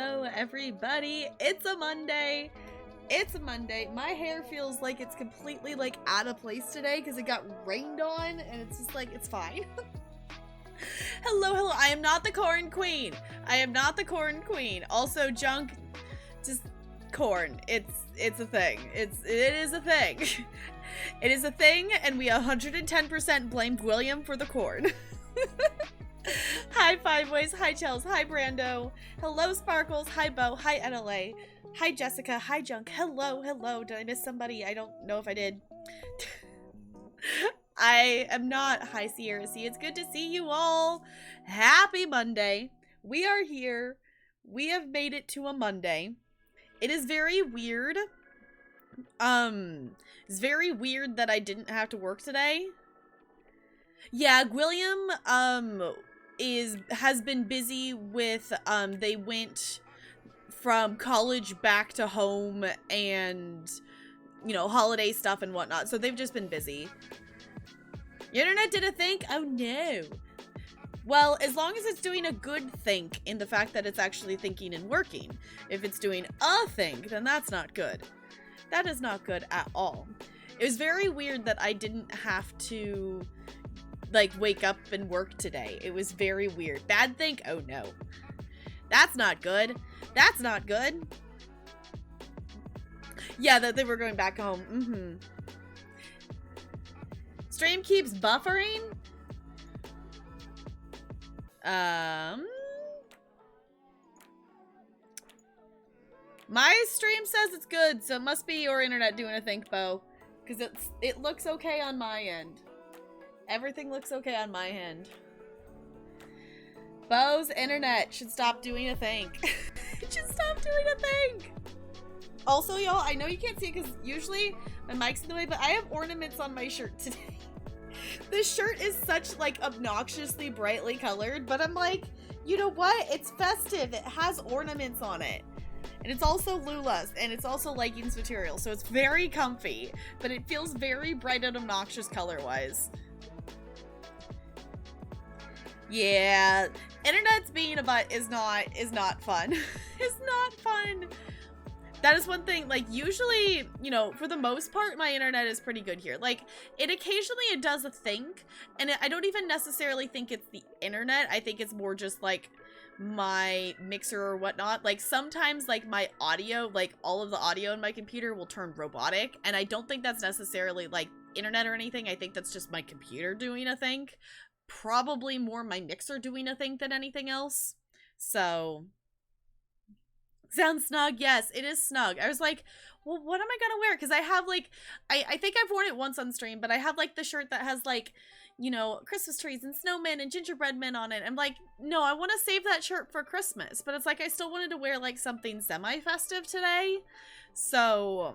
Hello, everybody. It's a Monday. It's a Monday. My hair feels like it's completely like out of place today because it got rained on and it's just like, it's fine. Hello. I am not the corn queen. I am not the corn queen. Also, junk, just corn. It's a thing. It is a thing. It is a thing, and we 110% blamed William for the corn. Hi, Five Ways. Hi, Chels. Hi, Brando. Hello, Sparkles. Hi, Bo. Hi, NLA. Hi, Jessica. Hi, Junk. Hello. Did I miss somebody? I don't know if I did. I am not. Hi, Sierra C. It's good to see you all. Happy Monday. We are here. We have made it to a Monday. It is very weird. It's very weird that I didn't have to work today. Yeah, William, has been busy with, they went from college back to home and, you know, holiday stuff and whatnot. So they've just been busy. Your internet did a think? Oh no. Well, as long as it's doing a good think in the fact that it's actually thinking and working. If it's doing a think, then that's not good. That is not good at all. It was very weird that I didn't have to, like, wake up and work today. It was very weird. Bad think? Oh no. That's not good. That's not good. Yeah, that they were going back home. Stream keeps buffering? My stream says it's good, so it must be your internet doing a think, Bo. Because it looks okay on my end. Everything looks okay on my end. Bo's internet should stop doing a think. It should stop doing a think. Also, y'all, I know you can't see it because usually my mic's in the way, but I have ornaments on my shirt today. This shirt is such, like, obnoxiously brightly colored, but I'm like, you know what? It's festive. It has ornaments on it. And it's also Lula's, and it's also leggings material, so it's very comfy, but it feels very bright and obnoxious color-wise. Yeah, internet's being a butt is not fun. It's not fun. That is one thing, like, usually, you know, for the most part, my internet is pretty good here. Like, it does a think, and I don't even necessarily think it's the internet. I think it's more just, like, my mixer or whatnot. Like, sometimes, like, my audio, like, all of the audio in my computer will turn robotic, and I don't think that's necessarily, like, internet or anything. I think that's just my computer doing a think. Probably more my mixer doing a think than anything else. So... Sounds snug. Yes, it is snug. I was like, well, what am I gonna wear? Because I have, like, I think I've worn it once on stream, but I have, like, the shirt that has, like, you know, Christmas trees and snowmen and gingerbread men on it. I'm like, no, I want to save that shirt for Christmas. But it's like, I still wanted to wear, like, something semi-festive today. So,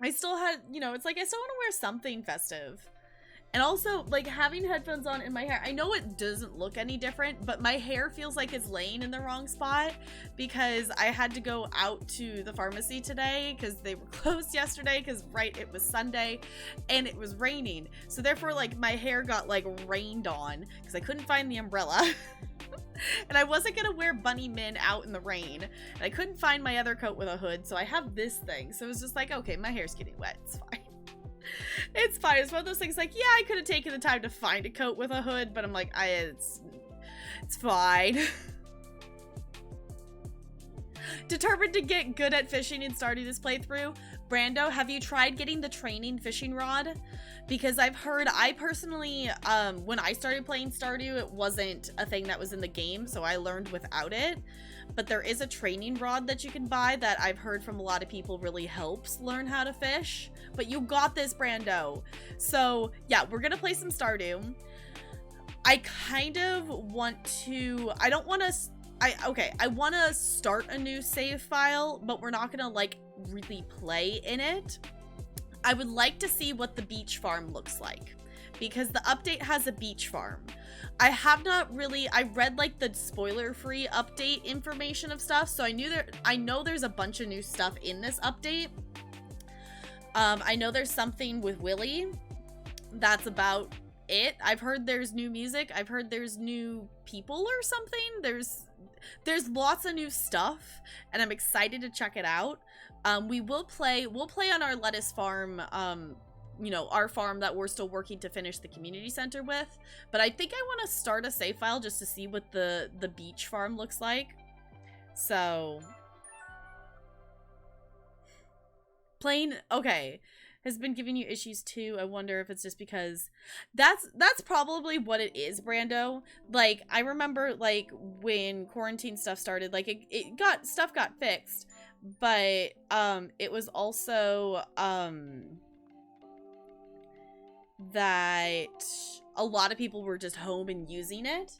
I still had, you know, it's like, I still want to wear something festive. And also, like, having headphones on in my hair, I know it doesn't look any different, but my hair feels like it's laying in the wrong spot because I had to go out to the pharmacy today because they were closed yesterday because, right, it was Sunday and it was raining. So therefore, like, my hair got, like, rained on because I couldn't find the umbrella. And I wasn't gonna wear bunny min out in the rain. And I couldn't find my other coat with a hood, so I have this thing. So it was just like, okay, my hair's getting wet, it's fine. It's fine. It's one of those things like, yeah, I could have taken the time to find a coat with a hood, but I'm like, it's fine. Determined to get good at fishing and starting this playthrough. Brando, have you tried getting the training fishing rod? Because I've heard, I personally, when I started playing Stardew, it wasn't a thing that was in the game, so I learned without it. But there is a training rod that you can buy that I've heard from a lot of people really helps learn how to fish. But you got this, Brando. So, yeah, we're gonna play some Stardew. I kind of want to, I don't want to, I want to start a new save file, but we're not gonna, like, really play in it. I would like to see what the beach farm looks like, because the update has a beach farm. I have not really, I read, like, the spoiler-free update information of stuff, so I know there's a bunch of new stuff in this update. I know there's something with Willy. That's about it. I've heard there's new music. I've heard there's new people or something. there's lots of new stuff, and I'm excited to check it out. We'll play on our lettuce farm, you know, our farm that we're still working to finish the community center with. But I think I want to start a save file just to see what the beach farm looks like. So, plain, okay, has been giving you issues too. I wonder if it's just because that's probably what it is, Brando. Like, I remember, like, when quarantine stuff started, like, stuff got fixed, but it was also that a lot of people were just home and using it.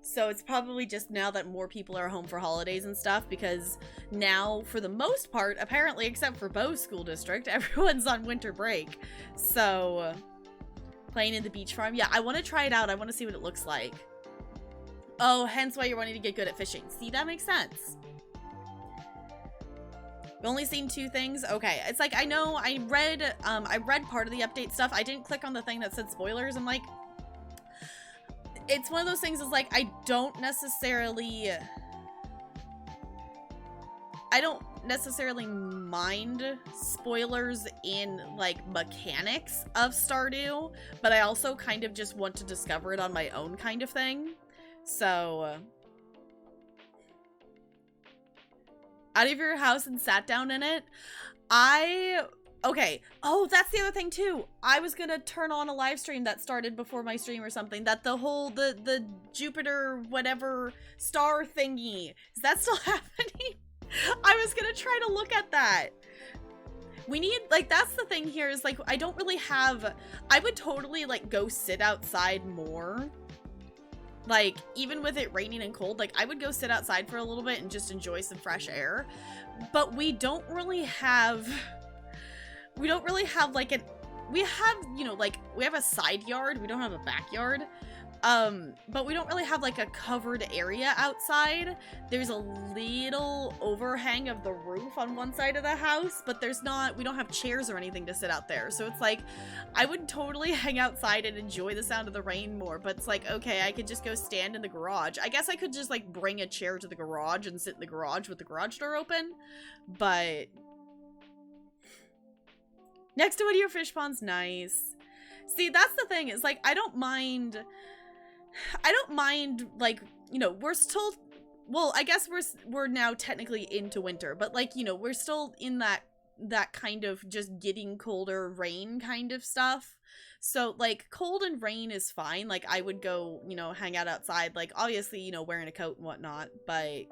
So it's probably just now that more people are home for holidays and stuff, because now, for the most part, apparently, except for Bow School District, everyone's on winter break. So, playing in the beach farm. Yeah, I want to try it out. I want to see what it looks like. Oh, hence why you're wanting to get good at fishing. See, that makes sense. We've only seen 2 things. Okay, it's like, I know, I read part of the update stuff. I didn't click on the thing that said spoilers. I'm like, it's one of those things is like, I don't necessarily mind spoilers in, like, mechanics of Stardew, but I also kind of just want to discover it on my own kind of thing. So, out of your house and sat down in it, okay. Oh, that's the other thing too. I was gonna turn on a live stream that started before my stream or something. That the whole, the Jupiter whatever star thingy, is that still happening? I was gonna try to look at that. We need, like, that's the thing here is, like, I don't really have, I would totally, like, go sit outside more. Like, even with it raining and cold, like, I would go sit outside for a little bit and just enjoy some fresh air. But we don't really have, like, we have, you know, like, we have a side yard, we don't have a backyard, but we don't really have, like, a covered area outside. There's a little overhang of the roof on one side of the house, but we don't have chairs or anything to sit out there. So it's like, I would totally hang outside and enjoy the sound of the rain more, but it's like, okay, I could just go stand in the garage. I guess I could just, like, bring a chair to the garage and sit in the garage with the garage door open, but next to one of your fish ponds, nice. See, that's the thing, is, like, I don't mind, like, you know, we're still, well, I guess we're now technically into winter, but, like, you know, we're still in that kind of just getting colder rain kind of stuff. So, like, cold and rain is fine. Like, I would go, you know, hang out outside, like, obviously, you know, wearing a coat and whatnot, but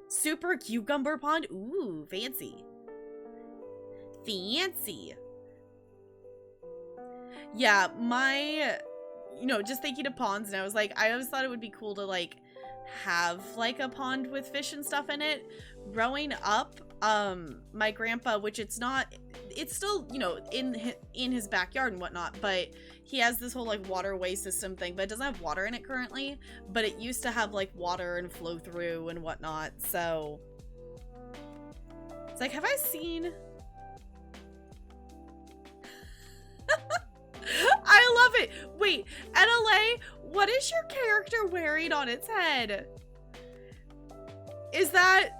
super cucumber pond? Ooh, fancy. Fancy. Yeah, you know, just thinking of ponds, and I was like, I always thought it would be cool to, like, have, like, a pond with fish and stuff in it. Growing up, my grandpa, which it's still, you know, in his backyard and whatnot, but he has this whole, like, waterway system thing, but it doesn't have water in it currently, but it used to have, like, water and flow through and whatnot, so it's like, have I seen I love it. Wait, NLA, what is your character wearing on its head? Is that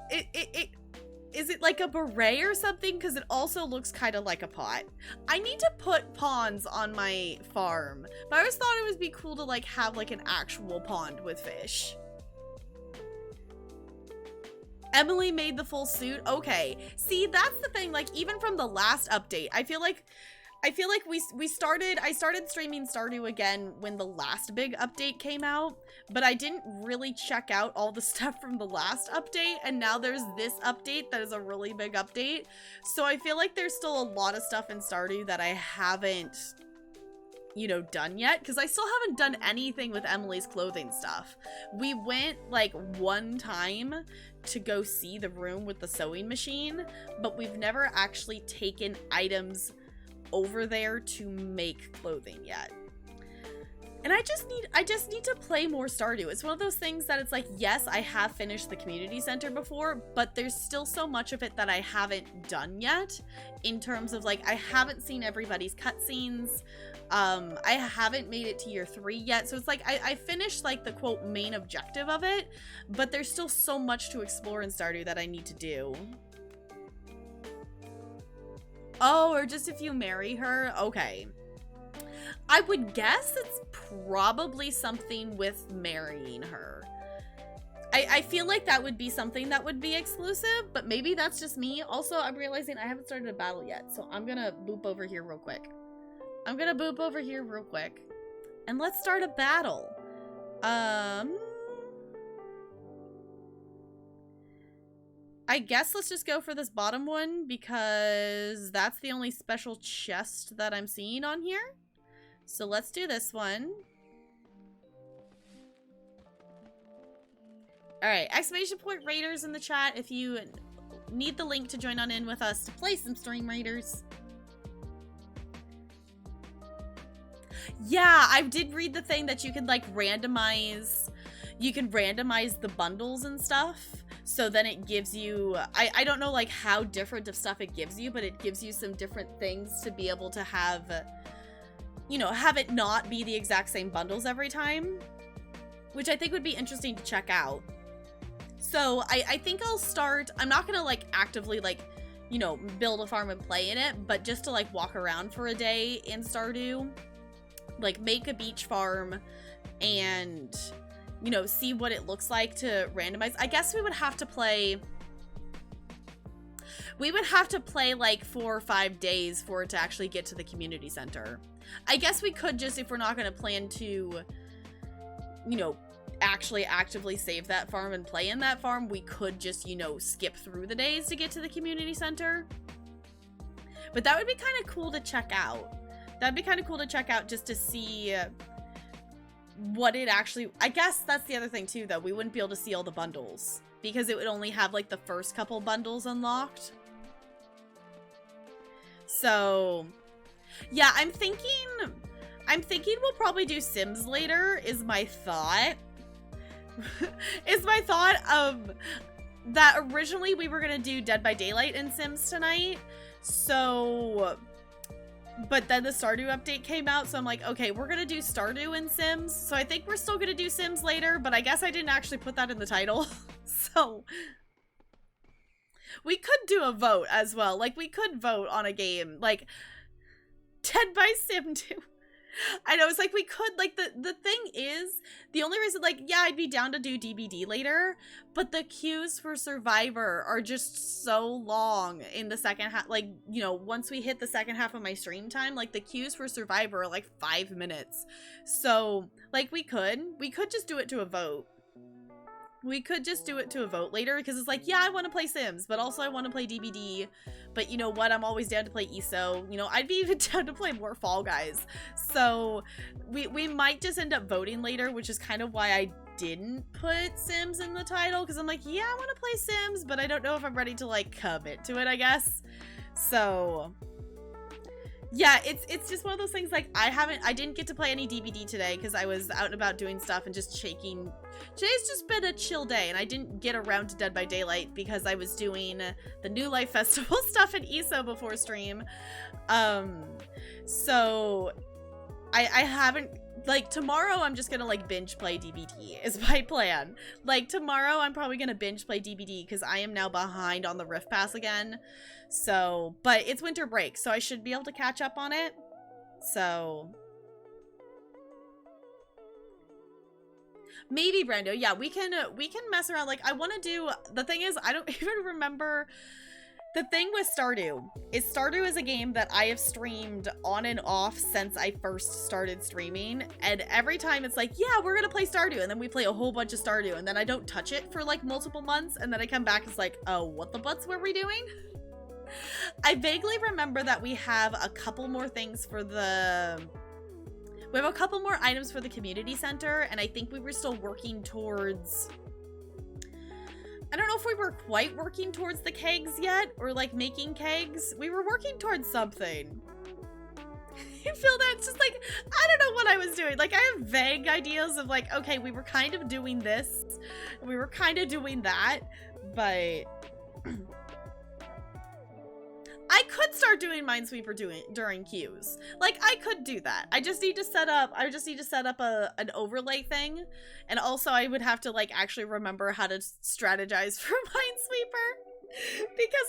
is it like a beret or something? Because it also looks kind of like a pot. I need to put ponds on my farm, but I always thought it would be cool to, like, have, like, an actual pond with fish. Emily made the full suit. Okay, see, that's the thing. Like, even from the last update, I feel like I started streaming Stardew again when the last big update came out, but I didn't really check out all the stuff from the last update, and now there's this update that is a really big update. So I feel like there's still a lot of stuff in Stardew that I haven't, you know, done yet, because I still haven't done anything with Emily's clothing stuff. We went, like, one time to go see the room with the sewing machine, but we've never actually taken items over there to make clothing yet. And I just need to play more Stardew. It's one of those things that it's like, yes, I have finished the community center before, but there's still so much of it that I haven't done yet, in terms of, like, I haven't seen everybody's cutscenes. I haven't made it to year 3 yet, so it's like I finished like the quote main objective of it, but there's still so much to explore in Stardew that I need to do. Oh, or just if you marry her? Okay. I would guess it's probably something with marrying her. I feel like that would be something that would be exclusive, but maybe that's just me. Also, I'm realizing I haven't started a battle yet, so I'm gonna boop over here real quick. And let's start a battle. I guess let's just go for this bottom one because that's the only special chest that I'm seeing on here. So let's do this one. Alright, exclamation point raiders in the chat if you need the link to join on in with us to play some Stream Raiders. Yeah, I did read the thing that you can like randomize, the bundles and stuff. So then it gives you, I don't know like how different of stuff it gives you, but it gives you some different things to be able to have, you know, have it not be the exact same bundles every time, which I think would be interesting to check out. So I think I'll start, I'm not gonna like actively like, you know, build a farm and play in it, but just to like walk around for a day in Stardew, like make a beach farm and, you know, see what it looks like to randomize. I guess we would have to play like 4 or 5 days for it to actually get to the community center. I guess we could just, if we're not going to plan to, you know, actually actively save that farm and play in that farm, we could just, you know, skip through the days to get to the community center. But that would be kind of cool to check out. That'd be kind of cool to check out just to see what it actually... I guess that's the other thing too, though. We wouldn't be able to see all the bundles because it would only have like the first couple bundles unlocked. So yeah, I'm thinking we'll probably do Sims later is my thought. That originally we were gonna do Dead by Daylight and Sims tonight. So, but then the Stardew update came out, so I'm like, okay, we're gonna do Stardew and Sims. So I think we're still gonna do Sims later, but I guess I didn't actually put that in the title. So we could do a vote as well. Like, we could vote on a game, like Dead by Sim 2. I know, it's like we could, like, the thing is, the only reason, like, yeah, I'd be down to do DBD later, but the queues for Survivor are just so long in the second half. Like, you know, once we hit the second half of my stream time, like, the queues for Survivor are like 5 minutes. So, like, we could just do it to a vote. We could just do it to a vote later, because it's like, yeah, I want to play Sims, but also I want to play DBD. But you know what? I'm always down to play ESO. You know, I'd be even down to play more Fall Guys. So we might just end up voting later, which is kind of why I didn't put Sims in the title, because I'm like, yeah, I want to play Sims, but I don't know if I'm ready to, like, commit to it, I guess. So yeah, it's just one of those things, like, I didn't get to play any DBD today because I was out and about doing stuff and just shaking. Today's just been a chill day, and I didn't get around to Dead by Daylight because I was doing the New Life Festival stuff in ESO before stream. So I haven't, like, tomorrow I'm just gonna, like, binge play DBD is my plan. Like, tomorrow I'm probably gonna binge play DBD because I am now behind on the Rift Pass again. So, but it's winter break, so I should be able to catch up on it. So maybe, Brando, yeah, we can mess around. Like, I want to do, the thing is, I don't even remember. The thing with Stardew is a game that I have streamed on and off since I first started streaming, and every time it's like, yeah, we're gonna play Stardew, and then we play a whole bunch of Stardew, and then I don't touch it for like multiple months, and then I come back, it's like, oh, what the butts were we doing? I vaguely remember that we have a couple more things for the... We have a couple more items for the community center, and I think we were still working towards... I don't know if we were quite working towards the kegs yet, or like making kegs. We were working towards something. You feel that? It's just like, I don't know what I was doing. Like, I have vague ideas of like, okay, we were kind of doing this, we were kind of doing that, but... I could could start doing Minesweeper during queues. Like, I could do that. I just need to set up an overlay thing. And also I would have to like actually remember how to strategize for Minesweeper. Because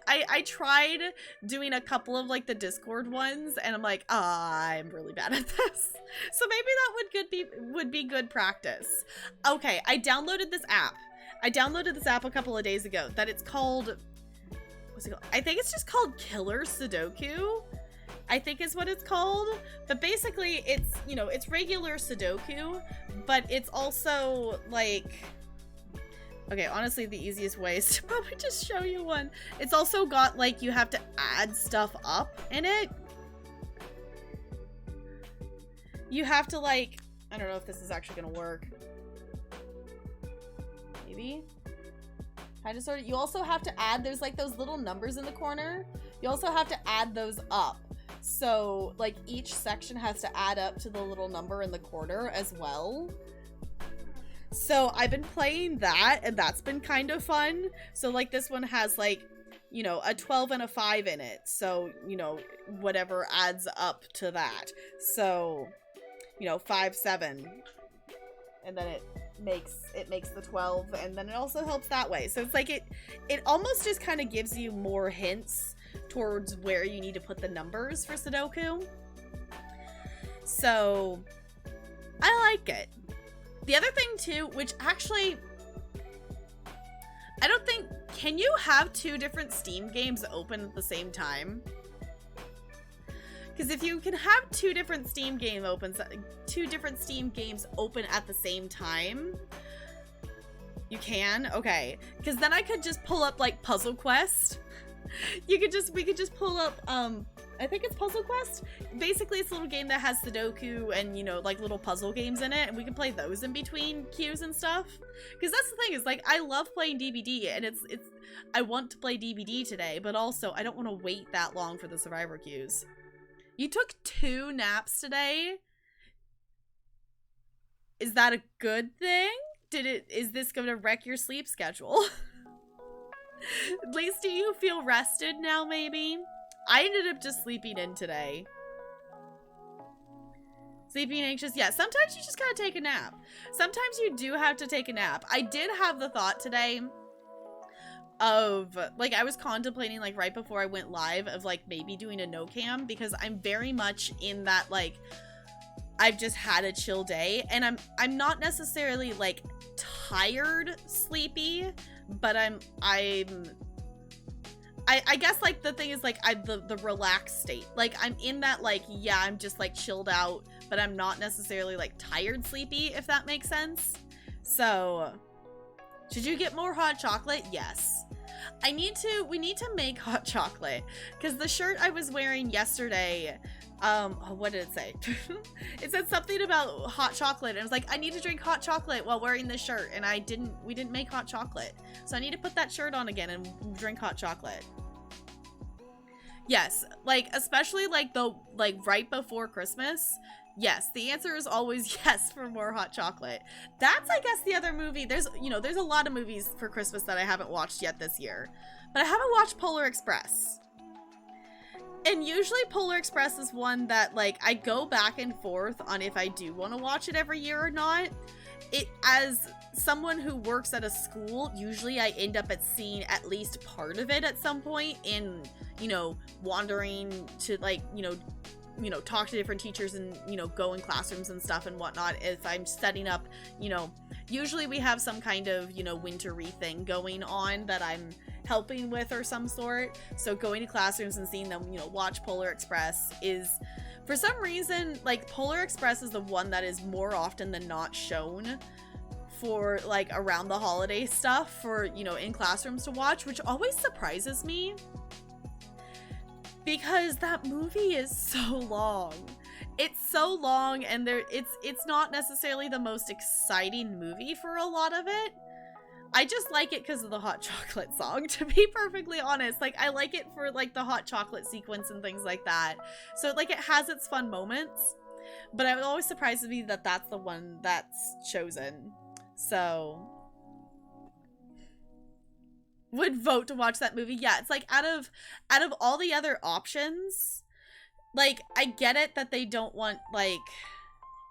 I tried doing a couple of like the Discord ones and I'm like, I'm really bad at this. So maybe that would be good practice. Okay, I downloaded this app. A couple of days ago that it's called, what's it called? I think it's just called Killer Sudoku, I think is what it's called. But basically it's, you know, it's regular Sudoku, but it's also like, okay, honestly, the easiest way is to probably just show you one. It's also got like, you have to add stuff up in it. You have to like, I don't know if this is actually gonna work. Maybe. You also have to add, there's like those little numbers in the corner. You also have to add those up. So like each section has to add up to the little number in the corner as well. So I've been playing that and that's been kind of fun. So like this one has like, you know, a 12 and a 5 in it. So, you know, whatever adds up to that. So, you know, 5, 7. And then it makes the 12, and then it also helps that way. So it's like it almost just kind of gives you more hints towards where you need to put the numbers for Sudoku. So I like it. The other thing too, which actually I don't think, can you have 2 different Steam games open at the same time? Because if you can have 2 different Steam games open at the same time, you can? Okay. Because then I could just pull up like Puzzle Quest. We could just pull up, I think it's Puzzle Quest. Basically, it's a little game that has Sudoku and, you know, like little puzzle games in it, and we can play those in between queues and stuff. Because that's the thing, is like, I love playing DBD, and I want to play DBD today, but also I don't want to wait that long for the Survivor queues. You took 2 naps today? Is that a good thing? Is this going to wreck your sleep schedule? At least do you feel rested now, maybe? I ended up just sleeping in today. Sleeping anxious? Yeah, sometimes you just gotta take a nap. Sometimes you do have to take a nap. I did have the thought today of, like, I was contemplating, like, right before I went live of, like, maybe doing a no cam, because I'm very much in that, like, I've just had a chill day, and I'm not necessarily, like, tired sleepy, but I guess, like, the thing is, like, the relaxed state. Like, I'm in that, like, yeah, I'm just, like, chilled out, but I'm not necessarily, like, tired sleepy, if that makes sense. So, should you get more hot chocolate? Yes. We need to make hot chocolate, because the shirt I was wearing yesterday, what did it say? It said something about hot chocolate, and I was like, I need to drink hot chocolate while wearing this shirt, and we didn't make hot chocolate. So I need to put that shirt on again and drink hot chocolate. Yes, like, especially, like, right before Christmas. Yes, the answer is always yes for more hot chocolate. That's, I guess, the other movie. There's a lot of movies for Christmas that I haven't watched yet this year. But I haven't watched Polar Express. And usually Polar Express is one that, like, I go back and forth on if I do want to watch it every year or not. As someone who works at a school, usually I end up seeing at least part of it at some point in, you know, wandering to, like, you know, talk to different teachers and, you know, go in classrooms and stuff and whatnot. If I'm setting up, you know, usually we have some kind of, you know, wintery thing going on that I'm helping with or some sort. So going to classrooms and seeing them, you know, watch Polar Express is, for some reason, like, Polar Express is the one that is more often than not shown for, like, around the holiday stuff for, you know, in classrooms to watch, which always surprises me. Because that movie is so long. It's so long, and it's not necessarily the most exciting movie for a lot of it. I just like it because of the hot chocolate song, to be perfectly honest. Like, I like it for, like, the hot chocolate sequence and things like that. So, like, it has its fun moments. But it always surprises me that that's the one that's chosen. So... would vote to watch that movie. Yeah, it's like out of all the other options, like I get it that they don't want like,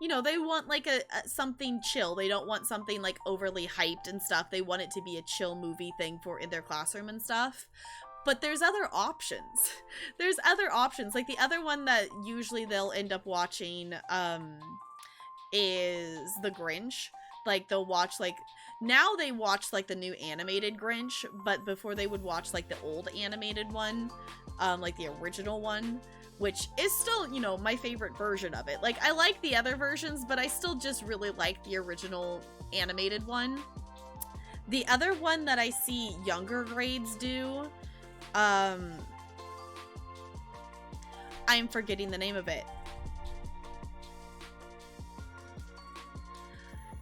you know, they want like a something chill. They don't want something like overly hyped and stuff. They want it to be a chill movie thing for in their classroom and stuff. But there's other options. There's other options. Like the other one that usually they'll end up watching is The Grinch. Like they'll watch like, now they watch like the new animated Grinch, but before they would watch like the old animated one, like the original one, which is still, you know, my favorite version of it. Like I like the other versions, but I still just really like the original animated one. The other one that I see younger grades do, I'm forgetting the name of it.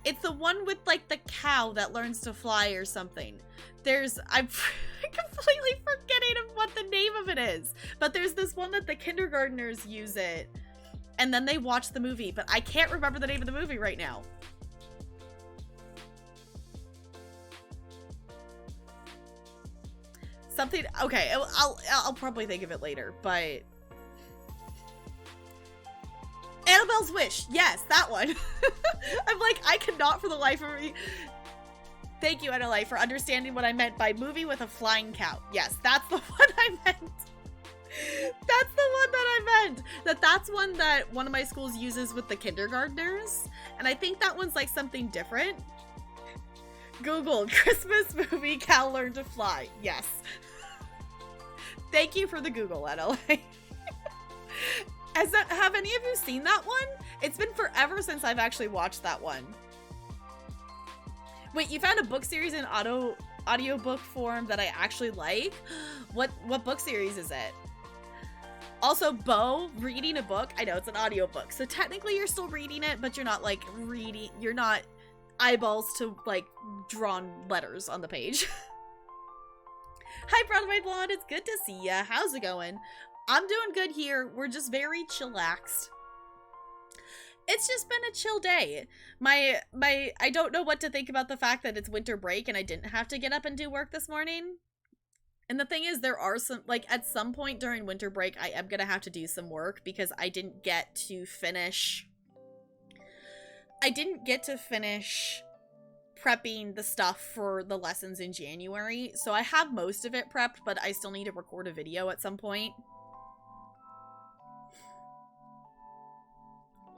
It's the one with like the cow that learns to fly or something. I'm completely forgetting of what the name of it is. But there's this one that the kindergartners use it. And then they watch the movie. But I can't remember the name of the movie right now. Something, okay, I'll probably think of it later, but Annabelle's Wish, yes, that one. I'm like, I cannot for the life of me. Thank you, Annalise, for understanding what I meant by movie with a flying cow. Yes, that's the one I meant. That's the one that I meant. That's one that one of my schools uses with the kindergartners, and I think that one's like something different. Google Christmas movie cow learn to fly. Yes. Thank you for the Google, Adelaide. Have any of you seen that one? It's been forever since I've actually watched that one. Wait, you found a book series in audiobook form that I actually like? What book series is it? Also, Bo, reading a book. I know it's an audiobook, so technically you're still reading it, but you're not like reading, you're not eyeballs to like drawn letters on the page. Hi, Brown My Blonde. It's good to see ya. How's it going? I'm doing good here. We're just very chillaxed. It's just been a chill day. I don't know what to think about the fact that it's winter break and I didn't have to get up and do work this morning. And the thing is, there are some, like, at some point during winter break, I am gonna have to do some work because I didn't get to finish prepping the stuff for the lessons in January. So I have most of it prepped, but I still need to record a video at some point.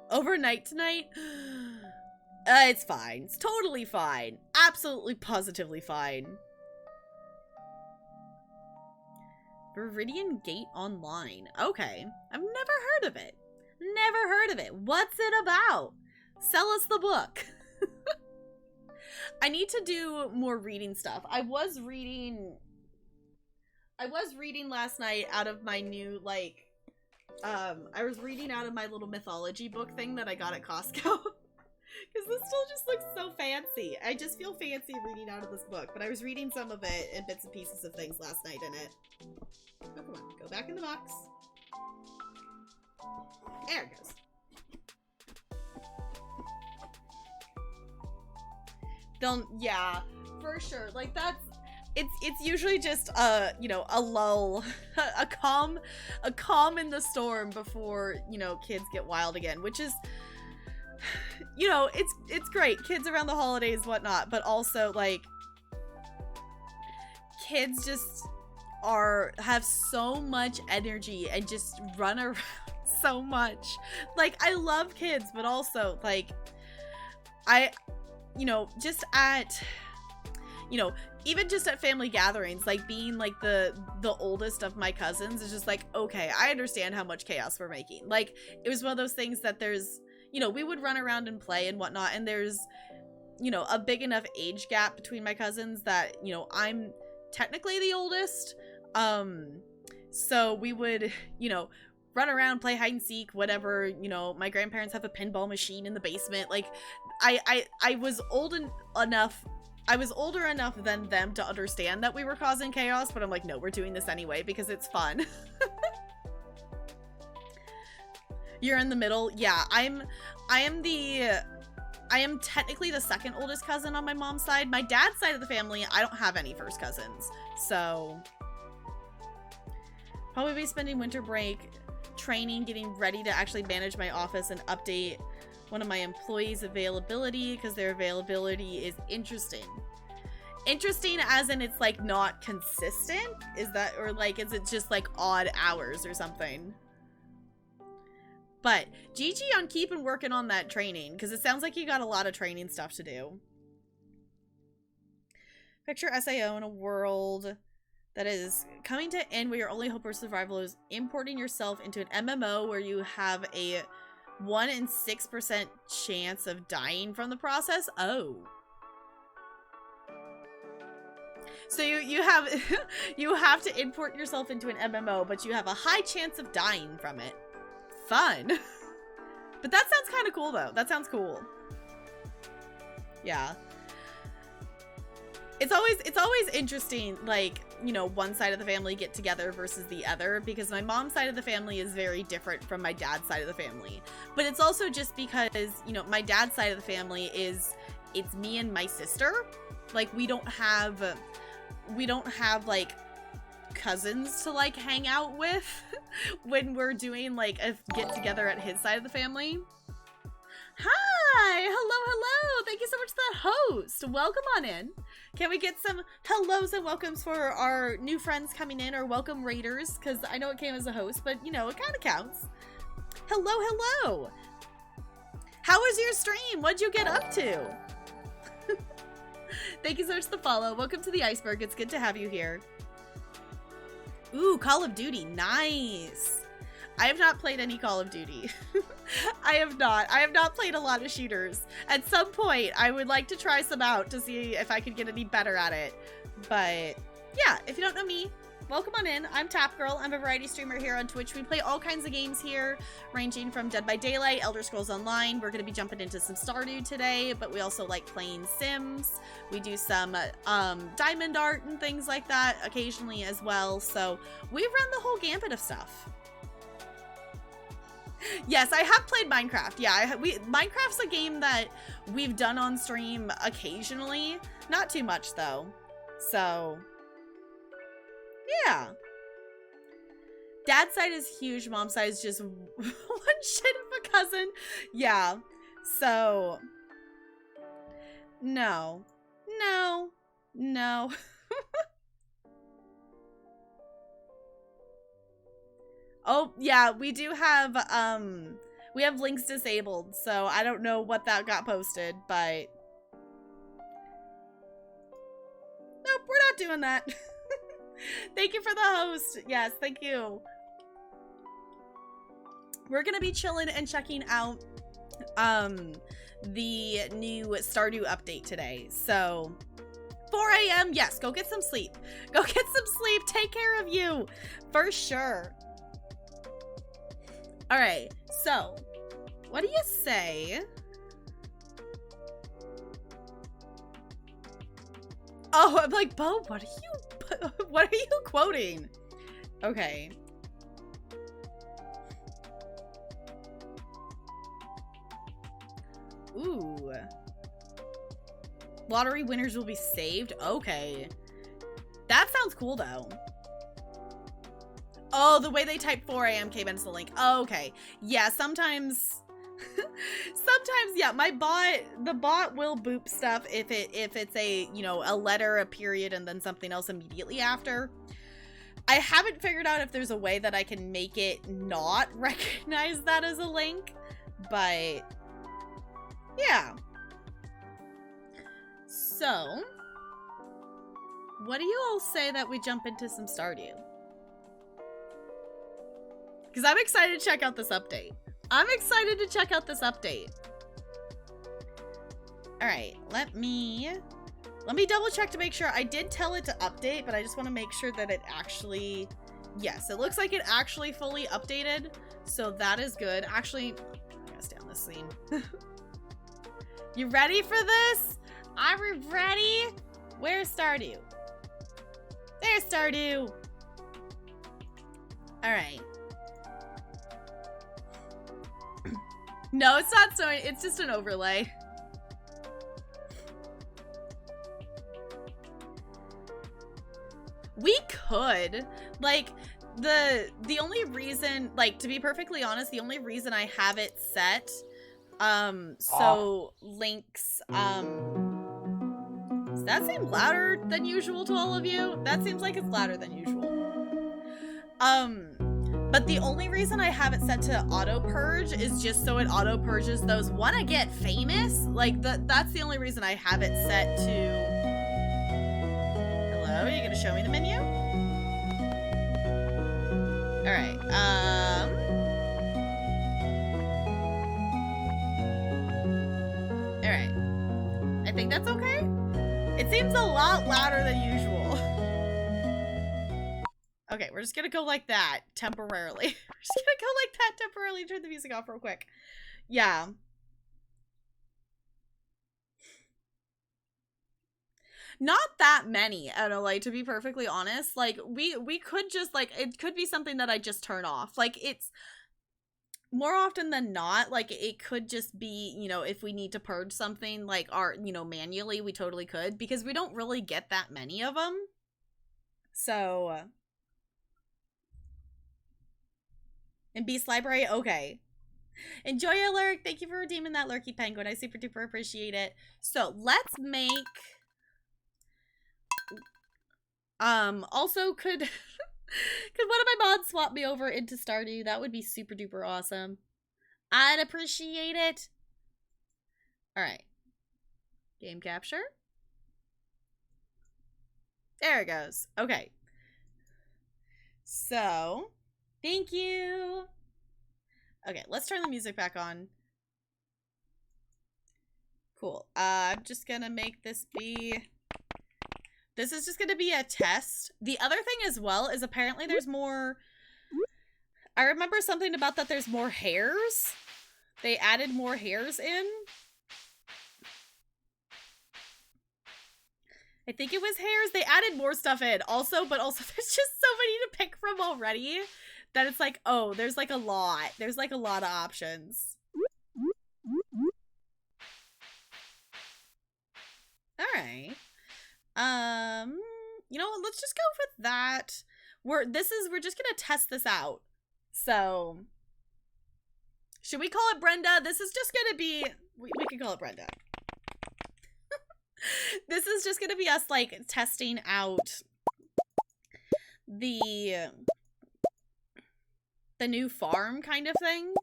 Overnight tonight? It's fine. It's totally fine. Absolutely, positively fine. Viridian Gate Online. Okay. I've never heard of it. Never heard of it. What's it about? Sell us the book. I need to do more reading stuff. I was reading last night out of my new, like, I was reading out of my little mythology book thing that I got at Costco. Because this still just looks so fancy. I just feel fancy reading out of this book. But I was reading some of it and bits and pieces of things last night in it. Oh, come on. Go back in the box. There it goes. Yeah, for sure. Like, it's usually just, you know, a lull, a calm in the storm before, you know, kids get wild again, which is, you know, it's great. Kids around the holidays, whatnot, but also, like, kids just have so much energy and just run around so much. Like, I love kids, but also, like, you know, just at, you know, even just at family gatherings, like being like the oldest of my cousins is just like, okay, I understand how much chaos we're making. Like, it was one of those things that there's, you know, we would run around and play and whatnot, and there's, you know, a big enough age gap between my cousins that, you know, I'm technically the oldest. So we would, you know, run around, play hide and seek, whatever. You know, my grandparents have a pinball machine in the basement. Like, I was older enough than them to understand that we were causing chaos, but I'm like, no, we're doing this anyway because it's fun. You're in the middle. Yeah, I am I am technically the second oldest cousin on my mom's side. My dad's side of the family, I don't have any first cousins. So, probably be spending winter break training, getting ready to actually manage my office and update one of my employees' availability because their availability is interesting. Interesting as in it's like not consistent? Is that, or like is it just like odd hours or something? But GG on keeping working on that training because it sounds like you got a lot of training stuff to do. Picture SAO in a world that is coming to end where your only hope for survival is importing yourself into an MMO where you have a 1 in 6% chance of dying from the process. Oh. So you have you have to import yourself into an MMO, but you have a high chance of dying from it. Fun. But that sounds kind of cool though. That sounds cool. Yeah. It's always interesting, like, you know, one side of the family get together versus the other, because my mom's side of the family is very different from my dad's side of the family. But it's also just because, you know, my dad's side of the family is, it's me and my sister. Like, we don't have like cousins to like hang out with when we're doing like a get together at his side of the family. Hi, hello, thank you so much for that host. Welcome on in. Can we get some hellos and welcomes for our new friends coming in, or welcome raiders, because I know it came as a host, but you know, it kind of counts. Hello. How was your stream? What'd you get up to? Thank you so much for the follow. Welcome to the iceberg. It's good to have you here. Ooh, Call of Duty. Nice. I have not played any Call of Duty. I have not played a lot of shooters. At some point, I would like to try some out to see if I could get any better at it. But yeah, if you don't know me, welcome on in. I'm Tap Girl. I'm a variety streamer here on Twitch. We play all kinds of games here, ranging from Dead by Daylight, Elder Scrolls Online. We're going to be jumping into some Stardew today, but we also like playing Sims. We do some diamond art and things like that occasionally as well. So we've run the whole gambit of stuff. Yes, I have played Minecraft. Yeah, Minecraft's a game that we've done on stream occasionally. Not too much, though. So, yeah. Dad's side is huge. Mom's side is just one shit of a cousin. Yeah. So, no. Oh, yeah, we do have, we have links disabled, so I don't know what that got posted, but nope, we're not doing that. Thank you for the host. Yes, thank you. We're gonna be chilling and checking out, the new Stardew update today, so 4 a.m., yes, go get some sleep. Go get some sleep, take care of you, for sure. All right, so what do you say? Oh, I'm like, Bo, what are you quoting? Okay. Ooh. Lottery winners will be saved? Okay. That sounds cool, though. Oh, the way they type 4 a.m. came into the link. Oh, okay. Yeah, sometimes yeah, the bot will boop stuff if it's a, you know, a letter, a period, and then something else immediately after. I haven't figured out if there's a way that I can make it not recognize that as a link, but yeah. So, what do you all say that we jump into some Stardew? Because I'm excited to check out this update. All right, let me double check to make sure. I did tell it to update, but I just want to make sure that it actually, yes, it looks like it actually fully updated. So that is good. Actually, I'm gonna stay on this scene. You ready for this? Are we ready? Where's Stardew? There's Stardew. All right. No, it's not snowing. It's just an overlay. We could. Like, the only reason, like, to be perfectly honest, the only reason I have it set, so Link's, does that seem louder than usual to all of you? That seems like it's louder than usual. But the only reason I have it set to auto purge is just so it auto purges those wanna get famous. Like that's the only reason I have it set to. Hello, are you gonna show me the menu? All right. All right. I think that's okay. It seems a lot louder than usual. Okay, we're just gonna go like that temporarily. We're just gonna go like that temporarily. Turn the music off real quick. Yeah. Not that many, like, to be perfectly honest. Like, we could just, like, it could be something that I just turn off. Like, it's more often than not, like, it could just be, you know, if we need to purge something, like, manually, we totally could, because we don't really get that many of them. So... And Beast Library, okay. Enjoy your lurk. Thank you for redeeming that lurky penguin. I super duper appreciate it. So let's make. Also, could one of my mods swap me over into Stardew? That would be super duper awesome. I'd appreciate it. All right. Game capture. There it goes. Okay. So. Thank you. Okay, let's turn the music back on. Cool. I'm just gonna make this be... This is just gonna be a test. The other thing as well is apparently there's more... I remember something about that there's more hairs. They added more hairs in. I think it was hairs. They added more stuff in also, but also there's just so many to pick from already. That it's like, oh, there's like a lot. There's like a lot of options. Alright. You know what? Let's just go with that. We're just gonna test this out. So should we call it Brenda? This is just gonna be we can call it Brenda. This is just gonna be us like testing out the new farm kind of thing.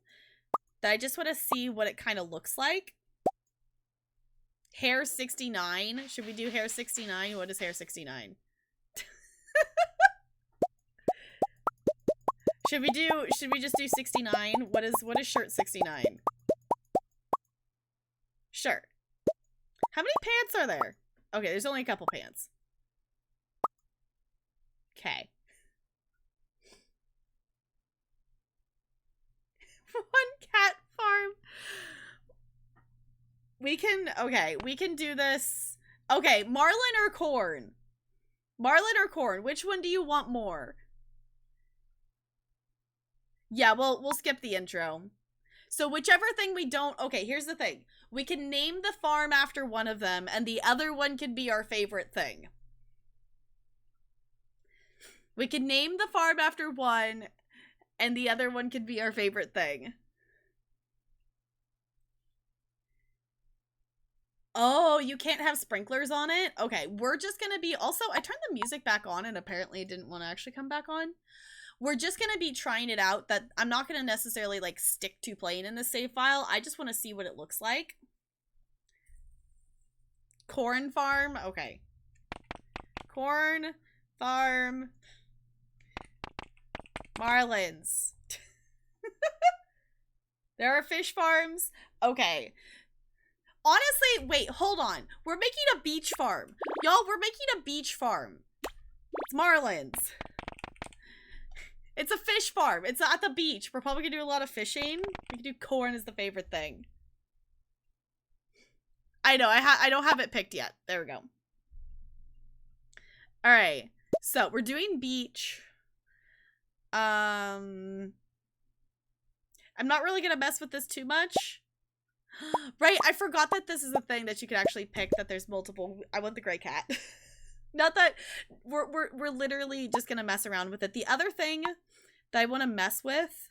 That I just want to see what it kind of looks like. Hair 69. Should we do hair 69? What is hair 69? Should we just do 69? What is shirt 69? Shirt. How many pants are there? Okay, there's only a couple pants. Okay. One cat farm. We can do this. Okay, Marlin or Corn? Marlin or Corn? Which one do you want more? Yeah, we'll skip the intro. So whichever thing we don't... Okay, here's the thing. We can name the farm after one of them, and the other one can be our favorite thing. We can name the farm after one, and the other one could be our favorite thing. Oh, you can't have sprinklers on it? Okay, we're just gonna be... Also, I turned the music back on and apparently it didn't want to actually come back on. We're just gonna be trying it out. That I'm not gonna necessarily, like, stick to playing in the save file. I just want to see what it looks like. Corn farm? Okay. Corn farm... Marlins. There are fish farms. Okay. Honestly, wait, hold on. We're making a beach farm. Y'all, we're making a beach farm. It's Marlins. It's a fish farm. It's at the beach. We're probably gonna do a lot of fishing. We can do corn as the favorite thing. I know, I don't have it picked yet. There we go. Alright. So, we're doing beach. I'm not really gonna mess with this too much. Right, I forgot that this is a thing that you can actually pick, that there's multiple. I want the gray cat. Not that we're literally just gonna mess around with it. The other thing that I want to mess with.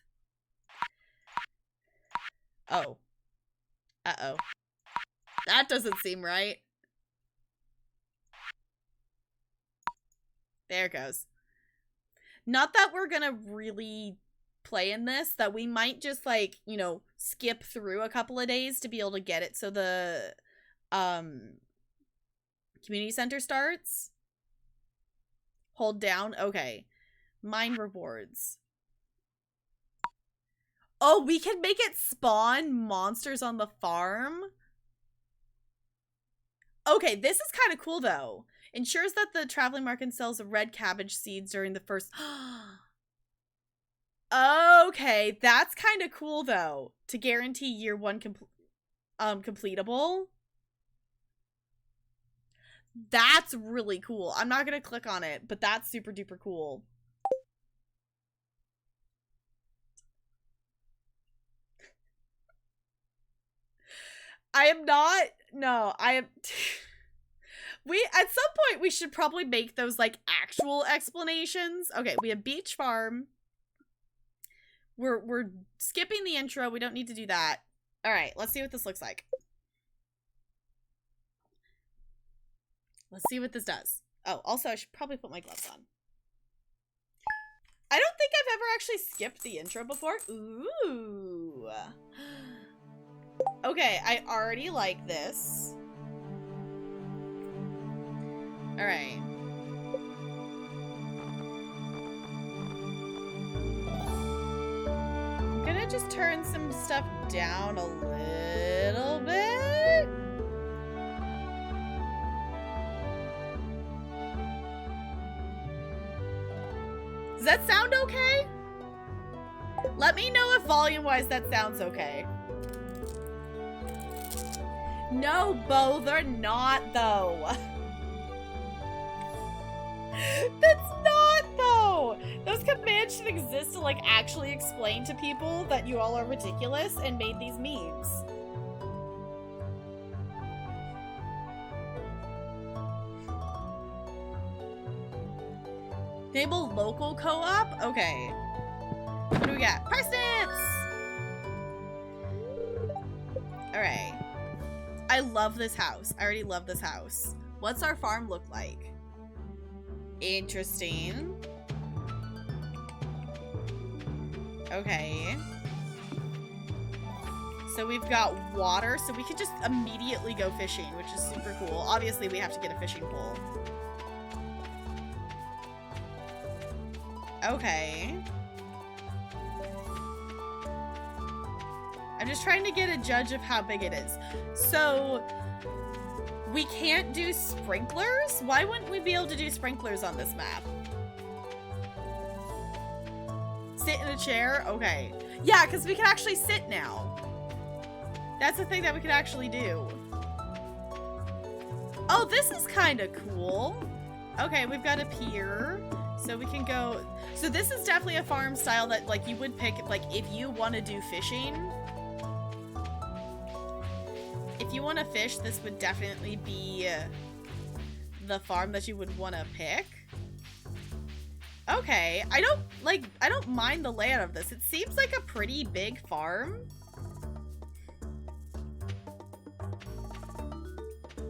Oh. Uh-oh. That doesn't seem right. There it goes. Not that we're gonna really play in this, that we might just, like, you know, skip through a couple of days to be able to get it so the community center starts. Hold down. Okay. Mine rewards. Oh, we can make it spawn monsters on the farm? Okay, this is kind of cool, though. Ensures that the traveling market sells red cabbage seeds during the first... Okay, that's kind of cool, though. To guarantee year one completable. That's really cool. I'm not going to click on it, but that's super duper cool. I am not... No, I am... At some point, we should probably make those, like, actual explanations. Okay, we have Beach Farm. We're skipping the intro. We don't need to do that. All right, let's see what this looks like. Let's see what this does. Oh, also, I should probably put my gloves on. I don't think I've ever actually skipped the intro before. Ooh. Okay, I already like this. All right. I'm gonna just turn some stuff down a little bit. Does that sound okay? Let me know if volume-wise that sounds okay. No, Bo, they're not, though. That's not, though. Those commands should exist to, like, actually explain to people that you all are ridiculous and made these memes. Enable local co-op? Okay. What do we got? Parsnips! Alright. I love this house. I already love this house. What's our farm look like? Interesting. Okay. So we've got water, so we could just immediately go fishing, which is super cool. Obviously, we have to get a fishing pole. Okay. I'm just trying to get a judge of how big it is. So, we can't do sprinklers? Why wouldn't we be able to do sprinklers on this map? Sit in a chair? Okay. Yeah, because we can actually sit now. That's the thing that we could actually do. Oh, this is kind of cool. Okay, we've got a pier. So we can go... So this is definitely a farm style that, like, you would pick, like, if you want to do fishing. If you want to fish, this would definitely be the farm that you would want to pick. Okay, I don't mind the layout of this. It seems like a pretty big farm.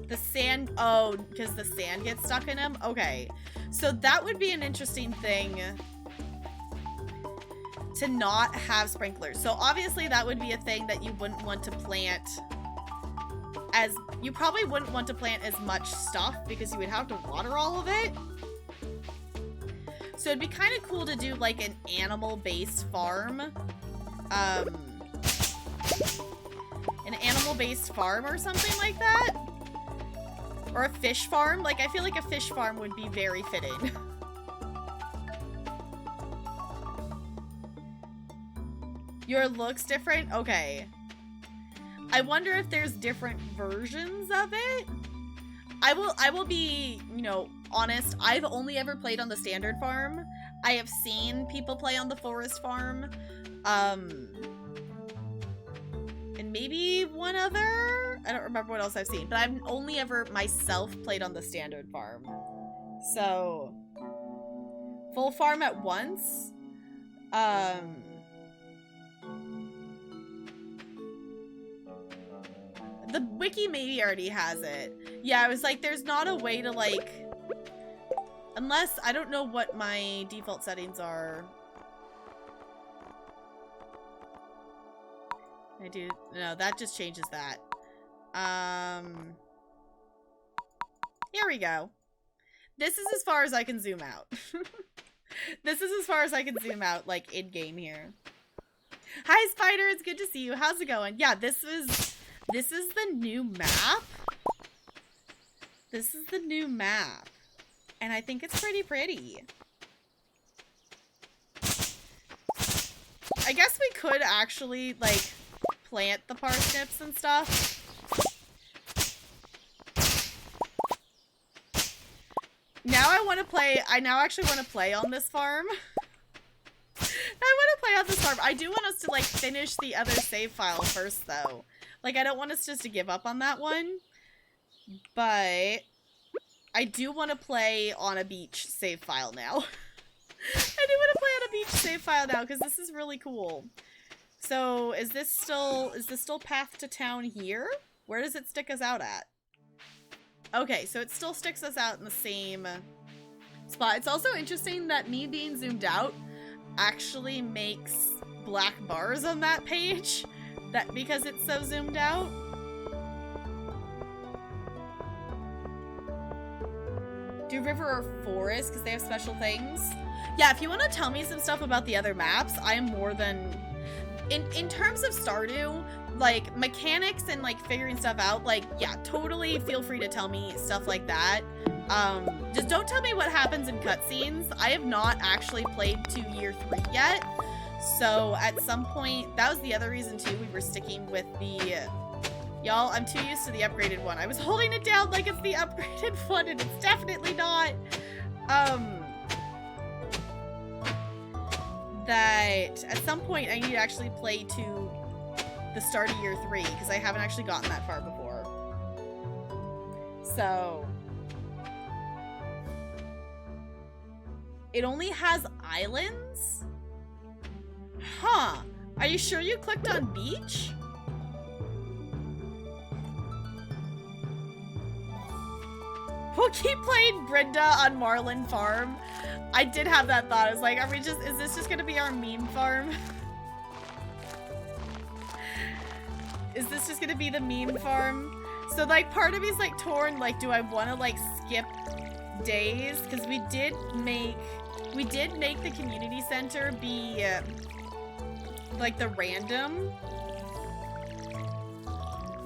The sand, oh, because the sand gets stuck in them? Okay, so that would be an interesting thing to not have sprinklers. So obviously that would be a thing that you wouldn't want to plant as, you probably wouldn't want to plant as much stuff because you would have to water all of it. So it'd be kind of cool to do like an animal-based farm. An animal-based farm or something like that. Or a fish farm. Like, I feel like a fish farm would be very fitting. Your look's different? Okay. I wonder if there's different versions of it. I will be, you know, honest. I've only ever played on the standard farm. I have seen people play on the forest farm. And maybe one other? I don't remember what else I've seen, but I've only ever myself played on the standard farm. So, full farm at once. The wiki maybe already has it. Yeah, I was like, there's not a way to like, unless, I don't know what my default settings are. I do, no, that just changes that. Here we go. This is as far as I can zoom out. This is as far as I can zoom out, like, in-game here. Hi, Spider, it's good to see you. How's it going? Yeah, this is the new map. This is the new map. And I think it's pretty. I guess we could actually, like, plant the parsnips and stuff. Now I now actually want to play on this farm. I want to play on this farm. I do want us to, like, finish the other save file first, though. Like, I don't want us just to give up on that one. But I do want to play on a beach save file now. I do want to play on a beach save file now, because this is really cool. So, is this still path to town here? Where does it stick us out at? Okay, so it still sticks us out in the same spot. It's also interesting that me being zoomed out actually makes black bars on that page, that because it's so zoomed out. Do river or forest because they have special things? Yeah, if you want to tell me some stuff about the other maps, I am more than... In terms of Stardew, like, mechanics and, like, figuring stuff out, like, yeah, totally feel free to tell me stuff like that. Just don't tell me what happens in cutscenes. I have not actually played to Year 3 yet, so at some point, that was the other reason, too, we were sticking with the... Y'all, I'm too used to the upgraded one. I was holding it down like it's the upgraded one, and it's definitely not. That at some point I need to actually play to the start of Year 3 because I haven't actually gotten that far before. So it only has islands? Huh. Are you sure you clicked on beach? We'll keep playing Brenda on Marlin Farm. I did have that thought. I was like, is this just gonna be our meme farm? Is this just gonna be the meme farm? So, like, part of me is, like, torn, like, do I want to, like, skip days? Because we did make the community center be, like, the random.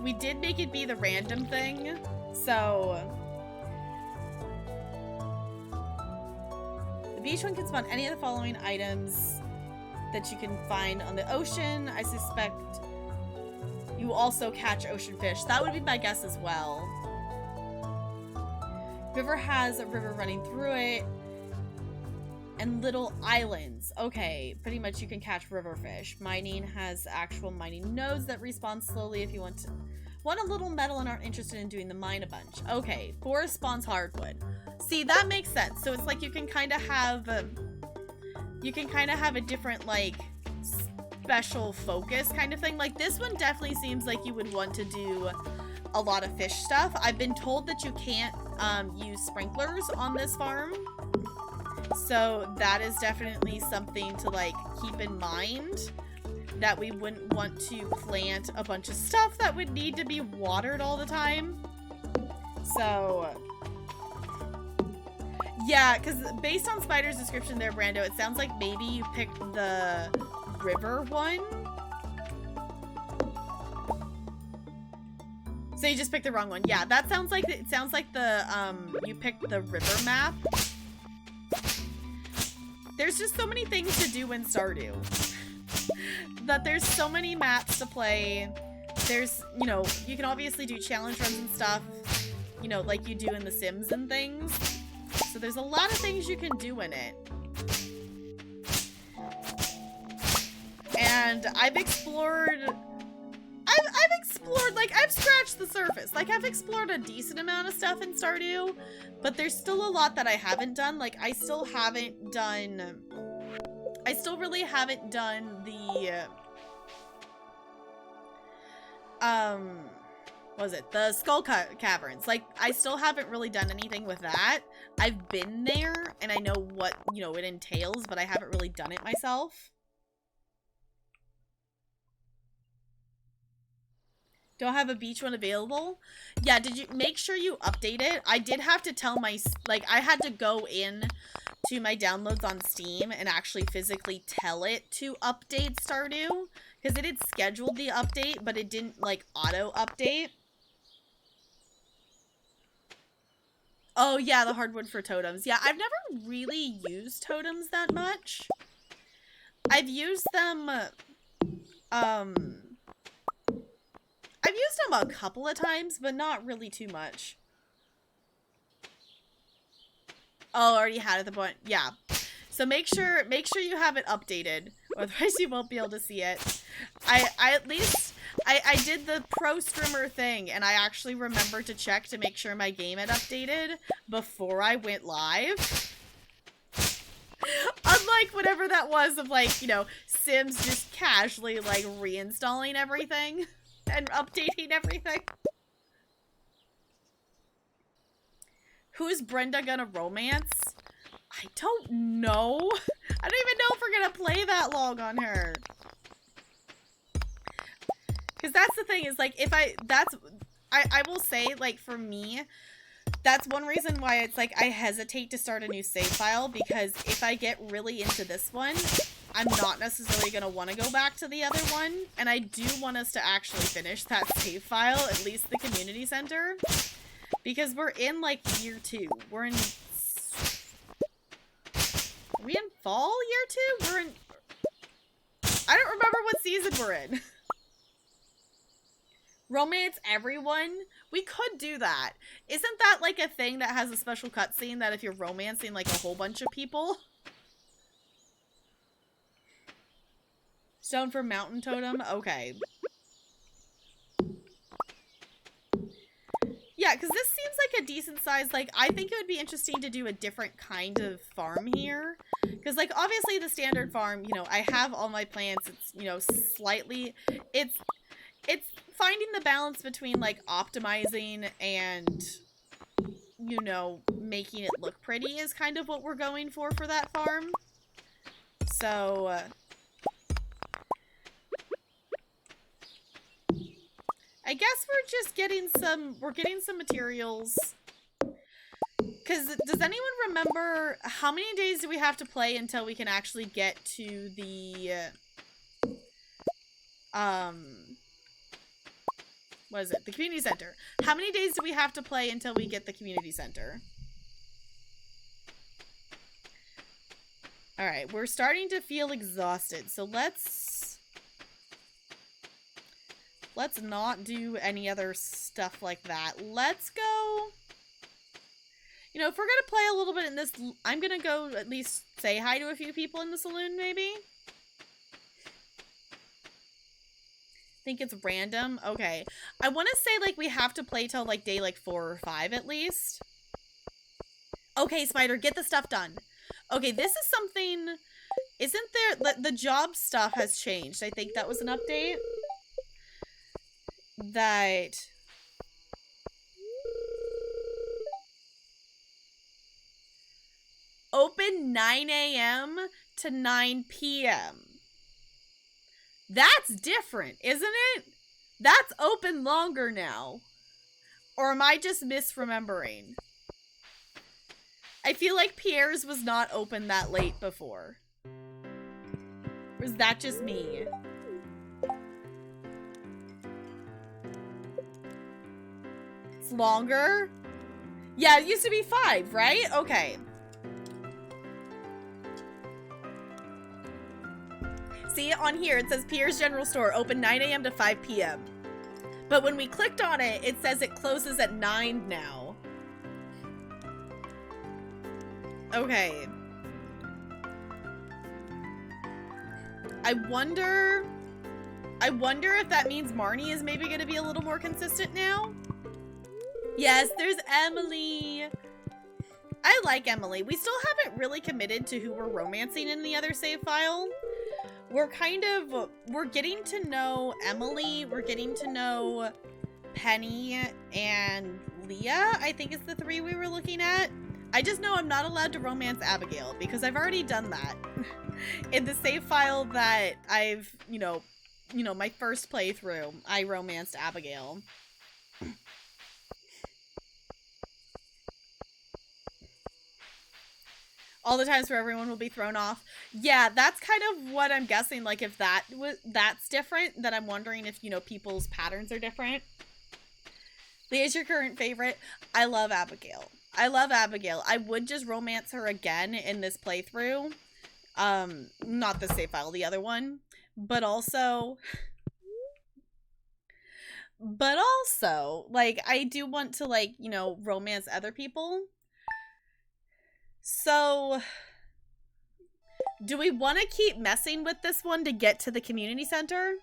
We did make it be the random thing, so... The beach one can spawn any of the following items that you can find on the ocean. I suspect you also catch ocean fish. That would be my guess as well. River has a river running through it. And little islands. Okay, pretty much you can catch river fish. Mining has actual mining nodes that respawn slowly if you want a little metal and aren't interested in doing the mine a bunch. Okay, forest spawns hardwood. See, that makes sense. So it's like you can kind of have a different, like, special focus kind of thing. Like, this one definitely seems like you would want to do a lot of fish stuff. I've been told that you can't use sprinklers on this farm. So that is definitely something to, like, keep in mind. That we wouldn't want to plant a bunch of stuff that would need to be watered all the time. So... yeah, because based on Spider's description there, Brando, it sounds like maybe you picked the river one. So you just picked the wrong one. Yeah, that sounds like, it sounds like the, you picked the river map. There's just so many things to do in Stardew. That there's so many maps to play. There's, you know, you can obviously do challenge runs and stuff, you know, like you do in The Sims and things. So there's a lot of things you can do in it. And I've explored I've explored, like, I've scratched the surface. Like, I've explored a decent amount of stuff in Stardew, but there's still a lot that I haven't done. Like, I still really haven't done the, what was it? The Skull Caverns. Like, I still haven't really done anything with that. I've been there, and I know what, you know, it entails, but I haven't really done it myself. Don't have a beach one available? Yeah, did you make sure you update it? I did have to tell my, like, I had to go in to my downloads on Steam and actually physically tell it to update Stardew, because it had scheduled the update, but it didn't, like, auto-update. Oh, yeah, the hardwood for totems. Yeah, I've never really used totems that much. I've used them, I've used them a couple of times, but not really too much. Oh, already had it at the point. Yeah. So make sure you have it updated, otherwise you won't be able to see it. I did the pro streamer thing, and I actually remembered to check to make sure my game had updated before I went live. Unlike whatever that was of, like, you know, Sims just casually, like, reinstalling everything and updating everything. Who's Brenda gonna romance? I don't know. I don't even know if we're gonna play that long on her. Because that's the thing, is, like, if I will say, like, for me, that's one reason why it's, like, I hesitate to start a new save file, because if I get really into this one, I'm not necessarily going to want to go back to the other one, and I do want us to actually finish that save file, at least the community center, because we're in, like, year 2. We're in... Are we in fall year 2? We're in... I don't remember what season we're in. Romance everyone? We could do that. Isn't that, like, a thing that has a special cutscene that if you're romancing, like, a whole bunch of people? Stone for mountain totem? Okay. Yeah, because this seems like a decent size, like, I think it would be interesting to do a different kind of farm here. Because, like, obviously the standard farm, you know, I have all my plants, it's, you know, slightly, it's finding the balance between, like, optimizing and, you know, making it look pretty is kind of what we're going for that farm. So, I guess we're just getting some materials. Because, does anyone remember how many days do we have to play until we can actually get to the, what is it? The community center. How many days do we have to play until we get the community center? Alright, we're starting to feel exhausted, so let's not do any other stuff like that. Let's go... You know, if we're gonna play a little bit in this, I'm gonna go at least say hi to a few people in the saloon, maybe? Think it's random? Okay. I want to say, like, we have to play till, like, day, like, 4 or 5 at least. Okay, Spider, get the stuff done. Okay, this is something... Isn't there... The job stuff has changed. I think that was an update. That... Open 9 a.m. to 9 p.m. That's different, isn't it? That's open longer now. Or am I just misremembering? I feel like Pierre's was not open that late before. Or is that just me? It's longer? Yeah, it used to be 5, right? Okay. See, on here, it says Pierre's General Store, open 9 a.m. to 5 p.m. But when we clicked on it, it says it closes at 9 now. Okay. I wonder... I wonder if that means Marnie is maybe going to be a little more consistent now. Yes, there's Emily. I like Emily. We still haven't really committed to who we're romancing in the other save file. We're getting to know Emily. We're getting to know Penny and Leah, I think is the 3 we were looking at. I just know I'm not allowed to romance Abigail because I've already done that. In the save file that I've, my first playthrough, I romanced Abigail. All the times where everyone will be thrown off. Yeah, that's kind of what I'm guessing. Like, if that's different, then I'm wondering if, people's patterns are different. Leah's your current favorite. I love Abigail. I love Abigail. I would just romance her again in this playthrough. Not the save file, the other one. But also, like, I do want to, like, romance other people. So, do we want to keep messing with this one to get to the community center?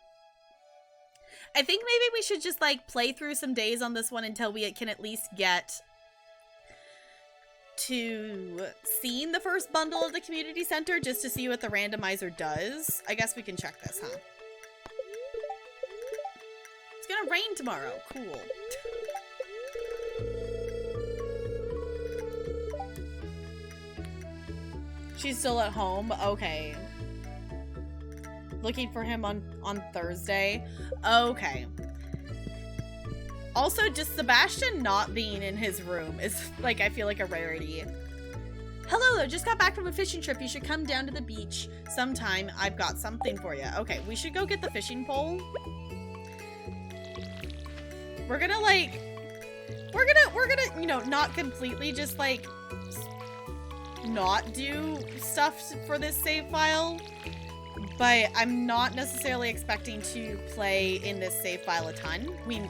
I think maybe we should just, like, play through some days on this one until we can at least get to seeing the first bundle of the community center just to see what the randomizer does. I guess we can check this, huh? It's gonna rain tomorrow. Cool. She's still at home? Okay. Looking for him on Thursday? Okay. Also, just Sebastian not being in his room is, like, I feel like a rarity. Hello, I just got back from a fishing trip. You should come down to the beach sometime. I've got something for you. Okay, we should go get the fishing pole. We're gonna, like... We're gonna, not completely just, like... not do stuff for this save file, but I'm not necessarily expecting to play in this save file a ton. We,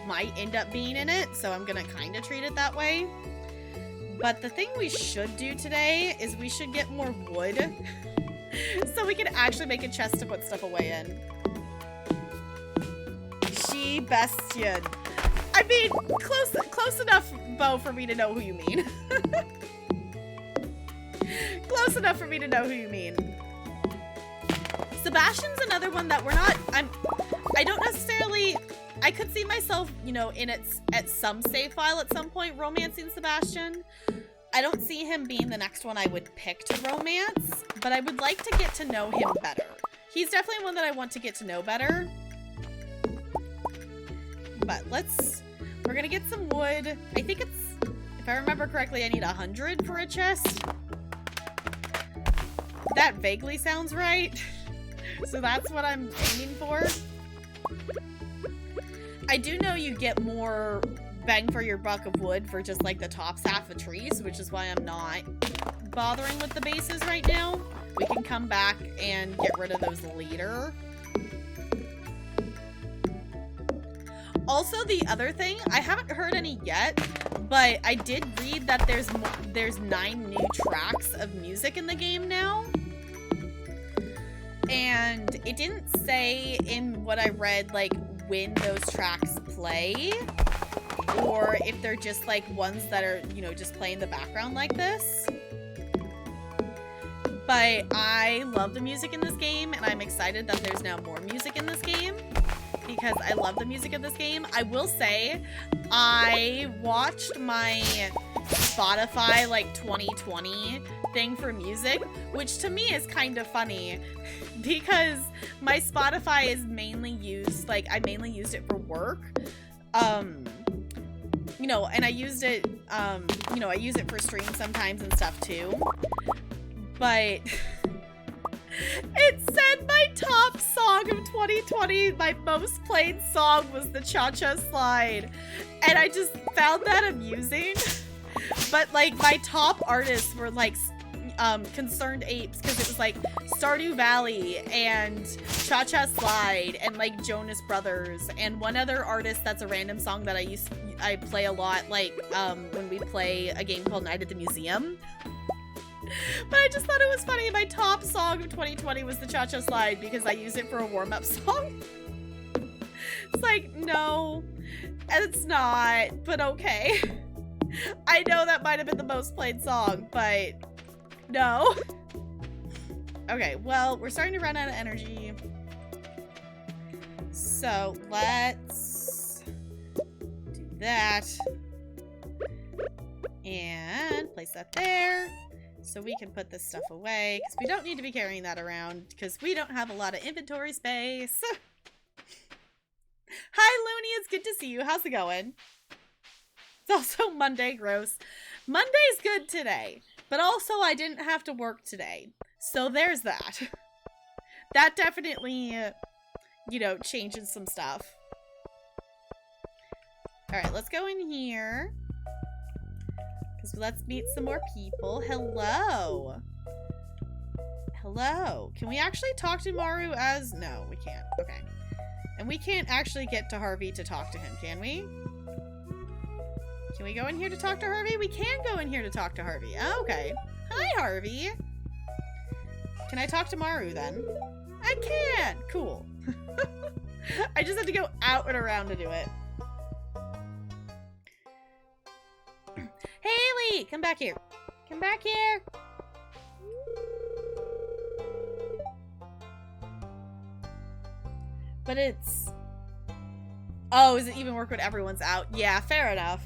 might end up being in it, so I'm gonna kind of treat it that way. But the thing we should do today is we should get more wood so we can actually make a chest to put stuff away in. She Bastion. I mean, close enough, Bo, for me to know who you mean. Close enough for me to know who you mean. Sebastian's another one that I don't necessarily, I could see myself, at some save file at some point romancing Sebastian. I don't see him being the next one I would pick to romance, but I would like to get to know him better. He's definitely one that I want to get to know better. But we're gonna get some wood. I think if I remember correctly, I need 100 for a chest. That vaguely sounds right. So that's what I'm aiming for. I do know you get more bang for your buck of wood for just, like, the tops half of trees, which is why I'm not bothering with the bases right now. We can come back and get rid of those later. Also, the other thing, I haven't heard any yet, but I did read that there's 9 new tracks of music in the game now. And it didn't say in what I read, like, when those tracks play, or if they're just, like, ones that are, just play in the background like this. But I love the music in this game, and I'm excited that there's now more music in this game, because I love the music of this game. I will say, I watched my Spotify, like, 2020 thing for music, which to me is kind of funny, because my Spotify is mainly used, like, I mainly used it for work, and I used it, I use it for streams sometimes and stuff too, but it said my top song of 2020, my most played song was the Cha-Cha Slide, and I just found that amusing. But, like, my top artists were, like, Concerned Apes, because it was, like, Stardew Valley and Cha-Cha Slide and, like, Jonas Brothers, and one other artist that's a random song that I play a lot, like, when we play a game called Night at the Museum. But I just thought it was funny. My top song of 2020 was the Cha-Cha Slide because I use it for a warm-up song. It's like, no, it's not, but okay. I know that might have been the most played song, but no. Okay, well, we're starting to run out of energy. So let's do that. And place that there. So we can put this stuff away, because we don't need to be carrying that around, because we don't have a lot of inventory space. Hi, Looney, it's good to see you. How's it going? It's also Monday, gross. Monday's good today, but also I didn't have to work today. So there's that. That definitely, you know, changes some stuff. Alright, let's go in here. Because let's meet some more people. Hello. Hello. Can we actually talk to Maru as... No, we can't. Okay. And we can't actually get to Harvey to talk to him, can we? Can we go in here to talk to Harvey? We can go in here to talk to Harvey. Oh, okay. Hi, Harvey. Can I talk to Maru then? I can. Cool. I just had to go out and around to do it. Haley, come back here. Come back here. But it's... Oh, does it even work when everyone's out? Yeah, fair enough.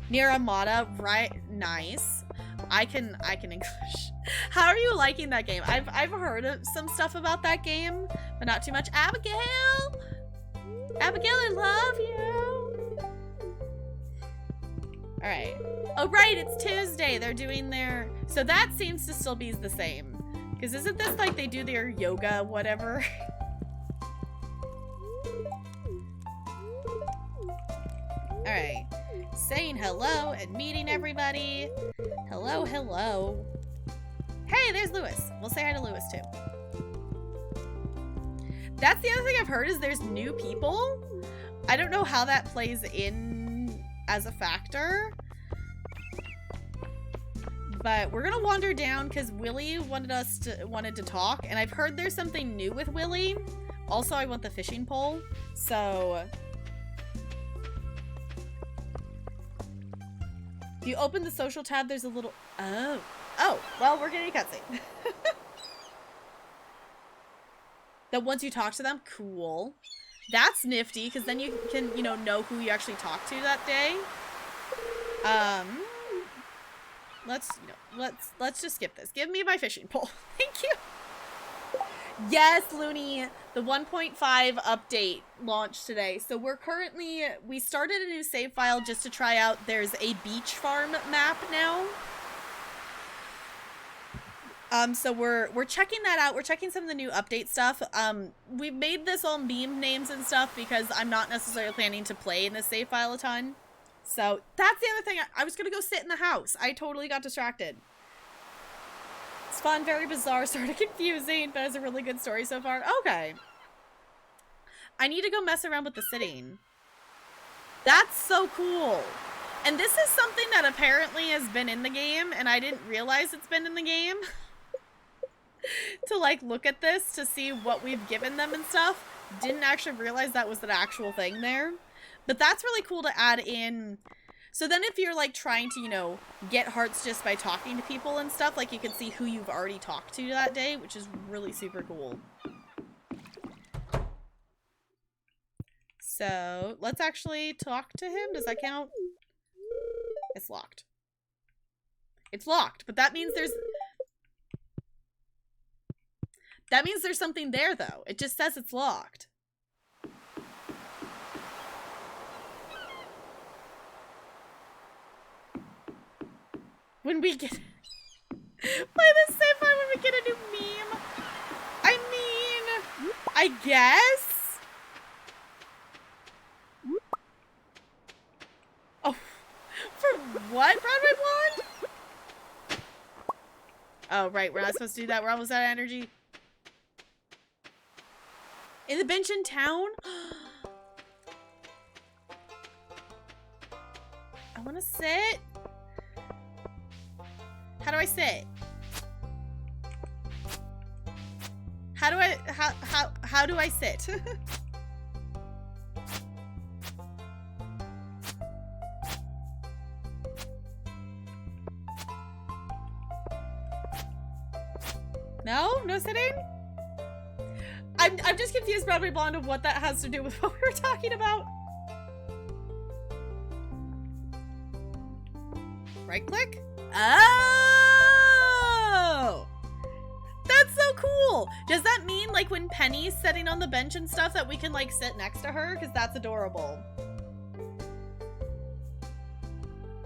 Near Amada, right? Nice. I can English. How are you liking that game? I've heard of some stuff about that game, but not too much. Abigail! Abigail, I love you! Alright. Oh, right, it's Tuesday. They're doing their... So that seems to still be the same. Because isn't this like they do their yoga, whatever? Alright. Saying hello and meeting everybody. Hello, hello. Hey, there's Lewis. We'll say hi to Lewis too. That's the other thing I've heard is there's new people. I don't know how that plays in as a factor. But we're gonna wander down because Willie wanted to talk, and I've heard there's something new with Willie. Also, I want the fishing pole. So if you open the social tab, there's a little... Oh, well, we're getting a cutscene. That once you talk to them, cool. That's nifty, because then you can, you know who you actually talked to that day. Let's just skip this. Give me my fishing pole. Thank you. Yes, Looney, the 1.5 update launched today. So we started a new save file just to try out. There's a beach farm map now. So we're checking that out. We're checking some of the new update stuff. We've made this all meme names and stuff because I'm not necessarily planning to play in this save file a ton. So that's the other thing. I was gonna go sit in the house. I totally got distracted. It's fun, very bizarre, sort of confusing, but it's a really good story so far. Okay. I need to go mess around with the sitting. That's so cool. And this is something that apparently has been in the game, and I didn't realize it's been in the game. To, like, look at this to see what we've given them and stuff. Didn't actually realize that was an actual thing there. But that's really cool to add in. So then if you're, like, trying to, get hearts just by talking to people and stuff, like, you can see who you've already talked to that day, which is really super cool. So, let's actually talk to him. Does that count? It's locked. It's locked, but that means there's something there, though. It just says it's locked. When we get... Play this safe file when we get a new meme. I mean, I guess? Oh, for what? Broadway Blonde? Oh, right. We're not supposed to do that. We're almost out of energy. In the bench in town? I want to sit. How do I sit? How do I sit? No? No sitting? I'm just confused, Broadway Blonde, of what that has to do with what we were talking about. Right click? Oh! That's so cool! Does that mean, like, when Penny's sitting on the bench and stuff, that we can, like, sit next to her? Because that's adorable.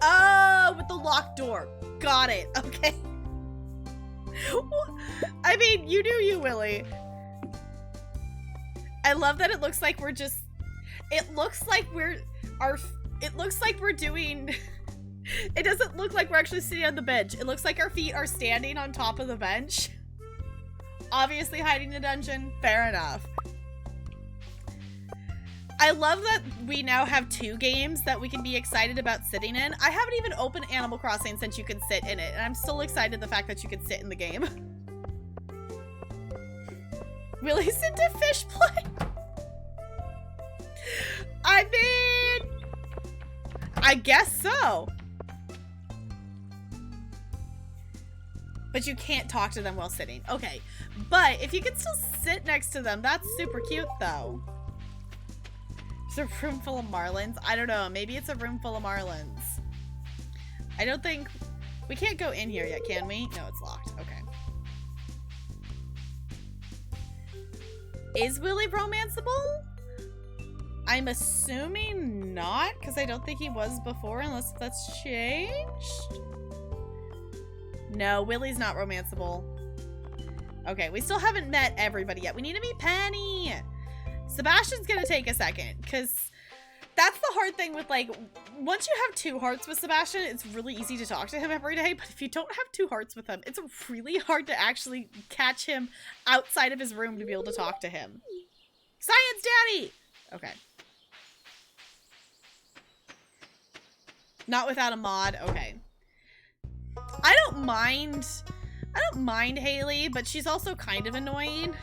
Oh, with the locked door. Got it. Okay. I mean, you do you, Willy. I love that it looks like we're just... It looks like we're doing... It doesn't look like we're actually sitting on the bench. It looks like our feet are standing on top of the bench. Obviously hiding the dungeon. Fair enough. I love that we now have 2 games that we can be excited about sitting in. I haven't even opened Animal Crossing since you can sit in it, and I'm still excited the fact that you can sit in the game. Willie's into fish play. I mean, I guess so. But you can't talk to them while sitting. Okay, but if you can still sit next to them, that's super cute though. It's a room full of marlins. I don't know. Maybe it's a room full of marlins. I don't think... We can't go in here yet, can we? No, it's locked. Okay. Is Willy romanceable? I'm assuming not, because I don't think he was before, unless that's changed. No, Willy's not romanceable. Okay, we still haven't met everybody yet. We need to meet Penny. Sebastian's gonna take a second, because that's the hard thing with, like, once you have 2 hearts with Sebastian, it's really easy to talk to him every day, but if you don't have 2 hearts with him, it's really hard to actually catch him outside of his room to be able to talk to him. Science Daddy! Okay. Not without a mod? Okay. I don't mind Haley, but she's also kind of annoying.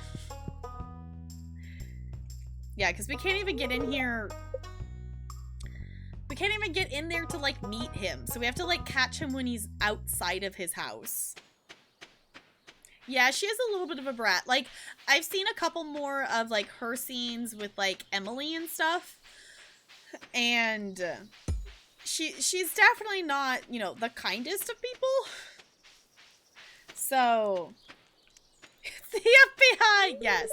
Yeah, because we can't even get in here. We can't even get in there to, like, meet him. So we have to, like, catch him when he's outside of his house. Yeah, she is a little bit of a brat. Like, I've seen a couple more of, like, her scenes with, like, Emily and stuff. And she's definitely not, you know, the kindest of people. So, the FBI, yes.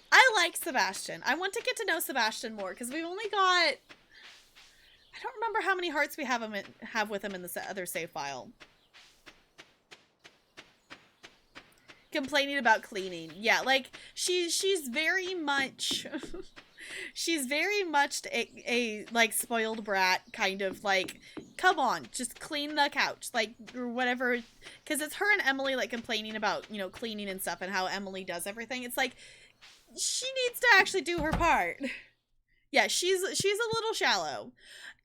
I like Sebastian. I want to get to know Sebastian more because we've only got... I don't remember how many hearts we have with him in the other save file. Complaining about cleaning. Yeah, like, she's very much... she's very much a, like, spoiled brat, kind of, like, come on, just clean the couch, like, or whatever. Because it's her and Emily, like, complaining about, you know, cleaning and stuff and how Emily does everything. It's like... She needs to actually do her part. Yeah, she's a little shallow.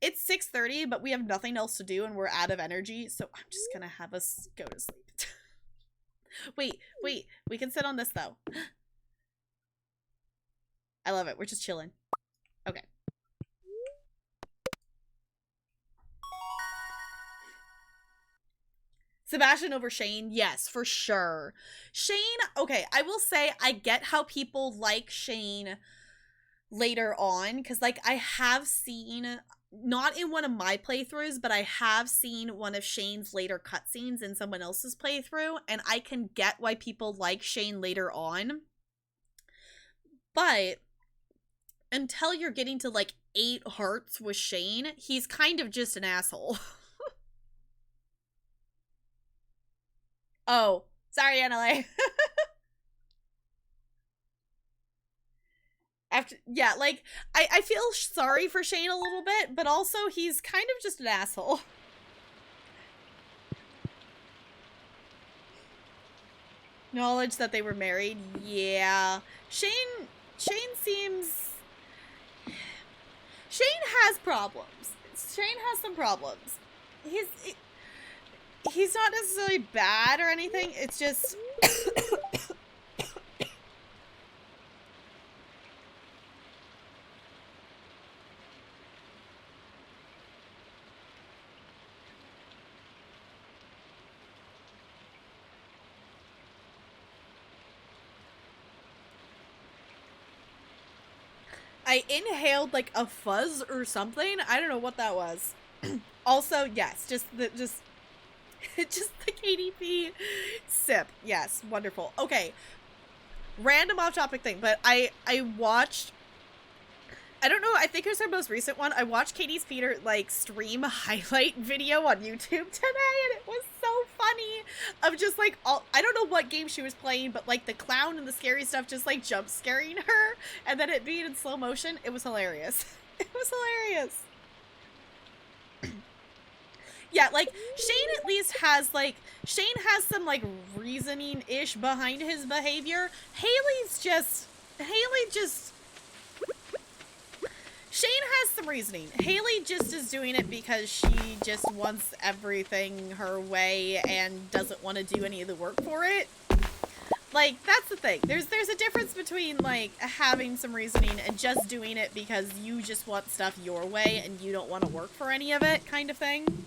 It's 6:30, but we have nothing else to do and we're out of energy, so I'm just gonna have us go to sleep. Wait, we can sit on this though. I love it. We're just chilling. Okay. Sebastian over Shane? Yes, for sure. Shane, okay, I will say I get how people like Shane later on, because, like, I have seen, not in one of my playthroughs, but I have seen one of Shane's later cutscenes in someone else's playthrough, and I can get why people like Shane later on. But until you're getting to, like, 8 hearts with Shane, he's kind of just an asshole. Oh, sorry, Annalie. Yeah, like, I feel sorry for Shane a little bit, but also he's kind of just an asshole. Knowledge that they were married? Yeah. Shane seems... Shane has problems. Shane has some problems. He's not necessarily bad or anything, it's just... I inhaled like a fuzz or something. I don't know what that was. Also, yes, just the KDP sip. Yes, wonderful. Okay, random off-topic thing, but I watched. I don't know. I think it was her most recent one. I watched Katie's Peter like stream a highlight video on YouTube today, and it was so funny. Of just like all, I don't know what game she was playing, but like the clown and the scary stuff just like jump scaring her, and then it being in slow motion. It was hilarious. It was hilarious. Yeah, like Shane at least has like some like reasoning ish behind his behavior. Haley just. Shane has some reasoning. Haley just is doing it because she just wants everything her way and doesn't want to do any of the work for it. Like, that's the thing. There's a difference between, like, having some reasoning and just doing it because you just want stuff your way and you don't want to work for any of it, kind of thing.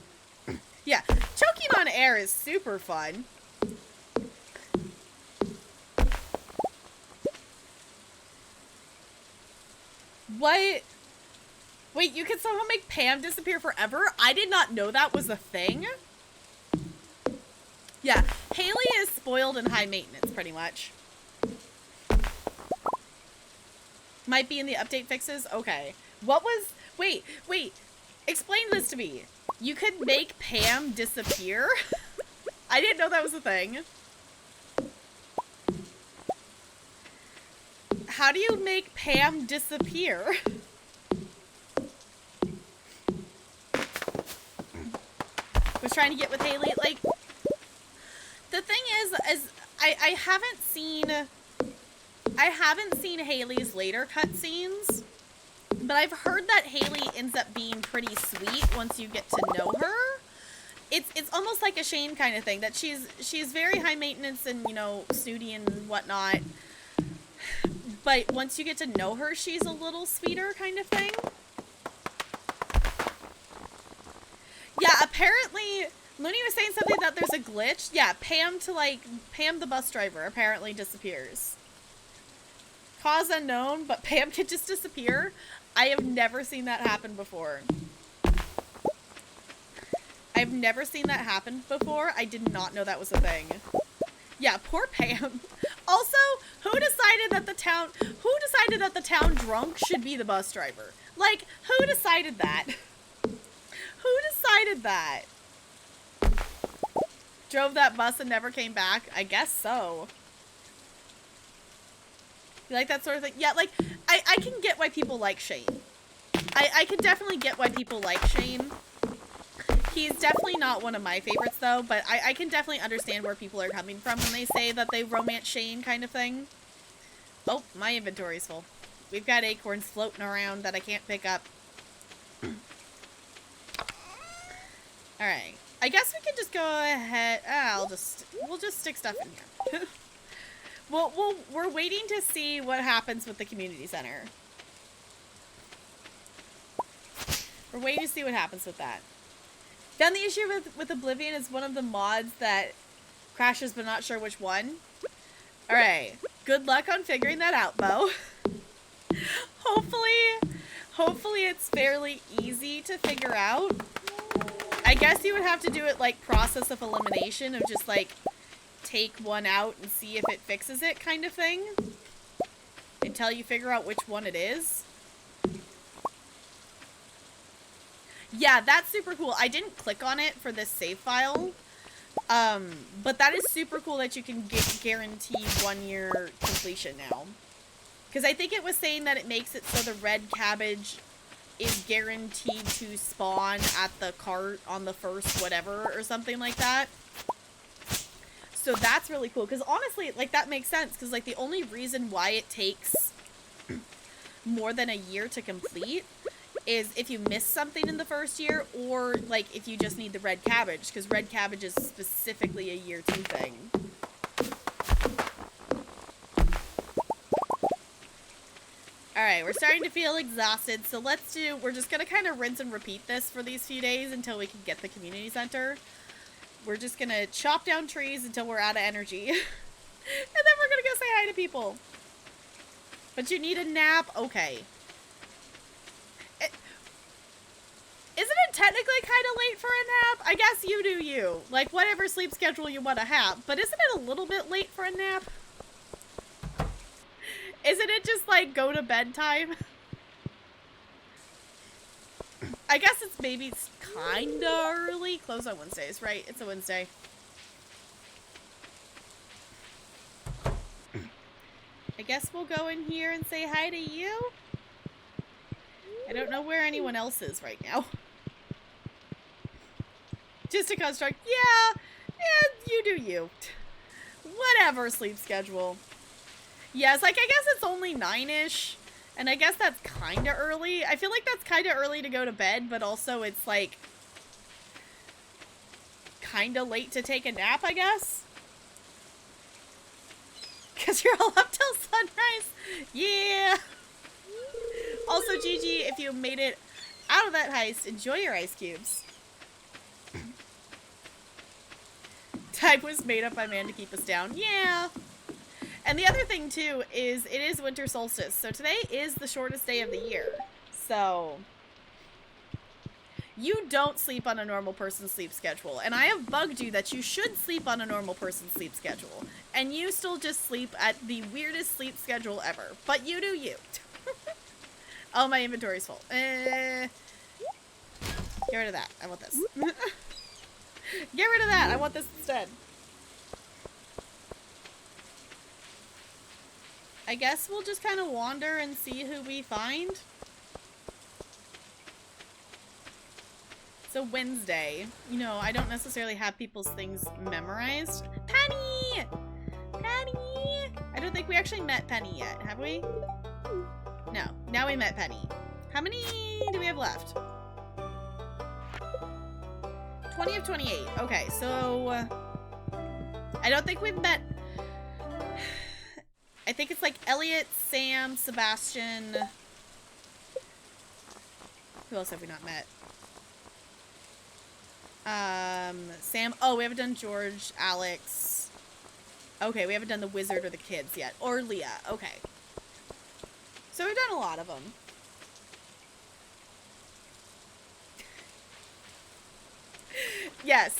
Yeah, choking on air is super fun. What? Wait, you can somehow make Pam disappear forever? I did not know that was a thing. Yeah, Haley is spoiled and high maintenance, pretty much. Might be in the update fixes? Okay. What was... Wait. Explain this to me. You could make Pam disappear? I didn't know that was a thing. How do you make Pam disappear? Was trying to get with Haley. Like, the thing is I haven't seen Haley's later cutscenes, but I've heard that Haley ends up being pretty sweet once you get to know her. It's almost like a Shane kind of thing, that she's very high maintenance and, you know, snooty and whatnot, but once you get to know her, she's a little sweeter kind of thing. Yeah, apparently, Looney was saying something that there's a glitch. Yeah, Pam the bus driver apparently disappears. Cause unknown, but Pam can just disappear. I have never seen that happen before. I've never seen that happen before. I did not know that was a thing. Yeah, poor Pam. Also, who decided that the town drunk should be the bus driver? Like, who decided that? Who decided that? Drove that bus and never came back? I guess so. You like that sort of thing? Yeah, like, I can get why people like Shane. I can definitely get why people like Shane. He's definitely not one of my favorites, though, but I can definitely understand where people are coming from when they say that they romance Shane kind of thing. Oh, my inventory's full. We've got acorns floating around that I can't pick up. Alright. I guess we can just go ahead. We'll just stick stuff in here. We're waiting to see what happens with the community center. We're waiting to see what happens with that. Then the issue with Oblivion is one of the mods that crashes, but not sure which one. Alright. Good luck on figuring that out, Bo. Hopefully it's fairly easy to figure out. I guess you would have to do it like process of elimination, of just like take one out and see if it fixes it kind of thing. Until you figure out which one it is. Yeah, that's super cool. I didn't click on it for this save file. But that is super cool that you can guarantee 1 year completion now. Because I think it was saying that it makes it so the red cabbage is guaranteed to spawn at the cart on the first whatever or something like that. So that's really cool. Because honestly, like, that makes sense. Because, like, the only reason why it takes more than a year to complete is if you miss something in the first year, or, like, if you just need the red cabbage. Because red cabbage is specifically a year 2 thing. Alright, we're starting to feel exhausted, so we're just gonna kind of rinse and repeat this for these few days until we can get the community center. We're just gonna chop down trees until we're out of energy. And then we're gonna go say hi to people. But you need a nap? Okay. technically kind of late for a nap. I guess you do you. Like, whatever sleep schedule you want to have. But isn't it a little bit late for a nap? Isn't it just, like, go to bed time? I guess it's maybe kind of early. Close on Wednesdays, right? It's a Wednesday. I guess we'll go in here and say hi to you. I don't know where anyone else is right now. Just a construct. Yeah, you do you. Whatever sleep schedule. Yes, like, I guess it's only 9-ish. And I guess that's kind of early. I feel like that's kind of early to go to bed, but also it's, like, kind of late to take a nap, I guess. Because you're all up till sunrise. Yeah. Also, Gigi, if you made it out of that heist, enjoy your ice cubes. Type was made up by man to keep us down. Yeah. And the other thing, too, is it is winter solstice. So today is the shortest day of the year. So you don't sleep on a normal person's sleep schedule. And I have bugged you that you should sleep on a normal person's sleep schedule. And you still just sleep at the weirdest sleep schedule ever. But you do you. Oh, my inventory's full. Get rid of that. I want this. Get rid of that. I want this instead. I guess we'll just kind of wander and see who we find. It's a Wednesday. You know, I don't necessarily have people's things memorized. Penny! Penny! I don't think we actually met Penny yet, have we? No. Now we met Penny. How many do we have left? 20 of 28. Okay, so I don't think we've met. I think it's like Elliot, Sam, Sebastian. Who else have we not met? Sam. Oh, we haven't done George, Alex. Okay, we haven't done the wizard or the kids yet. Or Leah. Okay. So we've done a lot of them. Yes.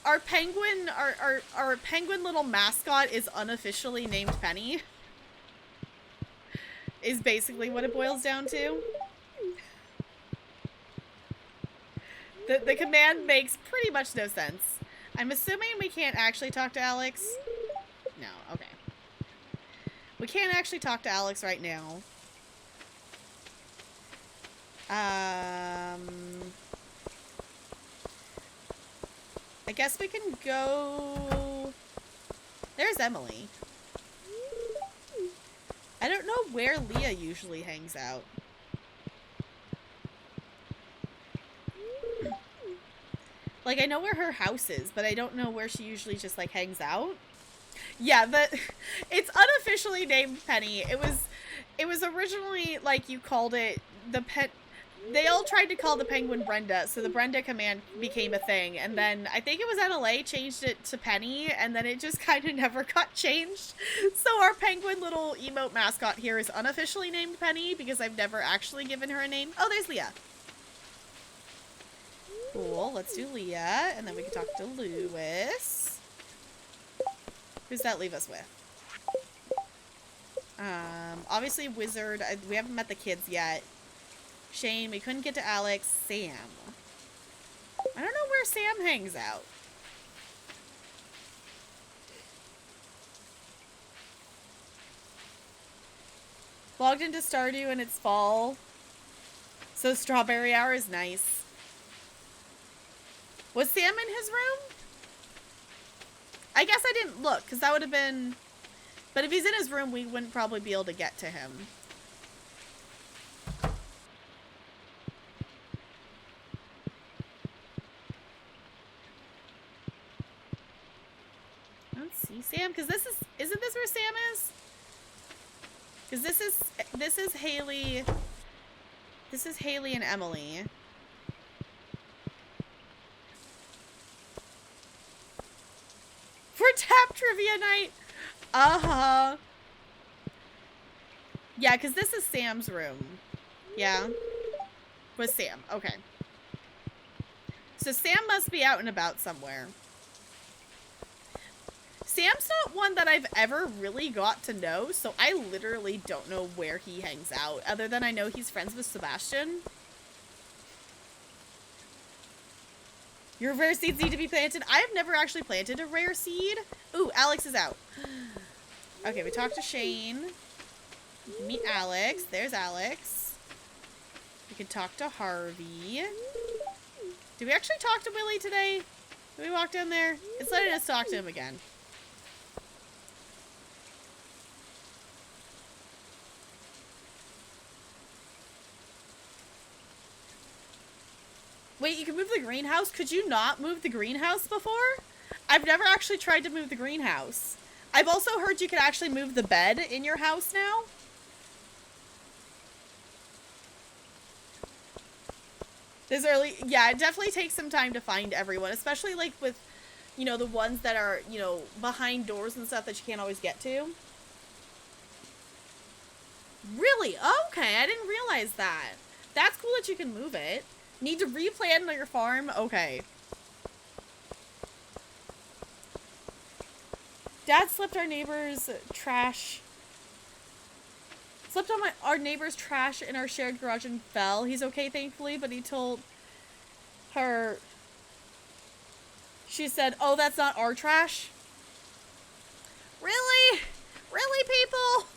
Our penguin little mascot is unofficially named Penny. Is basically what it boils down to. The command makes pretty much no sense. I'm assuming we can't actually talk to Alex. No, okay. We can't actually talk to Alex right now. I guess we can go. There's Emily. I don't know where Leah usually hangs out. Like, I know where her house is, but I don't know where she usually just, like, hangs out. Yeah, it's unofficially named Penny. It was originally, like, you called it the pet. They all tried to call the penguin Brenda, so the Brenda command became a thing, and then I think it was NLA changed it to Penny, and then it just kind of never got changed. So our penguin little emote mascot here is unofficially named Penny, because I've never actually given her a name. Oh, there's Leah. Cool, let's do Leah, and then we can talk to Lewis. Who's that leave us with? Obviously Wizard. We haven't met the kids yet. Shane, we couldn't get to Alex. Sam. I don't know where Sam hangs out. Logged into Stardew and it's fall. So strawberry hour is nice. Was Sam in his room? I guess I didn't look, because that would have been... But if he's in his room, we wouldn't probably be able to get to him. Let's see, Sam, because isn't this where Sam is? Because this is Haley and Emily. For tap trivia night. Uh-huh. Yeah, because this is Sam's room. Yeah. With Sam. Okay. So Sam must be out and about somewhere. Sam's not one that I've ever really got to know, so I literally don't know where he hangs out, other than I know he's friends with Sebastian. Your rare seeds need to be planted. I have never actually planted a rare seed. Ooh, Alex is out. Okay, we talked to Shane. Meet Alex. There's Alex. We can talk to Harvey. Did we actually talk to Willie today? Did we walk down there? It's letting us talk to him again. Wait, you can move the greenhouse? Could you not move the greenhouse before? I've never actually tried to move the greenhouse. I've also heard you can actually move the bed in your house now. This early, yeah, it definitely takes some time to find everyone, especially like with, you know, the ones that are, you know, behind doors and stuff that you can't always get to. Really? Okay, I didn't realize that. That's cool that you can move it. Need to replant on your farm? Okay. Dad slipped our neighbor's trash. Slipped on our neighbor's trash in our shared garage and fell. He's okay, thankfully, but he told her... She said, oh, that's not our trash? Really? Really, people?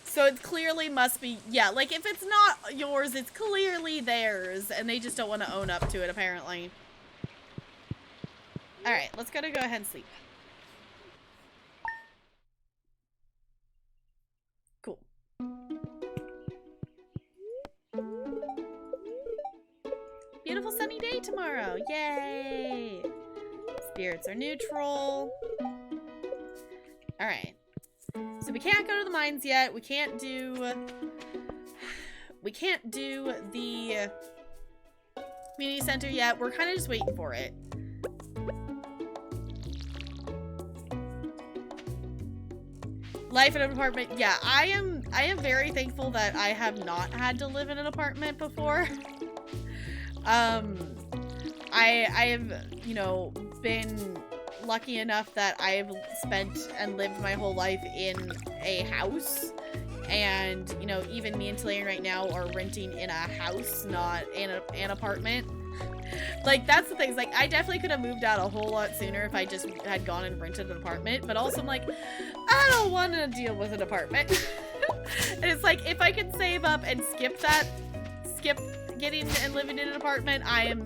So it clearly must be, yeah, like if it's not yours, it's clearly theirs, and they just don't want to own up to it, apparently. Alright, let's go ahead and sleep. Cool. Beautiful sunny day tomorrow. Yay! Spirits are neutral. Alright. So we can't go to the mines yet. We can't do the community center yet. We're kind of just waiting for it. Life in an apartment. Yeah, I am very thankful that I have not had to live in an apartment before. I have, you know, been lucky enough that I've spent and lived my whole life in a house, and you know, even me and Tillian right now are renting in a house, not in an apartment. Like, that's the thing, like I definitely could have moved out a whole lot sooner if I just had gone and rented an apartment, but also I'm like, I don't want to deal with an apartment. And it's like, if I could save up and skip getting and living in an apartment, I am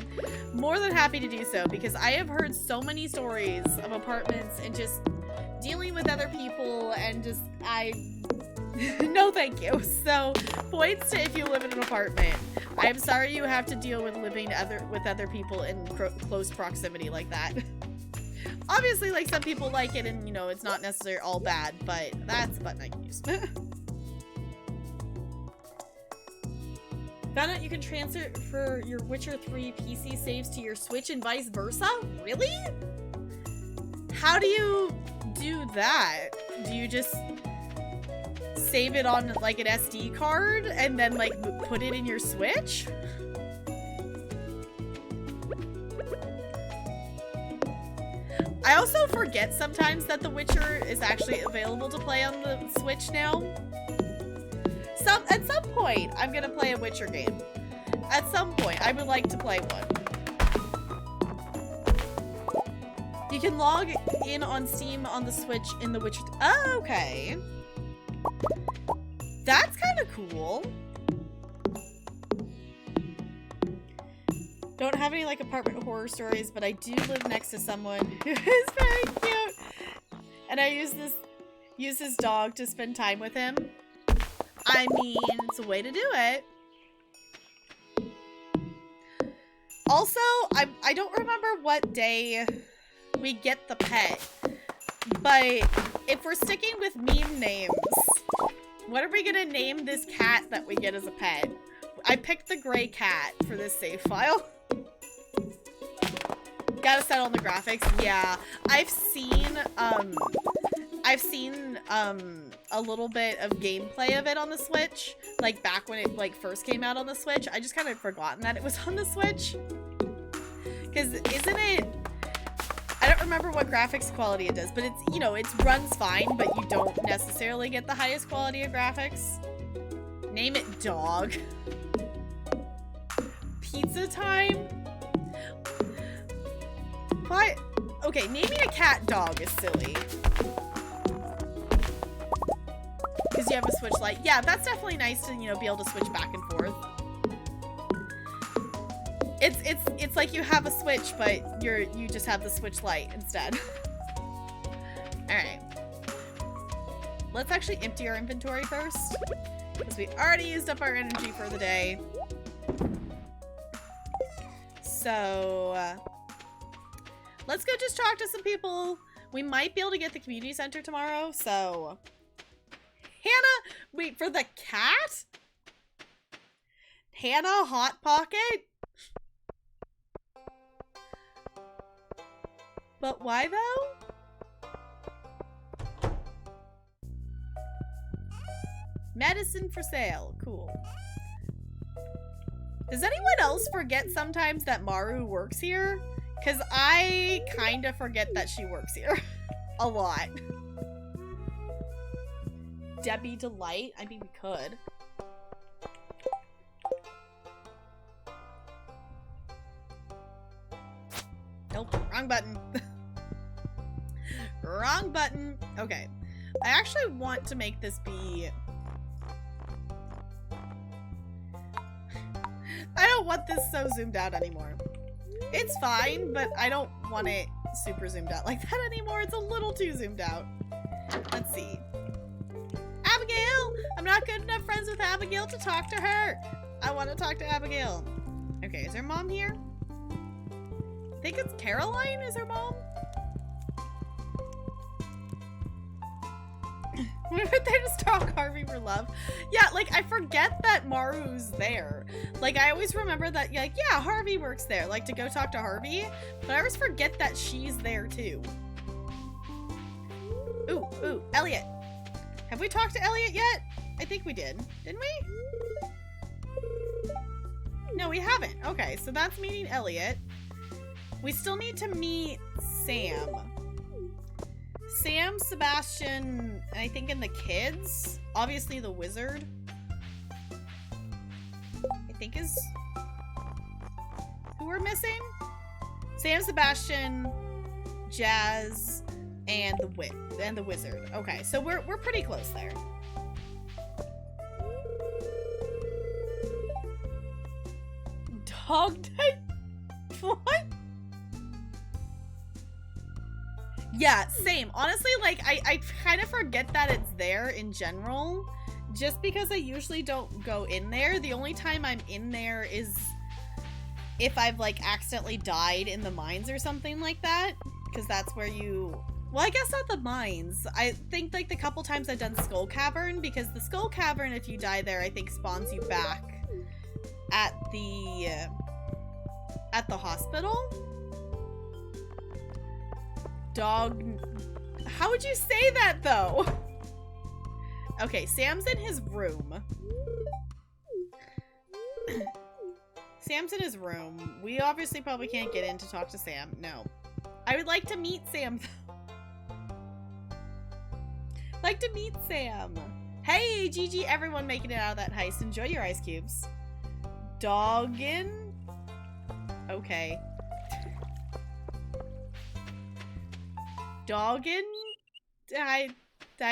more than happy to do so, because I have heard so many stories of apartments and just dealing with other people, and just no thank you. So points to if you live in an apartment. I'm sorry you have to deal with living with other people in close proximity like that. Obviously, like, some people like it, and you know, it's not necessarily all bad, but that's a button I can use. Found out you can transfer your Witcher 3 PC saves to your Switch and vice versa? Really? How do you do that? Do you just save it on like an SD card and then like put it in your Switch? I also forget sometimes that The Witcher is actually available to play on the Switch now. At some point, I'm gonna play a Witcher game. At some point, I would like to play one. You can log in on Steam on the Switch in The Witcher. Oh, okay. That's kind of cool. Don't have any like apartment horror stories, but I do live next to someone who is very cute. And I use his dog to spend time with him. I mean, it's a way to do it. Also, I don't remember what day we get the pet, but if we're sticking with meme names, what are we gonna name this cat that we get as a pet? I picked the gray cat for this save file. Gotta settle on the graphics. Yeah, I've seen I've seen a little bit of gameplay of it on the Switch, like back when it like first came out on the Switch. I just kind of forgotten that it was on the Switch. Because isn't it, I don't remember what graphics quality it does, but it's, you know, it runs fine, but you don't necessarily get the highest quality of graphics. Name it dog. Pizza time? What? Okay, naming a cat dog is silly. Because you have a Switch Lite. Yeah, that's definitely nice to, you know, be able to switch back and forth. It's like you have a Switch, but you just have the Switch Lite instead. Alright. Let's actually empty our inventory first. Because we already used up our energy for the day. So, let's go just talk to some people. We might be able to get the community center tomorrow, so... Hannah! Wait, for the cat? Hannah Hot Pocket? But why, though? Medicine for sale. Cool. Does anyone else forget sometimes that Maru works here? Because I kind of forget that she works here. A lot. Debbie Delight? I mean, we could. Nope, wrong button. Wrong button. Okay. I actually want to make this be... I don't want this so zoomed out anymore. It's fine, but I don't want it super zoomed out like that anymore. It's a little too zoomed out. Let's see. Abigail! I'm not good enough friends with Abigail to talk to her. I want to talk to Abigail. Okay, is her mom here? I think it's Caroline is her mom. We were there to stalk Harvey for love. Yeah, like, I forget that Maru's there. Like, I always remember that, like, yeah, Harvey works there. Like, to go talk to Harvey. But I always forget that she's there, too. Ooh, Elliot. Have we talked to Elliot yet? I think we did. Didn't we? No, we haven't. Okay, so that's meeting Elliot. We still need to meet Sam. Sam, Sebastian, and I think in the kids. Obviously the wizard. I think is who we're missing. Sam, Sebastian, Jazz, and the wizard. Okay, so we're pretty close there. Dog type? What? Yeah, same. Honestly, like, I kind of forget that it's there in general, just because I usually don't go in there. The only time I'm in there is if I've, like, accidentally died in the mines or something like that, because that's where you... Well, I guess not the mines. I think, like, the couple times I've done Skull Cavern, because the Skull Cavern, if you die there, I think spawns you back at the hospital. Dog. How would you say that, though? Okay, Sam's in his room. Sam's in his room. We obviously probably can't get in to talk to Sam. No. I would like to meet Sam, though. Like to meet Sam. Hey, GG, everyone making it out of that heist. Enjoy your ice cubes. Doggin? Okay. Doggin? I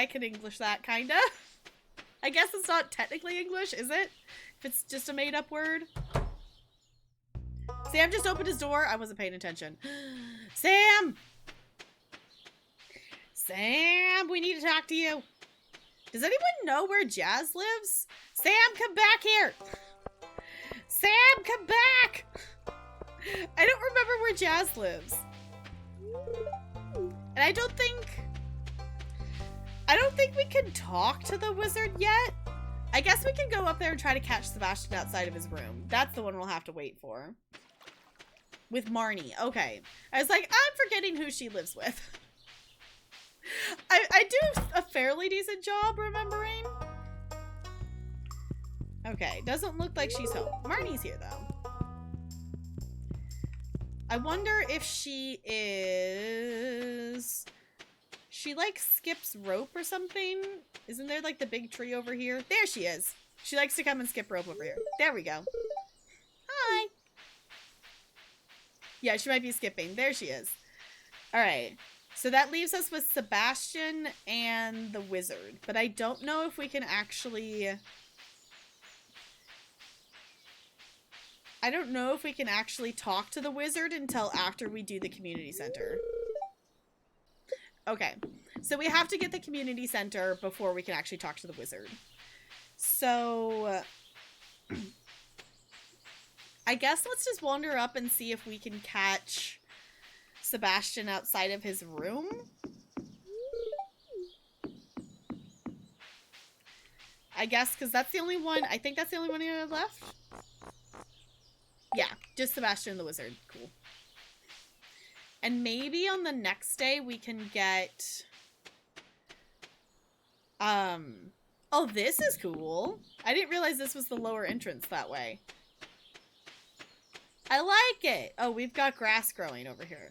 can English that, kinda. I guess it's not technically English, is it? If it's just a made-up word. Sam just opened his door. I wasn't paying attention. Sam! Sam, we need to talk to you. Does anyone know where Jazz lives? Sam, come back here! Sam, come back! I don't remember where Jazz lives. And I don't think we can talk to the wizard yet. I guess we can go up there and try to catch Sebastian outside of his room. That's the one we'll have to wait for. With Marnie. Okay. I was like, I'm forgetting who she lives with. I do a fairly decent job remembering. Okay, doesn't look like she's home. Marnie's here, though. I wonder if she is... She, like, skips rope or something? Isn't there, like, the big tree over here? There she is. She likes to come and skip rope over here. There we go. Hi. Yeah, she might be skipping. There she is. Alright. So that leaves us with Sebastian and the wizard. But I don't know if we can actually... I don't know if we can actually talk to the wizard until after we do the community center. Okay, so we have to get the community center before we can actually talk to the wizard. So, I guess let's just wander up and see if we can catch Sebastian outside of his room. I guess, because that's the only one, I think that's the only one he left. Yeah, just Sebastian and the wizard. Cool. And maybe on the next day we can get... Oh, this is cool. I didn't realize this was the lower entrance that way. I like it. Oh, we've got grass growing over here.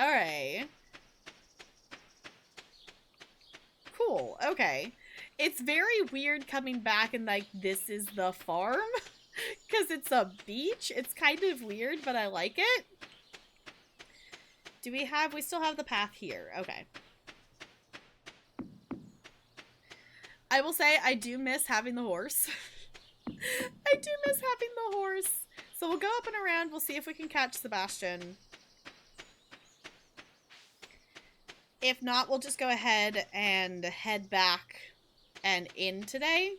Alright. Cool. Okay. It's very weird coming back and, like, this is the farm. Because it's a beach. It's kind of weird, but I like it. Do we still have the path here. Okay. I will say, I do miss having the horse. I do miss having the horse. So we'll go up and around. We'll see if we can catch Sebastian. If not, we'll just go ahead and head back and in today.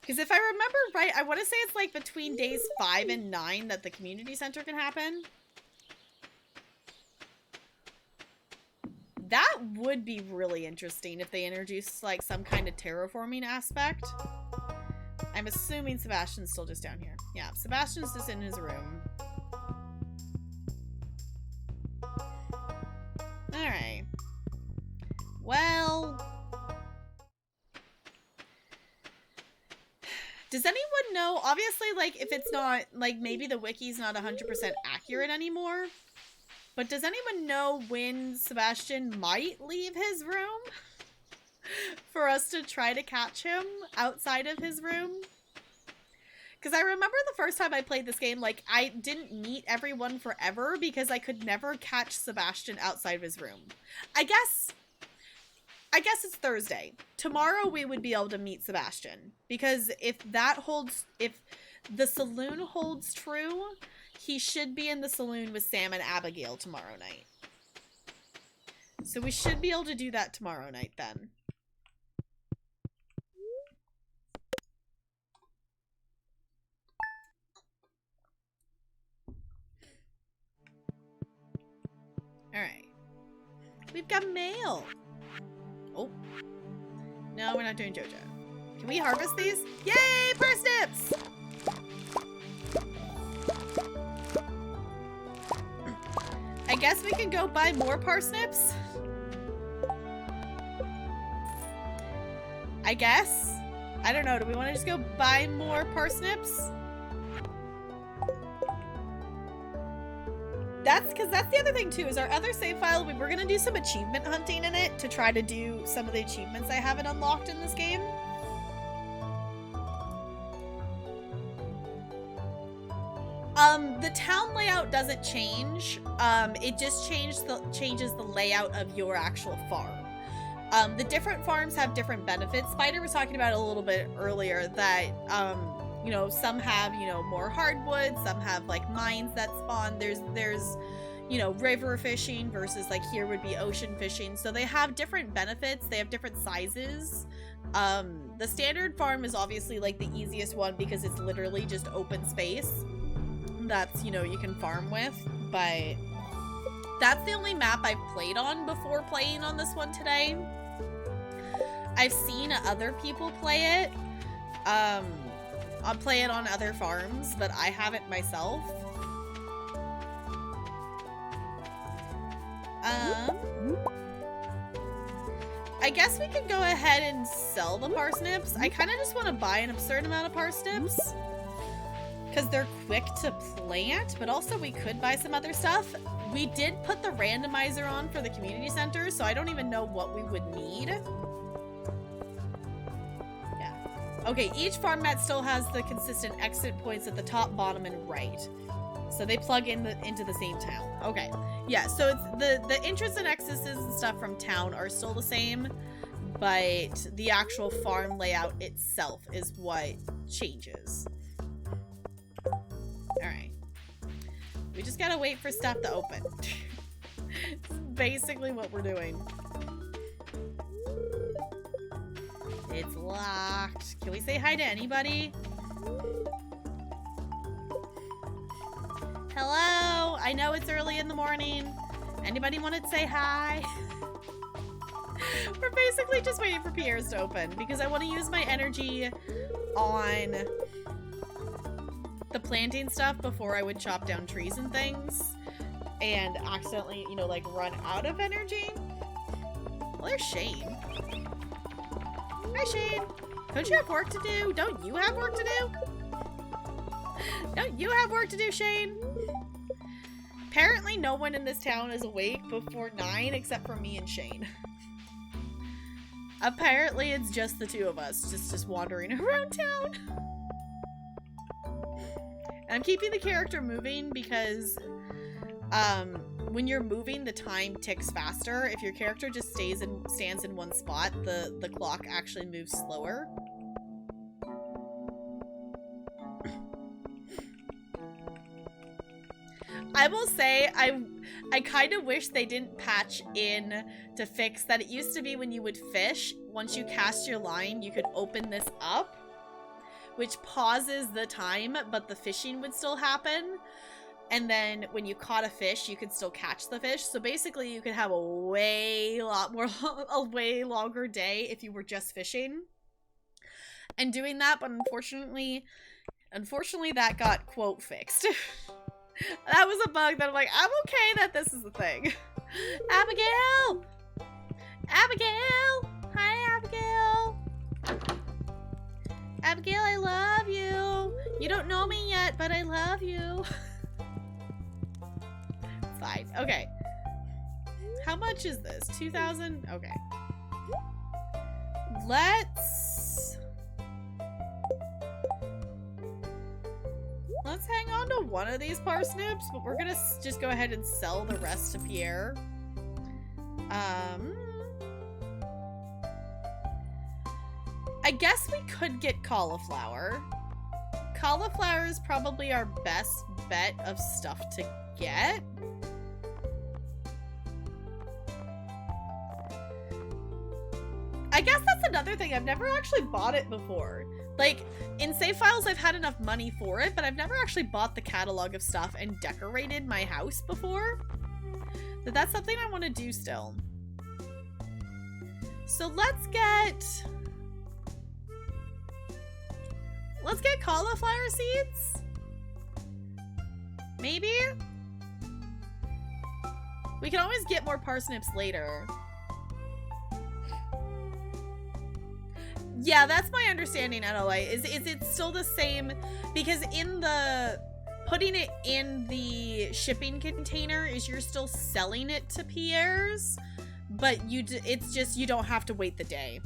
Because if I remember right, I want to say it's like between days 5 and 9 that the community center can happen. That would be really interesting if they introduced like some kind of terraforming aspect. I'm assuming Sebastian's still just down here. Yeah, Sebastian's just in his room. Alright. Well... Does anyone know, obviously, like, if it's not, like, maybe the wiki's not 100% accurate anymore, but does anyone know when Sebastian might leave his room for us to try to catch him outside of his room? Because I remember the first time I played this game, like, I didn't meet everyone forever because I could never catch Sebastian outside of his room. I guess it's Thursday. Tomorrow we would be able to meet Sebastian. Because if the saloon holds true, he should be in the saloon with Sam and Abigail tomorrow night. So we should be able to do that tomorrow night then. Alright. We've got mail. Oh. No, we're not doing JoJo. Can we harvest these? Yay, parsnips! I guess we can go buy more parsnips. I guess. I don't know. Do we want to just go buy more parsnips? Because that's the other thing too, is our other save file, we're going to do some achievement hunting in it to try to do some of the achievements I haven't unlocked in this game. The town layout doesn't change. It just changes the layout of your actual farm. The different farms have different benefits. Spider was talking about it a little bit earlier that, you know, some have, you know, more hardwood, some have like mines that spawn. There's, you know, river fishing versus like here would be ocean fishing. So they have different benefits. They have different sizes. The standard farm is obviously like the easiest one because it's literally just open space that's, you know, you can farm with, but that's the only map I've played on before playing on this one today. I've seen other people play it. I'll play it on other farms, but I haven't myself. I guess we could go ahead and sell the parsnips. I kind of just want to buy an absurd amount of parsnips because they're quick to plant, but also we could buy some other stuff. We did put the randomizer on for the community center, so I don't even know what we would need. Yeah. Okay, each farm mat still has the consistent exit points at the top, bottom, and right. So they plug into the same town. Okay. Yeah, so it's the entrance and exits and stuff from town are still the same, but the actual farm layout itself is what changes. Alright. We just gotta wait for stuff to open. It's basically what we're doing. It's locked. Can we say hi to anybody? Hello! I know it's early in the morning. Anybody want to say hi? We're basically just waiting for Pierre's to open because I want to use my energy on the planting stuff before I would chop down trees and things and accidentally, you know, like run out of energy. Well, there's Shane. Hi, Shane. Don't you have work to do? Don't you have work to do? Don't you have work to do, Shane? Apparently no one in this town is awake before 9 except for me and Shane. Apparently it's just the two of us just wandering around town. And I'm keeping the character moving because when you're moving, the time ticks faster. If your character just stands in one spot, the clock actually moves slower. I will say, I kind of wish they didn't patch in to fix that. It used to be when you would fish, once you cast your line, you could open this up, which pauses the time, but the fishing would still happen. And then when you caught a fish, you could still catch the fish. So basically you could have a way longer day if you were just fishing and doing that. But unfortunately that got, quote, fixed. That was a bug that I'm like, I'm okay that this is a thing. Abigail! Abigail! Hi, Abigail! Abigail, I love you! You don't know me yet, but I love you. Fine. Okay. How much is this? 2,000? Okay. Let's hang on to one of these parsnips, but we're gonna just go ahead and sell the rest to Pierre. I guess we could get cauliflower. Cauliflower is probably our best bet of stuff to get. I guess that's another thing. I've never actually bought it before. Like, in save files, I've had enough money for it, but I've never actually bought the catalog of stuff and decorated my house before. But that's something I want to do still. So let's get cauliflower seeds? Maybe? We can always get more parsnips later. Yeah, that's my understanding, NOA. Is it still the same? Because in the putting it in the shipping container is you're still selling it to Pierre's, but it's just you don't have to wait the day.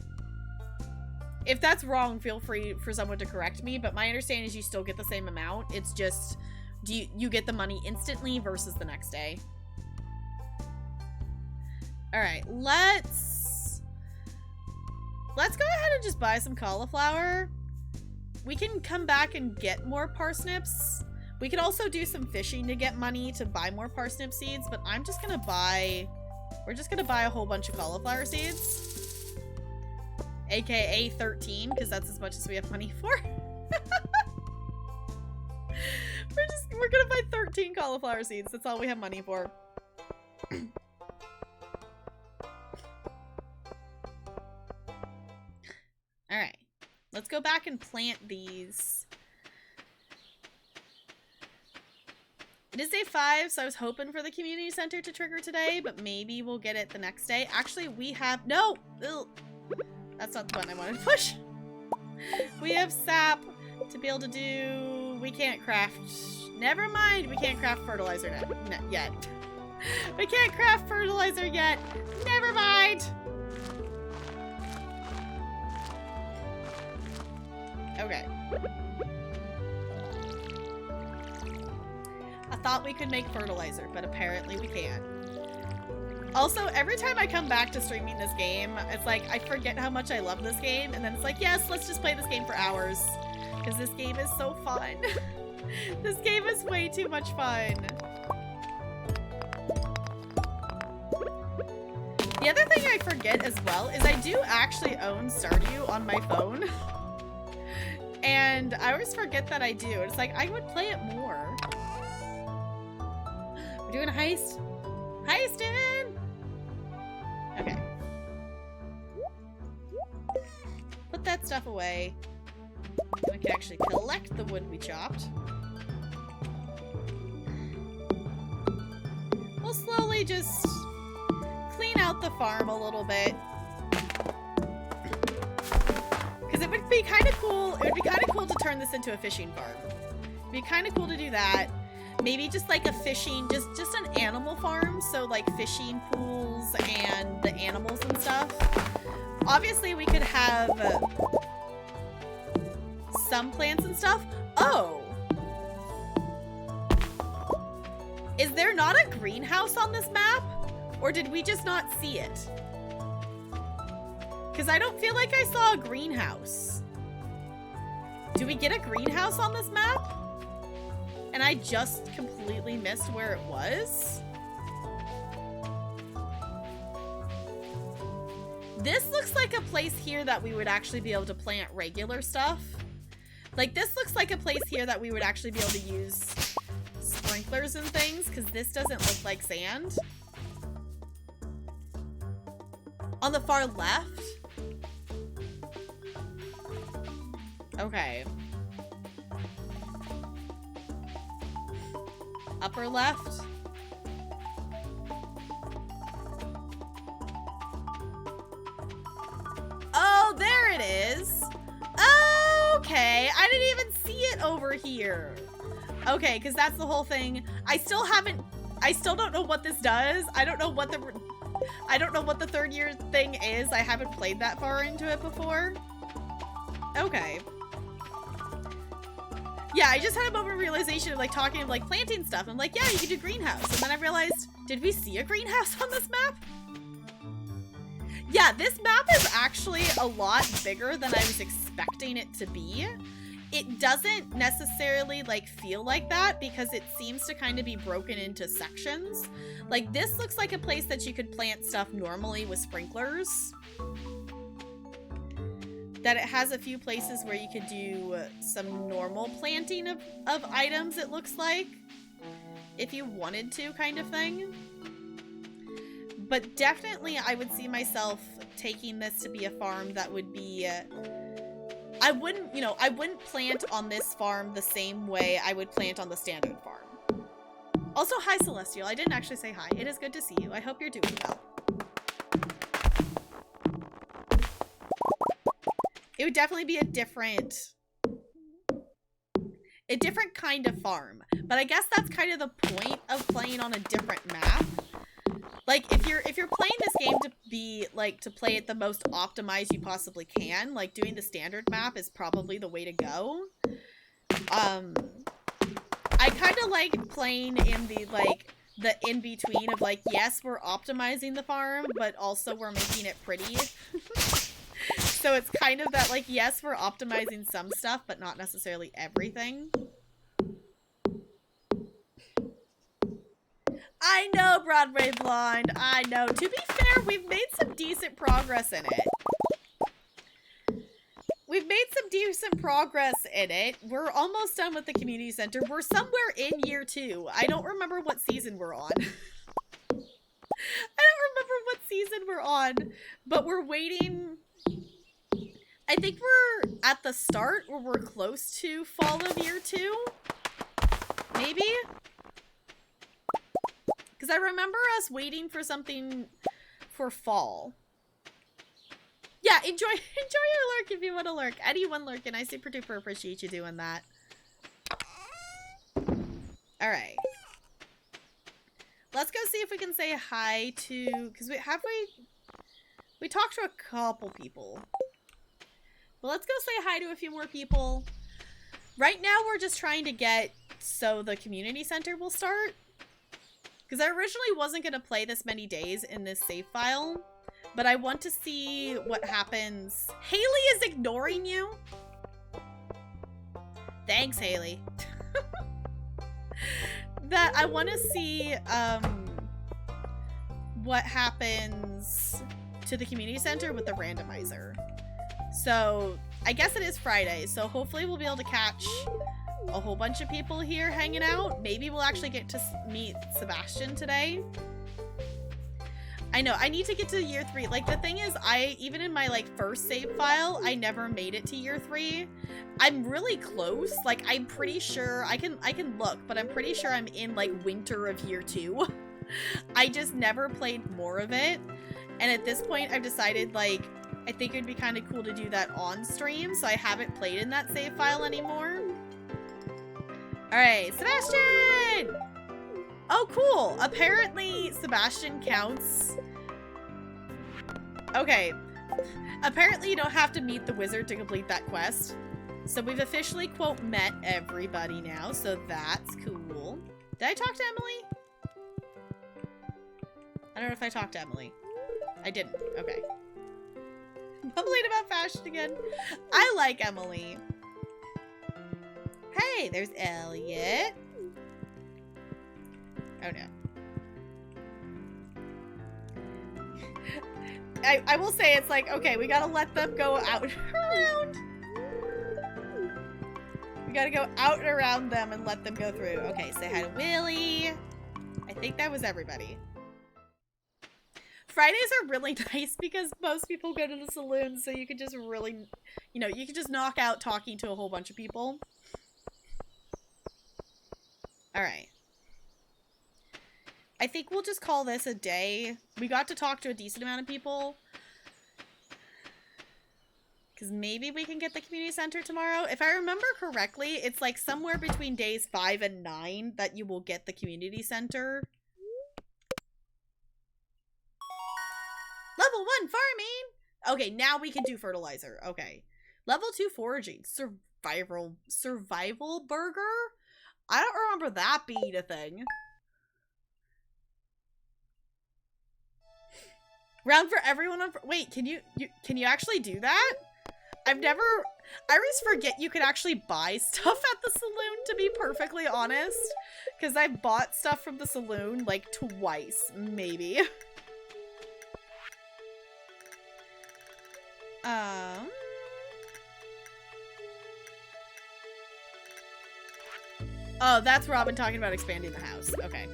If that's wrong, feel free for someone to correct me, but my understanding is you still get the same amount. It's just you get the money instantly versus the next day. All right, let's go ahead and just buy some cauliflower. We can come back and get more parsnips. We could also do some fishing to get money to buy more parsnip seeds, but we're just gonna buy a whole bunch of cauliflower seeds. AKA 13, because that's as much as we have money for. We're gonna buy 13 cauliflower seeds. That's all we have money for. Alright, let's go back and plant these. It is day 5, so I was hoping for the community center to trigger today, but maybe we'll get it the next day. Actually, we have... No! Ugh. That's not the button I wanted to push. We have sap to be able to do... We can't craft... Never mind, we can't craft fertilizer yet. We can't craft fertilizer yet. Never mind! Okay. I thought we could make fertilizer, but apparently we can't. Also, every time I come back to streaming this game, it's like, I forget how much I love this game, and then it's like, yes, let's just play this game for hours. Because this game is so fun. This game is way too much fun. The other thing I forget as well is I do actually own Stardew on my phone. And I always forget that I do. It's like, I would play it more. We're doing a heist. Heisting! Okay. Put that stuff away. We can actually collect the wood we chopped. We'll slowly just clean out the farm a little bit. Because it would be kind of cool. It would be kind of cool to turn this into a fishing farm. It'd be kind of cool to do that. Maybe just like a fishing, just an animal farm. So like fishing pools and the animals and stuff. Obviously we could have some plants and stuff. Oh! Is there not a greenhouse on this map? Or did we just not see it? Because I don't feel like I saw a greenhouse. Do we get a greenhouse on this map? And I just completely missed where it was? This looks like a place here that we would actually be able to plant regular stuff. Like, this looks like a place here that we would actually be able to use sprinklers and things, because this doesn't look like sand. On the far left? Okay. Upper left? Oh, there it is. Okay, I didn't even see it over here. Okay, because that's the whole thing. I still don't know what this does. I don't know what the third year thing is. I haven't played that far into it before. Okay. Yeah, I just had a moment of realization of like talking of like planting stuff. I'm like, yeah, you can do greenhouse. And then I realized, did we see a greenhouse on this map? Yeah, this map is actually a lot bigger than I was expecting it to be. It doesn't necessarily like feel like that because it seems to kind of be broken into sections. Like this looks like a place that you could plant stuff normally with sprinklers. That it has a few places where you could do some normal planting of items, it looks like. If you wanted to, kind of thing. But definitely I would see myself taking this to be a farm that would be... I wouldn't plant on this farm the same way I would plant on the standard farm. Also, hi Celestial. I didn't actually say hi. It is good to see you. I hope you're doing well. It would definitely be a different kind of farm. But I guess that's kind of the point of playing on a different map. Like, if you're playing this game to be, like, to play it the most optimized you possibly can, like, doing the standard map is probably the way to go. I kind of like playing in the, like, the in-between of, like, yes, we're optimizing the farm, but also we're making it pretty. So it's kind of that, like, yes, we're optimizing some stuff, but not necessarily everything. I know, Broadway Blonde. I know. To be fair, we've made some decent progress in it. We've made some decent progress in it. We're almost done with the community center. We're somewhere in year 2. I don't remember what season we're on. I don't remember what season we're on, but we're waiting. I think we're at the start or we're close to fall of year 2. Maybe? I remember us waiting for something for fall. Yeah, enjoy your lurk if you want to lurk. Anyone lurking, I super duper appreciate you doing that. Alright. Let's go see if we can say hi to... Because we talked to a couple people. But let's go say hi to a few more people. Right now, we're just trying to get so the community center will start. Because I originally wasn't going to play this many days in this save file. But I want to see what happens. Haley is ignoring you? Thanks, Haley. That I want to see what happens to the community center with the randomizer. So I guess it is Friday, so hopefully we'll be able to catch a whole bunch of people here hanging out. Maybe we'll actually get to meet Sebastian today. I know, I need to get to year 3. Like, the thing is, even in my, like, first save file, I never made it to year 3. I'm really close. Like, I'm pretty sure, I can look, but I'm pretty sure I'm in, like, winter of year 2. I just never played more of it. And at this point, I've decided, like, I think it'd be kind of cool to do that on stream, so I haven't played in that save file anymore. Alright, Sebastian! Oh, cool. Apparently, Sebastian counts. Okay. Apparently, you don't have to meet the wizard to complete that quest. So we've officially, quote, met everybody now, so that's cool. Did I talk to Emily? I don't know if I talked to Emily. I didn't. Okay. Bubbling about fashion again. I like Emily. Hey, there's Elliot. Oh no. I will say it's like, okay, we gotta let them go out around. We gotta go out and around them and let them go through. Okay, say hi to Willie. I think that was everybody. Fridays are really nice because most people go to the saloon, so you can just really, you know, you can just knock out talking to a whole bunch of people. Alright. I think we'll just call this a day. We got to talk to a decent amount of people. Because maybe we can get the community center tomorrow. If I remember correctly, it's like somewhere between days 5 and 9 that you will get the community center. Level 1 farming! Okay, now we can do fertilizer. Okay. Level 2 foraging. Survival burger? I don't remember that being a thing. Round for everyone on... Wait, can you actually do that? I always forget you could actually buy stuff at the saloon, to be perfectly honest. Because I've bought stuff from the saloon, like, twice, maybe. Oh, that's Robin talking about expanding the house. Okay.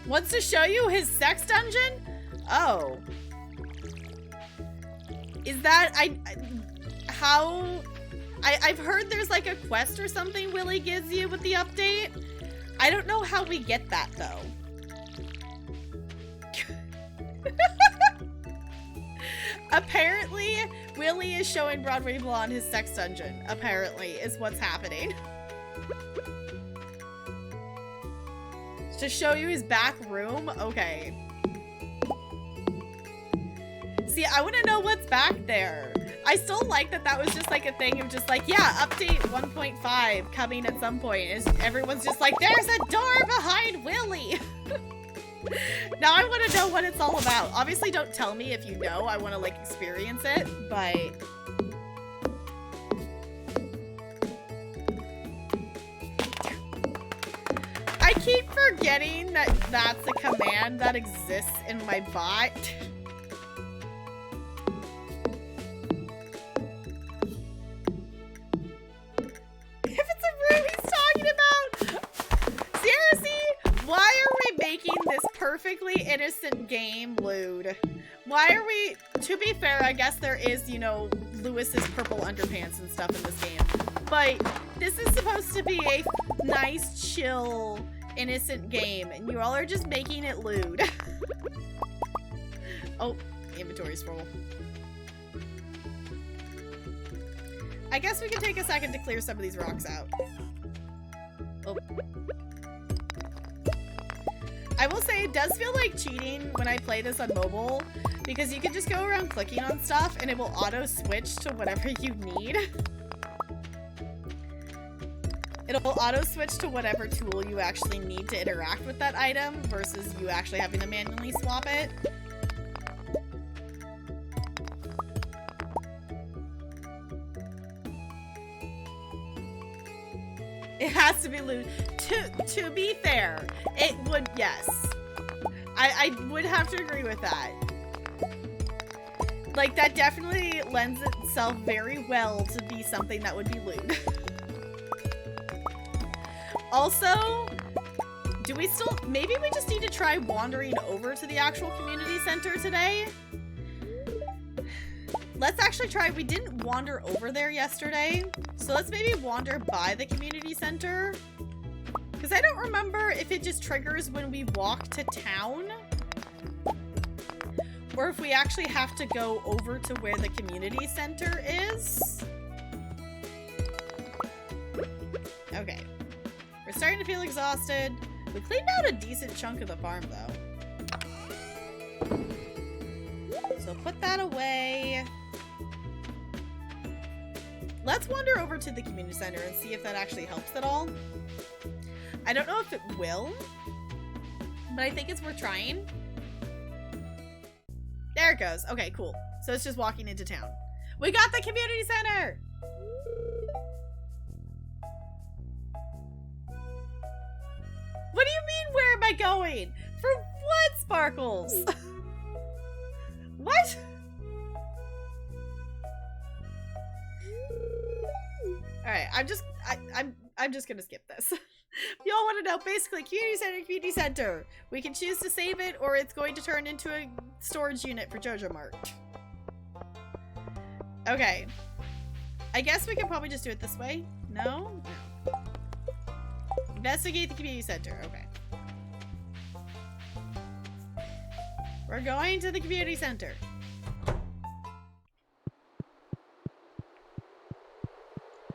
Wants to show you his sex dungeon? Oh. Is that... I've heard there's like a quest or something Willie gives you with the update. I don't know how we get that, though. Apparently, Willie is showing Broadway Blonde his sex dungeon. Apparently, is what's happening. To show you his back room? Okay. See, I want to know what's back there. I still like that that was just like a thing of just like, yeah, update 1.5 coming at some point. Everyone's just like, there's a door behind Willie. Now I want to know what it's all about. Obviously, don't tell me if you know. I want to, like, experience it, but... I keep forgetting that that's a command that exists in my bot. If it's a room he's talking about! Seriously? Why are we making this perfectly innocent game lewd? Why are we... To be fair, I guess there is, you know, Lewis's purple underpants and stuff in this game. But this is supposed to be a nice, chill innocent game, and you all are just making it lewd. Oh, inventory's full. I guess we can take a second to clear some of these rocks out. Oh. I will say it does feel like cheating when I play this on mobile, because you can just go around clicking on stuff and it will auto switch to whatever you need. It'll auto switch to whatever tool you actually need to interact with that item versus you actually having to manually swap it. It has to be loot. To be fair, it would, yes. I would have to agree with that. Like, that definitely lends itself very well to be something that would be loot. Also, do we still, maybe we just need to try wandering over to the actual community center today? Let's actually try, we didn't wander over there yesterday, so let's maybe wander by the community center. Because I don't remember if it just triggers when we walk to town, or if we actually have to go over to where the community center is. Okay. We're starting to feel exhausted. We cleaned out a decent chunk of the farm, though. So put that away. Let's wander over to the community center and see if that actually helps at all. I don't know if it will, but I think it's worth trying. There it goes. Okay, cool. So it's just walking into town. We got the community center! What do you mean, where am I going? For what, Sparkles? What? Alright, I'm just gonna skip this. Y'all want to know, basically, community center. We can choose to save it, or it's going to turn into a storage unit for Jojo Mart. Okay. I guess we can probably just do it this way. No? No. Investigate the community center. Okay. We're going to the community center.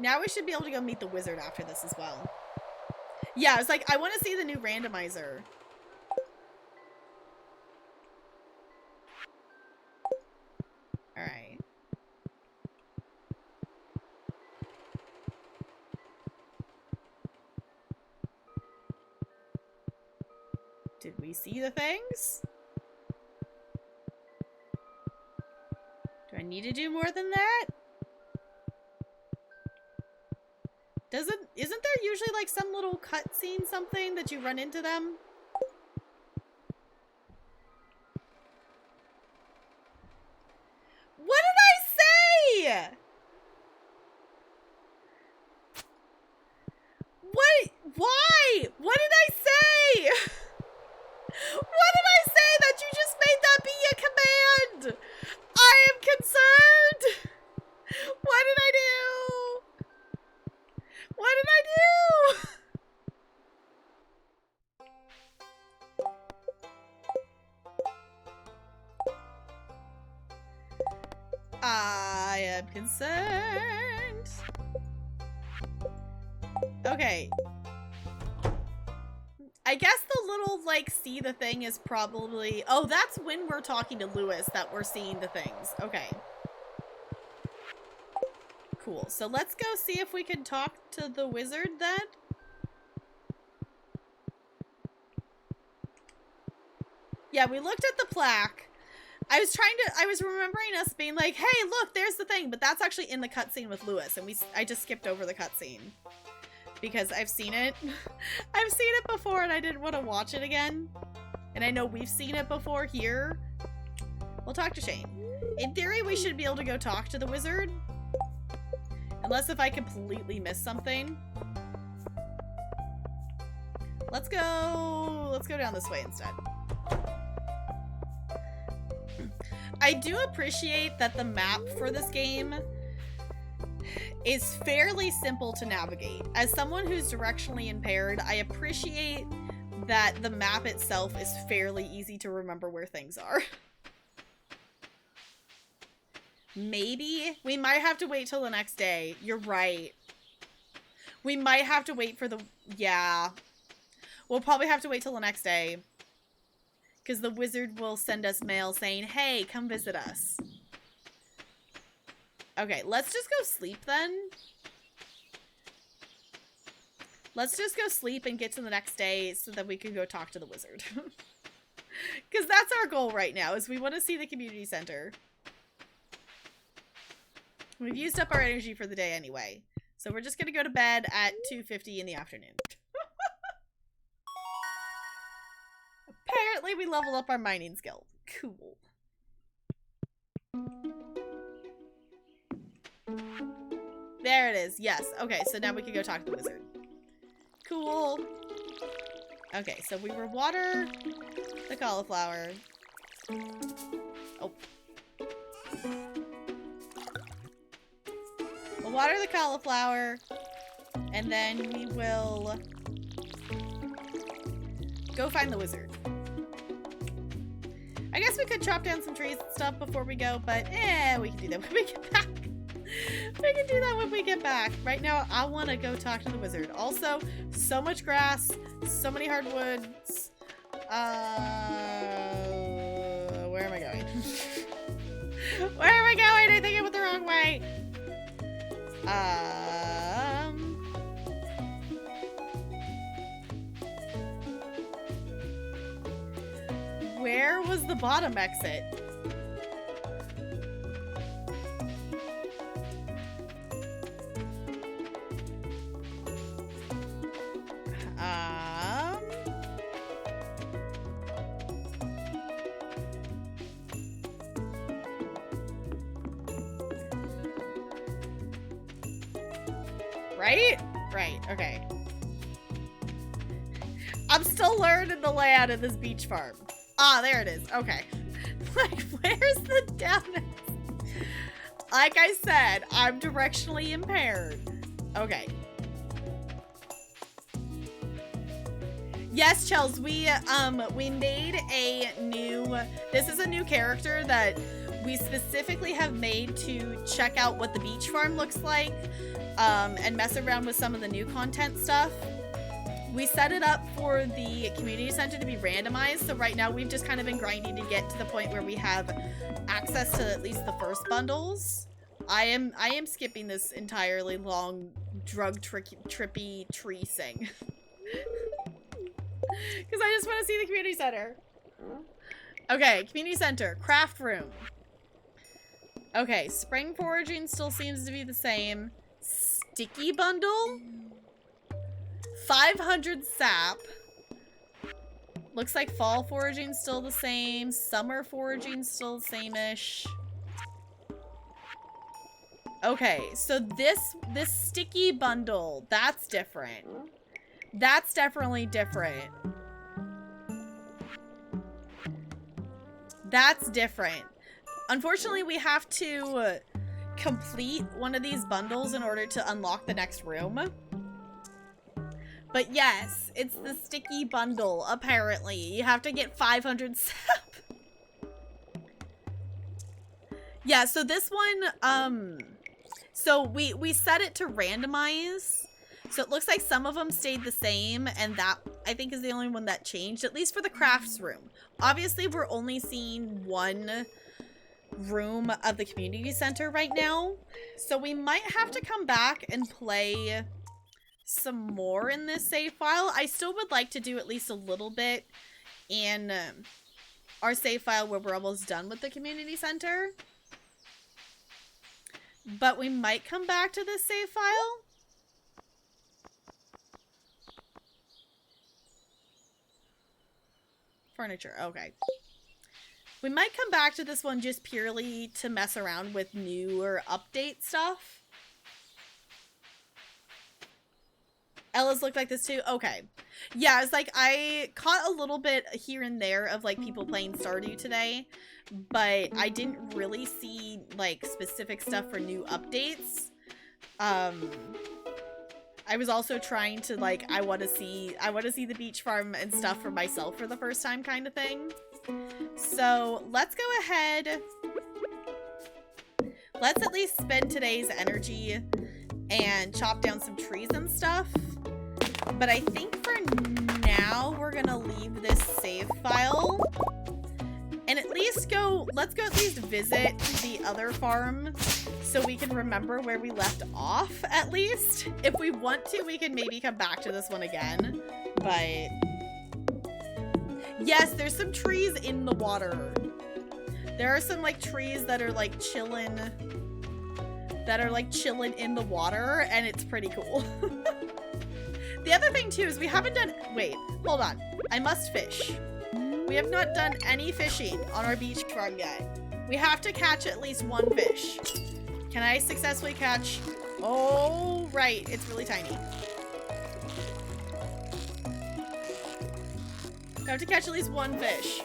Now we should be able to go meet the wizard after this as well. Yeah, it's like, I want to see the new randomizer. Alright. Did we see the things? Do I need to do more than that? Isn't there usually like some little cutscene something that you run into them? What did I say? What? Why? What did I say? What did I say that you just made that be a command? I am concerned. What did I do? What did I do? I am concerned. Okay. I guess the little, like, see the thing is probably... Oh, that's when we're talking to Lewis that we're seeing the things. Okay. Cool. So let's go see if we can talk to the wizard then. Yeah, we looked at the plaque. I was remembering us being like, hey, look, there's the thing, but that's actually in the cutscene with Lewis, and I just skipped over the cutscene. Because I've seen it. I've seen it before and I didn't want to watch it again. And I know we've seen it before here. We'll talk to Shane. In theory, we should be able to go talk to the wizard. Unless if I completely missed something. Let's go down this way instead. I do appreciate that the map for this game is fairly simple to navigate. As someone who's directionally impaired, I appreciate that the map itself is fairly easy to remember where things are. Maybe we might have to wait till the next day. You're right. We might have to wait for the... Yeah. We'll probably have to wait till the next day. Because the wizard will send us mail saying, hey, come visit us. Okay, let's just go sleep then. Let's just go sleep and get to the next day so that we can go talk to the wizard. Because that's our goal right now, is we want to see the community center. We've used up our energy for the day anyway. So we're just going to go to bed at 2:50 in the afternoon. Apparently we leveled up our mining skill. Cool. There it is. Yes. Okay, so now we can go talk to the wizard. Cool. Okay, so we will water the cauliflower. Oh. We'll water the cauliflower, and then we will go find the wizard. I guess we could chop down some trees and stuff before we go, but we can do that when we get back. We can do that when we get back. Right now, I want to go talk to the wizard. Also, so much grass, so many hardwoods. Where am I going? Where am I going? I think I went the wrong way. Where was the bottom exit? Right? Right, okay. I'm still learning the layout of this beach farm. Ah, there it is. Okay. Like, where's the down? Like I said, I'm directionally impaired. Okay. Yes, Chels, we made a new... This is a new character that we specifically have made to check out what the beach farm looks like. And mess around with some of the new content stuff. We set it up for the community center to be randomized, so right now we've just kind of been grinding to get to the point where we have access to at least the first bundles. I am skipping this entirely long trippy tree sing. Because I just want to see the community center. Okay, community center, craft room. Okay, spring foraging still seems to be the same. Sticky bundle, 500 sap. Looks like fall foraging still the same. Summer foraging still the same-ish. Okay, so this sticky bundle, that's different. That's definitely different. That's different. Unfortunately, we have to complete one of these bundles in order to unlock the next room. But yes, it's the sticky bundle, apparently. You have to get 500 sap. Yeah, so this one, so we set it to randomize. So it looks like some of them stayed the same, and that, I think, is the only one that changed, at least for the crafts room. Obviously, we're only seeing one room of the community center right now, so we might have to come back and play some more in this save file. I still would like to do at least a little bit in our save file where we're almost done with the community center, but we might come back to this save file. Furniture, okay. We might come back to this one just purely to mess around with newer update stuff. Ella's looked like this too? Okay. Yeah, it's like I caught a little bit here and there of like people playing Stardew today, but I didn't really see like specific stuff for new updates. I was also trying to, like, I want to see the beach farm and stuff for myself for the first time kind of thing. So let's go ahead. Let's at least spend today's energy and chop down some trees and stuff. But I think for now, we're gonna leave this save file. And at least let's go at least visit the other farm so we can remember where we left off, at least. If we want to, we can maybe come back to this one again. But yes, there's some trees in the water. There are some, like, trees that are, like, chilling in the water, and it's pretty cool. The other thing, too, is we haven't done... Wait, hold on. I must fish. We have not done any fishing on our beach farm yet. We have to catch at least one fish. Can I successfully catch... Oh, right. It's really tiny. We have to catch at least one fish.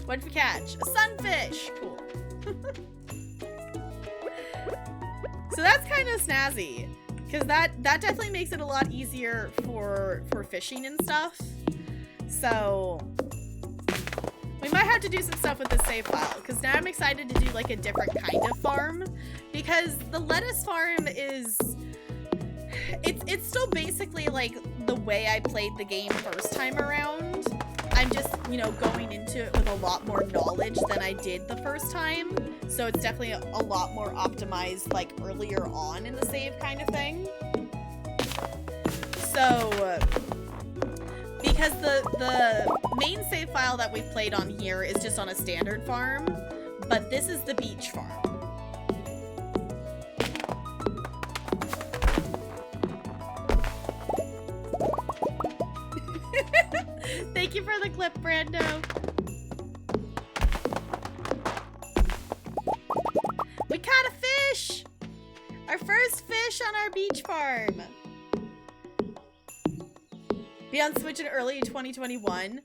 What did we catch? A sunfish! Cool. So that's kind of snazzy. Because that definitely makes it a lot easier for fishing and stuff. So... we might have to do some stuff with the save file, because now I'm excited to do, like, a different kind of farm, because the lettuce farm is, it's still basically, like, the way I played the game first time around. I'm just, you know, going into it with a lot more knowledge than I did the first time, so it's definitely a lot more optimized, like, earlier on in the save kind of thing. So... because the main save file that we've played on here is just on a standard farm, but this is the beach farm. Thank you for the clip, Brando. We caught a fish! Our first fish on our beach farm. Be on Switch in early 2021.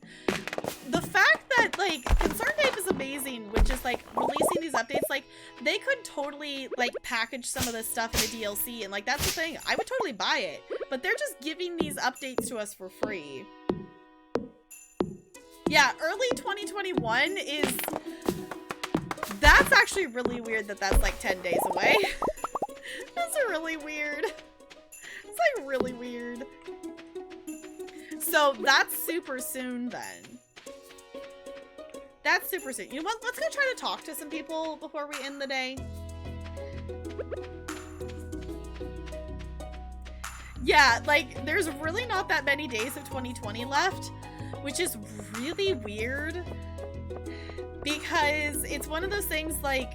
The fact that, like, Concerned Ape is amazing with just, like, releasing these updates. Like, they could totally, like, package some of this stuff in a DLC, and, like, that's the thing. I would totally buy it. But they're just giving these updates to us for free. Yeah, early 2021 is... that's actually really weird that that's, like, 10 days away. That's really weird. It's, like, really weird. So that's super soon then. That's super soon. You know what? Let's go try to talk to some people before we end the day. Yeah, like, there's really not that many days of 2020 left, which is really weird because it's one of those things, like,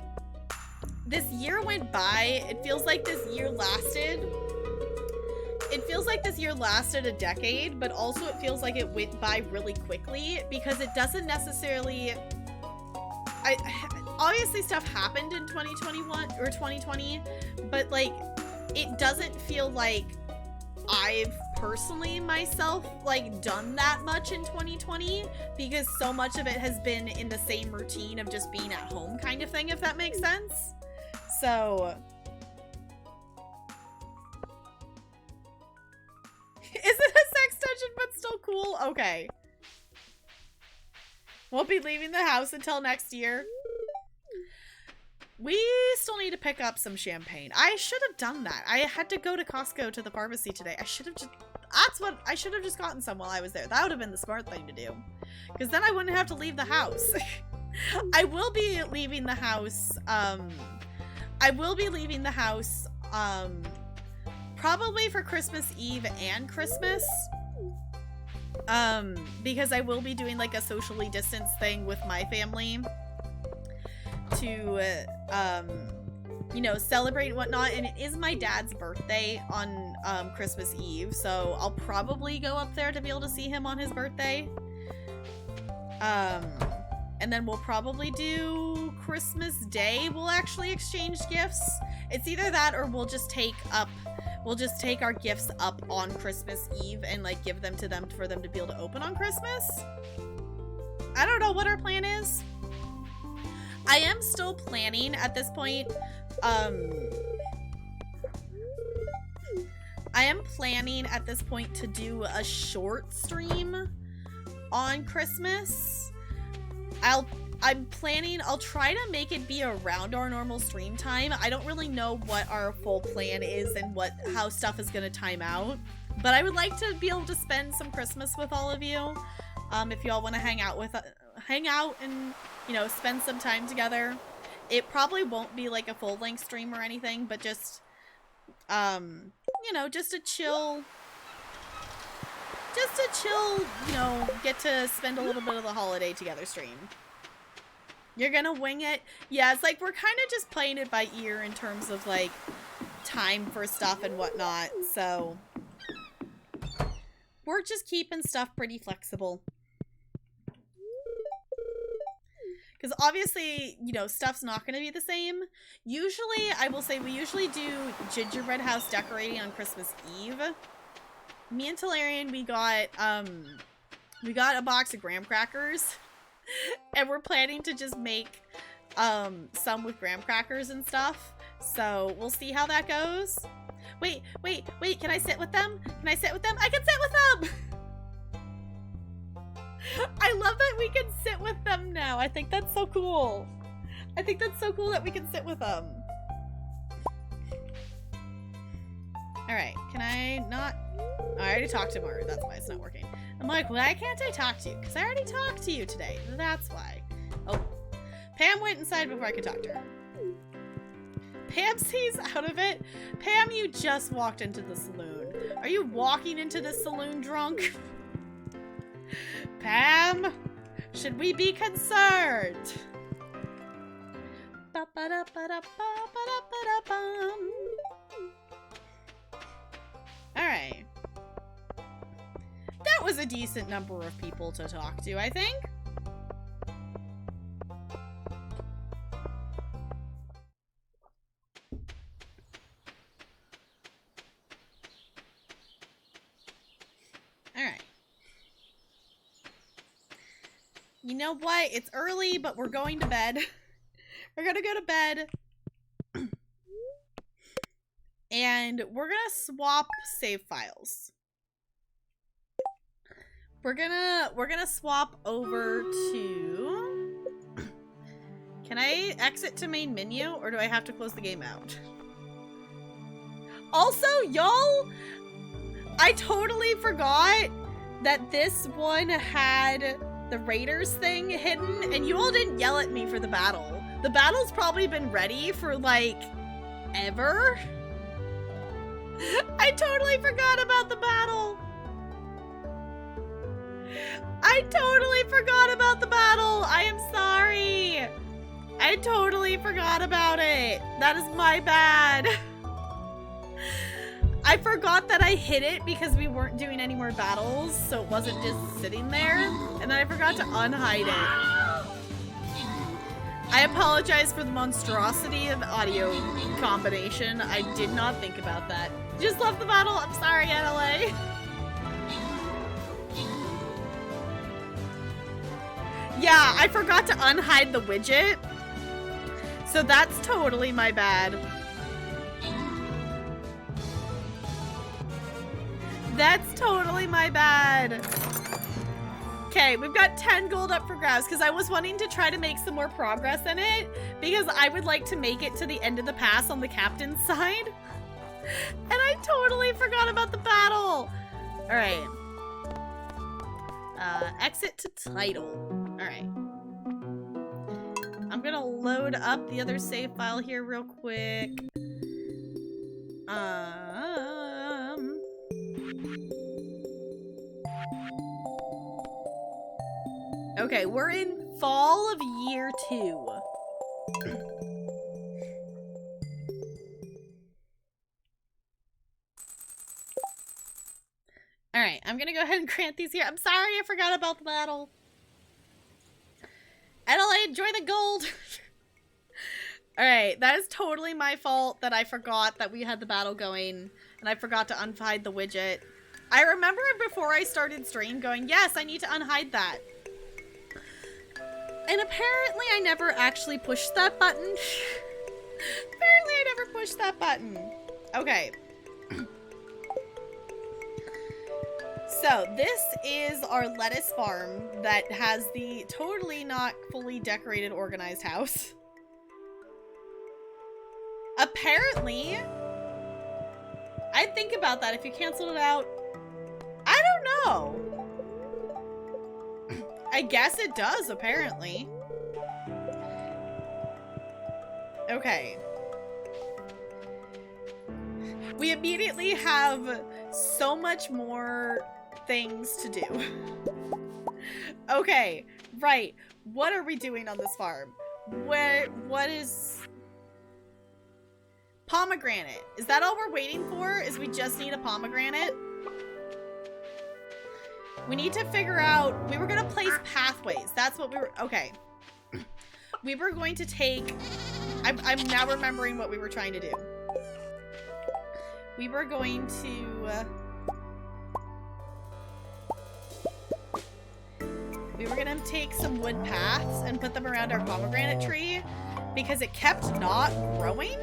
this year went by. It feels like this year lasted. It feels like this year lasted a decade, but also it feels like it went by really quickly because it doesn't necessarily... obviously stuff happened in 2021 or 2020, but, like, it doesn't feel like I've personally myself, like, done that much in 2020 because so much of it has been in the same routine of just being at home kind of thing, if that makes sense. So... is it a sex dungeon but still cool? Okay. Won't be leaving the house until next year. We still need to pick up some champagne. I should have done that. I had to go to Costco to the pharmacy today. I should have just... that's what... I should have just gotten some while I was there. That would have been the smart thing to do. Because then I wouldn't have to leave the house. I will be leaving the house, probably for Christmas Eve and Christmas. Because I will be doing, like, a socially distanced thing with my family to, you know, celebrate and whatnot. And it is my dad's birthday on, Christmas Eve. So I'll probably go up there to be able to see him on his birthday. And then we'll probably do Christmas Day. We'll actually exchange gifts. It's either that or we'll just take our gifts up on Christmas Eve and, like, give them to them for them to be able to open on Christmas. I don't know what our plan is. I am still planning at this point. I am planning at this point to do a short stream on Christmas. I'll try to make it be around our normal stream time. I don't really know what our full plan is and how stuff is gonna time out. But I would like to be able to spend some Christmas with all of you. If you all want to hang out and, you know, spend some time together. It probably won't be like a full-length stream or anything, but just, you know, just a chill, you know, get to spend a little bit of the holiday together stream. You're gonna wing it? Yeah, it's like we're kind of just playing it by ear in terms of, like, time for stuff and whatnot, so we're just keeping stuff pretty flexible. Because obviously, you know, stuff's not going to be the same. Usually, I will say, we usually do gingerbread house decorating on Christmas Eve. Me and Talarian, we got a box of graham crackers. And we're planning to just make some with graham crackers and stuff. So, we'll see how that goes. Wait, can I sit with them? Can I sit with them? I can sit with them! I love that we can sit with them now. I think that's so cool. I think that's so cool that we can sit with them. Alright, can I not... Oh, I already talked to her. That's why it's not working. I'm like, why can't I talk to you? Because I already talked to you today. That's why. Oh, Pam went inside before I could talk to her. Pam sees out of it. Pam, you just walked into the saloon. Are you walking into the saloon drunk? Pam, should we be concerned? Alright. That was a decent number of people to talk to, I think. Alright. You know what? It's early, but we're going to bed. We're gonna go to bed. And we're gonna swap save files. We're gonna swap over to... Can I exit to main menu, or do I have to close the game out? Also, y'all, I totally forgot that this one had the Raiders thing hidden, and you all didn't yell at me for the battle. The battle's probably been ready for, like, ever. I totally forgot about the battle. I totally forgot about the battle. I am sorry. I totally forgot about it. That is my bad. I forgot that I hid it because we weren't doing any more battles, so it wasn't just sitting there. And then I forgot to unhide it. I apologize for the monstrosity of audio combination. I did not think about that. Just love the battle. I'm sorry, NLA. Yeah, I forgot to unhide the widget. So that's totally my bad. That's totally my bad. Okay, we've got 10 gold up for grabs because I was wanting to try to make some more progress in it because I would like to make it to the end of the pass on the captain's side. And I totally forgot about the battle. All right. Exit to title. All right. I'm gonna load up the other save file here real quick. Okay, we're in fall of year 2. Alright, I'm gonna go ahead and grant these here. I'm sorry I forgot about the battle. NLA, enjoy the gold! Alright, that is totally my fault that I forgot that we had the battle going, and I forgot to unhide the widget. I remember before I started stream going, yes, I need to unhide that. And apparently I never actually pushed that button. Apparently I never pushed that button. Okay. So this is our lettuce farm that has the totally not fully decorated organized house. Apparently, I'd think about that if you canceled it out. I don't know. I guess it does, apparently. Okay. We immediately have so much more things to do. Okay, right. What are we doing on this farm? What is... Pomegranate. Is that all we're waiting for? Is we just need a pomegranate? We need to figure out... We were going to place pathways. That's what we were... Okay. We were going to take... I'm now remembering what we were trying to do. We were going to... we were going to take some wood paths and put them around our pomegranate tree because it kept not growing.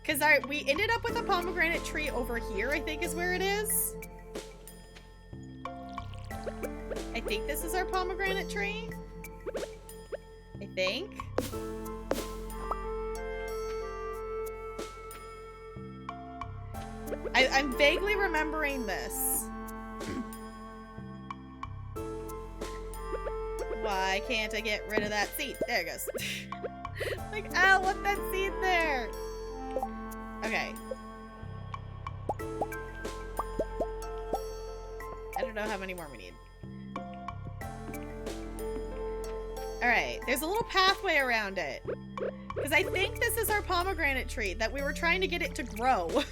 Because we ended up with a pomegranate tree over here, I think is where it is. I think this is our pomegranate tree. I think. I'm vaguely remembering this. Why can't I get rid of that seed? There it goes. Like, I don't want that seed there. Okay. I don't know how many more we need. Alright, there's a little pathway around it. Because I think this is our pomegranate tree that we were trying to get it to grow.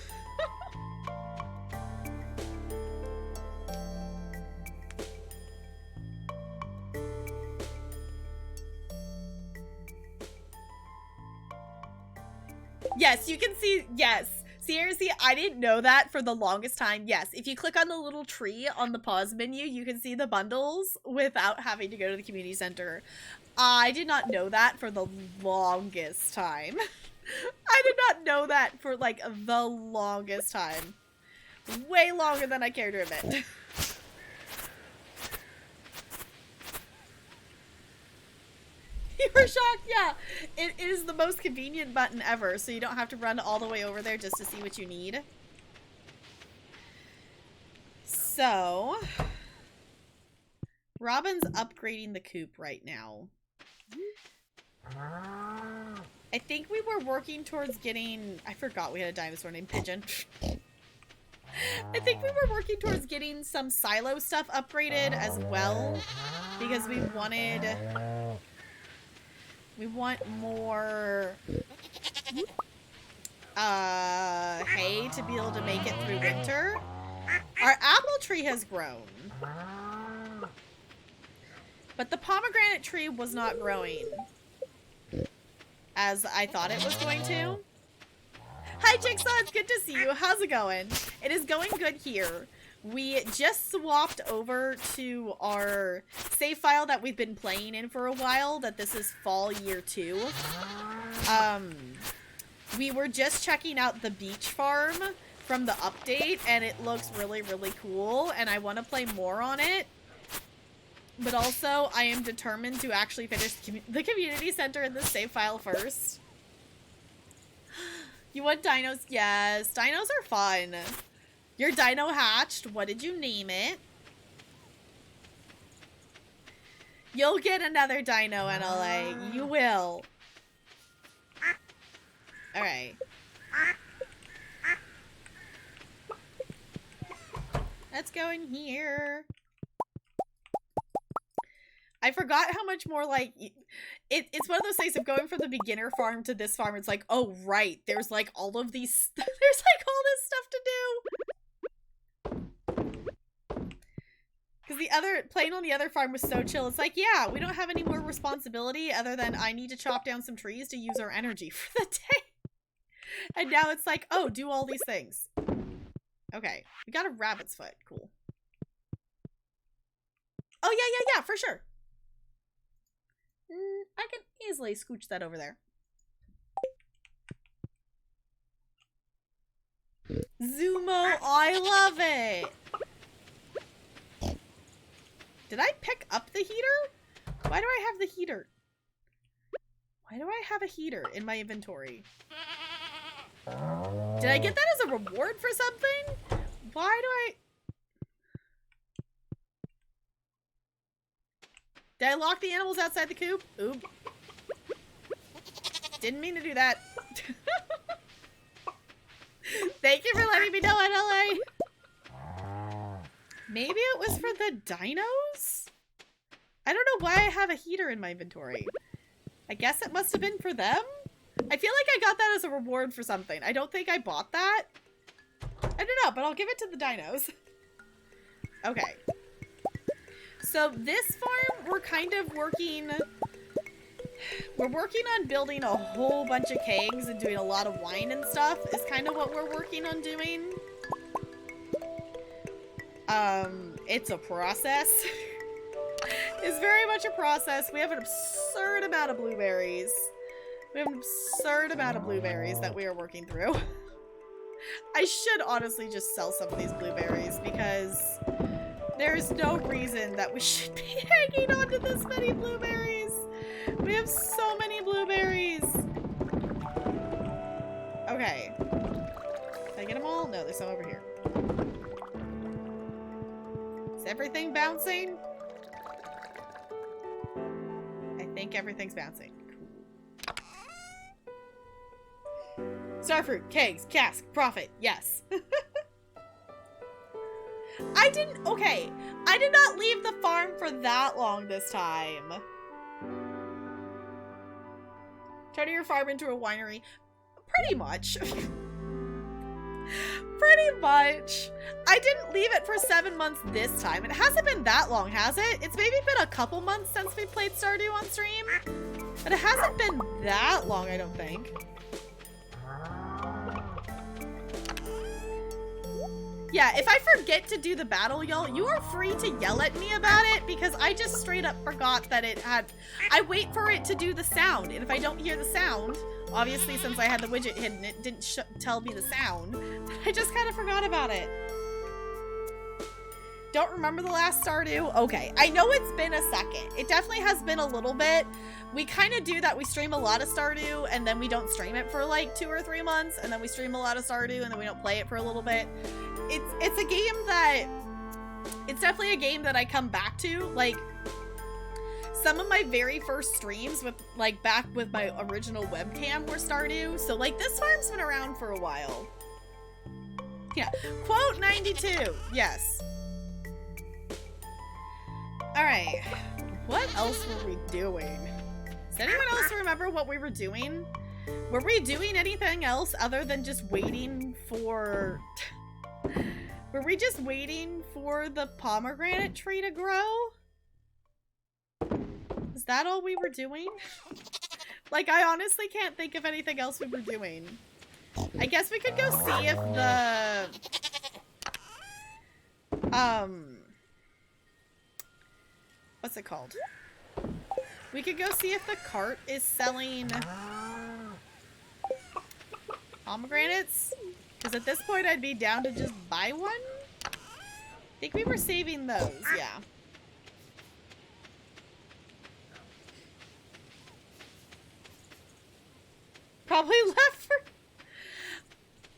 Yes, you can see, yes. Seriously, I didn't know that for the longest time. Yes, if you click on the little tree on the pause menu, you can see the bundles without having to go to the community center. I did not know that for the longest time. I did not know that for, like, the longest time. Way longer than I care to admit. You were shocked? Yeah. It is the most convenient button ever, so you don't have to run all the way over there just to see what you need. So, Robin's upgrading the coop right now. I think we were working towards getting... I forgot we had a dinosaur named Pigeon. I think we were working towards getting some silo stuff upgraded as well, because we wanted... We want more hay to be able to make it through winter. Our apple tree has grown, but the pomegranate tree was not growing as I thought it was going to. Hi Jigsaw, it's good to see you. How's it going? It is going good here. We just swapped over to our save file that we've been playing in for a while, that this is fall year 2. We were just checking out the beach farm from the update, and it looks really, really cool, and I want to play more on it. But also, I am determined to actually finish the community center in the save file first. You want dinos? Yes, dinos are fun. Your dino hatched. What did you name it? You'll get another dino, NLA. You will. Alright. Let's go in here. I forgot how much more, like, it's one of those things of going from the beginner farm to this farm. It's like, oh, right. There's, like, all of these... There's, like, all this stuff to do. Because playing on the other farm was so chill. It's like, yeah, we don't have any more responsibility other than I need to chop down some trees to use our energy for the day. And now it's like, oh, do all these things. Okay, we got a rabbit's foot. Cool. Oh, yeah, for sure. I can easily scooch that over there. Zumo, I love it. Did I pick up the heater? Why do I have the heater? Why do I have a heater in my inventory? Did I get that as a reward for something? Why do I... Did I lock the animals outside the coop? Oop. Didn't mean to do that. Thank you for letting me know, NLA. Maybe it was for the dinos? I don't know why I have a heater in my inventory. I guess it must have been for them? I feel like I got that as a reward for something. I don't think I bought that. I don't know, but I'll give it to the dinos. Okay. So this farm, we're kind of working... We're working on building a whole bunch of kegs and doing a lot of wine and stuff is kind of what we're working on doing. It's a process. It's very much a process. We have an absurd amount of blueberries. We have an absurd amount of blueberries that we are working through. I should honestly just sell some of these blueberries because there's no reason that we should be hanging on to this many blueberries. We have so many blueberries. Okay. Did I get them all? No, there's some over here. Is everything bouncing? I think everything's bouncing. Cool. Starfruit, kegs, cask, profit. Yes. I did not leave the farm for that long this time. Turn your farm into a winery. Pretty much. Pretty much. I didn't leave it for 7 months this time. It hasn't been that long, has it? It's maybe been a couple months since we played Stardew on stream. But it hasn't been that long, I don't think. Yeah, if I forget to do the battle, y'all, you are free to yell at me about it because I just straight up forgot that it had... I wait for it to do the sound, and if I don't hear the sound, obviously since I had the widget hidden, it didn't tell me the sound. I just kind of forgot about it. Don't remember the last Stardew? Okay, I know it's been a second. It definitely has been a little bit. We kind of do that. We stream a lot of Stardew, and then we don't stream it for like 2 or 3 months, and then we stream a lot of Stardew, and then we don't play it for a little bit. It's a game that... It's definitely a game that I come back to. Like, some of my very first streams with, like, back with my original webcam were Stardew. So, like, this farm's been around for a while. Yeah. Quote 92. Yes. Alright. What else were we doing? Does anyone else remember what we were doing? Were we doing anything else other than just waiting for... Were we just waiting for the pomegranate tree to grow? Is that all we were doing? Like, I honestly can't think of anything else we were doing. I guess we could go see if the... What's it called? We could go see if the cart is selling pomegranates. Because at this point, I'd be down to just buy one. I think we were saving those, yeah. Probably left for...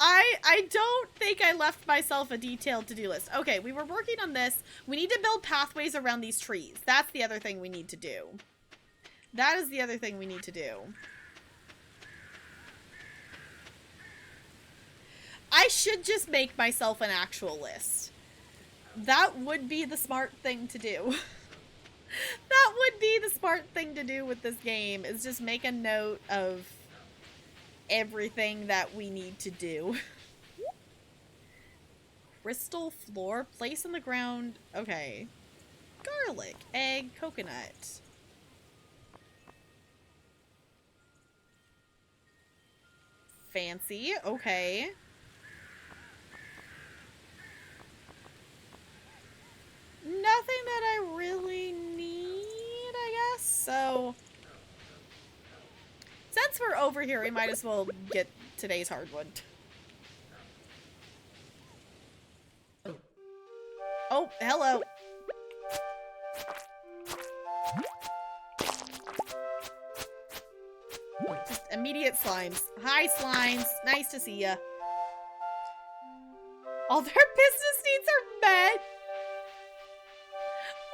I don't think I left myself a detailed to-do list. Okay, we were working on this. We need to build pathways around these trees. That's the other thing we need to do. That is the other thing we need to do. I should just make myself an actual list. That would be the smart thing to do. That would be the smart thing to do with this game, is just make a note of everything that we need to do. Crystal floor, place on the ground. Okay. Garlic, egg, coconut. Fancy, okay. Nothing that I really need, I guess. So, since we're over here, we might as well get today's hardwood. Oh, hello. Just immediate slimes. Hi, slimes. Nice to see ya. All their business needs are met.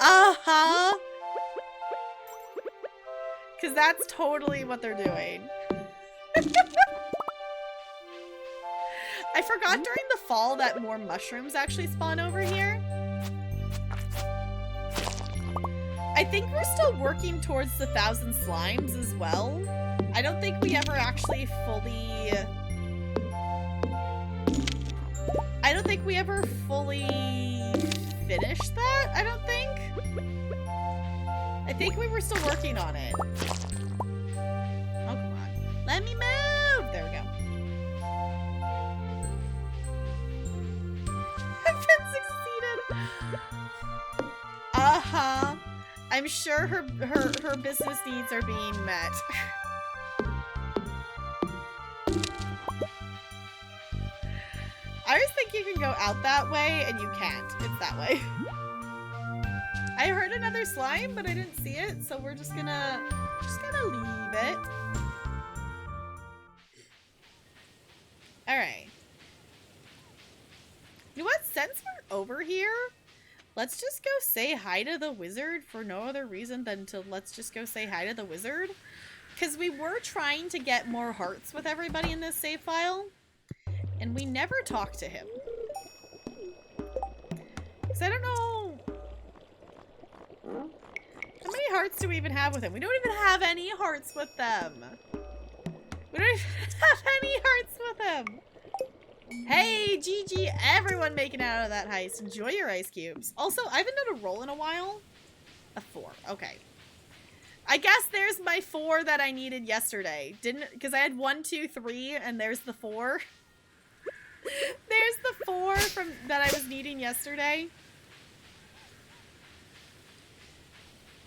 Uh-huh. Because that's totally what they're doing. I forgot during the fall that more mushrooms actually spawn over here. I think we're still working towards the 1,000 slimes as well. I don't think we ever actually fully... I don't think we ever fully finished that, I don't think. I think we were still working on it. Oh, come on. Let me move! There we go. I've been succeeded. Uh-huh. I'm sure her business needs are being met. I always think you can go out that way, and you can't. It's that way. I heard another slime, but I didn't see it, so we're just gonna leave it. Alright. You know what? Since we're over here, let's just go say hi to the wizard for no other reason than to let's just go say hi to the wizard. Because we were trying to get more hearts with everybody in this save file. And we never talked to him. Because I don't know... How many hearts do we even have with him? We don't even have any hearts with them. We don't even have any hearts with him. Hey, GG, everyone making out of that heist. Enjoy your ice cubes. Also, I haven't done a roll in a while. A 4. Okay. I guess there's my 4 that I needed yesterday. Because I had 1, 2, 3, and there's the 4. There's the 4 that I was needing yesterday.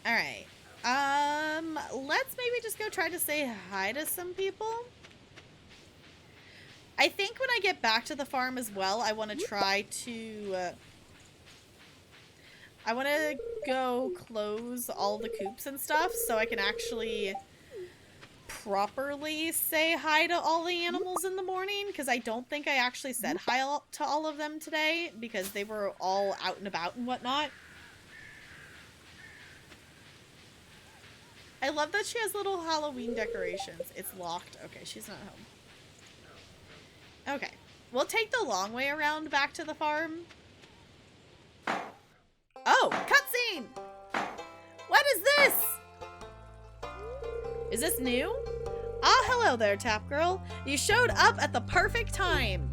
Alright. Let's maybe just go try to say hi to some people. I think when I get back to the farm as well, I want to try to... I want to go close all the coops and stuff so I can actually properly say hi to all the animals in the morning, because I don't think I actually said hi to all of them today because they were all out and about and whatnot. I love that she has little Halloween decorations. It's locked. Okay, she's not home. Okay. We'll take the long way around back to the farm. Oh, cutscene! What is this? Is this new? Ah, hello there, Tap Girl. You showed up at the perfect time.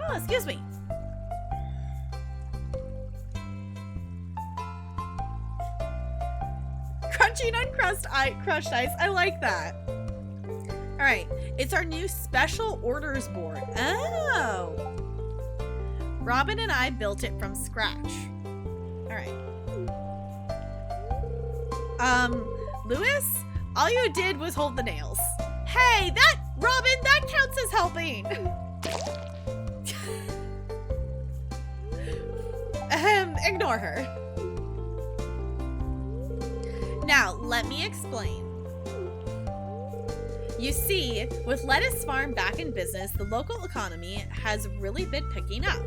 Oh, excuse me. Crunching on crushed ice. I like that. All right, it's our new special orders board. Oh. Robin and I built it from scratch. All right. Lewis, all you did was hold the nails. Hey, Robin, that counts as helping. Ignore her. Now, let me explain. You see, with Lettuce Farm back in business, the local economy has really been picking up.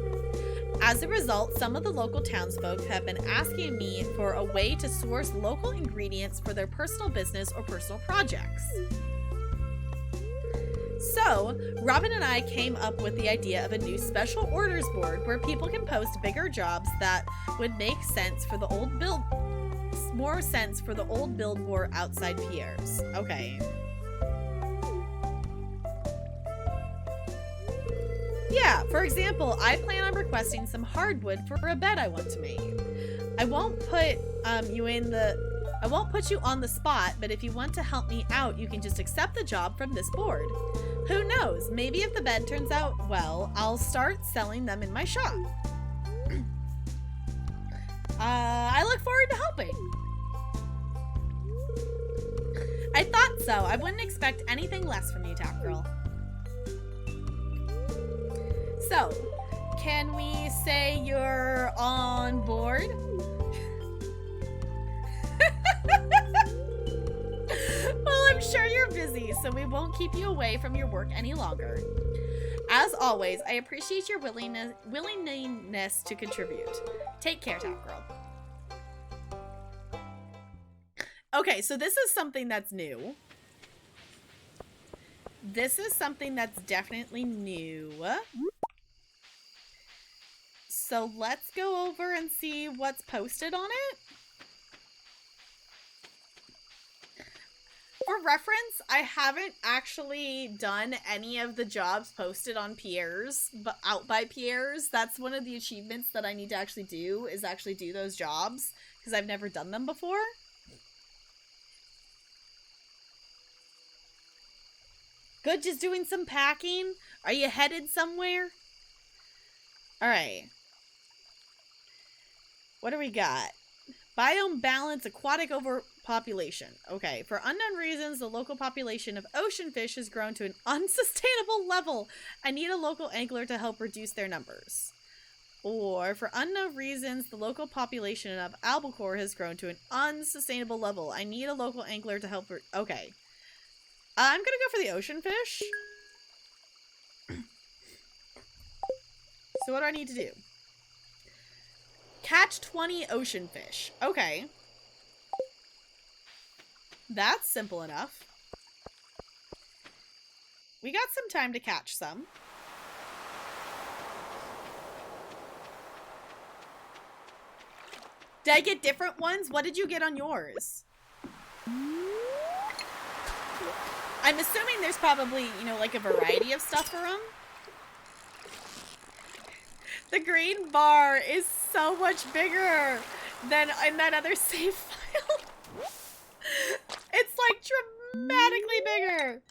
As a result, some of the local townsfolk have been asking me for a way to source local ingredients for their personal business or personal projects. So, Robin and I came up with the idea of a new special orders board where people can post bigger jobs that would make sense for the old billboard outside Pierre's. Okay. Yeah, for example, I plan on requesting some hardwood for a bed I want to make. I won't put you on the spot, but if you want to help me out, you can just accept the job from this board. Who knows, maybe if the bed turns out well, I'll start selling them in my shop. I look forward to helping. I thought so. I wouldn't expect anything less from you, Tap Girl. So, can we say you're on board? Well, I'm sure you're busy, so we won't keep you away from your work any longer. As always, I appreciate your willingness to contribute. Take care, Tap Girl. Okay, so this is something that's new. This is something that's definitely new. So let's go over and see what's posted on it. For reference, I haven't actually done any of the jobs posted on Pierre's, but out by Pierre's. That's one of the achievements that I need to actually do, is actually do those jobs, because I've never done them before. Good, just doing some packing? Are you headed somewhere? Alright. What do we got? Biome balance, aquatic overpopulation. Okay, for unknown reasons, the local population of ocean fish has grown to an unsustainable level. I need a local angler to help reduce their numbers. Or, for unknown reasons, the local population of albacore has grown to an unsustainable level. I need a local angler to help. Okay. I'm gonna go for the ocean fish. So what do I need to do? Catch 20 ocean fish. Okay. That's simple enough. We got some time to catch some. Did I get different ones? What did you get on yours? I'm assuming there's probably, you know, like a variety of stuff for them. The green bar is so much bigger than in that other save file. It's like dramatically bigger.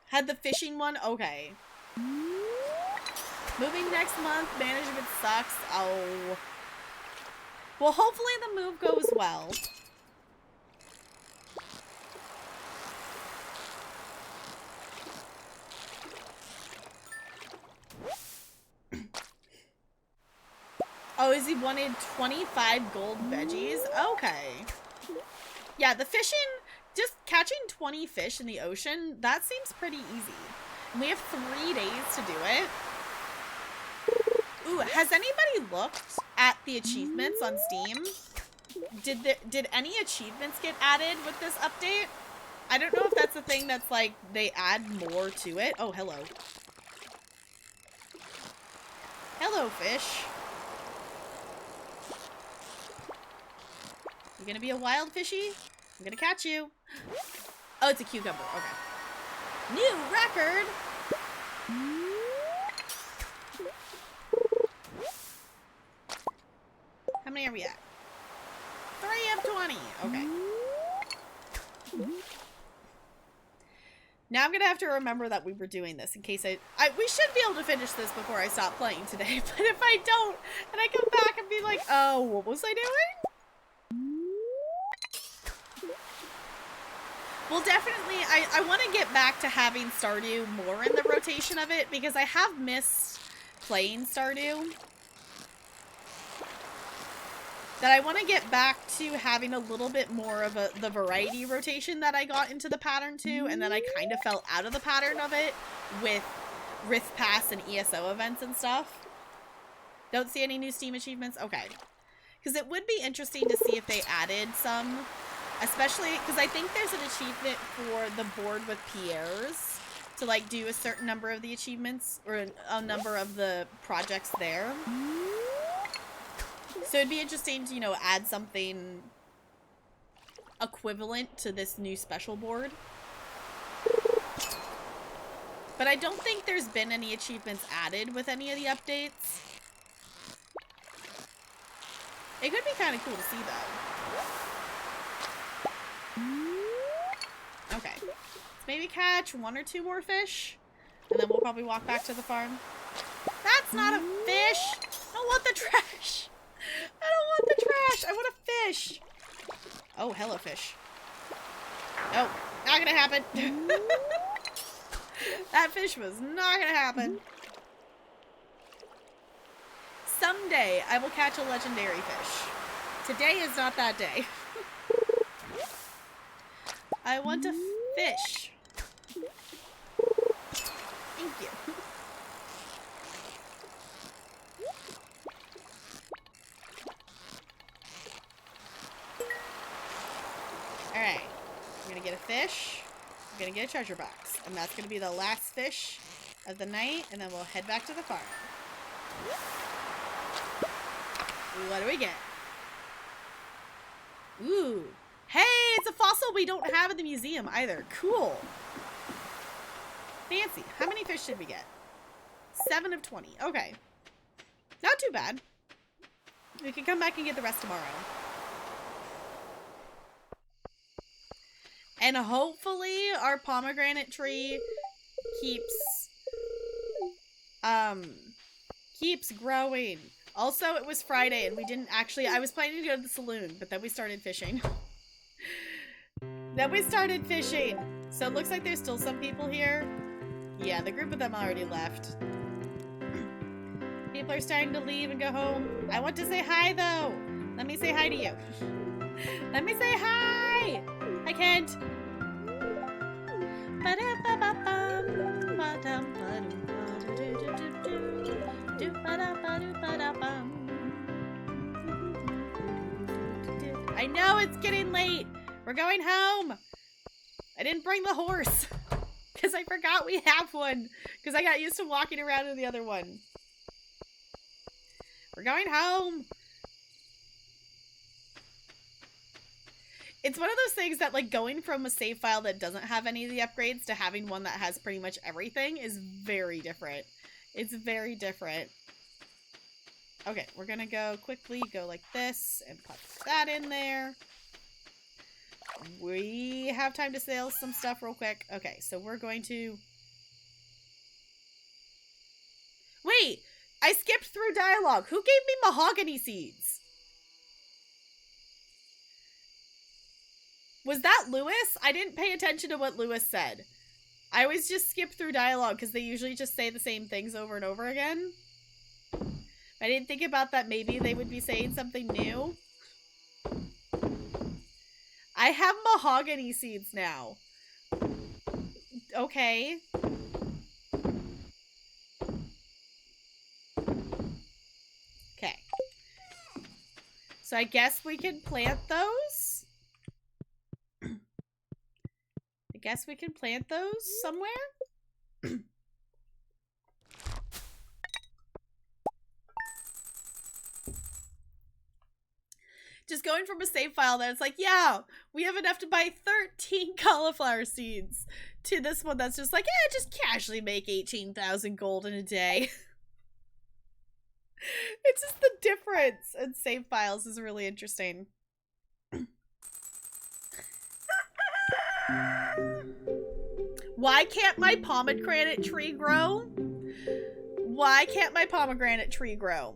Had the fishing one? Okay. Moving next month. Management sucks. Oh. Well, hopefully the move goes well. Oh, is he wanted 25 gold veggies? Okay. Yeah, the fishing, just catching 20 fish in the ocean, that seems pretty easy. And we have 3 days to do it. Ooh, has anybody looked at the achievements on Steam? Did any achievements get added with this update? I don't know if that's a thing that's like, they add more to it. Oh, hello. Hello, fish. You gonna be a wild fishy? I'm gonna catch you. Oh, it's a cucumber. Okay. New record! How many are we at? 3 of 20. Okay. Now I'm gonna have to remember that we were doing this in case we should be able to finish this before I stop playing today, but if I don't, and I come back and be like, oh, what was I doing? Well, definitely, I want to get back to having Stardew more in the rotation of it, because I have missed playing Stardew. That I want to get back to having a little bit more of the variety rotation that I got into the pattern to, and then I kind of fell out of the pattern of it with Rift Pass and ESO events and stuff. Don't see any new Steam achievements? Okay. Because it would be interesting to see if they added some, especially because I think there's an achievement for the board with Pierre's to like do a certain number of the achievements or a number of the projects there. So it'd be interesting to, you know, add something equivalent to this new special board. But I don't think there's been any achievements added with any of the updates. It could be kind of cool to see, though. Okay. Let's maybe catch 1 or 2 more fish. And then we'll probably walk back to the farm. That's not a fish! No want the trash. I don't want the trash. I want a fish. Oh, hello, fish. Oh, not gonna happen. That fish was not gonna happen. Someday, I will catch a legendary fish. Today is not that day. I want a fish. Thank you. Alright. I'm gonna get a fish. I'm gonna get a treasure box. And that's gonna be the last fish of the night. And then we'll head back to the farm. What do we get? Ooh. Hey, it's a fossil we don't have in the museum either. Cool. Fancy. How many fish did we get? 7 of 20. Okay. Not too bad. We can come back and get the rest tomorrow. And hopefully our pomegranate tree keeps growing. Also, it was Friday and we didn't actually, I was planning to go to the saloon, but then we started fishing. So it looks like there's still some people here. Yeah, the group of them already left. People are starting to leave and go home. I want to say hi though. Let me say hi to you. Let me say hi. I can't. I know it's getting late. We're going home. I didn't bring the horse because I forgot we have one because I got used to walking around in the other one. We're going home. It's one of those things that, like, going from a save file that doesn't have any of the upgrades to having one that has pretty much everything is very different. It's very different. Okay, we're gonna go quickly, go like this, and put that in there. We have time to sell some stuff real quick. Okay, so we're going to... Wait! I skipped through dialogue. Who gave me mahogany seeds? Was that Lewis? I didn't pay attention to what Lewis said. I always just skip through dialogue because they usually just say the same things over and over again. I didn't think about that maybe they would be saying something new. I have mahogany seeds now. Okay. Okay. So I guess we can plant those. I guess we can plant those somewhere. Just going from a save file that it's like, yeah, we have enough to buy 13 cauliflower seeds to this one that's just like, yeah, just casually make 18,000 gold in a day. It's just the difference in save files is really interesting. Why can't my pomegranate tree grow? Why can't my pomegranate tree grow?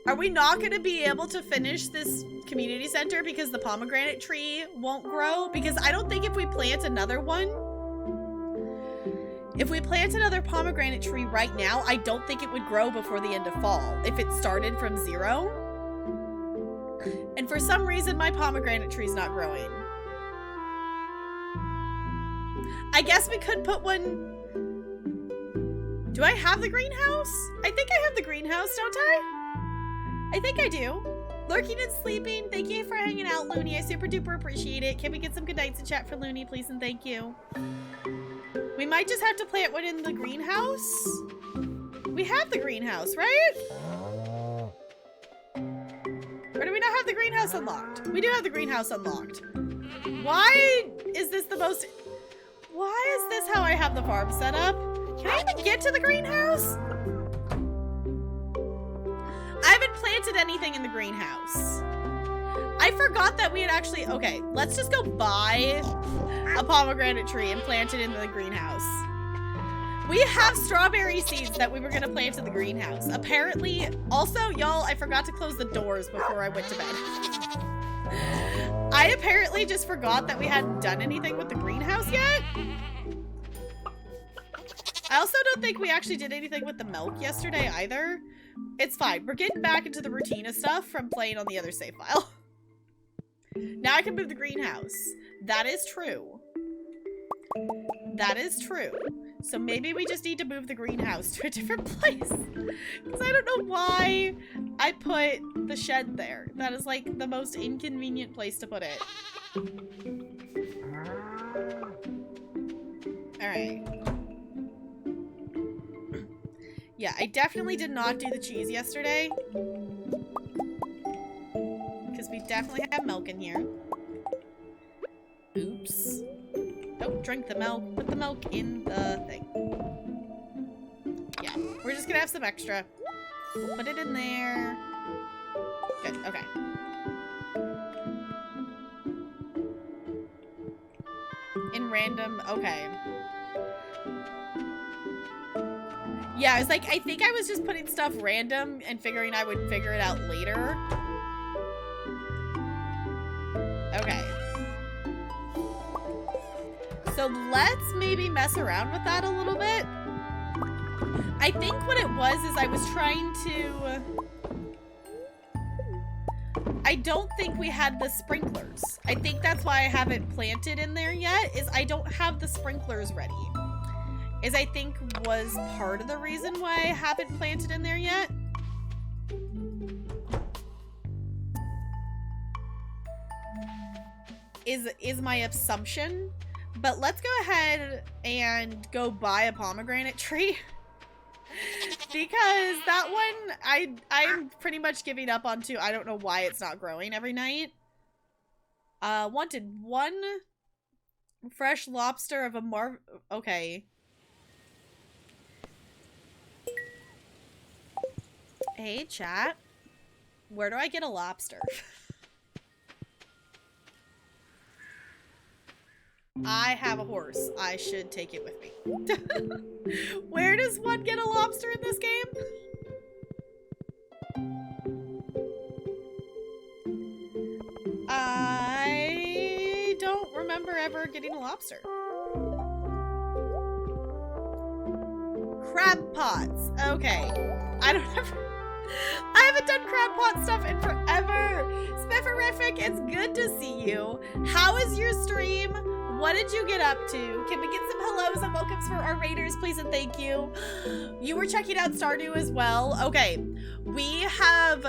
Are we not going to be able to finish this community center because the pomegranate tree won't grow? Because I don't think if we plant another one, if we plant another pomegranate tree right now, I don't think it would grow before the end of fall if it started from 0. And for some reason, my pomegranate tree's not growing. I guess we could put one... Do I have the greenhouse? I think I have the greenhouse, don't I? I think I do. Lurking and sleeping. Thank you for hanging out, Looney. I super duper appreciate it. Can we get some good nights in chat for Looney, please, and thank you. We might just have to plant one in the greenhouse. We have the greenhouse, right? Or do we not have the greenhouse unlocked? We do have the greenhouse unlocked. Why is this the most... Why is this how I have the farm set up? Can I even get to the greenhouse? I haven't planted anything in the greenhouse. I forgot that we had actually... Okay, let's just go buy a pomegranate tree and plant it in the greenhouse. We have strawberry seeds that we were gonna plant in the greenhouse. Apparently, also, y'all, I forgot to close the doors before I went to bed. I apparently just forgot that we hadn't done anything with the greenhouse yet. I also don't think we actually did anything with the milk yesterday either. It's fine. We're getting back into the routine of stuff from playing on the other save file. Now I can move the greenhouse. That is true. That is true. So maybe we just need to move the greenhouse to a different place. Because I don't know why I put the shed there. That is like the most inconvenient place to put it. Alright. Yeah, I definitely did not do the cheese yesterday. Because we definitely have milk in here. Oops. Don't drink the milk. Put the milk in the thing. Yeah, we're just gonna have some extra. We'll put it in there. Good, okay. In random, okay. Yeah, I was like, I think I was just putting stuff random and figuring I would figure it out later. Okay. So let's maybe mess around with that a little bit. I think what it was is I was trying to... I don't think we had the sprinklers. I think that's why I haven't planted in there yet, is I don't have the sprinklers ready. Is I think was part of the reason why I haven't planted in there yet. Is my assumption. But let's go ahead and go buy a pomegranate tree. Because that one, I'm pretty much giving up on too. I don't know why it's not growing every night. Wanted one fresh lobster of a okay. Hey, chat. Where do I get a lobster? I have a horse. I should take it with me. Where does one get a lobster in this game? I don't remember ever getting a lobster. Crab pots. Okay. I haven't done crab pot stuff in forever. Spifferific, it's good to see you. How is your stream? What did you get up to? Can we get some hellos and welcomes for our raiders, please and thank you. You were checking out Stardew as well. Okay, we have,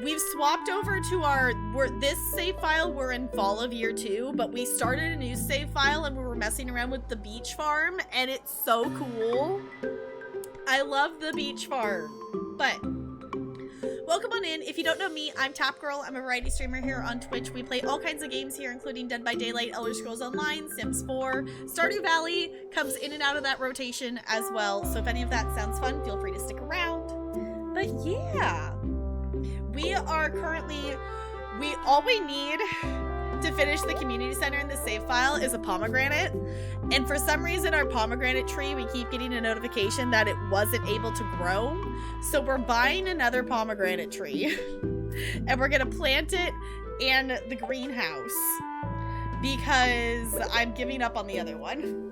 we've swapped over to this save file, we're in fall of year 2, but we started a new save file and we were messing around with the beach farm and it's so cool. I love the beach farm, but welcome on in. If you don't know me, I'm Tap Girl. I'm a variety streamer here on Twitch. We play all kinds of games here, including Dead by Daylight, Elder Scrolls Online, Sims 4. Stardew Valley comes in and out of that rotation as well. So if any of that sounds fun, feel free to stick around. But yeah, we are currently, all we need to finish the community center in the save file is a pomegranate. And for some reason, our pomegranate tree, we keep getting a notification that it wasn't able to grow. So we're buying another pomegranate tree and we're gonna plant it in the greenhouse because I'm giving up on the other one.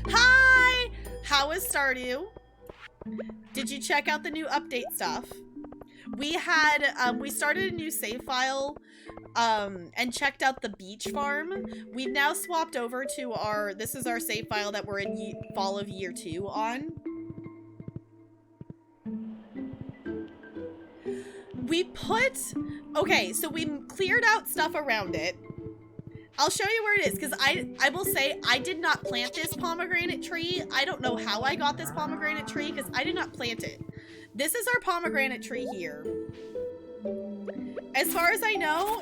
Hi! How is Stardew? Did you check out the new update stuff? We had, we started a new save file and checked out the beach farm. We've now swapped over to this is our save file that we're in fall of year 2 on. Okay, so we cleared out stuff around it. I'll show you where it is, because I will say I did not plant this pomegranate tree. I don't know how I got this pomegranate tree, because I did not plant it. This is our pomegranate tree here. As far as I know,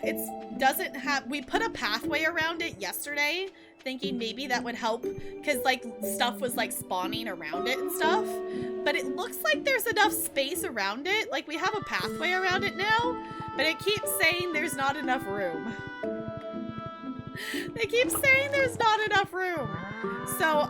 we put a pathway around it yesterday, thinking maybe that would help, because like stuff was like spawning around it and stuff. But it looks like there's enough space around it. Like we have a pathway around it now, but it keeps saying there's not enough room. They keep saying there's not enough room. So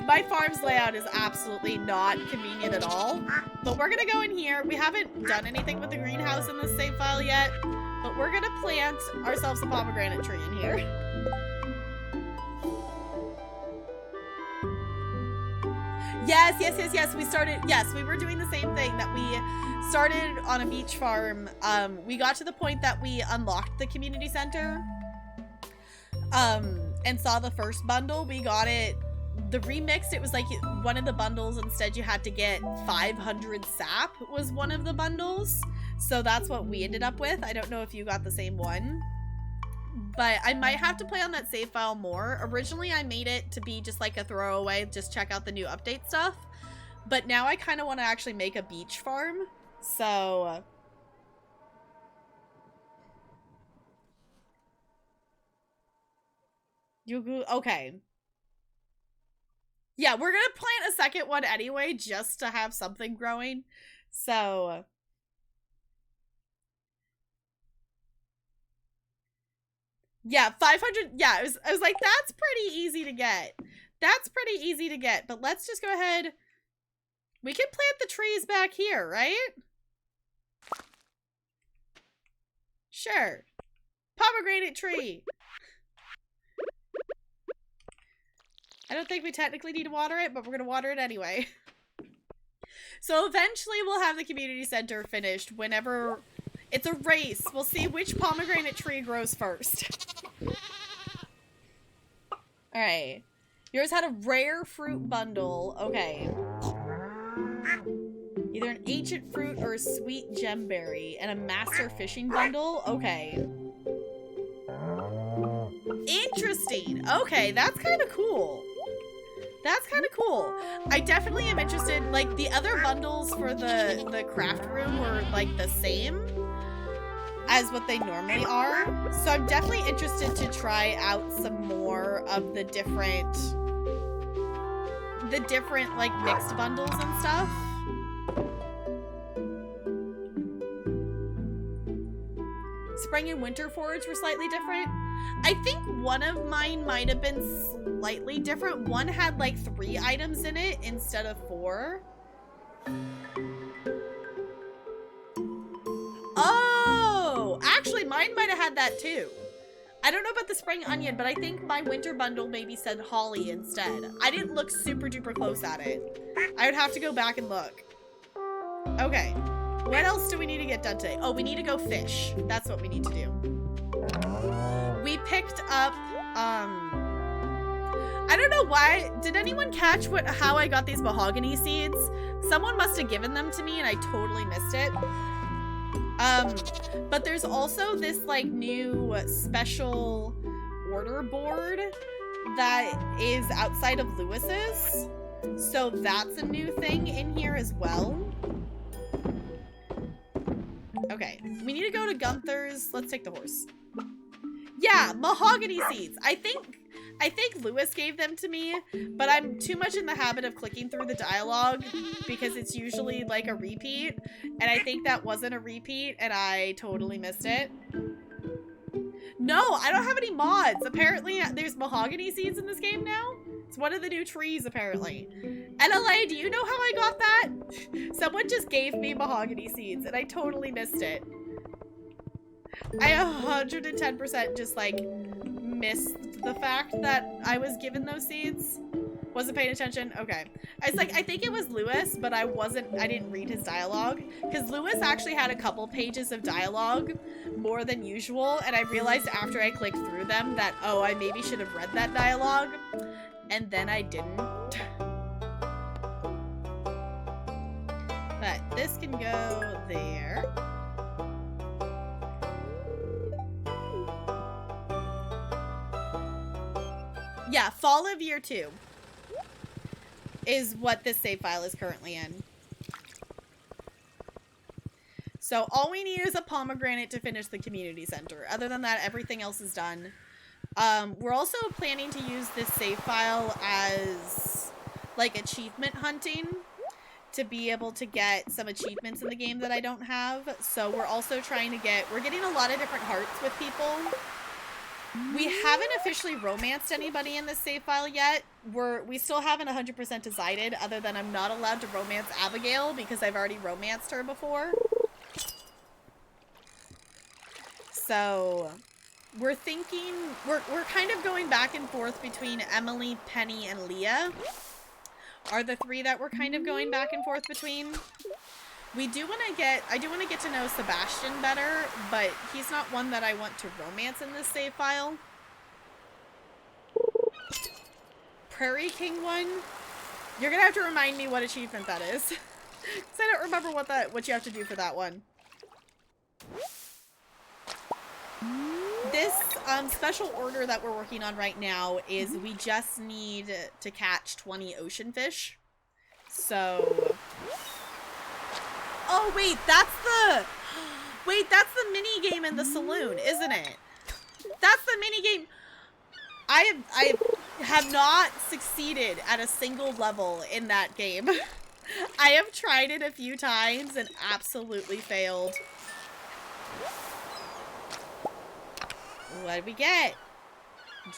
My farm's layout is absolutely not convenient at all. But we're gonna go in here. We haven't done anything with the greenhouse in this save file yet. But we're gonna plant ourselves a pomegranate tree in here. Yes. We were doing the same thing, that we started on a beach farm. We got to the point that we unlocked the community center. And saw the first bundle. We got it, the remixed, it was like one of the bundles, instead you had to get 500 sap was one of the bundles. So that's what we ended up with. I don't know if you got the same one. But I might have to play on that save file more. Originally, I made it to be just like a throwaway, just check out the new update stuff. But now I kind of want to actually make a beach farm. So... okay. Yeah, we're gonna plant a second one anyway, just to have something growing. So... yeah, 500, yeah, I was like, that's pretty easy to get. That's pretty easy to get, but let's just go ahead. We can plant the trees back here, right? Sure. Pomegranate tree. I don't think we technically need to water it, but we're gonna water it anyway. So eventually we'll have the community center finished whenever... it's a race. We'll see which pomegranate tree grows first. Alright. Yours had a rare fruit bundle. Okay. Either an ancient fruit or a sweet gemberry. And a master fishing bundle. Okay. Interesting. Okay, that's kind of cool. That's kind of cool. I definitely am interested. Like, the other bundles for the craft room were, like, the same as what they normally are. So I'm definitely interested to try out some more of the different like mixed bundles and stuff. Spring and winter forage were slightly different. I think one of mine might have been slightly different. One had like 3 items in it instead of 4. Oh, actually mine might have had that too. I don't know about the spring onion, but I think my winter bundle maybe said holly instead. I didn't look super duper close at it. I would have to go back and look. Okay. What else do we need to get done today? Oh, we need to go fish. That's what we need to do. We picked up, I don't know why. Did anyone catch how I got these mahogany seeds? Someone must have given them to me and I totally missed it. But there's also this like new special order board that is outside of Lewis's. So that's a new thing in here as well. Okay, we need to go to Gunther's. Let's take the horse. Yeah, mahogany seeds. I think Lewis gave them to me, but I'm too much in the habit of clicking through the dialogue because it's usually like a repeat, and I think that wasn't a repeat, and I totally missed it. No, I don't have any mods. Apparently, there's mahogany seeds in this game now. It's one of the new trees, apparently. NLA, do you know how I got that? Someone just gave me mahogany seeds, and I totally missed it. I 110% just, like, missed the fact that I was given those seeds. Wasn't paying attention? Okay. I was like, I think it was Lewis, but I didn't read his dialogue. Because Lewis actually had a couple pages of dialogue, more than usual, and I realized after I clicked through them that, oh, I maybe should have read that dialogue. And then I didn't. But this can go there. Yeah, fall of year 2 is what this save file is currently in. So all we need is a pomegranate to finish the community center. Other than that, everything else is done. We're also planning to use this save file as like achievement hunting to be able to get some achievements in the game that I don't have. So we're also trying to we're getting a lot of different hearts with people. We haven't officially romanced anybody in this save file yet. We still haven't 100% decided, other than I'm not allowed to romance Abigail because I've already romanced her before. So we're thinking, we're kind of going back and forth between Emily, Penny, and Leah are the three that we're kind of going back and forth between. I do want to get to know Sebastian better, but he's not one that I want to romance in this save file. Prairie King one, you're gonna have to remind me what achievement that is. Because I don't remember what you have to do for that one. This special order that we're working on right now is we just need to catch 20 ocean fish. So... Oh, wait, that's the mini game in the saloon, isn't it? That's the mini game. I have not succeeded at a single level in that game. I have tried it a few times and absolutely failed. What did we get?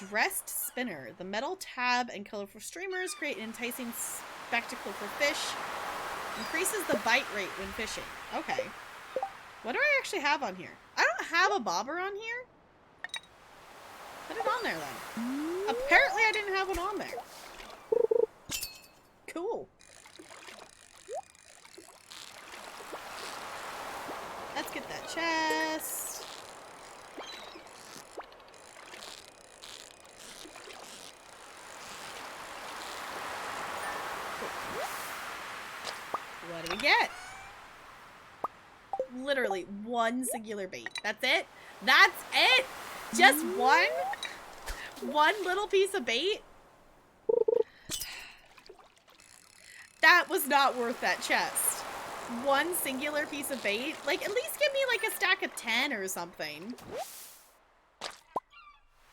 Dressed spinner. The metal tab and colorful streamers create an enticing spectacle for fish. Increases the bite rate when fishing. Okay. What do I actually have on here? I don't have a bobber on here. Put it on there then. Apparently I didn't have one on there. Cool. Let's get that chest. What do we get? Literally one singular bait. That's it? That's it? Just one? One little piece of bait? That was not worth that chest. One singular piece of bait? Like, at least give me like a stack of 10 or something.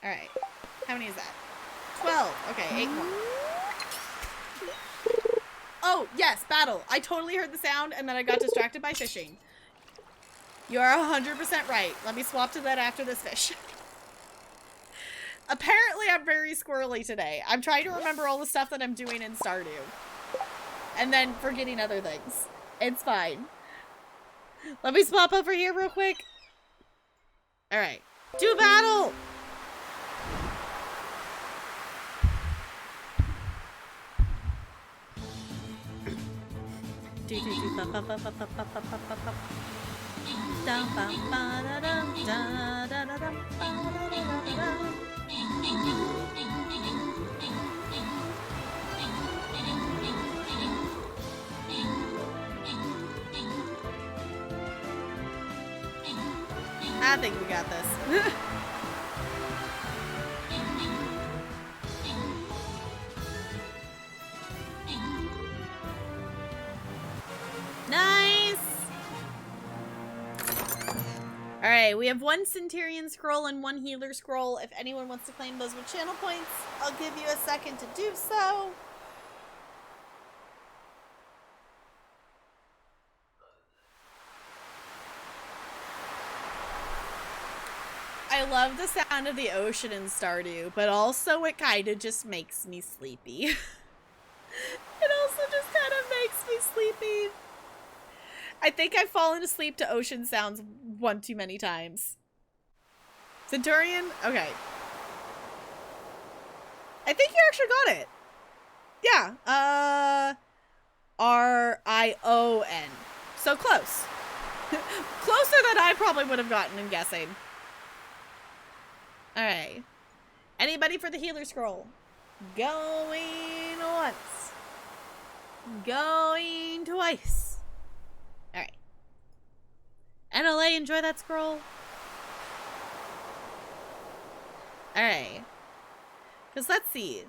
Alright. How many is that? 12. Okay, 8 more. Oh, yes, battle. I totally heard the sound and then I got distracted by fishing. You are 100% right. Let me swap to that after this fish. Apparently, I'm very squirrely today. I'm trying to remember all the stuff that I'm doing in Stardew. And then forgetting other things. It's fine. Let me swap over here real quick. Alright. Do battle! I think we got this. Nice! Alright, we have one Centurion scroll and one Healer scroll. If anyone wants to claim those with channel points, I'll give you a second to do so. I love the sound of the ocean in Stardew, but also it kind of just makes me sleepy. It also just kind of makes me sleepy. I think I've fallen asleep to ocean sounds one too many times. Centurion? Okay. I think you actually got it. Yeah. R-I-O-N. So close. Closer than I probably would have gotten, I'm guessing. Alright. Anybody for the Healer scroll? Going once. Going twice. Alright. NLA, enjoy that scroll. Alright. Because let's see.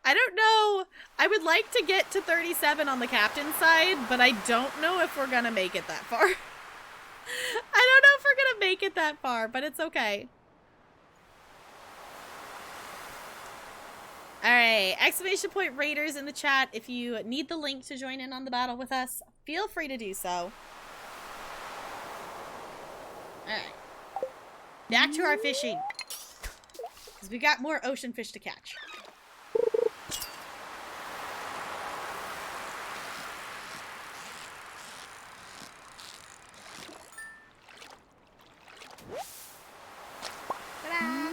I don't know. I would like to get to 37 on the captain's side, but I don't know if we're gonna make it that far. I don't know if we're gonna make it that far, but it's okay. Alright, exclamation point raiders in the chat. If you need the link to join in on the battle with us, feel free to do so. Alright. Back to our fishing. Because we got more ocean fish to catch. Ta-da!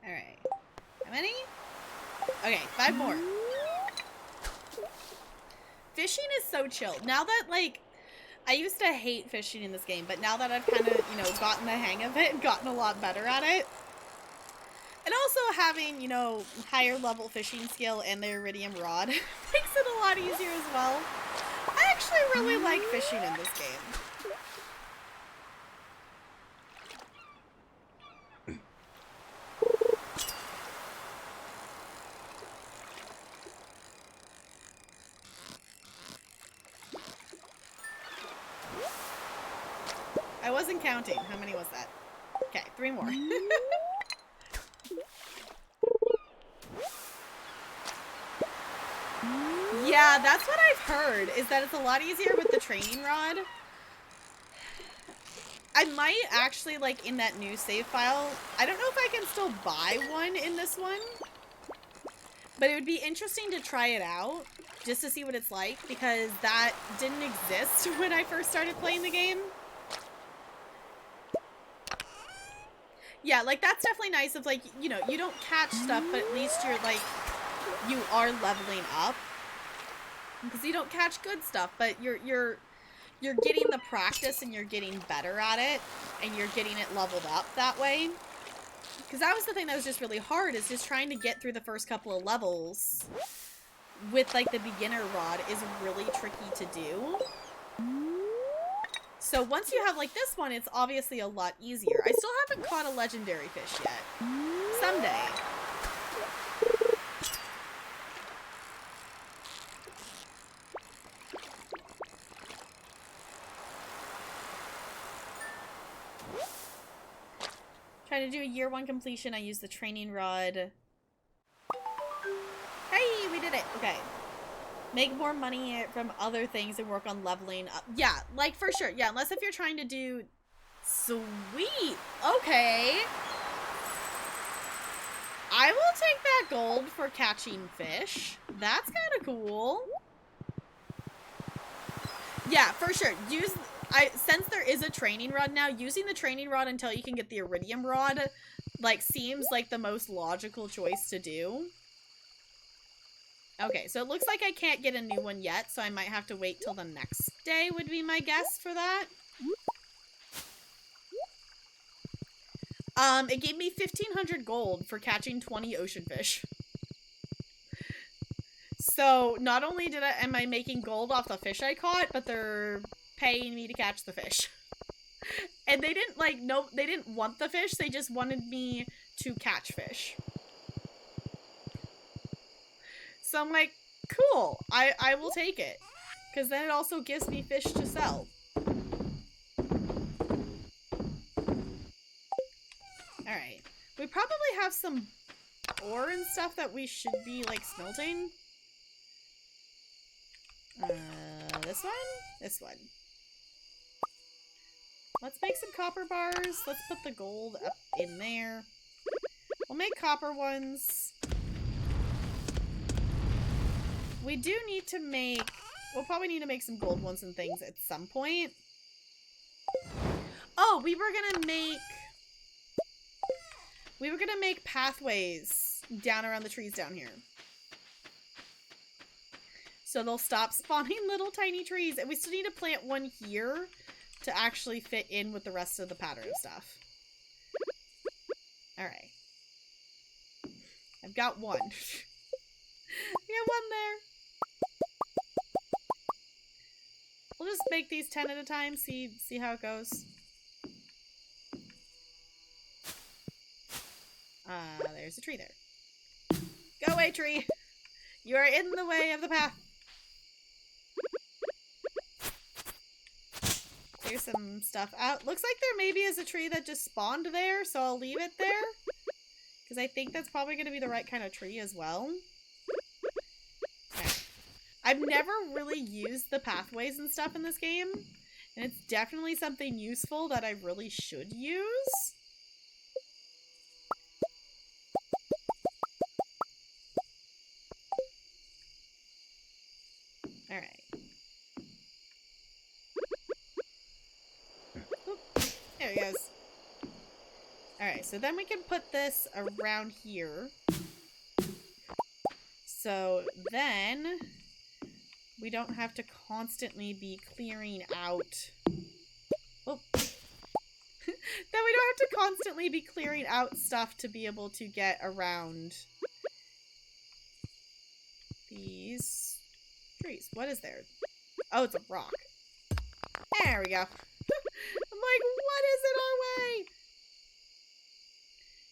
Alright. How many? Okay, 5 more. Fishing is so chill. Now that, like, I used to hate fishing in this game, but now that I've kind of, you know, gotten the hang of it and gotten a lot better at it, and also having, you know, higher level fishing skill and the iridium rod makes it a lot easier as well. I actually really like fishing in this game. I wasn't counting. How many was that? Okay, 3 more. Yeah, that's what I've heard, is that it's a lot easier with the training rod. I might actually, like, in that new save file, I don't know if I can still buy one in this one, but it would be interesting to try it out, just to see what it's like, because that didn't exist when I first started playing the game. Yeah, like, that's definitely nice of, like, you know, you don't catch stuff, but at least you're, like, you are leveling up. Because you don't catch good stuff, but you're getting the practice and you're getting better at it, and you're getting it leveled up that way. Because that was the thing that was just really hard, is just trying to get through the first couple of levels with, like, the beginner rod is really tricky to do. So once you have, like, this one, it's obviously a lot easier. I still haven't caught a legendary fish yet. Someday. Trying to do a year 1 completion, I use the training rod. Hey, we did it! Okay. Make more money from other things and work on leveling up. Yeah, like, for sure. Yeah, unless if you're trying to do... Sweet! Okay. I will take that gold for catching fish. That's kind of cool. Yeah, for sure. Since there is a training rod now, using the training rod until you can get the iridium rod, like, seems like the most logical choice to do. Okay, so it looks like I can't get a new one yet, so I might have to wait till the next day would be my guess for that. It gave me 1,500 gold for catching 20 ocean fish. So, not only am I making gold off the fish I caught, but they're paying me to catch the fish. And they didn't, like, no, they didn't want the fish, they just wanted me to catch fish. So I'm like, cool, I will take it. Because then it also gives me fish to sell. Alright. We probably have some ore and stuff that we should be, like, smelting. This one? This one. Let's make some copper bars. Let's put the gold up in there. We'll make copper ones. We do need to make... We'll probably need to make some gold ones and things at some point. Oh, we were gonna make pathways down around the trees down here. So they'll stop spawning little tiny trees. And we still need to plant one here to actually fit in with the rest of the pattern stuff. Alright. I've got one. I got one there. We'll just make these 10 at a time, see how it goes. There's a tree there. Go away, tree! You are in the way of the path. Clear some stuff out. Looks like there maybe is a tree that just spawned there, so I'll leave it there. Because I think that's probably going to be the right kind of tree as well. Okay. I've never really used the pathways and stuff in this game. And it's definitely something useful that I really should use. Alright. There he goes. Alright, so then we can put this around here. So then we don't have to constantly be clearing out. Oh. Then we don't have to constantly be clearing out stuff to be able to get around these trees. What is there? Oh, it's a rock. There we go. I'm like, what is in our way?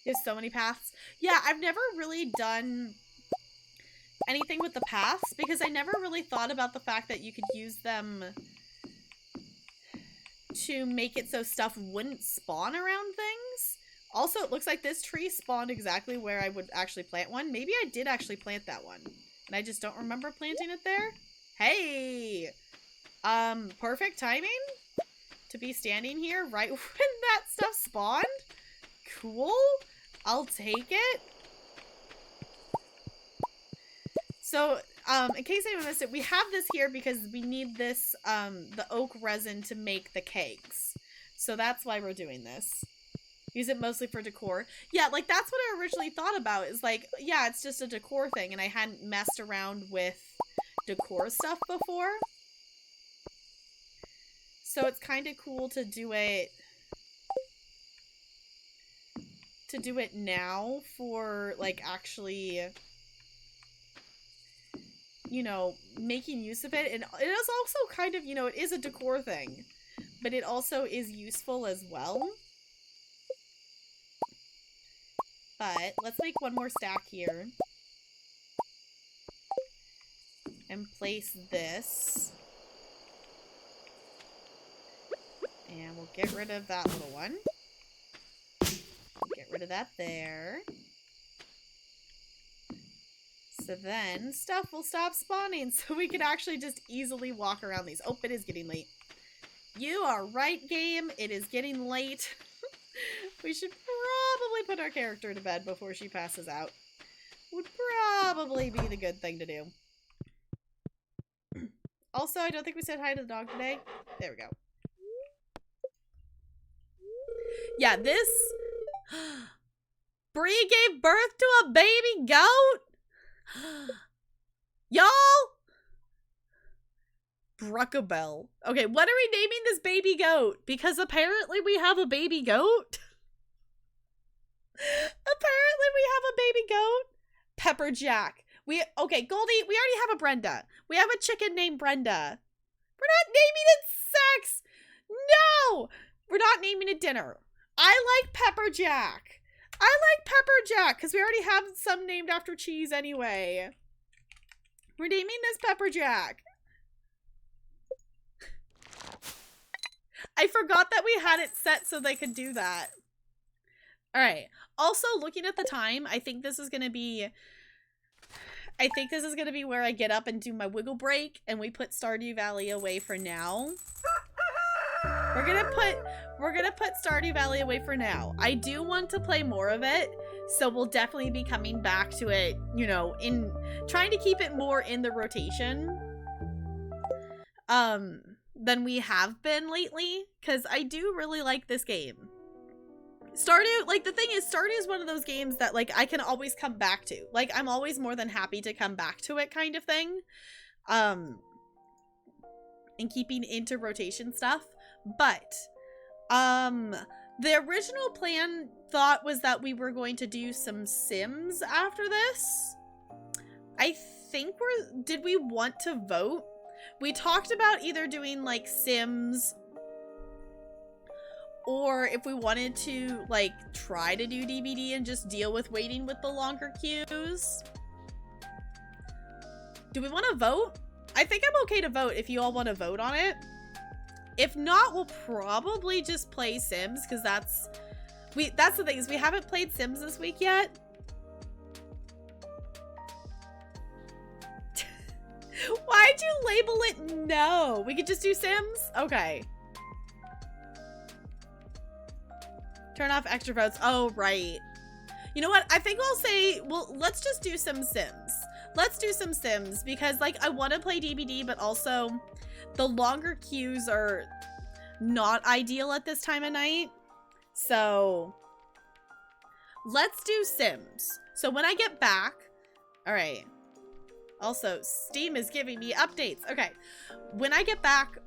There's so many paths. Yeah, I've never really done anything with the paths because I never really thought about the fact that you could use them to make it so stuff wouldn't spawn around things. Also, it looks like this tree spawned exactly where I would actually plant one. Maybe I did actually plant that one, and I just don't remember planting it there. Hey! Perfect timing to be standing here right when that stuff spawned. Cool. I'll take it. So, in case anyone missed it, we have this here because we need this, the oak resin to make the kegs. So that's why we're doing this. Use it mostly for decor. Yeah, like, that's what I originally thought about, is like, yeah, it's just a decor thing, and I hadn't messed around with decor stuff before. So it's kind of cool to do it now for, like, actually, you know, making use of it. And it is also kind of, you know, it is a decor thing, but it also is useful as well. But let's make one more stack here and place this. And we'll get rid of that little one. Get rid of that there. So then stuff will stop spawning so we can actually just easily walk around these. Oh, it is getting late. You are right, game. It is getting late. We should probably put our character to bed before she passes out. Would probably be the good thing to do. Also, I don't think we said hi to the dog today. There we go. Yeah, this... Bree gave birth to a baby goat? Y'all? Bruckabell. Okay, what are we naming this baby goat? Because apparently we have a baby goat. Apparently we have a baby goat. Pepper Jack. Okay, Goldie, we already have a Brenda. We have a chicken named Brenda. We're not naming it sex. No! We're not naming it dinner. I like Pepper Jack. I like Pepper Jack because we already have some named after cheese anyway. We're naming this Pepper Jack. I forgot that we had it set so they could do that. All right. Also, looking at the time, I think this is going to be where I get up and do my wiggle break and we put Stardew Valley away for now. We're gonna put Stardew Valley away for now. I do want to play more of it, so we'll definitely be coming back to it, you know, in trying to keep it more in the rotation than we have been lately, because I do really like this game. Stardew, like, the thing is, Stardew is one of those games that, like, I can always come back to. Like, I'm always more than happy to come back to it kind of thing. And keeping into rotation stuff. But, the original plan thought was that we were going to do some Sims after this. I think did we want to vote? We talked about either doing, like, Sims, or if we wanted to, like, try to do DVD and just deal with waiting with the longer queues. Do we want to vote? I think I'm okay to vote if you all want to vote on it. If not, we'll probably just play Sims, because that's the thing, is we haven't played Sims this week yet. Why'd you label it no? We could just do Sims? Okay. Turn off extra votes. Oh, right. You know what? I think I'll say, well, let's just do some Sims. Let's do some Sims, because, like, I want to play DBD, but also the longer queues are not ideal at this time of night. So let's do Sims. So when I get back, all right. Also, Steam is giving me updates. Okay. When I get back,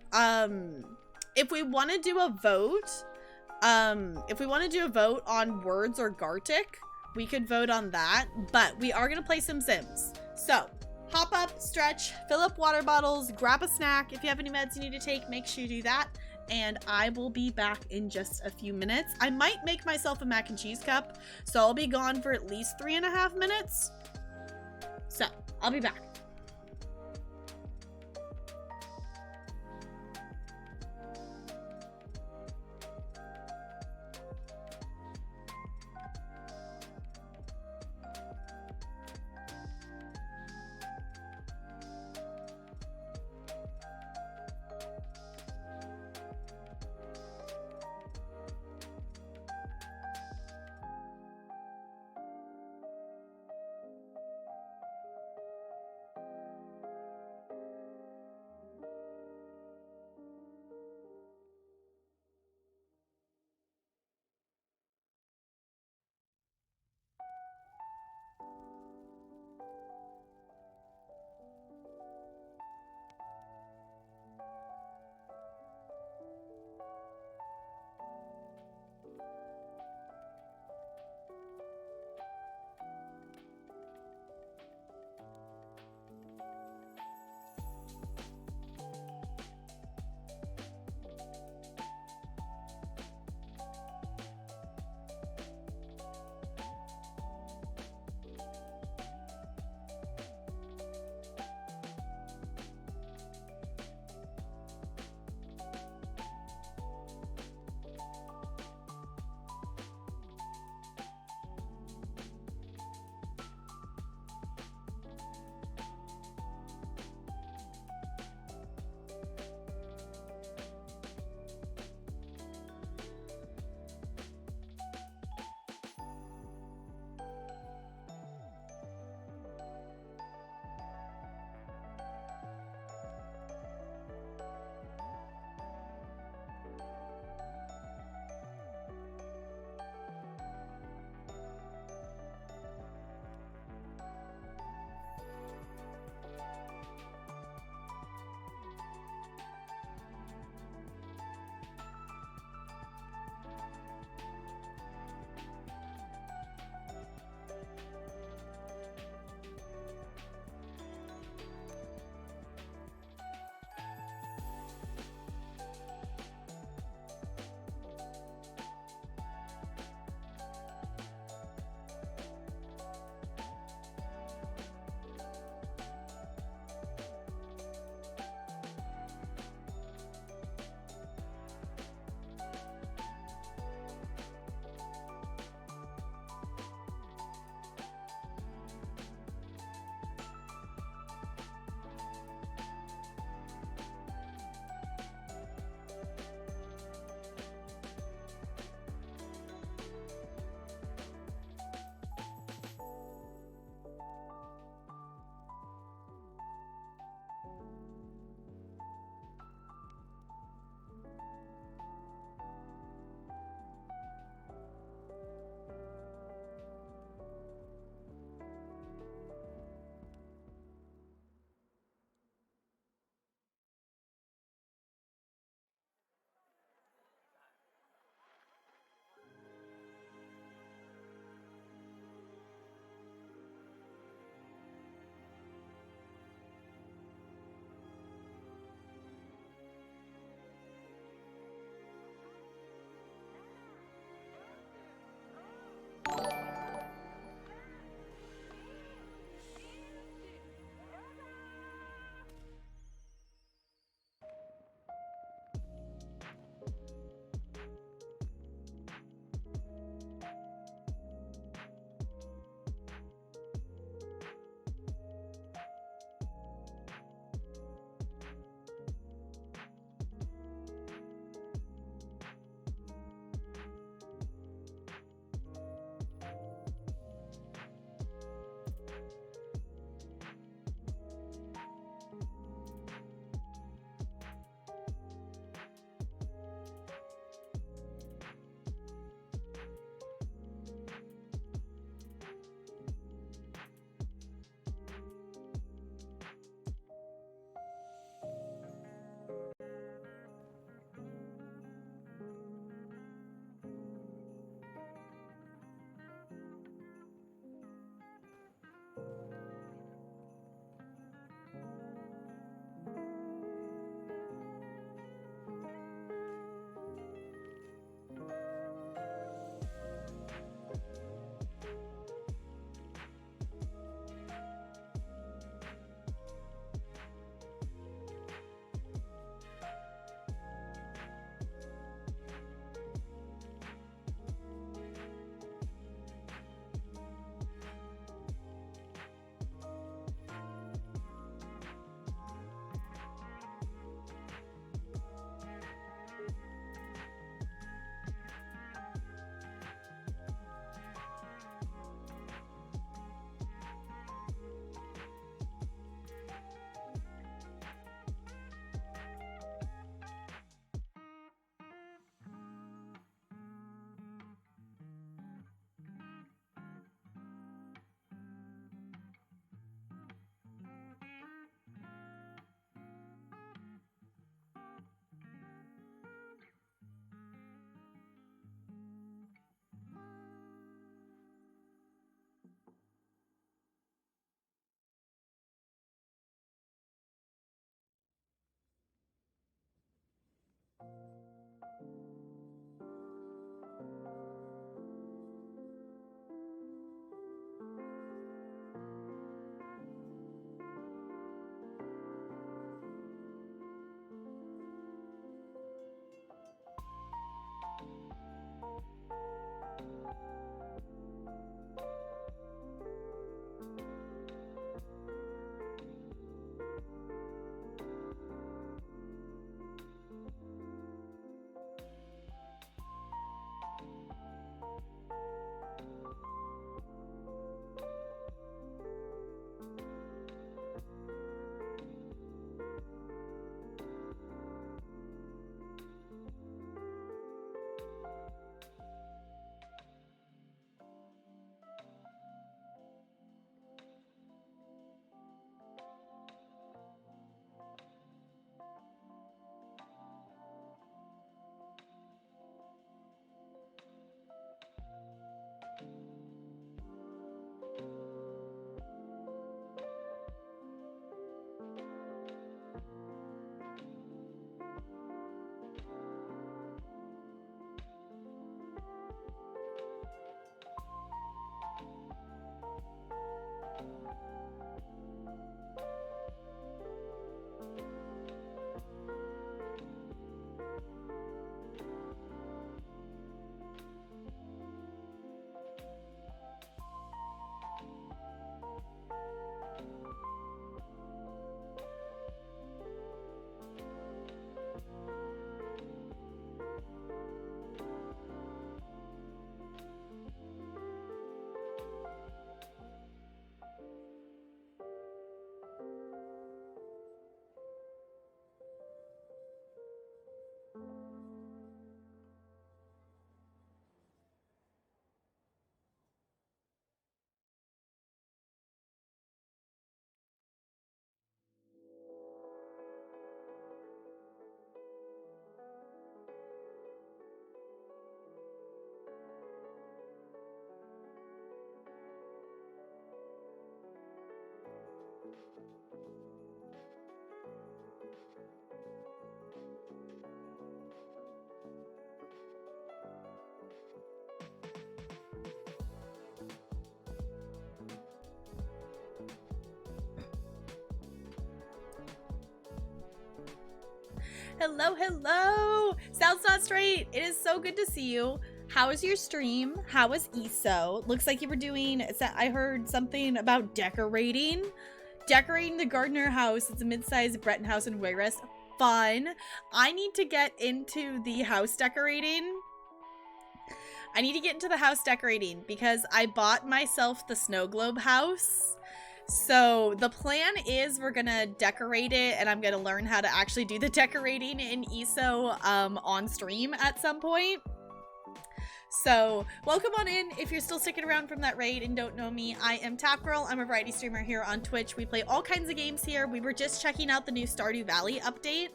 if we want to do a vote, on Words or Gartic, we could vote on that, but we are going to play some Sims. So hop up, stretch, fill up water bottles, grab a snack. If you have any meds you need to take, make sure you do that. And I will be back in just a few minutes. I might make myself a mac and cheese cup, so I'll be gone for at least 3.5 minutes. So I'll be back. Hello, hello! Sounds not straight. It is so good to see you. How was your stream? How was ESO? Looks like you were doing, I heard something about decorating. Decorating the Gardner house. It's a mid-sized Breton house in Wayrest. Fun. I need to get into the house decorating. I need to get into the house decorating because I bought myself the snow globe house. So the plan is we're gonna decorate it, and I'm gonna learn how to actually do the decorating in ESO on stream at some point. So welcome on in if you're still sticking around from that raid and don't know me. I am Tap Girl. I'm a variety streamer here on Twitch. We play all kinds of games here. We were just checking out the new Stardew Valley update,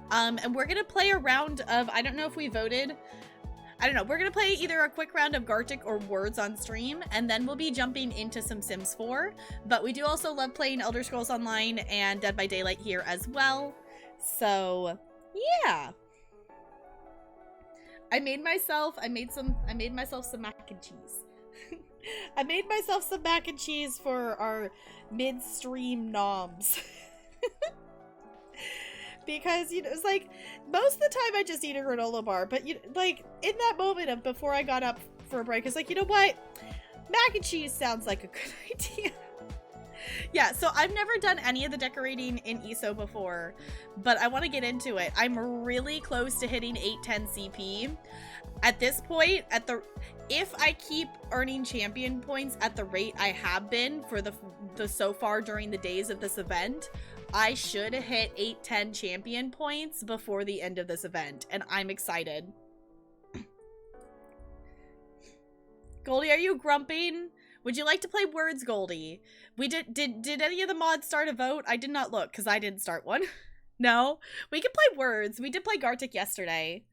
and we're gonna play a round of, I don't know if we voted. I don't know. We're going to play either a quick round of Gartic or Words on stream, and then we'll be jumping into some Sims 4. But we do also love playing Elder Scrolls Online and Dead by Daylight here as well. So, yeah. I made myself some mac and cheese. I made myself some mac and cheese for our mid-stream noms. Because, you know, it's like, most of the time I just eat a granola bar, but, you like, in that moment of before I got up for a break, it's like, you know what? Mac and cheese sounds like a good idea. Yeah, so I've never done any of the decorating in ESO before, but I want to get into it. I'm really close to hitting 810 CP. At this point, if I keep earning champion points at the rate I have been for the so far during the days of this event, I should hit 810 champion points before the end of this event, and I'm excited. Goldie, are you grumping? Would you like to play Words, Goldie? We did any of the mods start a vote? I did not look, because I didn't start one. No? We can play Words. We did play Gartic yesterday.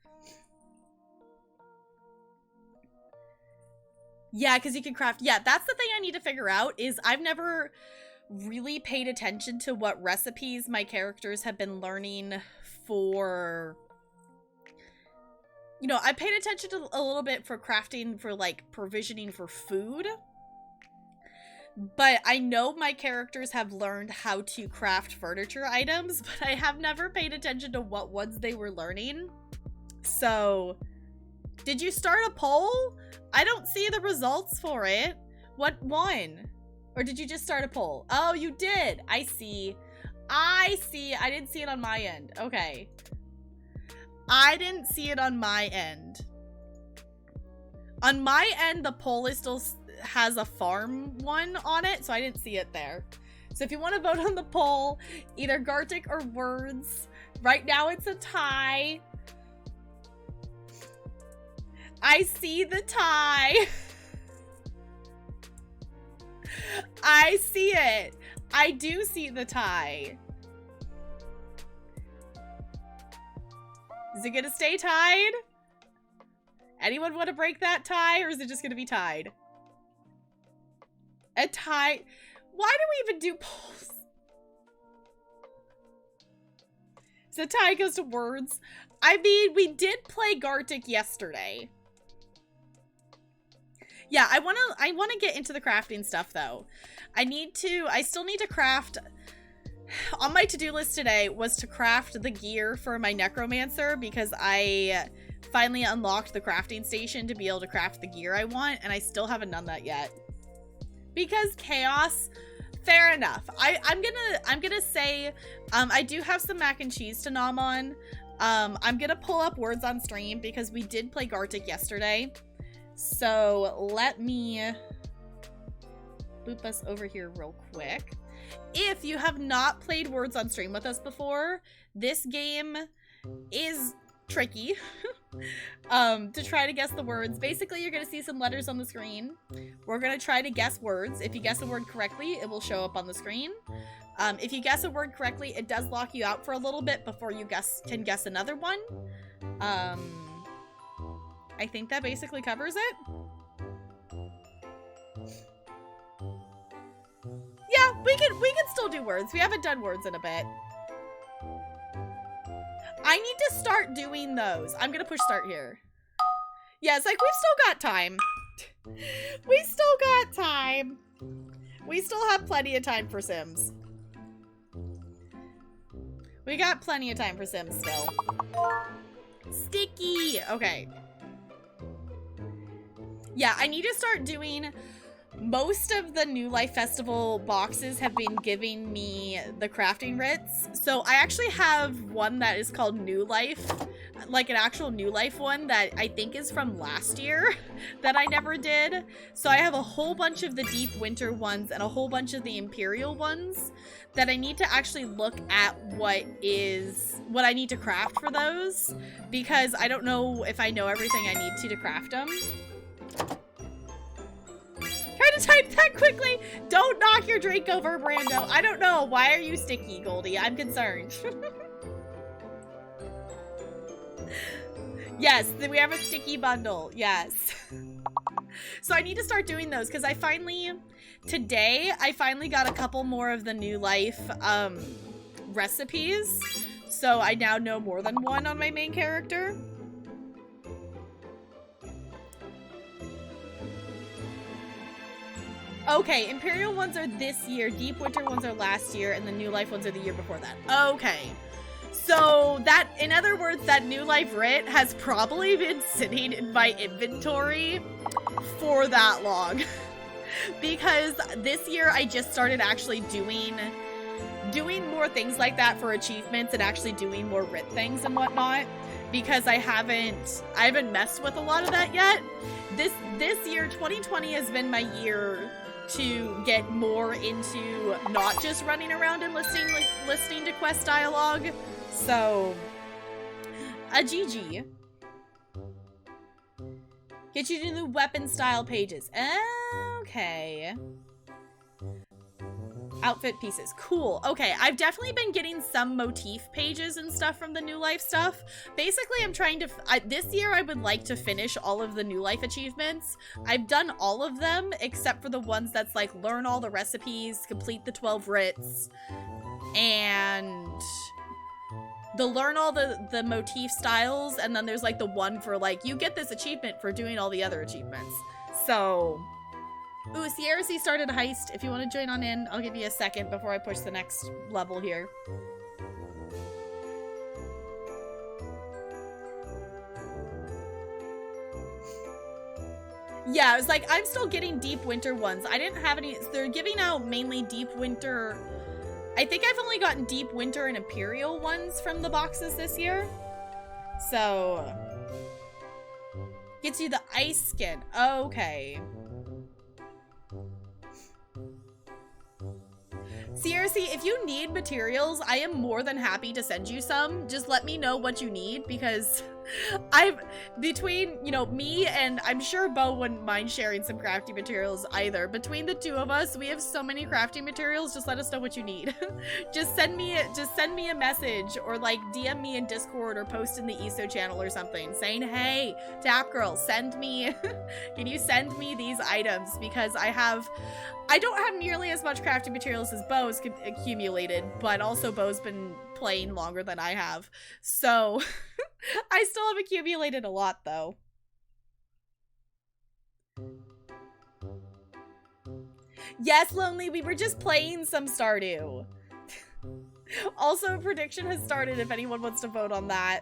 Yeah, because you can craft. Yeah, that's the thing I need to figure out, is I've never really paid attention to what recipes my characters have been learning for. You know, I paid attention to a little bit for crafting, for like provisioning for food, but I know my characters have learned how to craft furniture items, but I have never paid attention to what ones they were learning. So, did you start a poll? I don't see the results for it. What won? Or did you just start a poll? Oh, you did. I see. I see. I didn't see it on my end. Okay. I didn't see it on my end. On my end, the poll is still has a farm one on it, so I didn't see it there. So if you want to vote on the poll, either Gartic or Words. Right now it's a tie. I see the tie. I see it. I do see the tie. Is it gonna stay tied? Anyone want to break that tie, or is it just gonna be tied? A tie? Why do we even do polls? So tie goes to Words. I mean, we did play Gartic yesterday. Yeah, I wanna get into the crafting stuff though. I still need to craft. On my to-do list today was to craft the gear for my necromancer, because I finally unlocked the crafting station to be able to craft the gear I want, and I still haven't done that yet. Because chaos, fair enough. I'm gonna say I do have some mac and cheese to nom on. I'm gonna pull up Words on stream because we did play Gartic yesterday. So let me boop us over here real quick. If you have not played Words on stream with us before, this game is tricky to try to guess the words. Basically, you're going to see some letters on the screen. We're going to try to guess words. If you guess a word correctly, it will show up on the screen. If you guess a word correctly, it does lock you out for a little bit before you can guess another one. I think that basically covers it. Yeah, We can still do words. We haven't done words in a bit. I need to start doing those. I'm gonna push start here. Yeah, it's like we've still got time. We still got time. We still have plenty of time for Sims. We got plenty of time for Sims still. Sticky. Okay. Yeah, I need to start doing... Most of the New Life Festival boxes have been giving me the crafting writs. So I actually have one that is called New Life, like an actual New Life one that I think is from last year that I never did. So I have a whole bunch of the Deep Winter ones and a whole bunch of the Imperial ones that I need to actually look at what I need to craft for those, because I don't know if I know everything I need to craft them. Try to type that quickly. Don't knock your drink over, Brando. I don't know. Why are you sticky, Goldie? I'm concerned. Yes, we have a sticky bundle. Yes. So I need to start doing those because today I finally got a couple more of the New Life recipes. So I now know more than one on my main character. Okay, Imperial ones are this year, Deep Winter ones are last year, and the New Life ones are the year before that. Okay. So that, in other words, that New Life writ has probably been sitting in my inventory for that long. Because this year I just started actually doing more things like that for achievements and actually doing more writ things and whatnot. Because I haven't messed with a lot of that yet. This year, 2020 has been my year to get more into not just running around and listening to quest dialogue. So, a GG. Get you to the weapon style pages. Okay. Outfit pieces. Cool. Okay, I've definitely been getting some motif pages and stuff from the New Life stuff. Basically, I'm trying to... this year, I would like to finish all of the New Life achievements. I've done all of them, except for the ones that's like, learn all the recipes, complete the 12 writs, and... learn all the motif styles, and then there's like the one for like, you get this achievement for doing all the other achievements. So... Ooh, Sierra C started a heist. If you want to join on in, I'll give you a second before I push the next level here. Yeah, it's like, I'm still getting Deep Winter ones. I didn't have any, they're giving out mainly Deep Winter. I think I've only gotten Deep Winter and Imperial ones from the boxes this year. So, gets you the ice skin. Okay. Seriously, if you need materials, I am more than happy to send you some. Just let me know what you need, because between, you know, me and I'm sure Bo wouldn't mind sharing some crafting materials either. Between the two of us, we have so many crafting materials. Just let us know what you need. just send me a message, or like DM me in Discord, or post in the ESO channel or something saying, hey, Tap Girl, send me, can you send me these items? Because I don't have nearly as much crafting materials as Bo's accumulated, but also Bo's been playing longer than I have. So I still have accumulated a lot though. Yes, Lonely, we were just playing some Stardew. Also, a prediction has started if anyone wants to vote on that.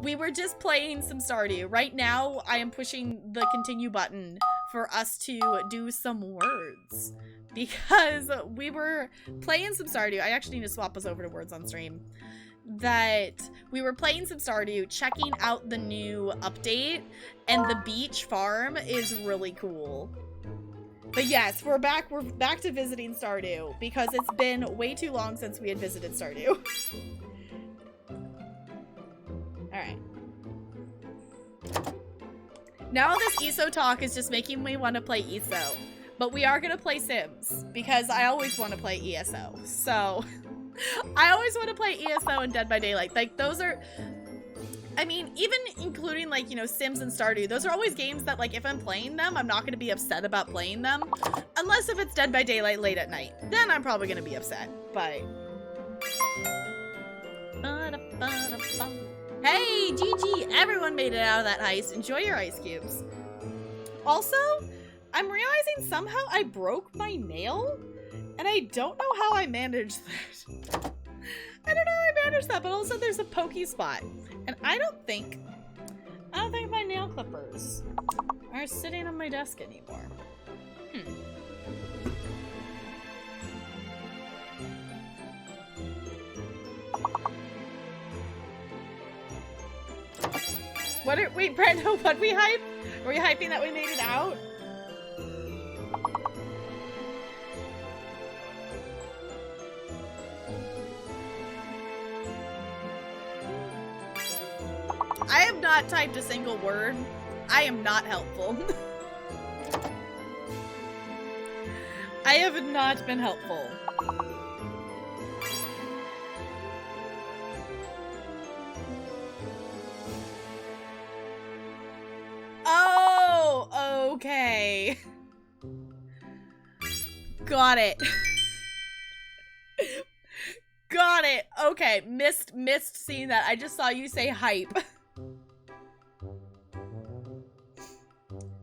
We were just playing some Stardew. Right now, I am pushing the continue button for us to do some words. Because we were playing some Stardew. I actually need to swap us over to words on stream. That we were playing some Stardew, checking out the new update, and the beach farm is really cool. But yes, we're back to visiting Stardew, because it's been way too long since we had visited Stardew. Alright. Now this ESO talk is just making me want to play ESO. But we are going to play Sims, because I always want to play ESO. So, I always want to play ESO and Dead by Daylight. Like, those are... I mean, even including, like, you know, Sims and Stardew, those are always games that, like, if I'm playing them, I'm not going to be upset about playing them. Unless if it's Dead by Daylight late at night. Then I'm probably going to be upset. But... Hey, GG! Everyone made it out of that heist. Enjoy your ice cubes. Also, I'm realizing somehow I broke my nail, and I don't know how I managed that. I don't know how I managed that, but also there's a pokey spot. And I don't think my nail clippers are sitting on my desk anymore. Wait, Brando, what we hype? Were we hyping that we made it out? I have not typed a single word. I am not helpful. I have not been helpful. Oh, okay. Got it. Got it. Okay, missed seeing that. I just saw you say hype.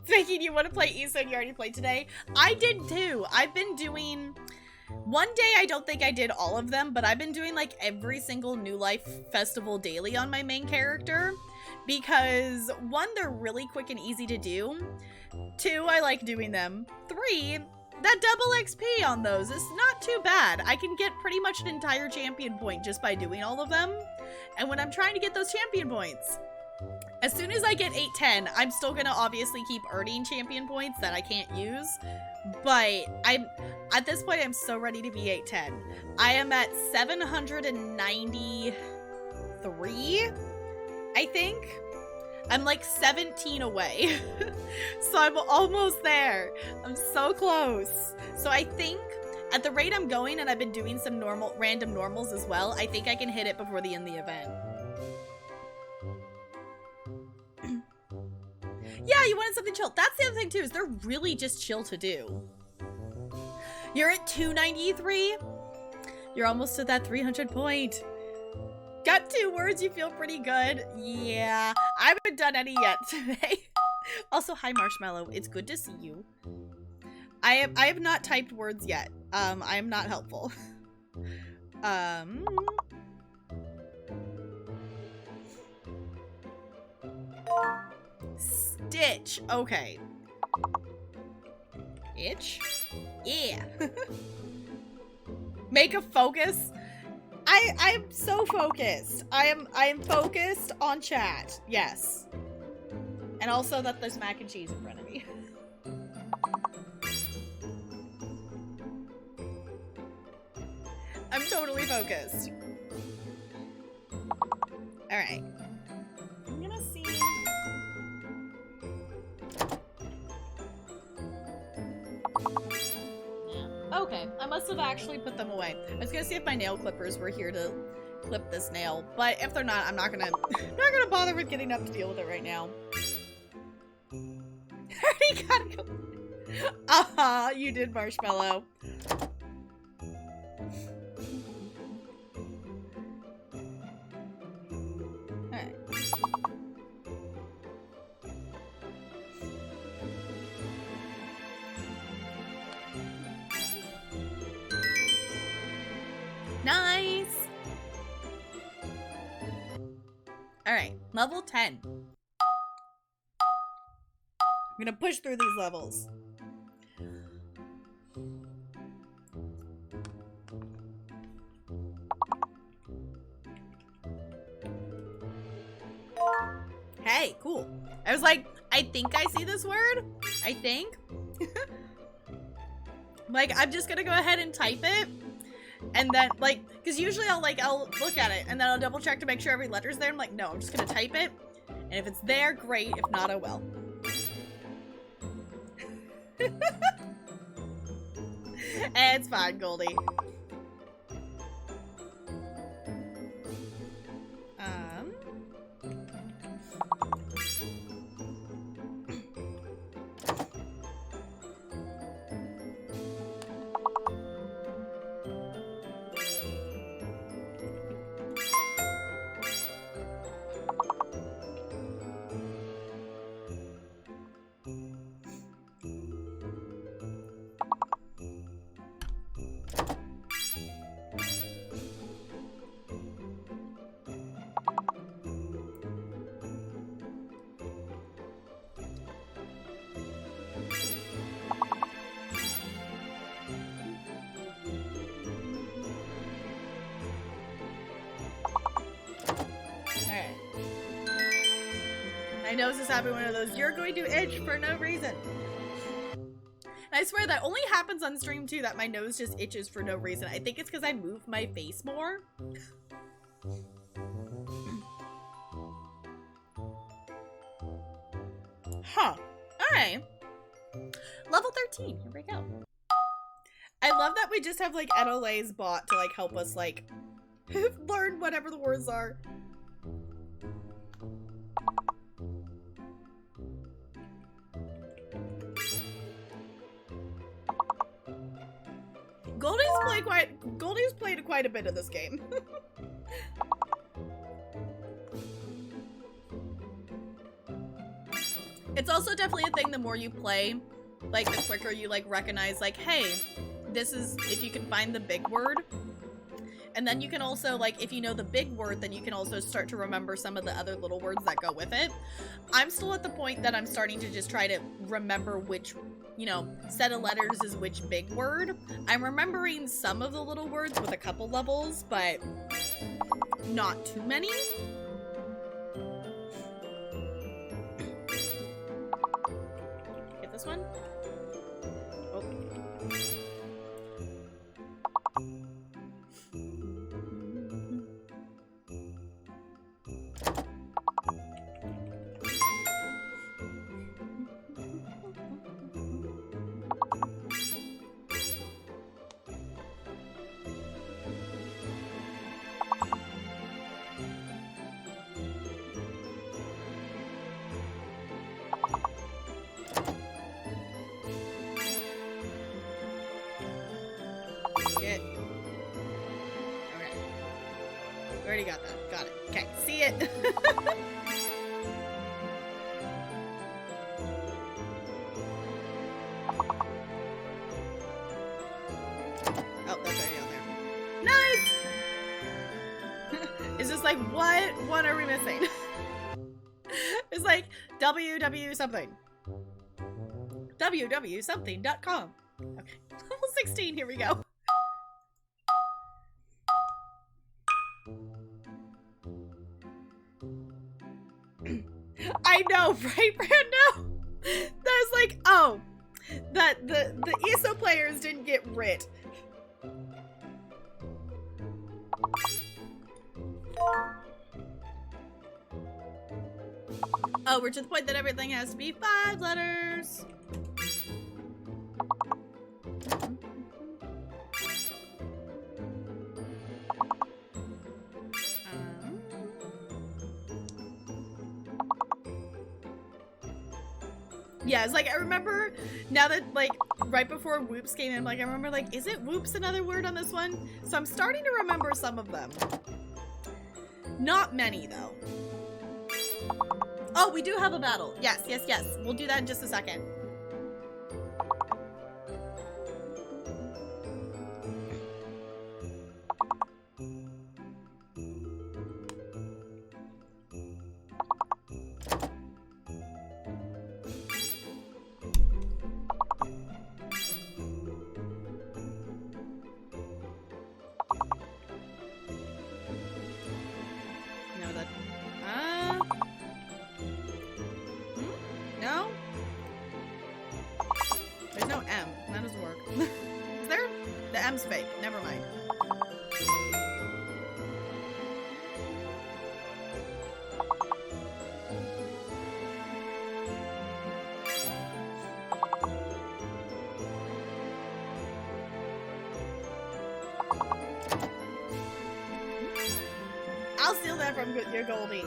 Thinking you want to play Issa and you already played today. I did too. I've been doing... One day I don't think I did all of them, but I've been doing like every single New Life Festival daily on my main character. Because 1, they're really quick and easy to do. 2, I like doing them. 3, that double XP on those is not too bad. I can get pretty much an entire champion point just by doing all of them. And when I'm trying to get those champion points, as soon as I get 810, I'm still gonna obviously keep earning champion points that I can't use. But at this point, I'm so ready to be 810. I am at 793, I think. I'm like 17 away. So I'm almost there. I'm so close. So I think at the rate I'm going, and I've been doing some random normals as well, I think I can hit it before the end of the event. Yeah, you wanted something chill. That's the other thing too, is they're really just chill to do. You're at 293. You're almost at that 300 point. Got 2 words, you feel pretty good. Yeah, I haven't done any yet today. Also, hi Marshmallow, it's good to see you. I have not typed words yet. I am not helpful. Stitch. Okay. Itch? Yeah. Make a focus. I'm so focused. I am focused on chat. Yes. And also that there's mac and cheese in front of me. I'm totally focused. All right. I'm gonna see. Okay, I must have actually put them away. I was gonna see if my nail clippers were here to clip this nail, but if they're not, I'm not gonna bother with getting up to deal with it right now. Already gotta go. Aha, you did, Marshmallow. Alright. Nice! Alright, level 10. I'm gonna push through these levels. Hey, cool. I was like, I think I see this word. I think. Like, I'm just gonna go ahead and type it. And then, like, because usually I'll look at it and then I'll double check to make sure every letter's there. I'm like, no, I'm just gonna type it. And if it's there, great. If not, I will. It's fine, Goldie. My nose is having one of those, you're going to itch for no reason. And I swear that only happens on stream too, that my nose just itches for no reason. I think it's because I move my face more. Huh. Alright. Level 13. Here we go. I love that we just have like NLA's bot to like help us like learn whatever the words are. Goldie's played quite a bit of this game. It's also definitely a thing, the more you play, like the quicker you like recognize like, hey, this is, if you can find the big word. And then you can also, like, if you know the big word, then you can also start to remember some of the other little words that go with it. I'm still at the point that I'm starting to just try to remember which, you know, set of letters is which big word. I'm remembering some of the little words with a couple levels, but not too many. Get this one? Oh. Already got that. Got it. Okay, see it. Oh, that's already on there. Nice! It's just like, what one are we missing? It's like www something. www something.com. Okay, level 16, here we go. I know, right, Brando? There's like, oh, that the ESO players didn't get writ. Oh, we're to the point that everything has to be 5 letters. Yeah, it's like, I remember now that, like, right before whoops came in, like, I remember, like, is it whoops another word on this one? So I'm starting to remember some of them. Not many, though. Oh, we do have a battle. Yes, yes, yes. We'll do that in just a second. No? There's no M. That doesn't work. Is there? The M's fake. Never mind. I'll steal that from your Goldie.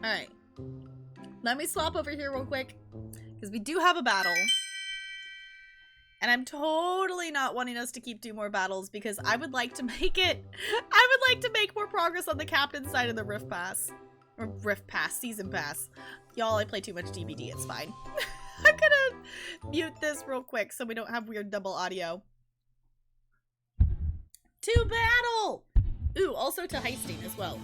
Alright. Let me swap over here real quick, because we do have a battle. And I'm totally not wanting us to keep doing more battles, because I would like to make it... I would like to make more progress on the captain side of the Rift Pass. Or Rift Pass, Season Pass. Y'all, I play too much DBD, it's fine. I'm gonna mute this real quick so we don't have weird double audio. To battle! Ooh, also to heisting as well.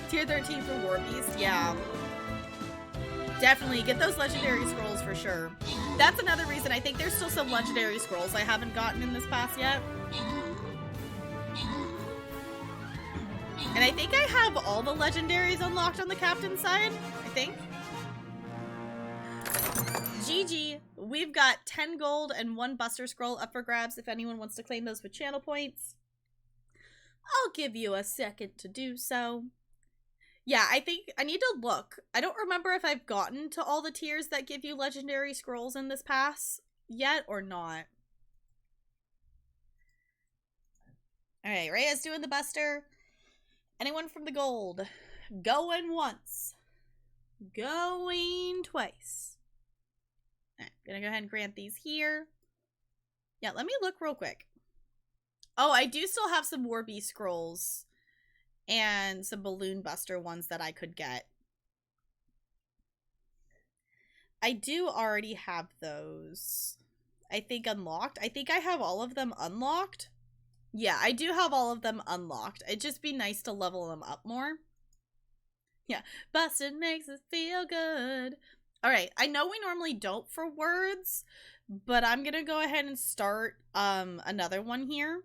Tier 13 for War Beast, yeah. Definitely, get those legendary scrolls for sure. That's another reason I think there's still some legendary scrolls I haven't gotten in this pass yet. And I think I have all the legendaries unlocked on the captain's side, I think. GG, we've got 10 gold and 1 Buster Scroll up for grabs if anyone wants to claim those with channel points. I'll give you a second to do so. Yeah, I think I need to look. I don't remember if I've gotten to all the tiers that give you legendary scrolls in this pass yet or not. Alright, Rhea's doing the Buster. Anyone from the gold? Going once. Going twice. Alright, gonna go ahead and grant these here. Yeah, let me look real quick. Oh, I do still have some War Beast scrolls and some Balloon Buster ones that I could get. I do already have those, I think, unlocked. I think I have all of them unlocked. Yeah, I do have all of them unlocked. It'd just be nice to level them up more. Yeah, busted makes us feel good. Alright, I know we normally don't for words, but I'm gonna go ahead and start another one here.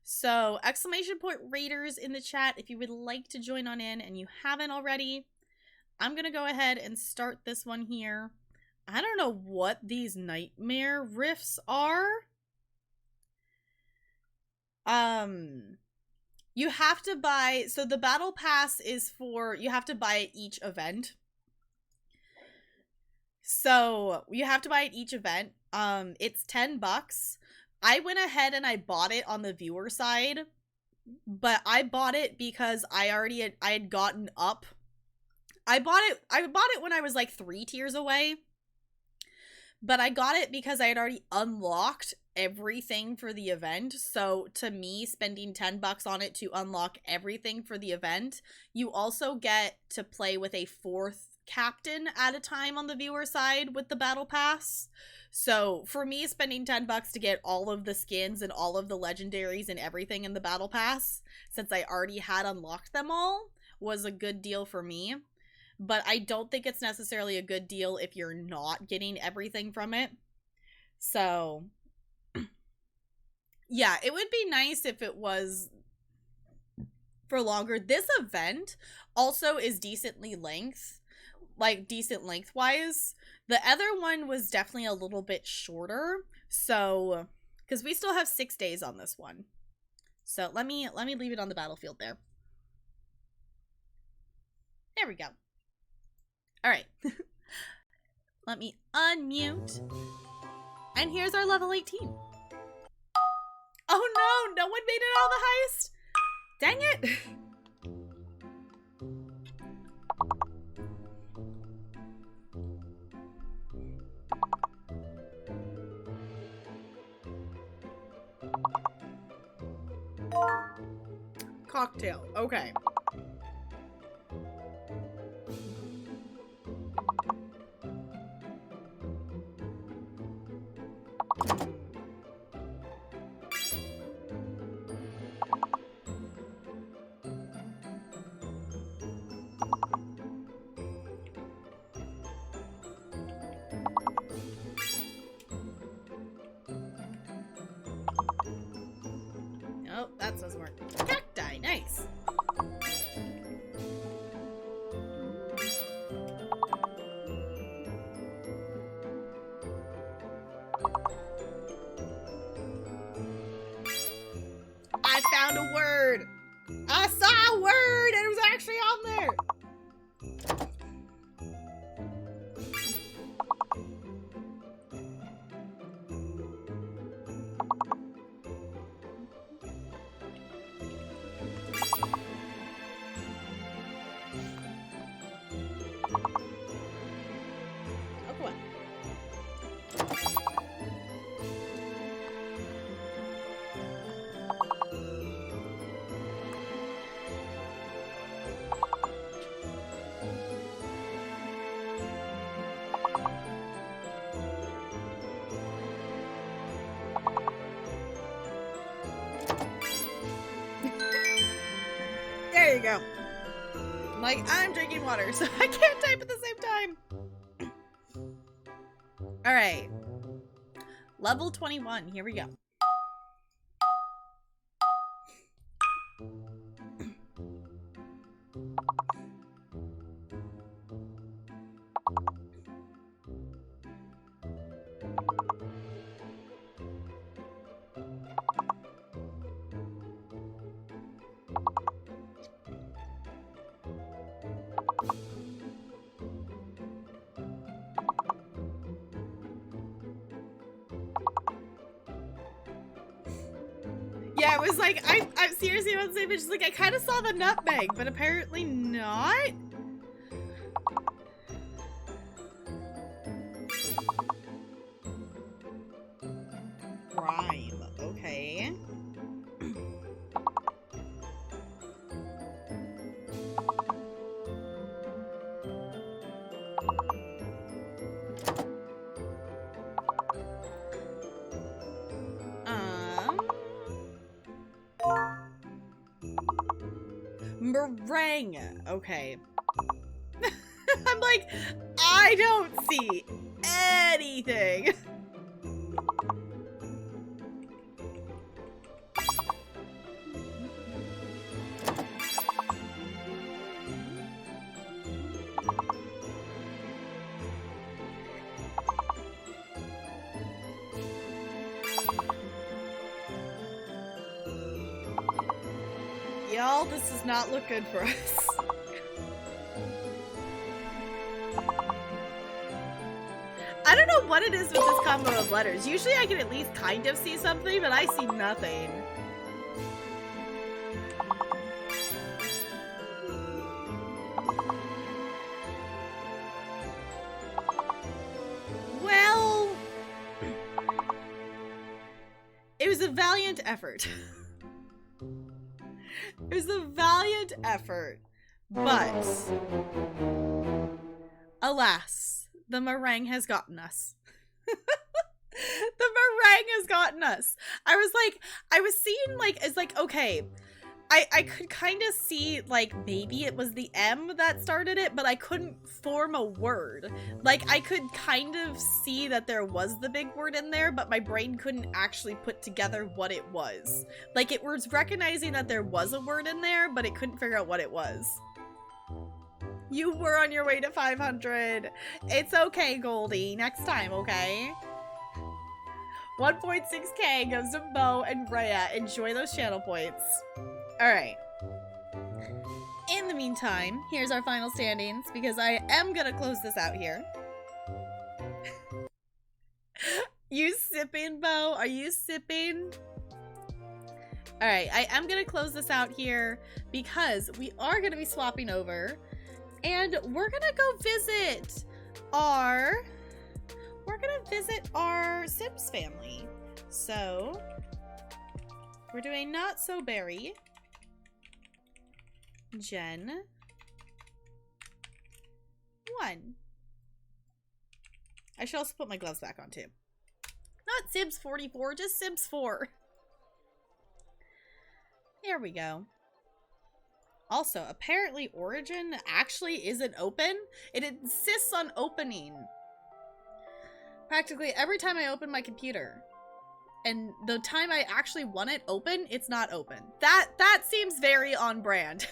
So, exclamation point raiders in the chat if you would like to join on in and you haven't already. I'm gonna go ahead and start this one here. I don't know what these nightmare rifts are. You have to buy, so the battle pass is for, you have to buy at each event. So, you have to buy at each event. It's $10. I went ahead and I bought it on the viewer side, but I bought it because I had gotten up. I bought it when I was like 3 tiers away, but I got it because I had already unlocked everything for the event. So to me, spending $10 on it to unlock everything for the event, you also get to play with a 4th captain at a time on the viewer side with the battle pass. So for me, spending $10 to get all of the skins and all of the legendaries and everything in the battle pass, since I already had unlocked them all, was a good deal for me. But I don't think it's necessarily a good deal if you're not getting everything from it. So yeah, it would be nice if it was for longer. This event also is decent lengthwise. The other one was definitely a little bit shorter. So, because we still have 6 days on this one. So let me leave it on the battlefield there. There we go. All right. Let me unmute. And here's our level 18. Oh no, no one made it out of the heist. Dang it. Cocktail, okay. Oh, that doesn't work. Cacti, nice. I found a word. I saw a word and it was actually on there. There you go. Like, I'm drinking water, so I can't type at the same time. Alright. Level 21. Here we go. Yeah, it was like, I'm seriously about to say, but just like, I kind of saw the nutmeg, but apparently not. Rhyme, okay. Meringue. Okay. I'm like, I don't see anything. Y'all, this does not look good for us. I don't know what it is with this combo of letters. Usually I can at least kind of see something, but I see nothing. Well, it was a valiant effort. It was a valiant effort, but alas, the meringue has gotten us. The meringue has gotten us. I was seeing like, it's like, okay, I could kind of see like maybe it was the M that started it, but I couldn't form a word. Like I could kind of see that there was the big word in there, but my brain couldn't actually put together what it was. Like it was recognizing that there was a word in there, but it couldn't figure out what it was. You were on your way to 500. It's okay, Goldie. Next time, okay? 1.6k goes to Mo and Rhea. Enjoy those channel points. Alright. In the meantime, here's our final standings, because I am gonna close this out here. You sipping, Bo? Are you sipping? Alright, I am gonna close this out here, because we are gonna be swapping over, and we're gonna go visit our... We're gonna visit our Sims family. So, we're doing Not So Berry, Gen 1. I should also put my gloves back on too. Not Sims 44, just Sims 4. There we go. Also, apparently Origin actually isn't open. It insists on opening practically every time I open my computer. And the time I actually want it open, it's not open. That seems very on brand.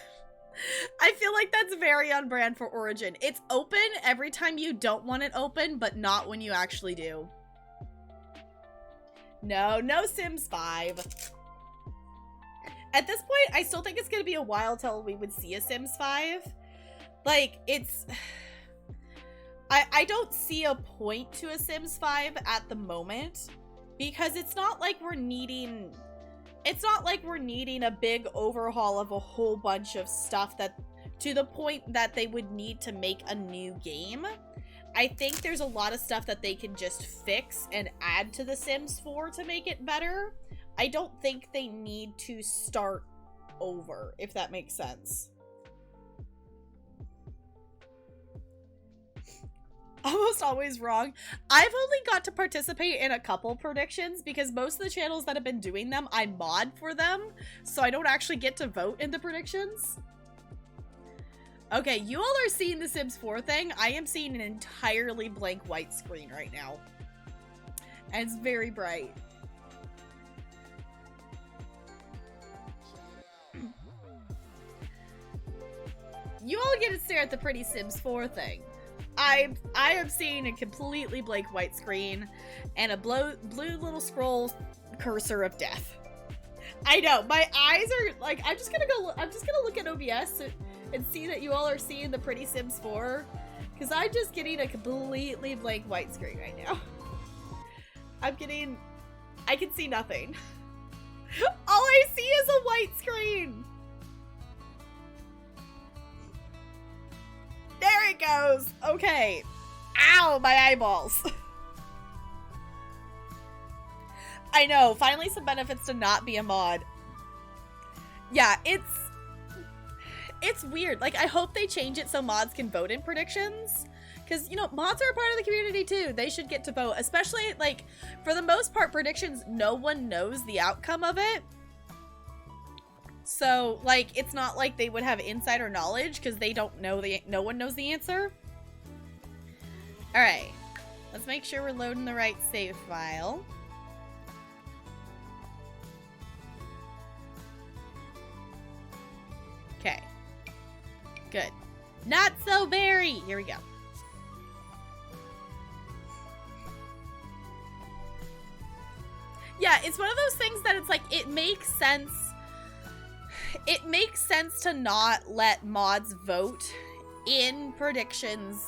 I feel like that's very on brand for Origin. It's open every time you don't want it open, but not when you actually do. No Sims 5. At this point, I still think it's gonna be a while till we would see a Sims 5. Like, it's... I don't see a point to a Sims 5 at the moment, because it's not like we're needing... It's not like we're needing a big overhaul of a whole bunch of stuff that, to the point that they would need to make a new game. I think there's a lot of stuff that they can just fix and add to The Sims 4 to make it better. I don't think they need to start over, if that makes sense. Almost always wrong. I've only got to participate in a couple predictions because most of the channels that have been doing them, I mod for them, so I don't actually get to vote in the predictions. Okay, you all are seeing the Sims 4 thing. I am seeing an entirely blank white screen right now. And it's very bright. You all get to stare at the pretty Sims 4 thing. I am seeing a completely blank white screen and a blue little scroll cursor of death. I know, my eyes are like, I'm just gonna look at OBS and see that you all are seeing the pretty Sims 4, because I'm just getting a completely blank white screen right now. I can see nothing. All I see is a white screen. There it goes. Okay. Ow, my eyeballs. I know, finally some benefits to not be a mod. Yeah, it's weird. Like, I hope they change it so mods can vote in predictions. Because, you know, mods are a part of the community too. They should get to vote. Especially, like, for the most part, predictions, no one knows the outcome of it. So, like, it's not like they would have insider knowledge because they don't know no one knows the answer. Alright. Let's make sure we're loading the right save file. Okay. Good. Not so very! Here we go. Yeah, it's one of those things that it's like, it makes sense. It makes sense to not let mods vote in predictions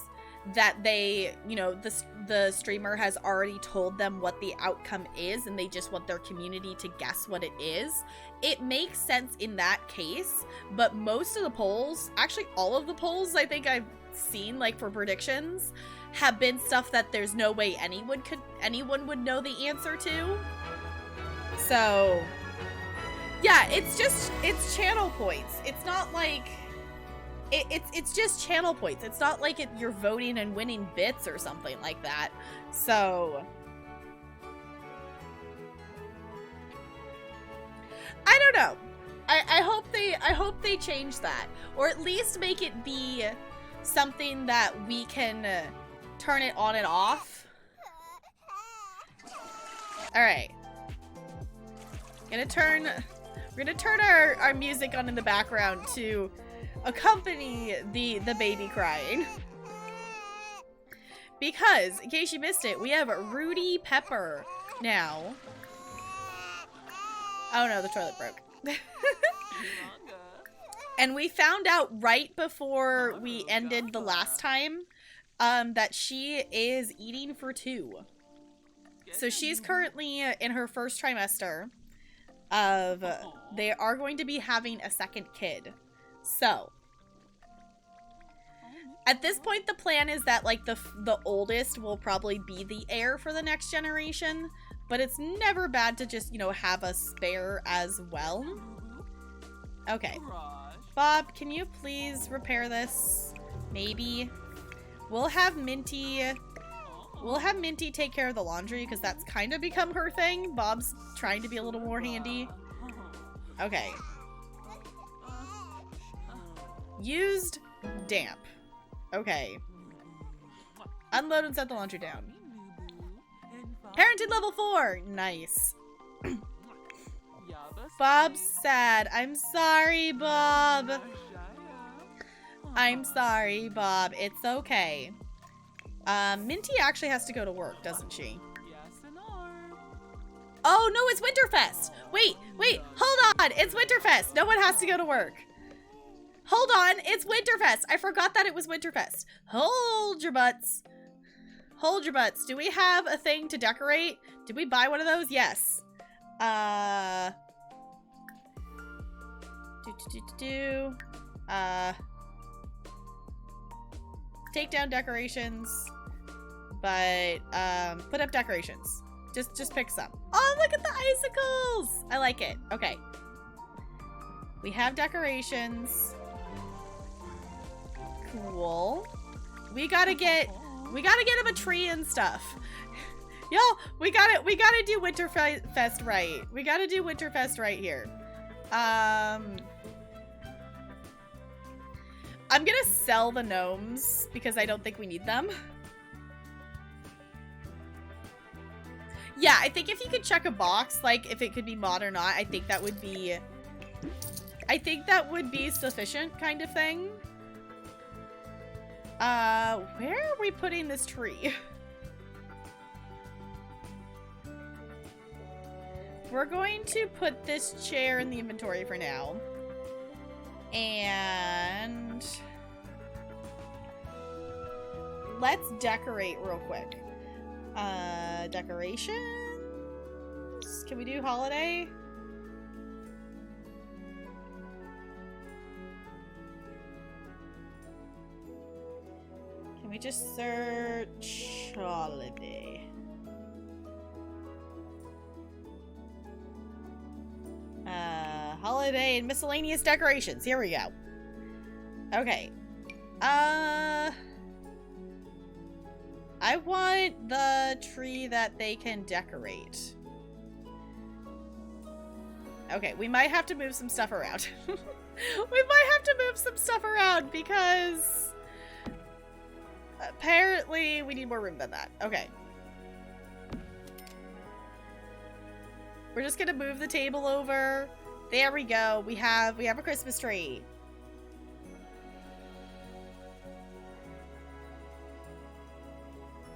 that they, you know, the streamer has already told them what the outcome is and they just want their community to guess what it is. It makes sense in that case, but most of the polls, actually all of the polls I think I've seen, like, for predictions, have been stuff that there's no way anyone would know the answer to. So, yeah, it's channel points. It's not like, it's just channel points. It's not like you're voting and winning bits or something like that. So, I don't know. I hope they change that, or at least make it be something that we can turn it on and off. All right. We're gonna turn our music on in the background to accompany the baby crying. Because, in case you missed it, we have Rudy Pepper now. Oh no, the toilet broke. And we found out right before we ended the last time that she is eating for 2. So she's currently in her first trimester of, they are going to be having a second kid. So, at this point, the plan is that, like, the oldest will probably be the heir for the next generation, but it's never bad to just, you know, have a spare as well. Okay. Bob, can you please repair this? Maybe. We'll have Minty take care of the laundry because that's kind of become her thing. Bob's trying to be a little more handy. Okay. Used damp. Okay. Unload and set the laundry down. Parented level 4. Nice. Bob's sad. I'm sorry, Bob. I'm sorry, Bob. It's okay. Minty actually has to go to work, doesn't she? Oh, no, it's Winterfest. Wait, hold on. It's Winterfest. No one has to go to work. Hold on, it's Winterfest. I forgot that it was Winterfest. Hold your butts. Hold your butts. Do we have a thing to decorate? Did we buy one of those? Yes. Take down decorations, but put up decorations. Just pick some. Oh, look at the icicles! I like it. Okay. We have decorations. Cool. We gotta get him a tree and stuff. Yo, we gotta do Winterfest right. We gotta do Winterfest right here. I'm gonna sell the gnomes because I don't think we need them. Yeah, I think if you could check a box, like if it could be mod or not, I think that would be sufficient kind of thing. Where are we putting this tree? We're going to put this chair in the inventory for now. And let's decorate real quick. Decorations? Can we do holiday? Can we just search holiday? Holiday and miscellaneous decorations. Here we go. Okay. I want the tree that they can decorate. Okay, we might have to move some stuff around. We might have to move some stuff around because apparently we need more room than that. Okay. We're just gonna move the table over. There we go. We have a Christmas tree.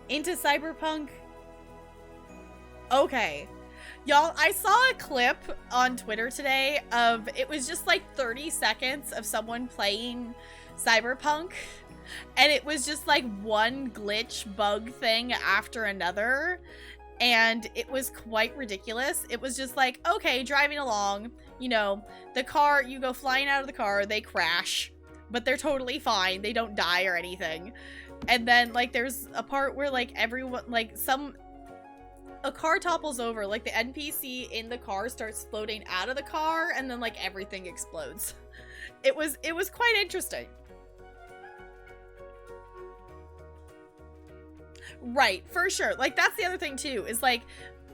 Into cyberpunk? Okay. Y'all, I saw a clip on Twitter today of, it was just like 30 seconds of someone playing cyberpunk. And it was just like one glitch bug thing after another. And it was quite ridiculous. It was just like, okay, driving along, you know, the car, you go flying out of the car, they crash, but they're totally fine. They don't die or anything. And then, like, there's a part where, like, everyone, like, a car topples over, like, the NPC in the car starts floating out of the car, and then, like, everything explodes. It was quite interesting. Right, for sure. Like, that's the other thing, too, is, like,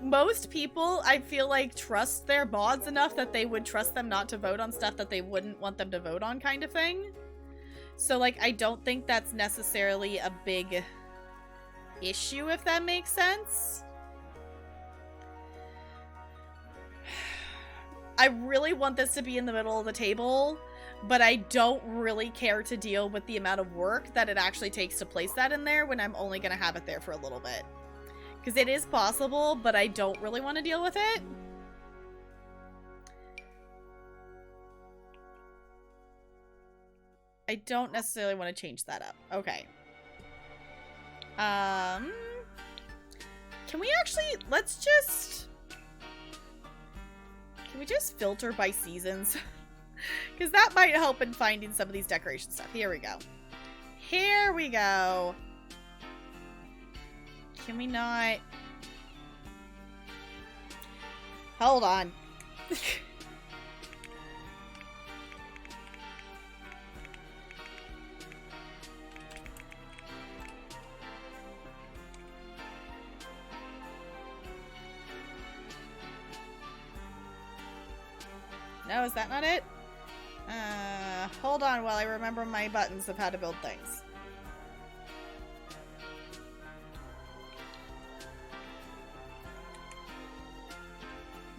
most people, I feel like, trust their mods enough that they would trust them not to vote on stuff that they wouldn't want them to vote on, kind of thing. So, like, I don't think that's necessarily a big issue, if that makes sense. I really want this to be in the middle of the table, but I don't really care to deal with the amount of work that it actually takes to place that in there when I'm only going to have it there for a little bit. Because it is possible, but I don't really want to deal with it. I don't necessarily want to change that up. Okay. Can we actually, can we just filter by seasons? Because that might help in finding some of these decoration stuff. Here we go. Here we go. Can we not? Hold on. No, is that not it? Hold on while I remember my buttons of how to build things.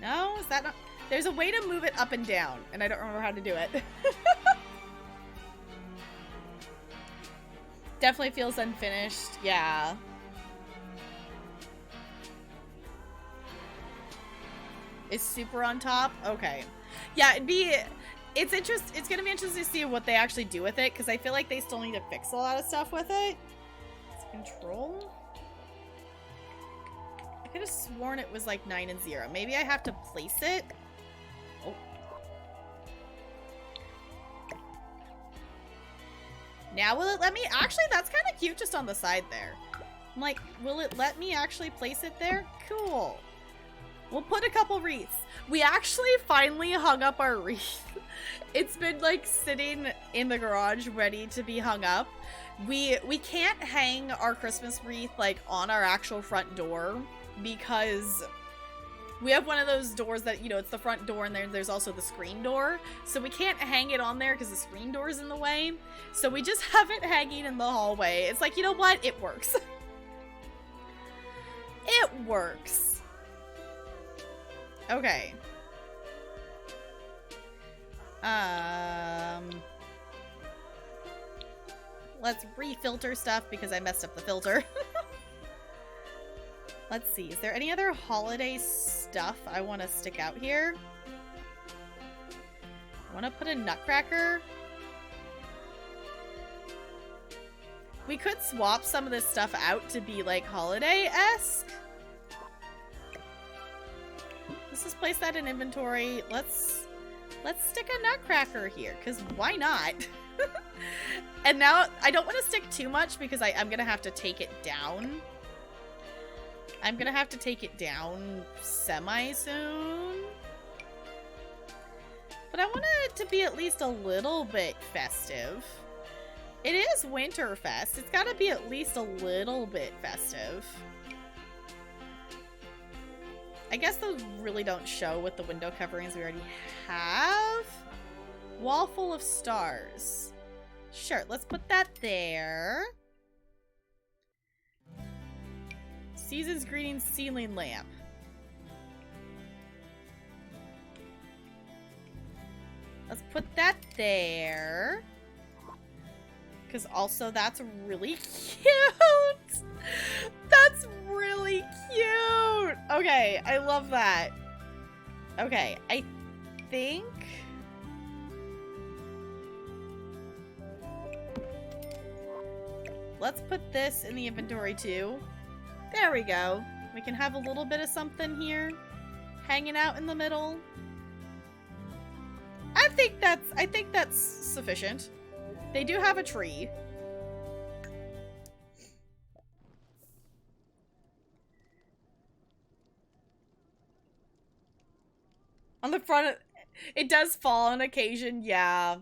No, is that not? There's a way to move it up and down, and I don't remember how to do it. Definitely feels unfinished. Yeah. Is super on top? Okay. Yeah, it's gonna be interesting to see what they actually do with it, because I feel like they still need to fix a lot of stuff with it. Control? I could have sworn it was like 9 and 0. Maybe I have to place it. Oh. Now will it let me? Actually, that's kind of cute just on the side there. I'm like, will it let me actually place it there? Cool. We'll put a couple wreaths. We actually finally hung up our wreath. It's been like sitting in the garage ready to be hung up. We can't hang our Christmas wreath like on our actual front door because We have one of those doors that, you know, it's the front door and there's also the screen door. So we can't hang it on there because the screen door is in the way. So we just have it hanging in the hallway. It's like, you know what? It works. It works. Okay. Let's refilter stuff because I messed up the filter. Let's see. Is there any other holiday stuff I want to stick out here? I want to put a nutcracker. We could swap some of this stuff out to be like holiday-esque. Let's just place that in inventory. Let's stick a nutcracker here, because why not? And now, I don't want to stick too much because I'm going to have to take it down. I'm going to have to take it down semi-soon. But I want it to be at least a little bit festive. It is Winterfest. It's got to be at least a little bit festive. I guess those really don't show with the window coverings we already have. Wall full of stars. Sure, let's put that there. Season's Greetings ceiling lamp. Let's put that there. Because also that's really cute. That's really cute. Okay, I love that. Okay, I think... Let's put this in the inventory too. There we go. We can have a little bit of something here hanging out in the middle. I think that's sufficient. They do have a tree. On the front, it does fall on occasion, yeah.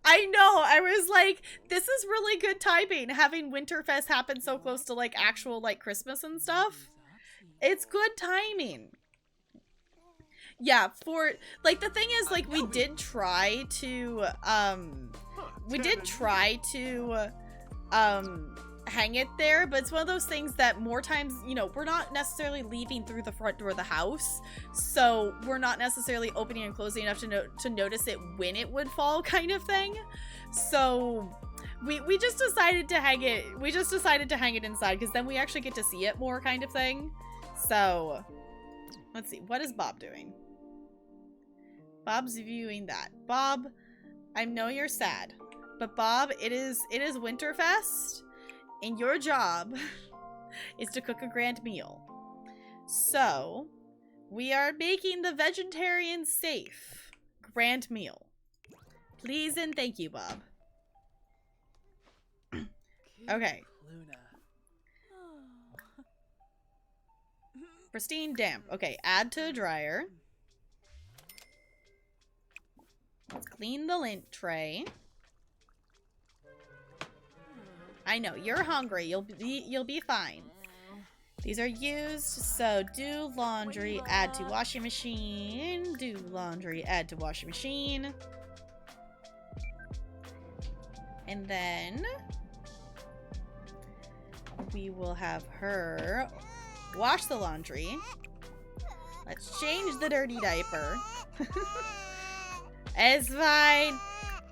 I know, I was like, this is really good timing, having Winterfest happen so close to, like, actual, like, Christmas and stuff. It's good timing. Yeah, for, like, the thing is, like, we did try to, hang it there, but it's one of those things that more times, you know, we're not necessarily leaving through the front door of the house, so we're not necessarily opening and closing enough to notice it when it would fall, kind of thing. So we just decided to hang it. We just decided to hang it inside because then we actually get to see it more, kind of thing. So let's see, what is Bob doing? Bob's viewing that. Bob, I know you're sad, but Bob, it is Winterfest. And your job is to cook a grand meal. So, we are making the vegetarian safe grand meal. Please and thank you, Bob. Okay. Pristine damp. Okay, add to the dryer. Let's clean the lint tray. I know, you're hungry. You'll be fine. These are used, so do laundry, add to washing machine. Do laundry, add to washing machine. And then we will have her wash the laundry. Let's change the dirty diaper. It's fine.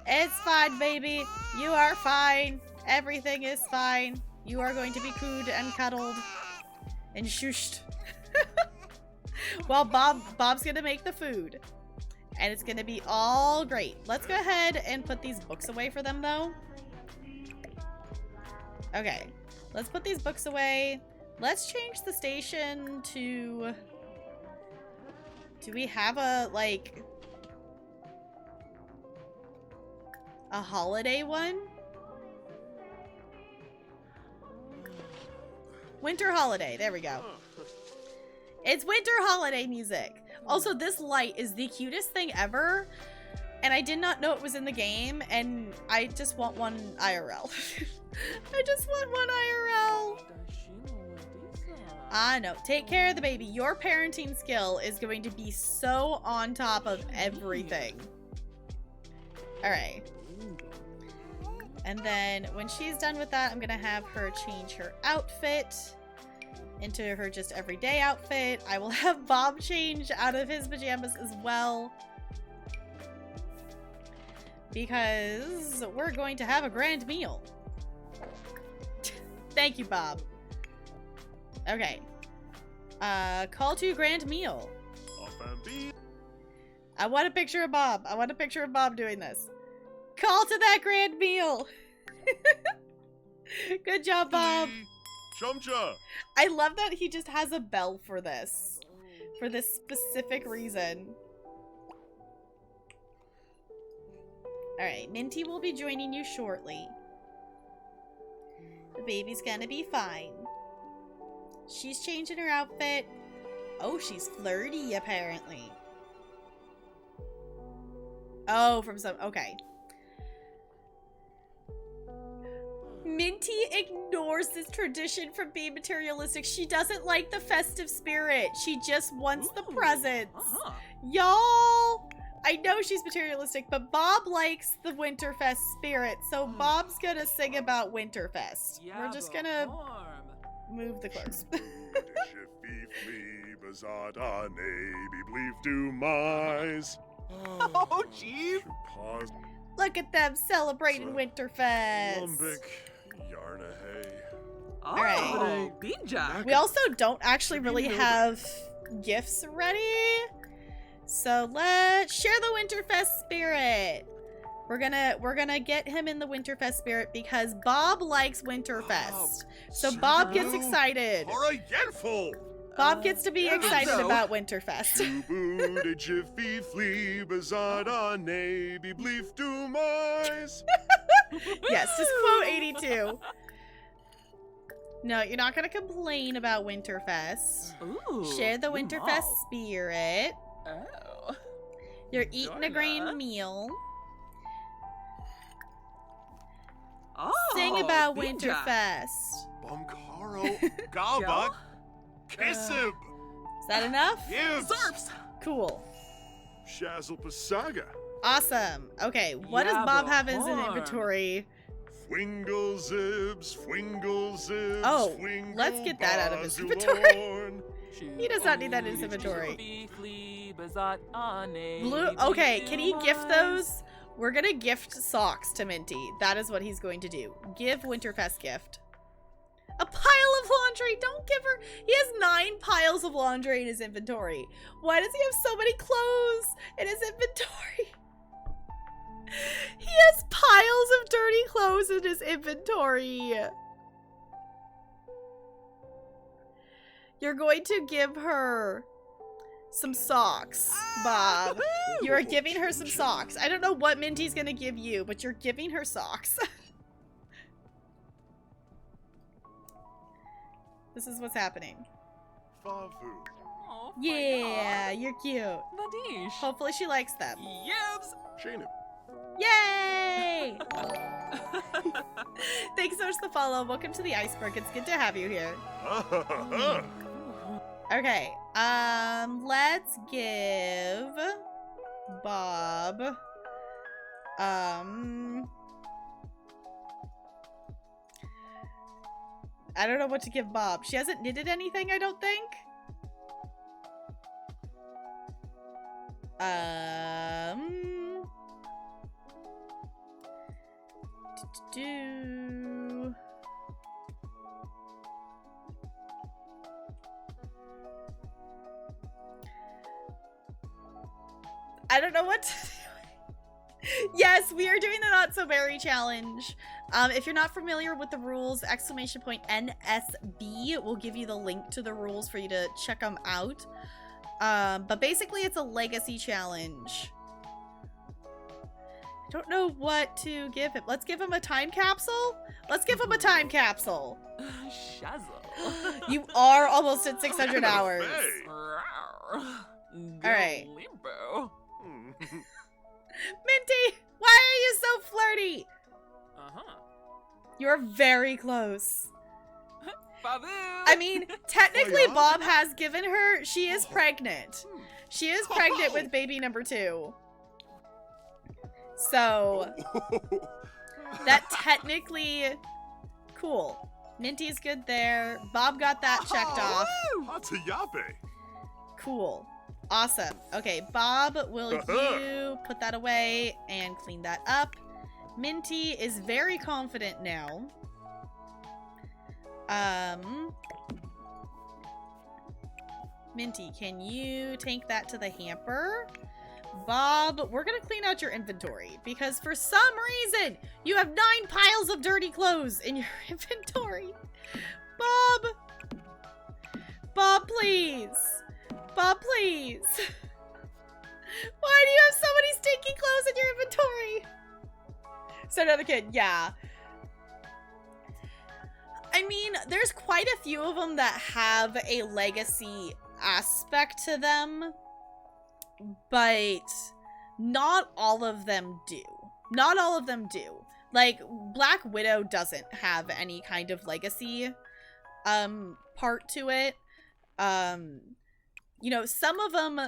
It's fine, baby. You are fine. Everything is fine. You are going to be cooed and cuddled and shushed. Well, Bob's gonna make the food. And it's gonna be all great. Let's go ahead and put these books away for them, though. Okay. Let's put these books away. Let's change the station to... Do we have a, like... a holiday one? Winter holiday. There we go. It's winter holiday music. Also, this light is the cutest thing ever. And I did not know it was in the game. And I just want one IRL. I just want one IRL. I know. Take care of the baby. Your parenting skill is going to be so on top of everything. Alright. And then when she's done with that, I'm going to have her change her outfit into her just everyday outfit. I will have Bob change out of his pajamas as well. Because we're going to have a grand meal. Thank you, Bob. Okay. Call to grand meal. I want a picture of Bob. I want a picture of Bob doing this. Call to that grand meal. Good job, Bob. Chumcha. I love that he just has a bell for this. For this specific reason. Alright, Minty will be joining you shortly. The baby's gonna be fine. She's changing her outfit. Oh, she's flirty, apparently. Oh, from some... Okay. Minty ignores this tradition from being materialistic. She doesn't like the festive spirit. She just wants the presents. Y'all, I know she's materialistic, but Bob likes the Winterfest spirit, so Bob's gonna sing about Winterfest. We're just gonna move the clothes. Oh, jeez. Look at them celebrating Winterfest. Alright. We also don't actually really have gifts ready. So let's share the Winterfest spirit. We're gonna get him in the Winterfest spirit because Bob likes Winterfest. So Bob gets excited. Bob gets to be excited about Winterfest. Yes, just quote 82. No, you're not gonna complain about Winterfest. Ooh, share the Winterfest spirit. Oh. You're eating a grand meal. Oh, Sing about Binja. Winterfest. Bumkaro, Gaba, Kesib. Is that enough? Zarps. Cool. Shazzle Pasaga. Awesome. Okay, what does Bob have in his inventory? Fwingle Zibs, Fwingle Zibs. Oh, Fwingle let's get that out of his Bazulorn. inventory. He does not need that in his inventory. Blue. Okay, can he gift those? We're gonna gift socks to Minty. That is what he's going to do. Give Winterfest gift. A pile of laundry. Don't give her. He has 9 piles of laundry in his inventory. Why does he have so many clothes in his inventory? He has piles of dirty clothes in his inventory. You're going to give her some socks, Bob. You are giving her some socks. I don't know what Minty's gonna give you, but you're giving her socks. This is what's happening. Favu. Oh, Yeah, you're cute. Nadish. Hopefully she likes them. Yebs. Shanim. Yay! Thanks so much for the follow. Welcome to the iceberg. It's good to have you here. Okay, let's give Bob, I don't know what to give Bob. She hasn't knitted anything, I don't think. I don't know what to do. Yes, we are doing the Not So Berry challenge. If you're not familiar with the rules, exclamation point NSB will give you the link to the rules for you to check them out. But basically it's a legacy challenge. I don't know what to give him. Let's give him a time capsule. Let's give him a time capsule. Shazzle. You are almost at 600 hours. Alright. Limbo. Minty, why are you so flirty? Uh-huh. You're very close. Babu. I mean, technically yeah? Bob has given her, she is pregnant. She is pregnant with baby number 2. So, that technically, cool. Minty's good there. Bob got that checked off. Hatayabe. Cool. Awesome. Okay, Bob, will you put that away and clean that up? Minty is very confident now. Minty, can you take that to the hamper? Bob, we're gonna clean out your inventory because for some reason you have 9 piles of dirty clothes in your inventory. Bob! Bob, please! Bob, please! Why do you have so many stinky clothes in your inventory? So another kid, yeah. I mean, there's quite a few of them that have a legacy aspect to them, but not all of them do. Not all of them do. Like, Black Widow doesn't have any kind of legacy part to it. You know, some of them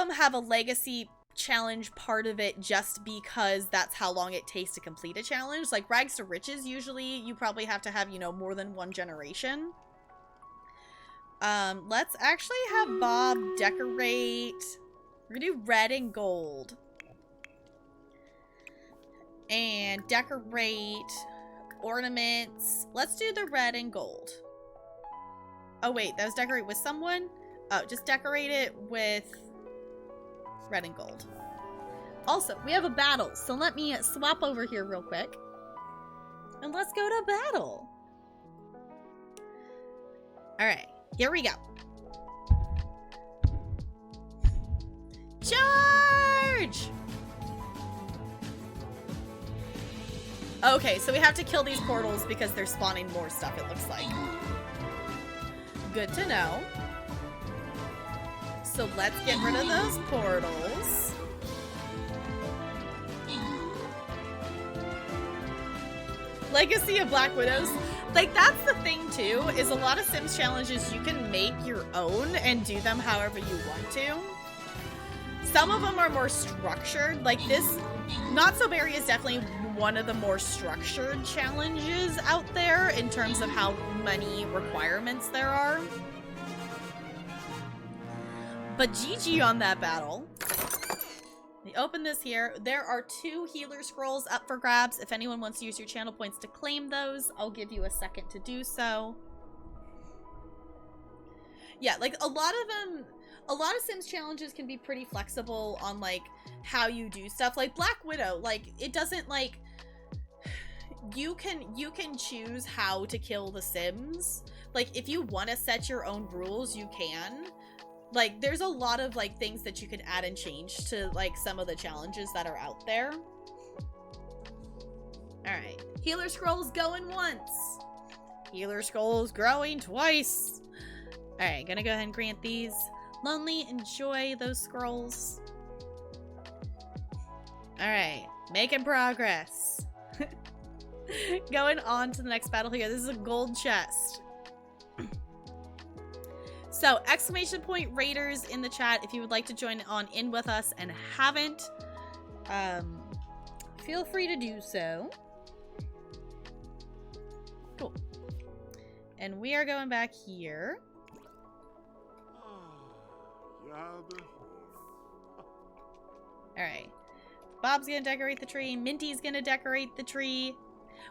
have a legacy challenge part of it just because that's how long it takes to complete a challenge. Like Rags to Riches, usually you probably have to have, you know, more than 1 generation. Let's actually have Bob decorate. We're gonna do red and gold. And decorate ornaments. Let's do the red and gold. Oh wait, that was decorate with someone? Oh, just decorate it with red and gold. Also, we have a battle, so let me swap over here real quick. And let's go to battle. Alright, here we go. Charge! Okay, so we have to kill these portals because they're spawning more stuff, it looks like. Good to know. So let's get rid of those portals. Legacy of Black Widows. Like, that's the thing, too, is a lot of Sims challenges you can make your own and do them however you want to. Some of them are more structured. Like this, Not So Berry is definitely one of the more structured challenges out there in terms of how many requirements there are. But GG on that battle. We open this here. There are 2 healer scrolls up for grabs. If anyone wants to use your channel points to claim those, I'll give you a second to do so. Yeah, like a lot of Sims challenges can be pretty flexible on like how you do stuff. Like Black Widow, like it doesn't like you can choose how to kill the Sims. Like if you want to set your own rules, you can. Like, there's a lot of, like, things that you can add and change to, like, some of the challenges that are out there. Alright. Healer Scrolls going once. Healer Scrolls growing twice. Alright, gonna go ahead and grant these. Lonely, enjoy those scrolls. Alright, making progress. Going on to the next battle here. This is a gold chest. So, exclamation point raiders in the chat if you would like to join on in with us and haven't. Feel free to do so. Cool. And we are going back here. Alright. Bob's gonna decorate the tree. Minty's gonna decorate the tree.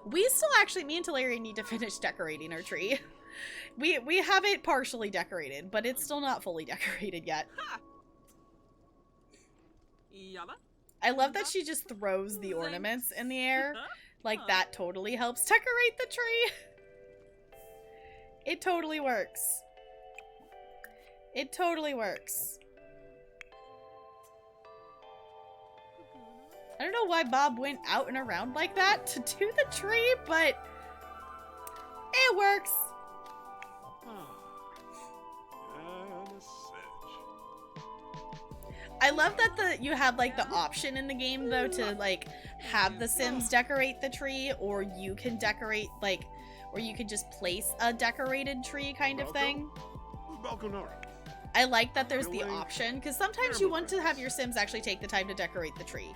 We still actually, me and Talaria need to finish decorating our tree. We have it partially decorated, but it's still not fully decorated yet. I love that she just throws the ornaments in the air. Like, that totally helps decorate the tree. It totally works. It totally works. I don't know why Bob went out and around like that to do the tree, but it works. I love that you have like the option in the game though to like have the Sims decorate the tree, or you can decorate like where you can just place a decorated tree kind of thing. Balconara. I like that there's the Really? option, because sometimes you want to have your Sims actually take the time to decorate the tree.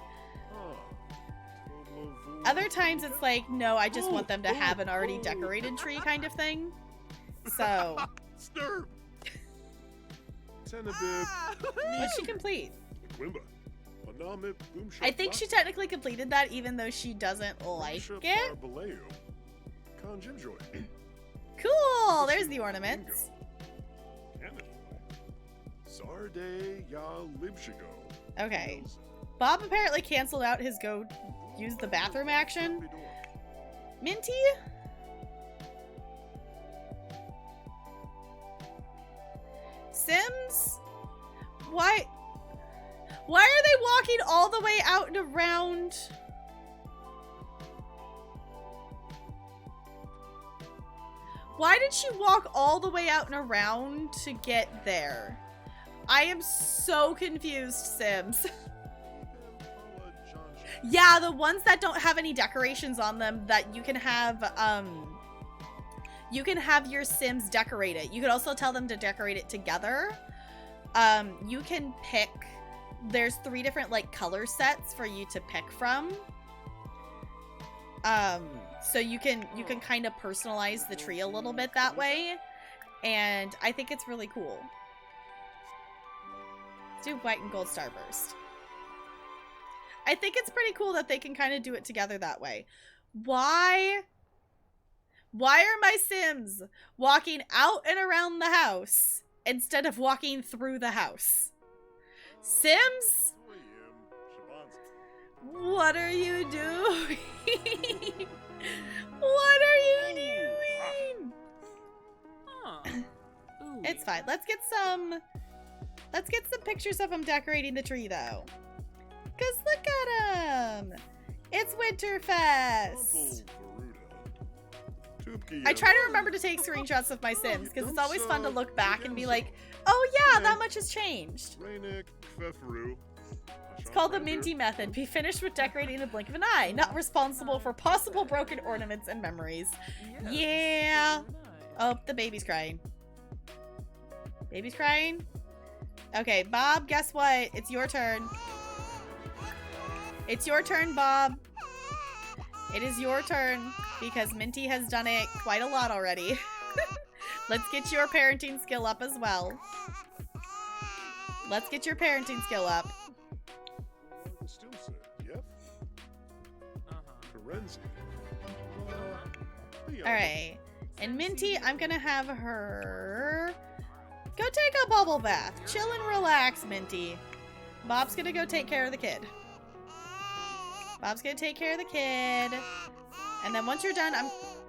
Other times it's like, no, I just want them to have an already decorated tree kind of thing. So, Stirb. Tenabib. what'd she complete? Quimba. Anamib. I think she technically completed that even though she doesn't like it. Cool! There's the ornaments. Sarde ya libshigo. Okay. Bob apparently canceled out his go use the bathroom action. Minty? Sims? Why are they walking all the way out and around? Why did she walk all the way out and around to get there? I am so confused, Sims. Yeah, the ones that don't have any decorations on them that you can have your Sims decorate it. You could also tell them to decorate it together. You can pick, there's 3 different like color sets for you to pick from. So you can kind of personalize the tree a little bit that way. And I think it's really cool. Let's do white and gold starburst. I think it's pretty cool that they can kind of do it together that way. Why are my Sims walking out and around the house instead of walking through the house? Sims? What are you doing? What are you doing? It's fine. Let's get some pictures of them decorating the tree though. Cause look at them! It's Winterfest! I try to remember to take screenshots of my Sims, because it's always fun to look back and be like, oh yeah, that much has changed. It's called the Minty method. Be finished with decorating in the blink of an eye. Not responsible for possible broken ornaments and memories. Yeah! Oh, the baby's crying. Baby's crying? Okay, Bob, guess what? It's your turn. It's your turn, Bob. It is your turn, because Minty has done it quite a lot already. Let's get your parenting skill up as well. Let's get your parenting skill up. Alright. And Minty, I'm gonna have her go take a bubble bath. Chill and relax, Minty. Bob's gonna go take care of the kid. Bob's gonna take care of the kid. And then once you're done,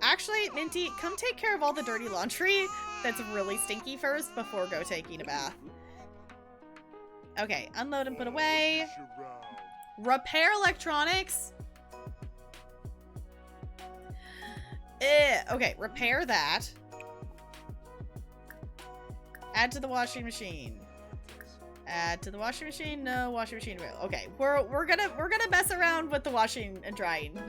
actually, Minty, come take care of all the dirty laundry that's really stinky first before go taking a bath. Okay, unload and put away. Repair electronics. Okay, repair that. Add to the washing machine. Add to the washing machine. No washing machine available. Okay, we're gonna mess around with the washing and drying.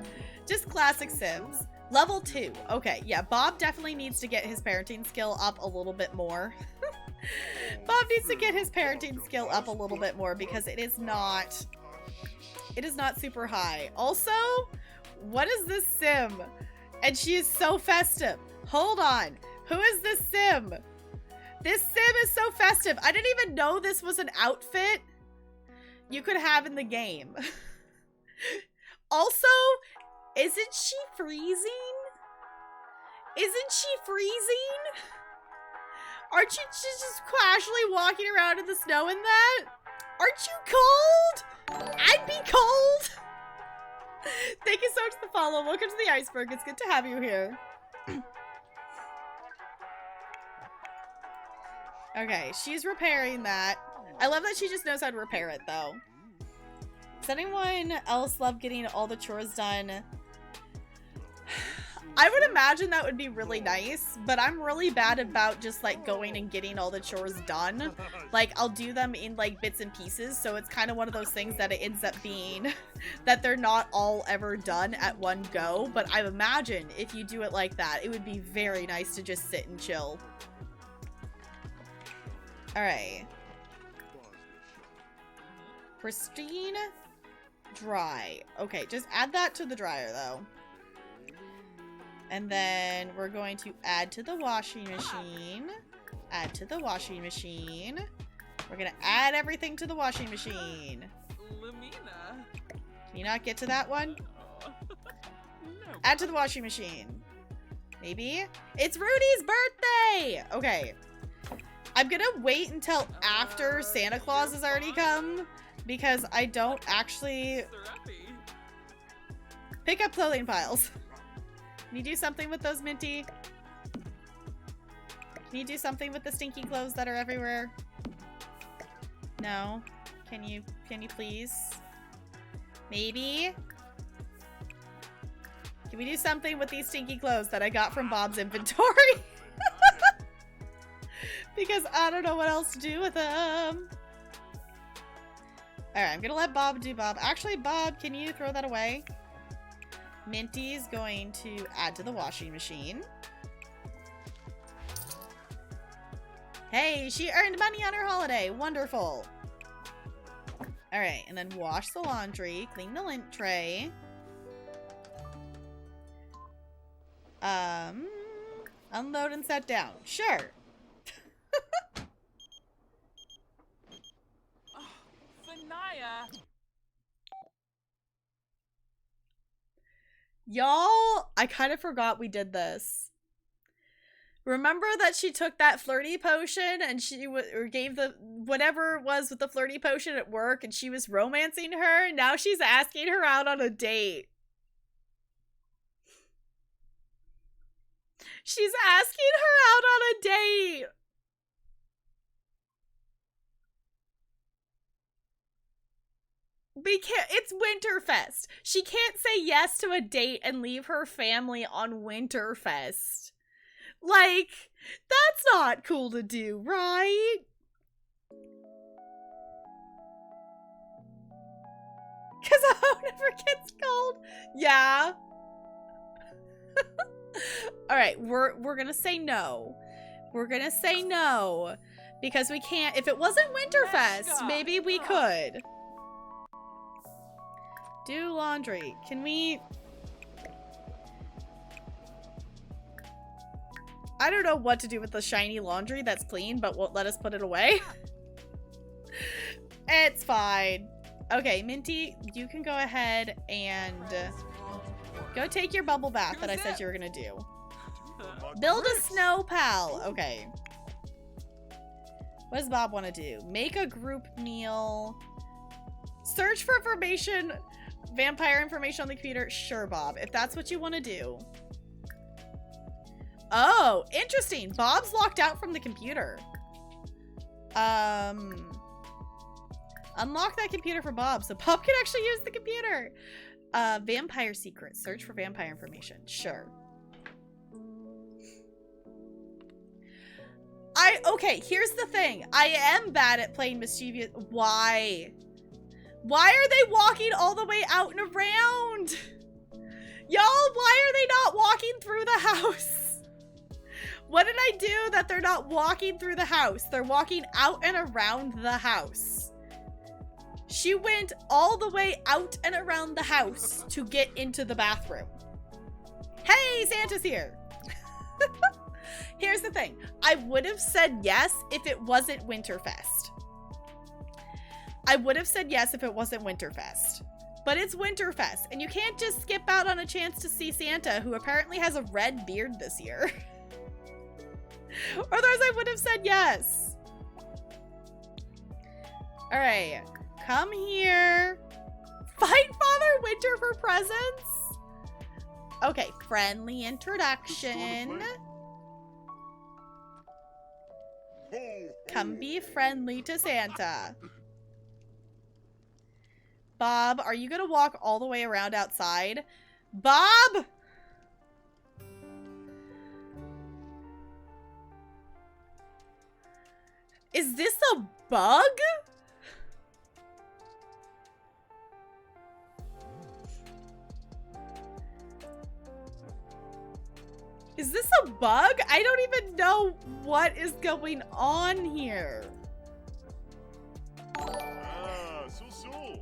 Just classic Sims. Level 2. Okay, yeah, Bob definitely needs to get his parenting skill up a little bit more. Bob needs to get his parenting skill up a little bit more because it is not super high. Also, what is this Sim? And she is so festive. Hold on. Who is this Sim? This Sim is so festive. I didn't even know this was an outfit you could have in the game. Also, isn't she freezing? Isn't she freezing? Aren't you just casually walking around in the snow in that? Aren't you cold? I'd be cold. Thank you so much for the follow. Welcome to the iceberg. It's good to have you here. Okay, she's repairing that. I love that she just knows how to repair it, though. Does anyone else love getting all the chores done? I would imagine that would be really nice, but I'm really bad about just like going and getting all the chores done. Like I'll do them in like bits and pieces, so it's kind of one of those things that it ends up being that they're not all ever done at one go. But I imagine if you do it like that, it would be very nice to just sit and chill. All right. Pristine, dry. Okay, just add that to the dryer though. And then we're going to add to the washing machine. Add to the washing machine. We're gonna add everything to the washing machine. Lamina. Can you not get to that one? No. Add to the washing machine. Maybe? It's Rudy's birthday! Okay. I'm gonna wait until after Santa Claus has already come, because I don't actually pick up clothing piles. Can you do something with those, Minty? Can you do something with the stinky clothes that are everywhere? No? Can you please? Maybe? Can we do something with these stinky clothes that I got from Bob's inventory? Because I don't know what else to do with them. Alright, I'm gonna let Bob do Bob. Actually, Bob, can you throw that away? Minty's going to add to the washing machine. Hey, she earned money on her holiday. Wonderful. Alright, and then wash the laundry, clean the lint tray. Unload and set down. Sure. Sanaya. Y'all, I kind of forgot we did this. Remember that she took that flirty potion and she or gave the whatever it was with the flirty potion at work and she was romancing her? Now she's asking her out on a date. She's asking her out on a date. It's Winterfest. She can't say yes to a date and leave her family on Winterfest. Like, that's not cool to do, right? Because a hoe never gets cold. Yeah. Alright, we're gonna say no. We're gonna say no. Because we can't. If it wasn't Winterfest, maybe we could. Do laundry. Can we... I don't know what to do with the shiny laundry that's clean, but won't let us put it away. It's fine. Okay, Minty, you can go ahead and go take your bubble bath that I said you were gonna do. Build a snow pal. Okay. What does Bob want to do? Make a group meal. Search for information. Vampire information on the computer. Sure, Bob. If that's what you want to do. Oh, interesting. Bob's locked out from the computer. Unlock that computer for Bob so Bob can actually use the computer. Vampire secrets. Search for vampire information. Sure. Okay, here's the thing. I am bad at playing mischievous. Why? Why are they walking all the way out and around? Y'all, why are they not walking through the house? What did I do that they're not walking through the house? They're walking out and around the house. She went all the way out and around the house to get into the bathroom. Hey, Santa's here. Here's the thing. I would have said yes if it wasn't Winterfest. I would have said yes if it wasn't Winterfest. But it's Winterfest, and you can't just skip out on a chance to see Santa, who apparently has a red beard this year. Otherwise, I would have said yes. Alright. Come here. Fight Father Winter for presents? Okay, friendly introduction. Come be friendly to Santa. Bob, are you gonna walk all the way around outside? Bob! Is this a bug? Is this a bug? I don't even know what is going on here. So.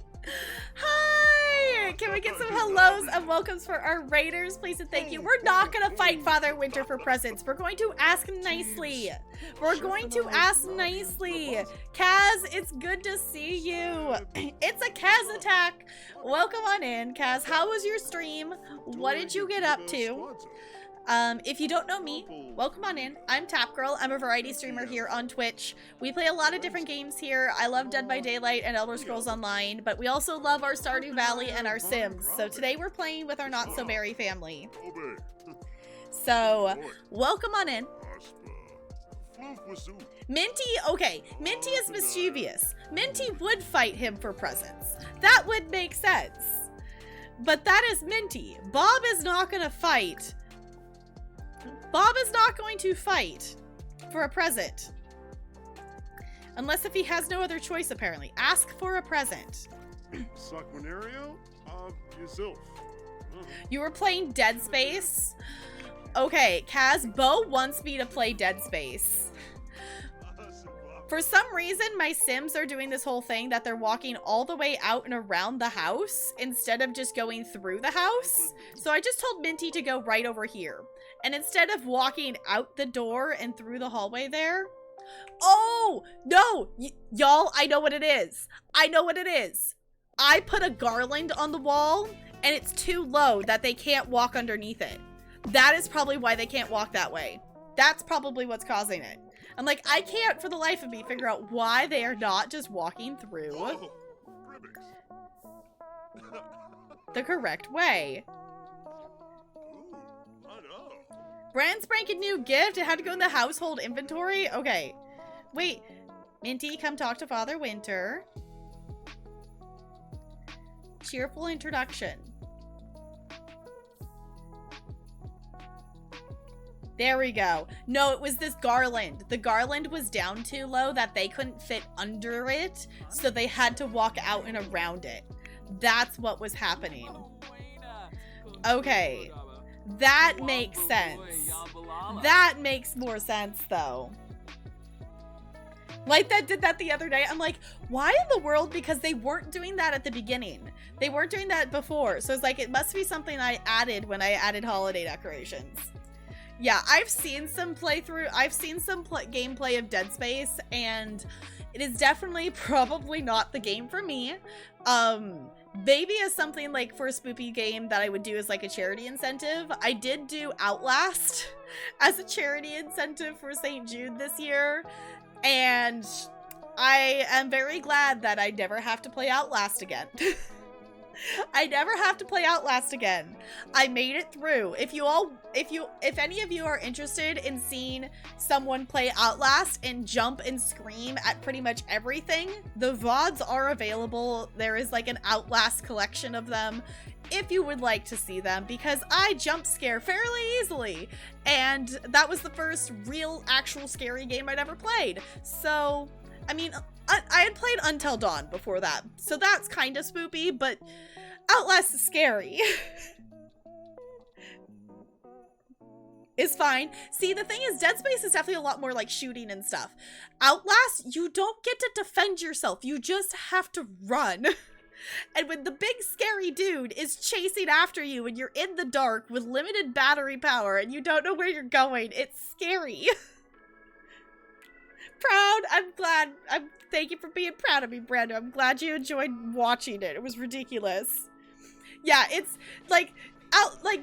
Hi! Can we get some hellos and welcomes for our raiders, please and thank you. We're not gonna fight Father Winter for presents. We're going to ask nicely. We're going to ask nicely. Kaz, it's good to see you. It's a Kaz attack. Welcome on in, Kaz. How was your stream? What did you get up to? If you don't know me, welcome on in. I'm Tap Girl. I'm a variety streamer here on Twitch. We play a lot of different games here. I love Dead by Daylight and Elder Scrolls Online, but we also love our Stardew Valley and our Sims. So today we're playing with our not-so-berry family. So, welcome on in. Minty, okay, Minty is mischievous. Minty would fight him for presents. That would make sense. But that is Minty. Bob is not gonna fight. Bob is not going to fight for a present. Unless if he has no other choice, apparently. Ask for a present. Saquinario of yourself. You were playing Dead Space? Okay, Kaz, Bo wants me to play Dead Space. For some reason, my Sims are doing this whole thing that they're walking all the way out and around the house instead of just going through the house. So I just told Minty to go right over here. And instead of walking out the door and through the hallway there... Oh! No! Y'all, I know what it is. I know what it is. I put a garland on the wall, and it's too low that they can't walk underneath it. That is probably why they can't walk that way. That's probably what's causing it. I'm like, I can't for the life of me figure out why they are not just walking through the correct way. Brand spanking new gift. It had to go in the household inventory. Okay. Wait. Minty, come talk to Father Winter. Cheerful introduction. There we go. No, it was this garland. The garland was down too low that they couldn't fit under it, so they had to walk out and around it. That's what was happening. Okay. That makes sense. That makes more sense, though. Like that did that the other day. I'm like, why in the world? Because they weren't doing that at the beginning. They weren't doing that before. So it's like, it must be something I added when I added holiday decorations. Yeah, I've seen some playthrough. I've seen some gameplay of Dead Space, and it is definitely probably not the game for me. Maybe as something like for a spoopy game that I would do as like a charity incentive. I did do Outlast as a charity incentive for St. Jude this year, and I am very glad that I never have to play Outlast again. I never have to play Outlast again. I made it through. If any of you are interested in seeing someone play Outlast and jump and scream at pretty much everything, the VODs are available. There is like an Outlast collection of them if you would like to see them, because I jump scare fairly easily, and that was the first real actual scary game I'd ever played. So, I mean, I had played Until Dawn before that, so that's kind of spoopy, but Outlast is scary. It's fine. See, the thing is, Dead Space is definitely a lot more like shooting and stuff. Outlast, you don't get to defend yourself. You just have to run. And when the big scary dude is chasing after you and you're in the dark with limited battery power and you don't know where you're going, it's scary. Proud. I'm glad. Thank you for being proud of me, Brando. I'm glad you enjoyed watching it. It was ridiculous. Yeah, it's like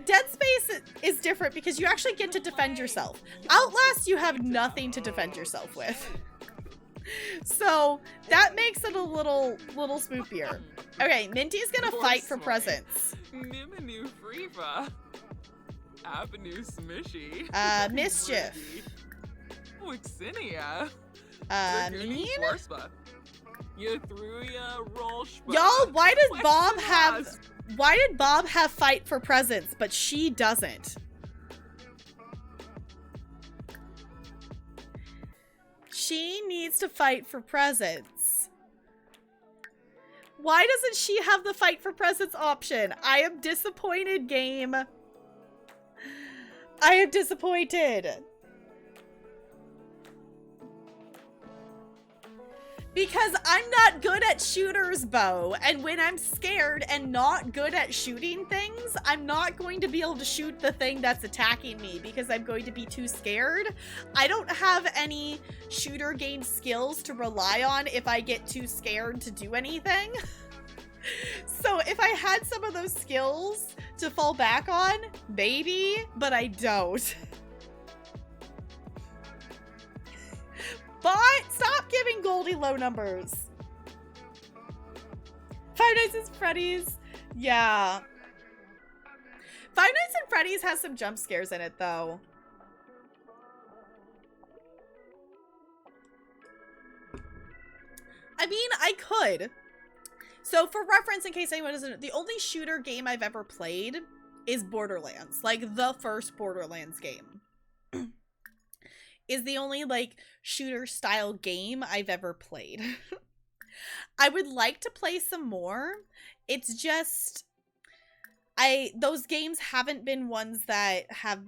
Dead Space is different because you actually get to defend yourself. Outlast, you have nothing to defend yourself with. So that makes it a little spoopier. Okay, Minty's gonna fight for presents. Nimanu Freeva. Avenue Smishy. Mischief. Wixinia. Mean? You threw ya roll. Y'all, why did Bob have fight for presents, but she doesn't? She needs to fight for presents. Why doesn't she have the fight for presents option? I am disappointed, game. I am disappointed. Because I'm not good at shooters, Bo, and when I'm scared and not good at shooting things, I'm not going to be able to shoot the thing that's attacking me because I'm going to be too scared. I don't have any shooter game skills to rely on if I get too scared to do anything. So if I had some of those skills to fall back on, maybe, but I don't. But stop giving Goldie low numbers. Five Nights at Freddy's. Yeah. Five Nights at Freddy's has some jump scares in it, though. I mean, I could. So for reference, in case anyone doesn't know, the only shooter game I've ever played is Borderlands. Like, the first Borderlands game. Is the only, like, shooter-style game I've ever played. I would like to play some more. It's just... those games haven't been ones that have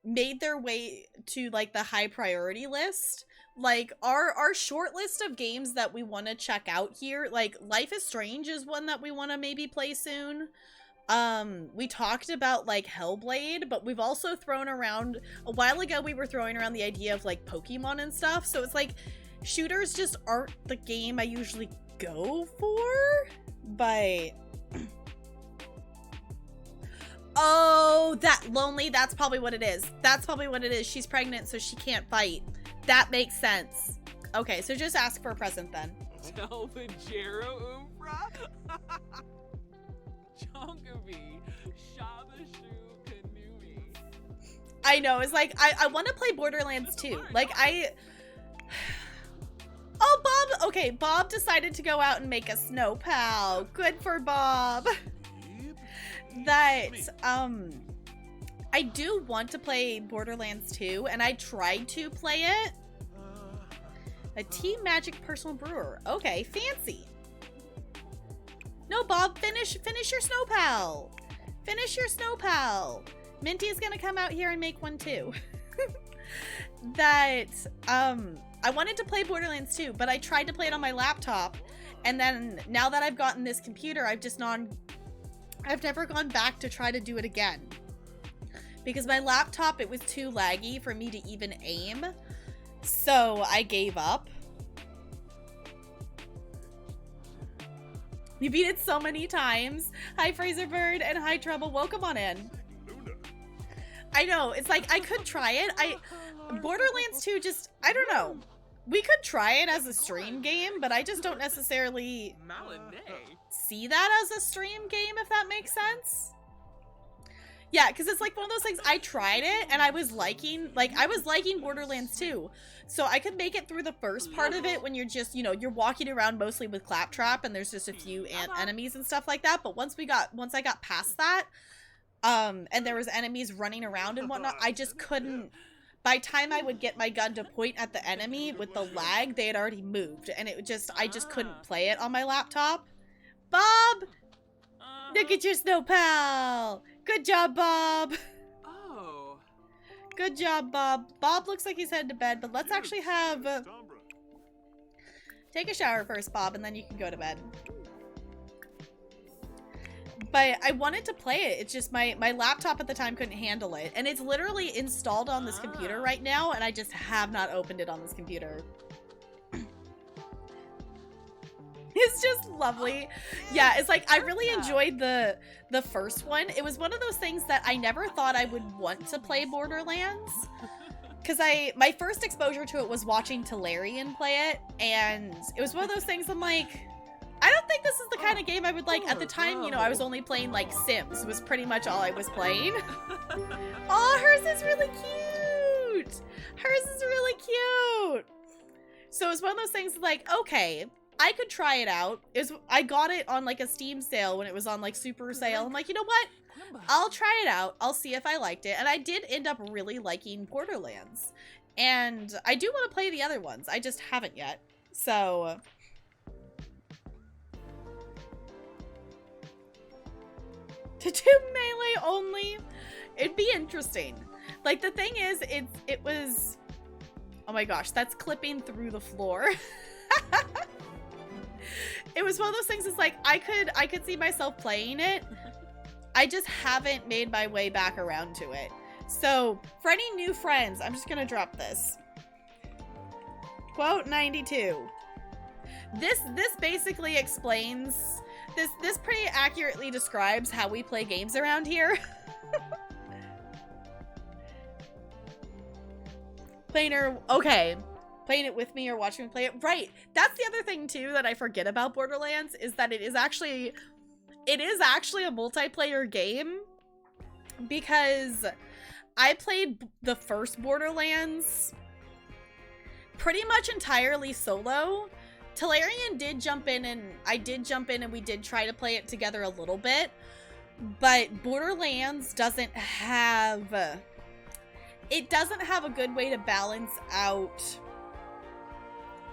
made their way to, like, the high priority list. Like, our short list of games that we want to check out here, like, Life is Strange is one that we want to maybe play soon. We talked about, like, Hellblade, but we've also thrown around, a while ago we were throwing around the idea of, like, Pokemon and stuff, so it's like, shooters just aren't the game I usually go for, but... Oh, that Lonely, that's probably what it is. That's probably what it is. She's pregnant, so she can't fight. That makes sense. Okay, so just ask for a present then. Tell the Jero Umbra. Chonkaby, Shabashu Kanui. I know, it's like, I want to play Borderlands too. Like, Oh, Bob! Okay, Bob decided to go out and make a snow pal. Good for Bob. That, I do want to play Borderlands 2, and I tried to play it. A Team Magic personal brewer. Okay, fancy. No, Bob, finish your snow pal. Finish your snow pal. Minty is gonna come out here and make one too. That, I wanted to play Borderlands 2, but I tried to play it on my laptop, and then now that I've gotten this computer, I've never gone back to try to do it again. Because my laptop, it was too laggy for me to even aim, so I gave up. You beat it so many times. Hi, Fraserbird, and hi, Trouble. Welcome on in. I know, it's like, I could try it. Borderlands 2 just, I don't know. We could try it as a stream game, but I just don't necessarily see that as a stream game, if that makes sense. Yeah, because it's like one of those things, I tried it, and I was liking Borderlands 2. So I could make it through the first part of it when you're just, you know, you're walking around mostly with Claptrap, and there's just a few enemies and stuff like that. But once I got past that, and there was enemies running around and whatnot, I just couldn't. By the time I would get my gun to point at the enemy with the lag, they had already moved, and I just couldn't play it on my laptop. Bob! Look at your snow pal! Good job, Bob! Oh. Good job, Bob. Bob looks like he's headed to bed, but let's actually have... take a shower first, Bob, and then you can go to bed. But I wanted to play it. It's just my laptop at the time couldn't handle it. And it's literally installed on this computer right now, and I just have not opened it on this computer. It's just lovely. Yeah, it's like, I really enjoyed the first one. It was one of those things that I never thought I would want to play Borderlands. Because my first exposure to it was watching Talarian play it, and it was one of those things I'm like, I don't think this is the kind of game I would like. At the time, you know, I was only playing, like, Sims was pretty much all I was playing. Oh, hers is really cute! Hers is really cute! So it was one of those things like, okay, I could try it out. I got it on, like, a Steam sale when it was on, like, super sale. I'm like, you know what? I'll try it out. I'll see if I liked it. And I did end up really liking Borderlands. And I do want to play the other ones. I just haven't yet. So... to do melee only, it'd be interesting. Like, the thing is, it was... oh my gosh, that's clipping through the floor. It was one of those things, it's like, I could see myself playing it. I just haven't made my way back around to it. So, for any new friends, I'm just gonna drop this. Quote 92. This basically explains... This pretty accurately describes how we play games around here. Okay. Playing it with me or watching me play it. Right. That's the other thing too that I forget about Borderlands, is that it is actually a multiplayer game, because I played the first Borderlands pretty much entirely solo. Talarian did jump in, and I did jump in, and we did try to play it together a little bit, but Borderlands doesn't have a good way to balance out,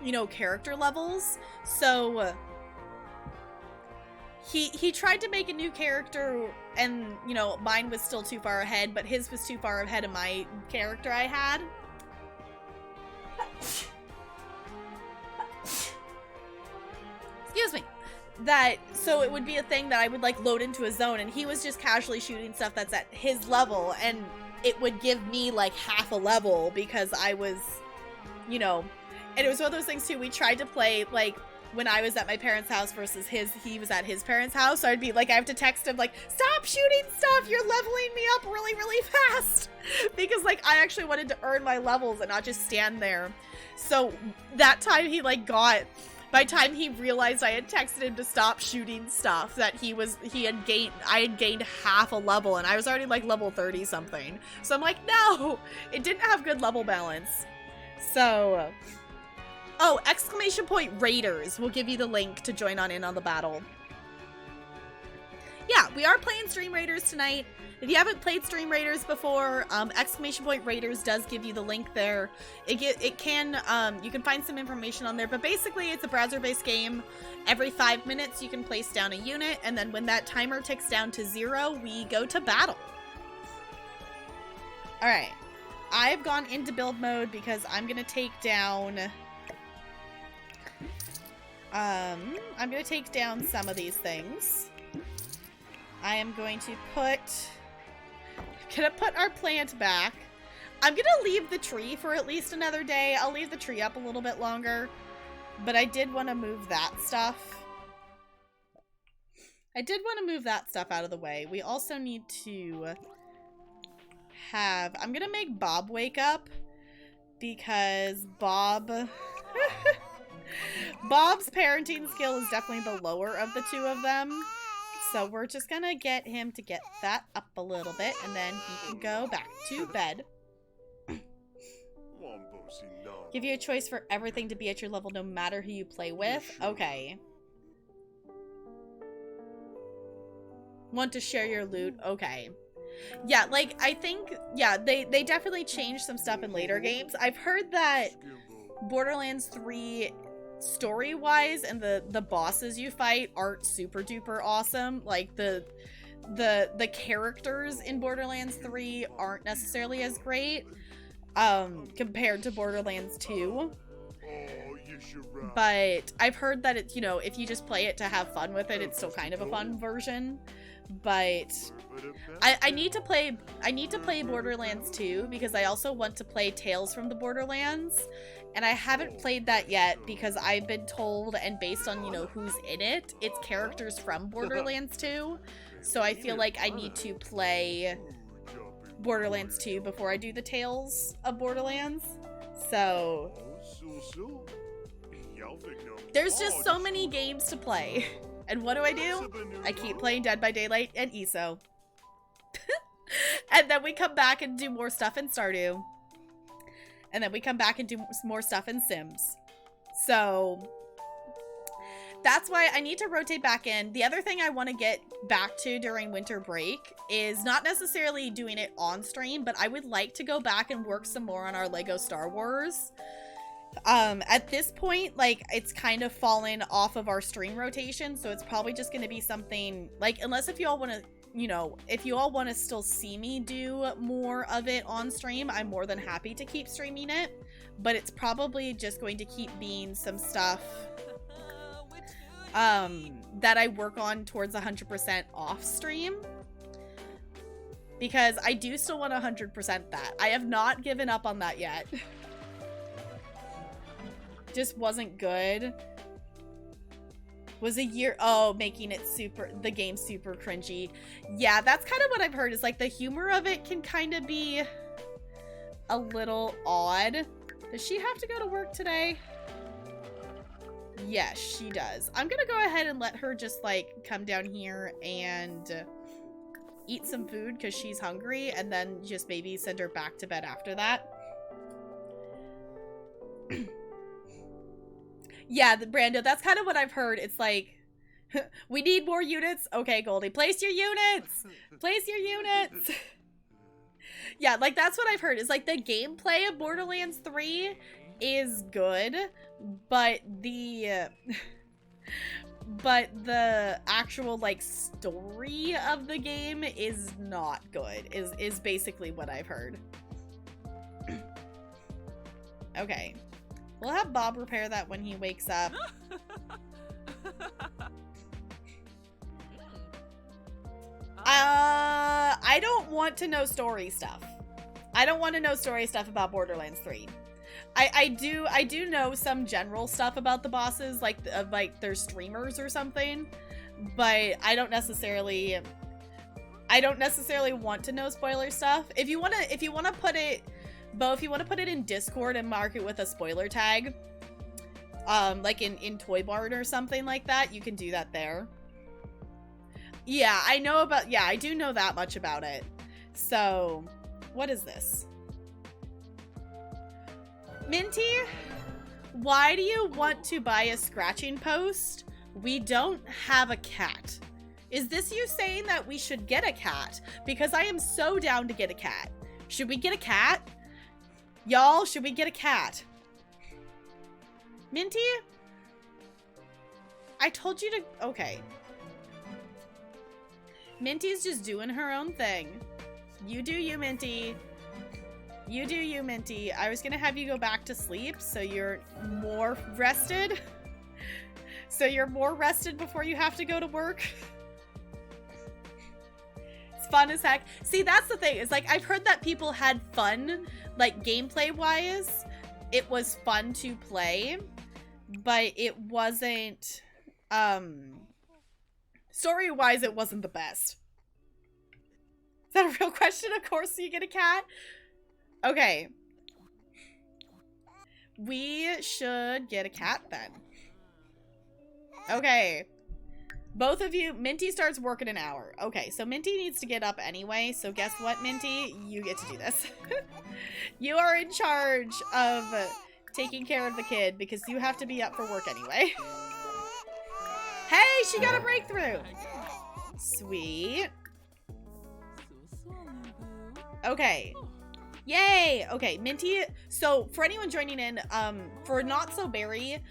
you know, character levels. So he tried to make a new character, and, you know, mine was still too far ahead, but his was too far ahead of my character I had. Excuse me. So it would be a thing that I would, like, load into a zone, and he was just casually shooting stuff that's at his level, and it would give me, like, half a level because I was, you know, and it was one of those things too, we tried to play, like, when I was at my parents' house versus he was at his parents' house, so I'd be like, I have to text him, like, stop shooting stuff, you're leveling me up really, really fast, because, like, I actually wanted to earn my levels and not just stand there. So that time he, like, by the time he realized I had texted him to stop shooting stuff, that I had gained half a level, and I was already, like, level 30 something. So I'm like, no, it didn't have good level balance. So, oh, exclamation point Raiders will give you the link to join in on the battle. Yeah, we are playing Stream Raiders tonight. If you haven't played Stream Raiders before, exclamation point Raiders does give you the link there. You can find some information on there, but basically it's a browser-based game. Every 5 minutes you can place down a unit, and then when that timer ticks down to 0, we go to battle. Alright, I've gone into build mode because I'm gonna take down... I'm gonna take down some of these things. I am going to put our plant back. I'm gonna leave the tree for at least another day. I'll leave the tree up a little bit longer, but I did want to move that stuff. Out of the way. We also need to I'm gonna make Bob wake up, because Bob's parenting skill is definitely the lower of the two of them. So we're just gonna get him to get that up a little bit, and then he can go back to bed. Give you a choice for everything to be at your level no matter who you play with. Okay. Want to share your loot? Okay. Yeah, like, I think, yeah, they definitely changed some stuff in later games. I've heard that Borderlands 3... story-wise, and the bosses you fight aren't super duper awesome. Like, the characters in Borderlands 3 aren't necessarily as great compared to Borderlands 2. But I've heard that it's, you know, if you just play it to have fun with it, it's still kind of a fun version. But I need to play Borderlands 2 because I also want to play Tales from the Borderlands. And I haven't played that yet because I've been told, and based on, you know, who's in it, it's characters from Borderlands 2. So I feel like I need to play Borderlands 2 before I do the Tales of Borderlands. So there's just so many games to play. And what do? I keep playing Dead by Daylight and ESO. And then we come back and do more stuff in Stardew. And then we come back and do more stuff in Sims. So that's why I need to rotate back in. The other thing I want to get back to during winter break is not necessarily doing it on stream, but I would like to go back and work some more on our Lego Star Wars. At this point, like, it's kind of fallen off of our stream rotation, so it's probably just going to be something, like, unless if you all want to, you know, if you all want to still see me do more of it on stream, I'm more than happy to keep streaming it, but it's probably just going to keep being some stuff that I work on towards 100% off stream, because I do still want 100% that. I have not given up on that yet. Just wasn't good. Was a year, oh, making it the game super cringy. Yeah, that's kind of what I've heard, is like the humor of it can kind of be a little odd. Does she have to go to work today? Yes, she does. I'm gonna go ahead and let her just like come down here and eat some food because she's hungry, and then just maybe send her back to bed after that. Yeah, Brando, that's kind of what I've heard. It's like, we need more units. Okay, Goldie, place your units. Place your units. Yeah, like that's what I've heard. Is like the gameplay of Borderlands 3 is good, but the actual like story of the game is not good. Is basically what I've heard. Okay. We'll have Bob repair that when he wakes up. I don't want to know story stuff. I don't want to know story stuff about Borderlands 3. I do know some general stuff about the bosses, like they're streamers or something, but I don't necessarily want to know spoiler stuff. If you wanna put it, Bo, if you want to put it in Discord and mark it with a spoiler tag, like in Toy Barn or something like that, you can do that there. Yeah, I do know that much about it. So, what is this? Minty, why do you want to buy a scratching post? We don't have a cat. Is this you saying that we should get a cat? Because I am so down to get a cat. Should we get a cat? Y'all, should we get a cat? Minty? I told you to... Okay. Minty's just doing her own thing. You do you, Minty. You do you, Minty. I was gonna have you go back to sleep so you're more rested. So you're more rested before you have to go to work. It's fun as heck. See, that's the thing. It's like, I've heard that people had fun, like gameplay-wise. It was fun to play, but it wasn't, story-wise, it wasn't the best. Is that a real question? Of course you get a cat. Okay. We should get a cat then. Okay. Both of you, Minty starts work in an hour. Okay, so Minty needs to get up anyway, so guess what, Minty? You get to do this. You are in charge of taking care of the kid because you have to be up for work anyway. Hey, she got a breakthrough! Sweet. Okay. Yay! Okay, Minty, so for anyone joining in, for Not So Berry,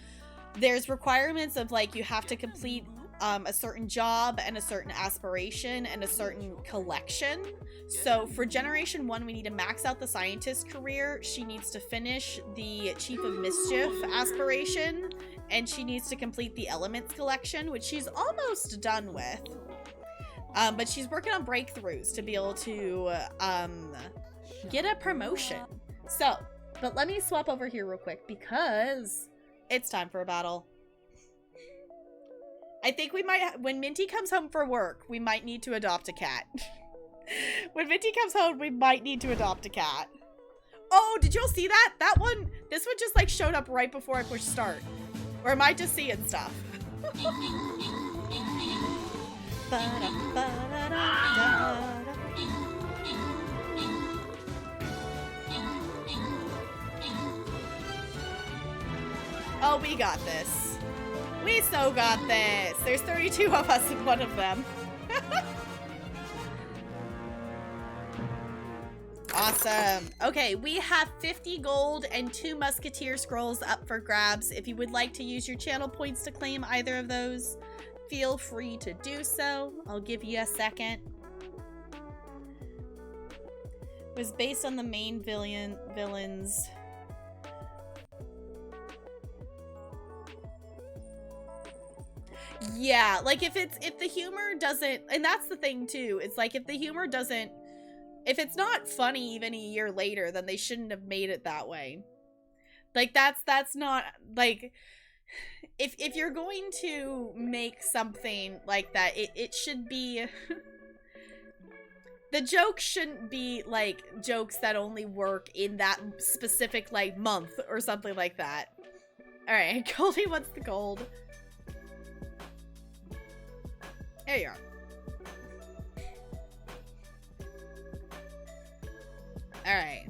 there's requirements of like, you have to complete a certain job and a certain aspiration and a certain collection. So for Generation 1, we need to max out the scientist career. She needs to finish the Chief of Mischief aspiration, and she needs to complete the Elements collection, which she's almost done with. But she's working on breakthroughs to be able to get a promotion. So, but let me swap over here real quick because it's time for a battle. I think we might, when Minty comes home for work, we might need to adopt a cat. When Minty comes home, we might need to adopt a cat. Oh, did y'all see that? That one, this one just like showed up right before I pushed start. Or am I just seeing stuff? Oh, we got this. We so got this. There's 32 of us in one of them. Awesome. Okay, we have 50 gold and 2 musketeer scrolls up for grabs. If you would like to use your channel points to claim either of those, feel free to do so. I'll give you a second. It was based on the main villains. Yeah, like if the humor doesn't, and that's the thing too, it's like if the humor doesn't, if it's not funny even a year later, then they shouldn't have made it that way. Like that's not, like, if you're going to make something like that, it should be, the jokes shouldn't be like jokes that only work in that specific like month or something like that. Alright, Goldie wants the gold. There you are. Alright.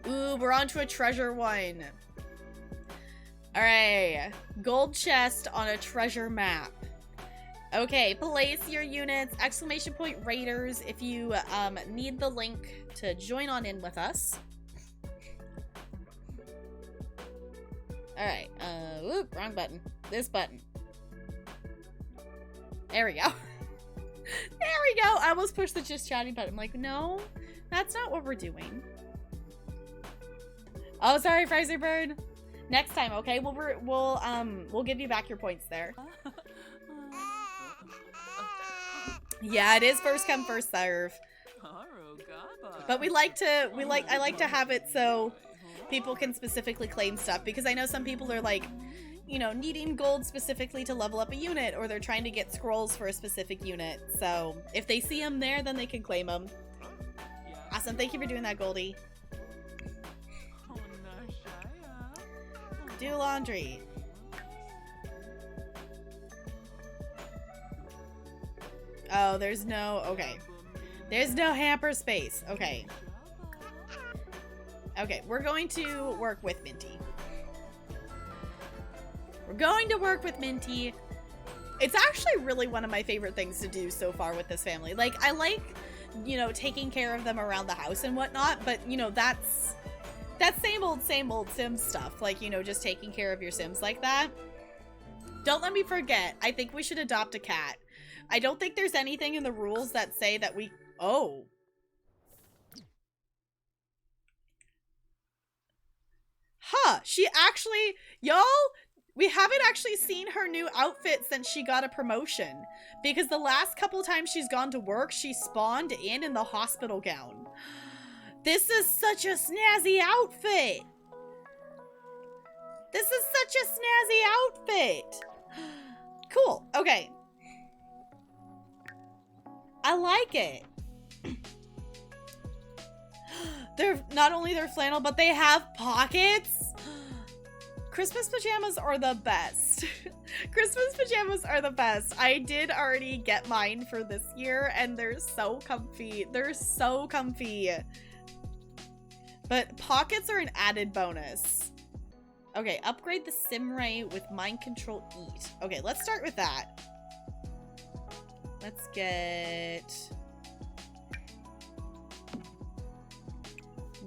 Ooh, we're on to a treasure one. Alright. Gold chest on a treasure map. Okay, place your units, ! Raiders, if you need the link to join on in with us. Alright, whoop, wrong button. This button. There we go. There we go. I almost pushed the just chatting button. I'm like, no, that's not what we're doing. Oh, sorry, Fraserburn. Next time, okay? We'll give you back your points there. Yeah, it is first come, first serve. But I like to have it so people can specifically claim stuff, because I know some people are like, you know, needing gold specifically to level up a unit, or they're trying to get scrolls for a specific unit. So if they see them there, then they can claim them. Awesome. Thank you for doing that, Goldie. Do laundry. Oh, there's no, okay. There's no hamper space. Okay. Okay, we're going to work with Minty. We're going to work with Minty. It's actually really one of my favorite things to do so far with this family. Like, I like, you know, taking care of them around the house and whatnot, but, you know, that's same old Sims stuff. Like, you know, just taking care of your Sims like that. Don't let me forget, I think we should adopt a cat. I don't think there's anything in the rules that say that we... Oh. Huh, she actually... Y'all... We haven't actually seen her new outfit since she got a promotion, because the last couple times she's gone to work, she spawned in the hospital gown. This is such a snazzy outfit. This is such a snazzy outfit. Cool. Okay. I like it. They're not only they're flannel, but they have pockets. Christmas pajamas are the best. Christmas pajamas are the best. I did already get mine for this year, and they're so comfy. They're so comfy. But pockets are an added bonus. Okay, upgrade the Simray with mind control eat. Okay, let's start with that. Let's get...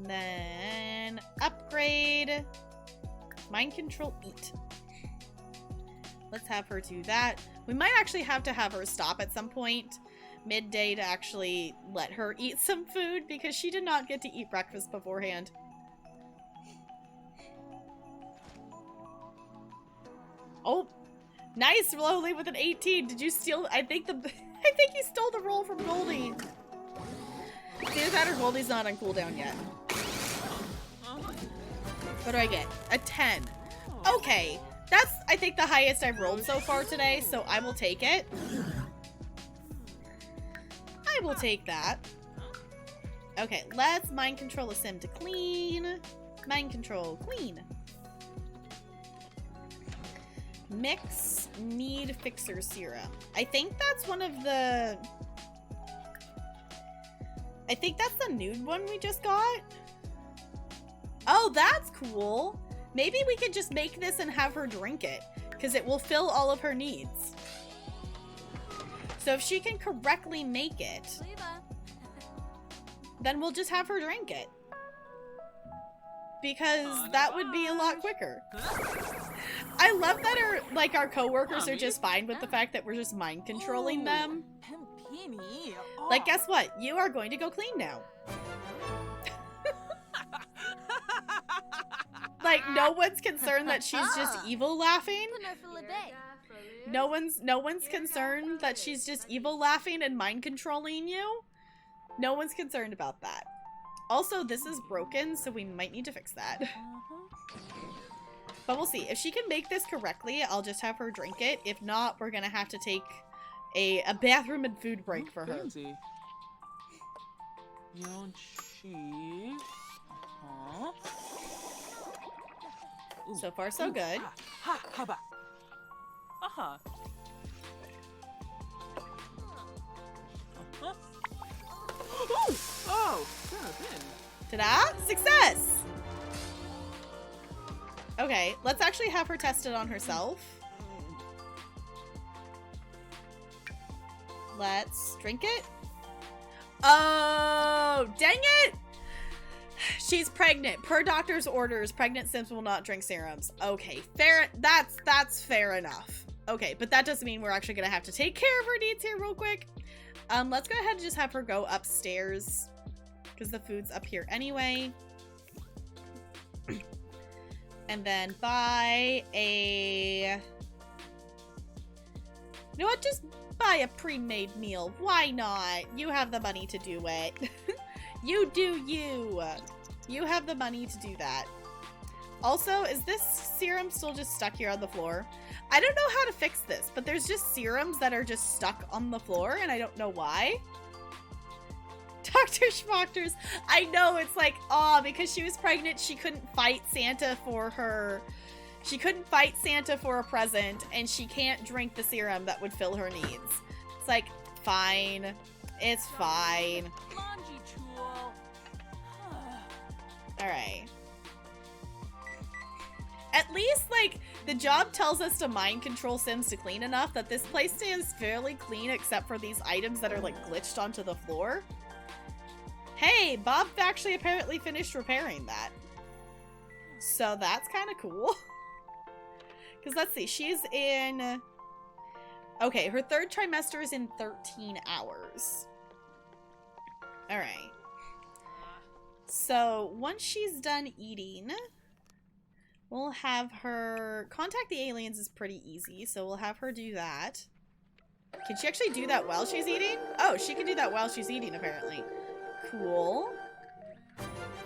Then upgrade... Mind control eat. Let's have her do that. We might actually have to have her stop at some point midday to actually let her eat some food, because she did not get to eat breakfast beforehand. Oh, nice, Lowly with an 18. Did you steal? I think you stole the roll from Goldie. Either that or Goldie's not on cooldown yet. What do I get? A 10. Okay. That's, I think, the highest I've rolled so far today, so I will take it. I will take that. Okay, let's mind control a sim to clean. Mind control, clean. Mix need fixer serum. I think that's one of the... I think that's the nude one we just got. Oh, that's cool. Maybe we could just make this and have her drink it. because it will fill all of her needs. So if she can correctly make it, then we'll just have her drink it. Because that would be a lot quicker. I love that our coworkers are just fine with the fact that we're just mind controlling them. Like, guess what? You are going to go clean now. Like, no one's concerned that she's just evil laughing. No one's concerned that she's just evil laughing and mind controlling you. No one's concerned about that. Also, this is broken, so we might need to fix that. But we'll see. If she can make this correctly, I'll just have her drink it. If not, we're gonna have to take a bathroom and food break for her. So far, so good. Oh, Ta-da! Success! Okay, let's actually have her test it on herself. Let's drink it. Oh, dang it! She's pregnant. Per doctor's orders, pregnant Sims will not drink serums. Okay, fair. That's fair enough. Okay, but that doesn't mean we're actually gonna have to take care of her needs here real quick. Let's go ahead and just have her go upstairs because the food's up here anyway. And then buy a... You know what? Just buy a pre-made meal. Why not? You have the money to do it. You do you. You have the money to do that. Also, is this serum still just stuck here on the floor? I don't know how to fix this, but there's just serums that are just stuck on the floor, and I don't know why. Dr. Schmochters. I know, it's like, aw, because she was pregnant, she couldn't fight Santa for her... She couldn't fight Santa for a present, and she can't drink the serum that would fill her needs. It's like, fine. It's fine. Alright. At least, like, the job tells us to mind control Sims to clean enough that this place stays fairly clean except for these items that are, like, glitched onto the floor. Hey, Bob actually apparently finished repairing that. So that's kind of cool. Because let's see, she's in... Okay, her third trimester is in 13 hours. Alright. So, once she's done eating, we'll have her... Contact the aliens is pretty easy, so we'll have her do that. Can she actually do that while she's eating? Oh, she can do that while she's eating, apparently. Cool.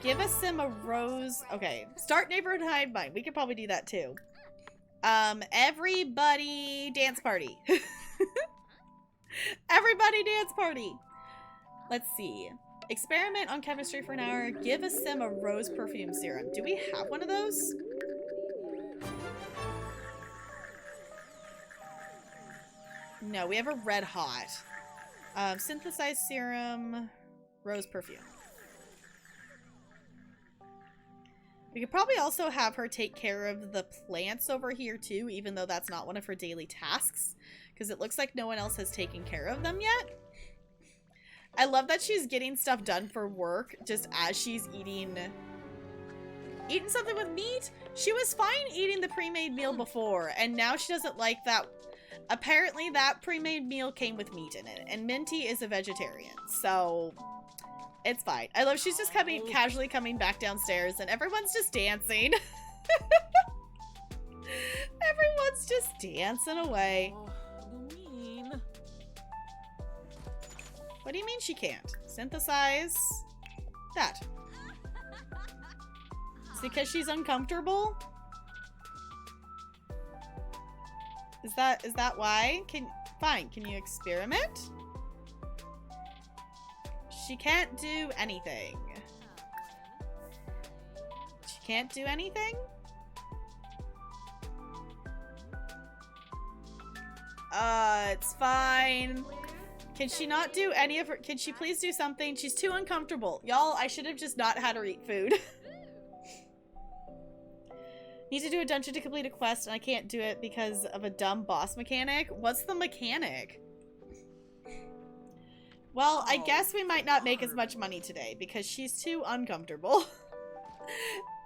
Give a sim a rose. Okay, start neighborhood hive mind. We could probably do that, too. Everybody dance party. Everybody dance party. Let's see. Experiment on chemistry for an hour. Give a sim a rose perfume serum. Do we have one of those? No, we have a red hot. Synthesized serum, rose perfume. We could probably also have her take care of the plants over here too, even though that's not one of her daily tasks, because it looks like no one else has taken care of them yet. I love that she's getting stuff done for work just as she's eating something with meat. She was fine eating the pre-made meal before, and now she doesn't like that. Apparently that pre-made meal came with meat in it, and Minty is a vegetarian, so it's fine. I love she's just casually coming back downstairs, and everyone's just dancing. Everyone's just dancing away. What do you mean she can't? Synthesize that. It's because she's uncomfortable? Is that why? Fine, can you experiment? She can't do anything. She can't do anything? It's fine. Can she not do any of her- Can she please do something? She's too uncomfortable. Y'all, I should have just not had her eat food. Need to do a dungeon to complete a quest, and I can't do it because of a dumb boss mechanic. What's the mechanic? Well, I guess we might not make as much money today because she's too uncomfortable.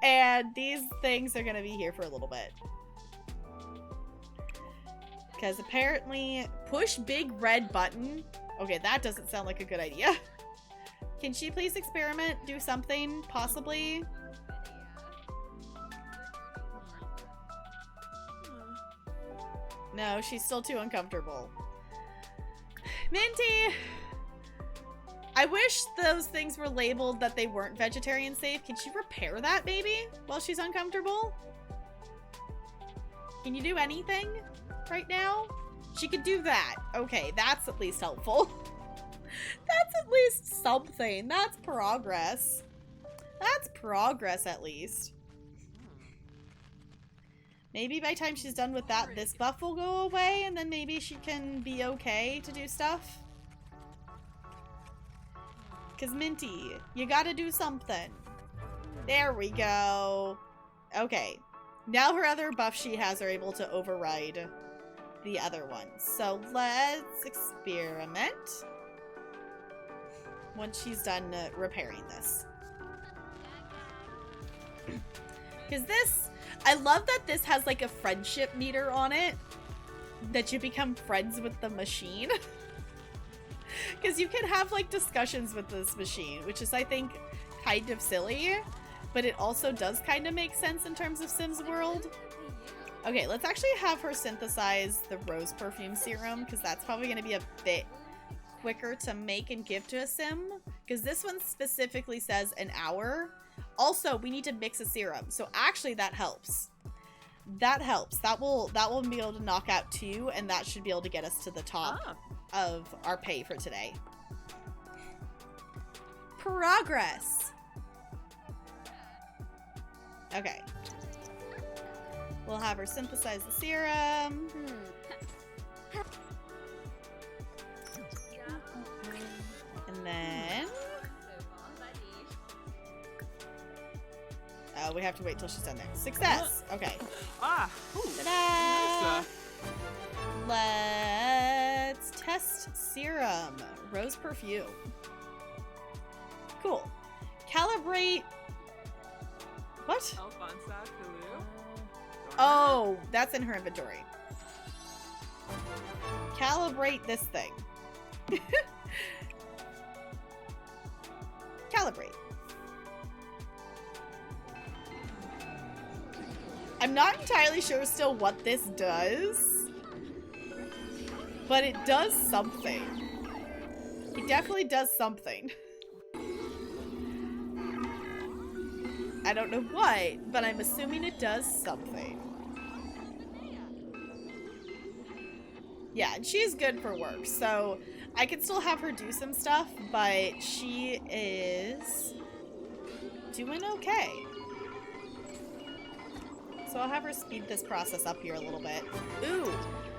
And these things are gonna be here for a little bit. Because apparently, push big red button. Okay, that doesn't sound like a good idea. Can she please experiment? Do something, possibly? No, she's still too uncomfortable. Minty! I wish those things were labeled that they weren't vegetarian safe. Can she repair that, maybe? While she's uncomfortable? Can you do anything right now? She could do that. Okay, that's at least helpful. That's at least something. That's progress. That's progress, at least. Maybe by the time she's done with that, this buff will go away, and then maybe she can be okay to do stuff. Because Minty, you gotta do something. There we go. Okay. Now her other buffs she has are able to override the other ones. So let's experiment. Once she's done repairing this. Because this, I love that this has like a friendship meter on it. That you become friends with the machine. Because you can have like discussions with this machine, which is I think kind of silly. But it also does kind of make sense in terms of Sims World. Okay, let's actually have her synthesize the rose perfume serum. Because that's probably going to be a bit quicker to make and give to a sim, because this one specifically says an hour. Also, we need to mix a serum, so actually that helps. That helps. That will be able to knock out 2, and that should be able to get us to the top of our pay for today. Progress. Okay. We'll have her synthesize the serum. And then... we have to wait till she's done there. Success! Okay. Ta-da! Let's test serum. Rose perfume. Cool. Calibrate... What? Oh, that's in her inventory. Calibrate this thing. Calibrate. I'm not entirely sure still what this does, but it does something. It definitely does something. I don't know what, but I'm assuming it does something. Yeah, and she's good for work, so I can still have her do some stuff, but she is doing okay. So I'll have her speed this process up here a little bit. Ooh,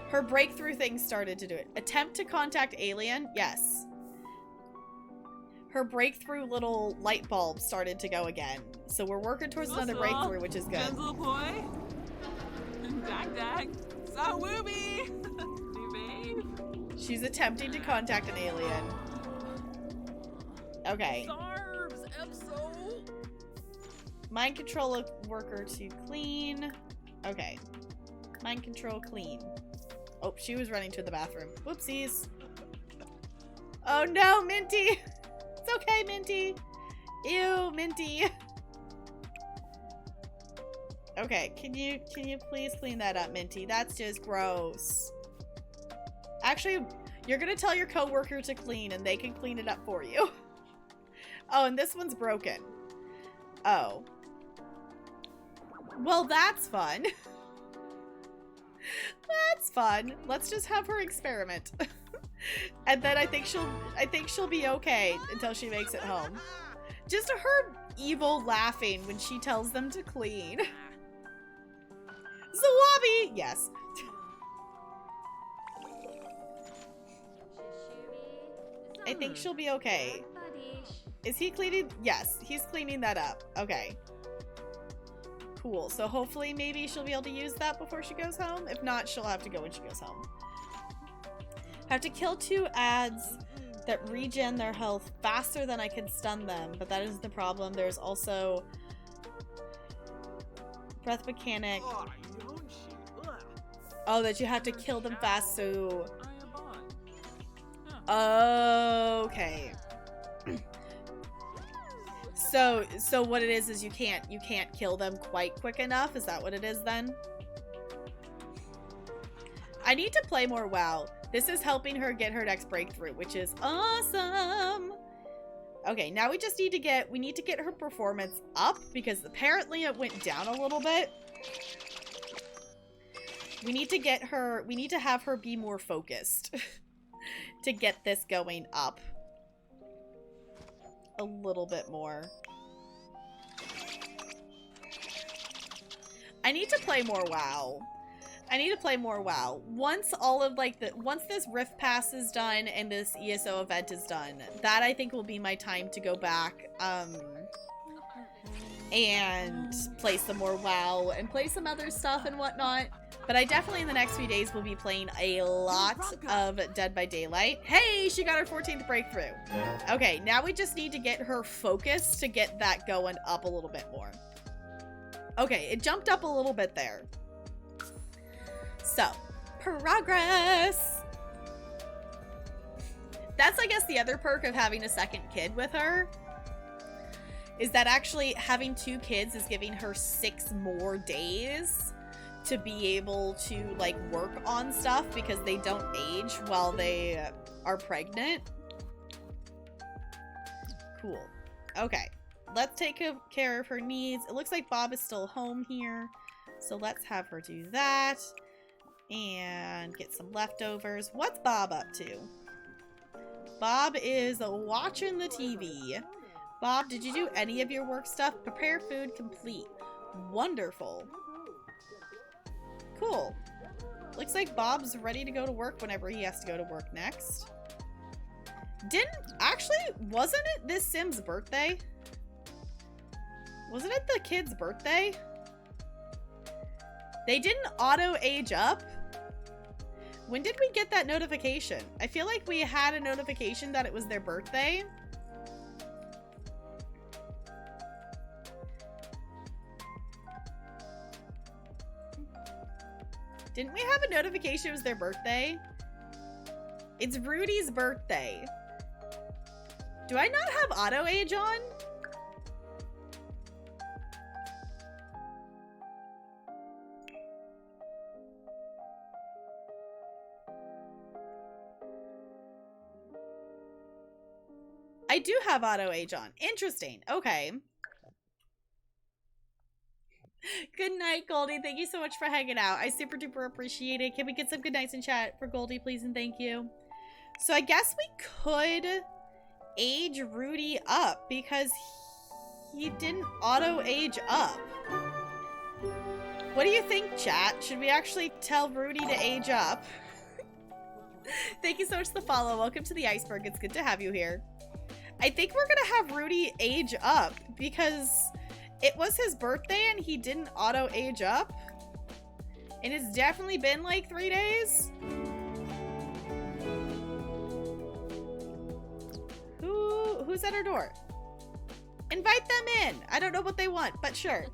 her breakthrough thing started to do it. Attempt to contact alien, yes. Her breakthrough little light bulb started to go again. So we're working towards another breakthrough, which is good. Gentle boy. Dak. Sawooby. She's attempting to contact an alien. Okay. Mind control worker to clean. Okay. Mind control clean. Oh, she was running to the bathroom. Whoopsies. Oh no, Minty! It's okay, Minty. Ew, Minty. Okay, can you please clean that up, Minty? That's just gross. Actually, you're gonna tell your coworker to clean and they can clean it up for you. Oh, and this one's broken. Oh. Well, that's fun. That's fun. Let's just have her experiment. And then I think she'll be okay until she makes it home. Just her evil laughing when she tells them to clean. Zawabi! Yes. I think she'll be okay. Is he cleaning? Yes, he's cleaning that up. Okay. Cool. So hopefully maybe she'll be able to use that before she goes home. If not, she'll have to go when she goes home. Have to kill 2 ads that regen their health faster than I can stun them, but that is the problem. There's also breath mechanic. Oh, that you have to kill them fast, so... Okay. So what it is you can't kill them quite quick enough. Is that what it is then? I need to play more WoW. This is helping her get her next breakthrough, which is awesome. Okay, now we just need to get her performance up because apparently it went down a little bit. We need to have her be more focused to get this going up a little bit more. I need to play more WoW. Once once this Rift Pass is done and this ESO event is done, that I think will be my time to go back and play some more WoW and play some other stuff and whatnot. But I definitely in the next few days will be playing a lot of Dead by Daylight. Hey, she got her 14th breakthrough. Okay, now we just need to get her focused to get that going up a little bit more. Okay, it jumped up a little bit there. So, progress! That's, I guess, the other perk of having a second kid with her. Is that actually having 2 kids is giving her 6 more days to be able to, like, work on stuff because they don't age while they are pregnant. Cool. Okay. Let's take care of her needs. It looks like Bob is still home here. So let's have her do that. And get some leftovers. What's Bob up to? Bob is watching the TV. Bob, did you do any of your work stuff? Prepare food complete. Wonderful. Cool. Looks like Bob's ready to go to work whenever he has to go to work next. Wasn't it this Sim's birthday? Wasn't it the kid's birthday? They didn't auto-age up? When did we get that notification? I feel like we had a notification that it was their birthday. Didn't we have a notification it was their birthday? It's Rudy's birthday. Do I not have auto-age on? I do have auto-age on. Interesting. Okay. Good night, Goldie. Thank you so much for hanging out. I super duper appreciate it. Can we get some good nights in chat for Goldie, please, and thank you. So I guess we could age Rudy up because he didn't auto-age up. What do you think, chat? Should we actually tell Rudy to age up? Thank you so much for the follow. Welcome to the iceberg. It's good to have you here. I think we're gonna have Rudy age up because it was his birthday and he didn't auto-age up. And it's definitely been like 3 days. Who's at our door? Invite them in. I don't know what they want, but sure.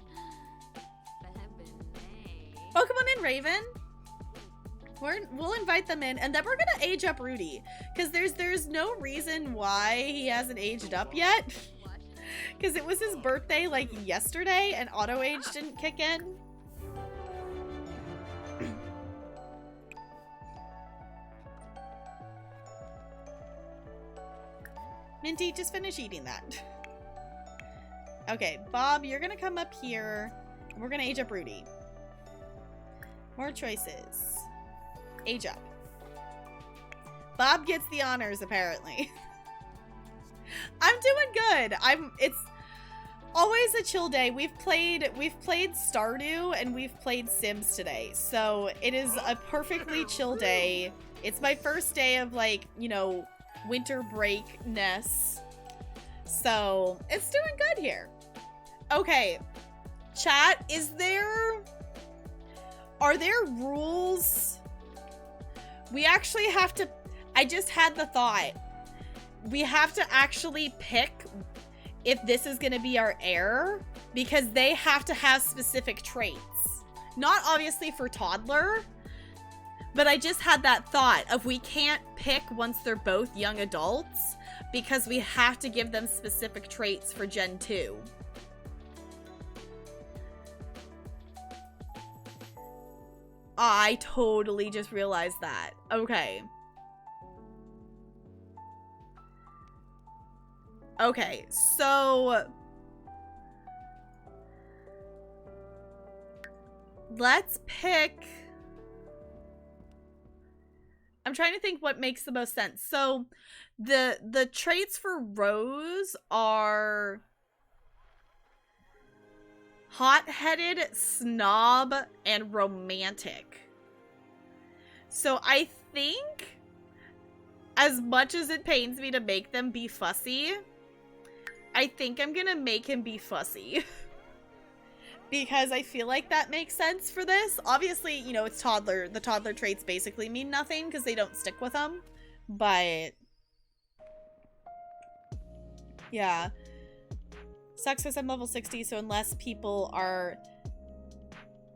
Oh, come on in, Raven. We'll invite them in, and then we're gonna age up Rudy. Because there's no reason why he hasn't aged up yet. Because it was his birthday, like, yesterday, and auto-age didn't kick in. Minty, just finish eating that. Okay, Bob, you're gonna come up here. And we're gonna age up Rudy. More choices. Age up. Bob gets the honors, apparently. I'm doing good. It's always a chill day. We've played Stardew and we've played Sims today. So it is a perfectly chill day. It's my first day of, like, you know, winter break-ness. So it's doing good here. Okay. Chat, are there rules? We actually have to, I just had the thought. We have to actually pick if this is going to be our heir, because they have to have specific traits. Not obviously for toddler, but I just had that thought of we can't pick once they're both young adults because we have to give them specific traits for Gen 2. I totally just realized that. Okay. Okay, so let's pick. I'm trying to think what makes the most sense. So the traits for Rose are hot-headed, snob, and romantic. So I think, as much as it pains me to make them be fussy, I think I'm gonna make him be fussy. Because I feel like that makes sense for this. Obviously, you know, it's toddler. The toddler traits basically mean nothing because they don't stick with them. But yeah. Sucks because I'm level 60, so unless people are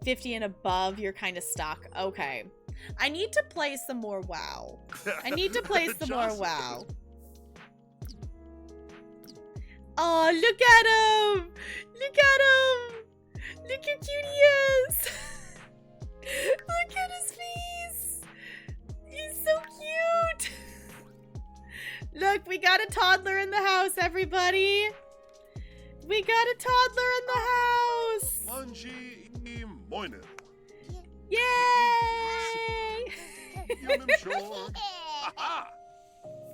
50 and above, you're kind of stuck. Okay. I need to play some more WoW. I need to play some more WoW. Oh, look at him! Look at him! Look how cute he is! Look at his face! He's so cute! Look, we got a toddler in the house, everybody! We got a toddler in the house! Lungy moinen. Yay!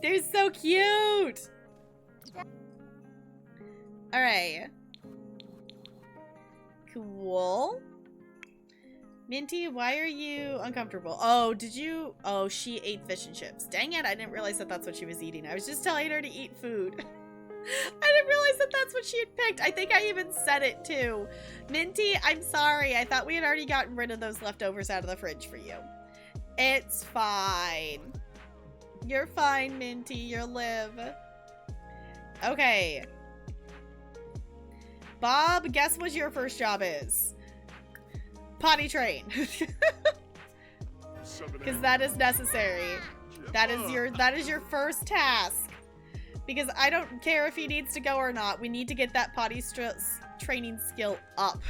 They're so cute! Alright. Cool. Minty, why are you uncomfortable? Oh, did you? Oh, she ate fish and chips. Dang it, I didn't realize that that's what she was eating. I was just telling her to eat food. I didn't realize that that's what she had picked. I think I even said it too. Minty, I'm sorry. I thought we had already gotten rid of those leftovers out of the fridge for you. It's fine. You're fine, Minty. You'll live. Okay. Bob, guess what your first job is? Potty train. Because that is necessary. That is your first task. Because I don't care if he needs to go or not. We need to get that potty training skill up.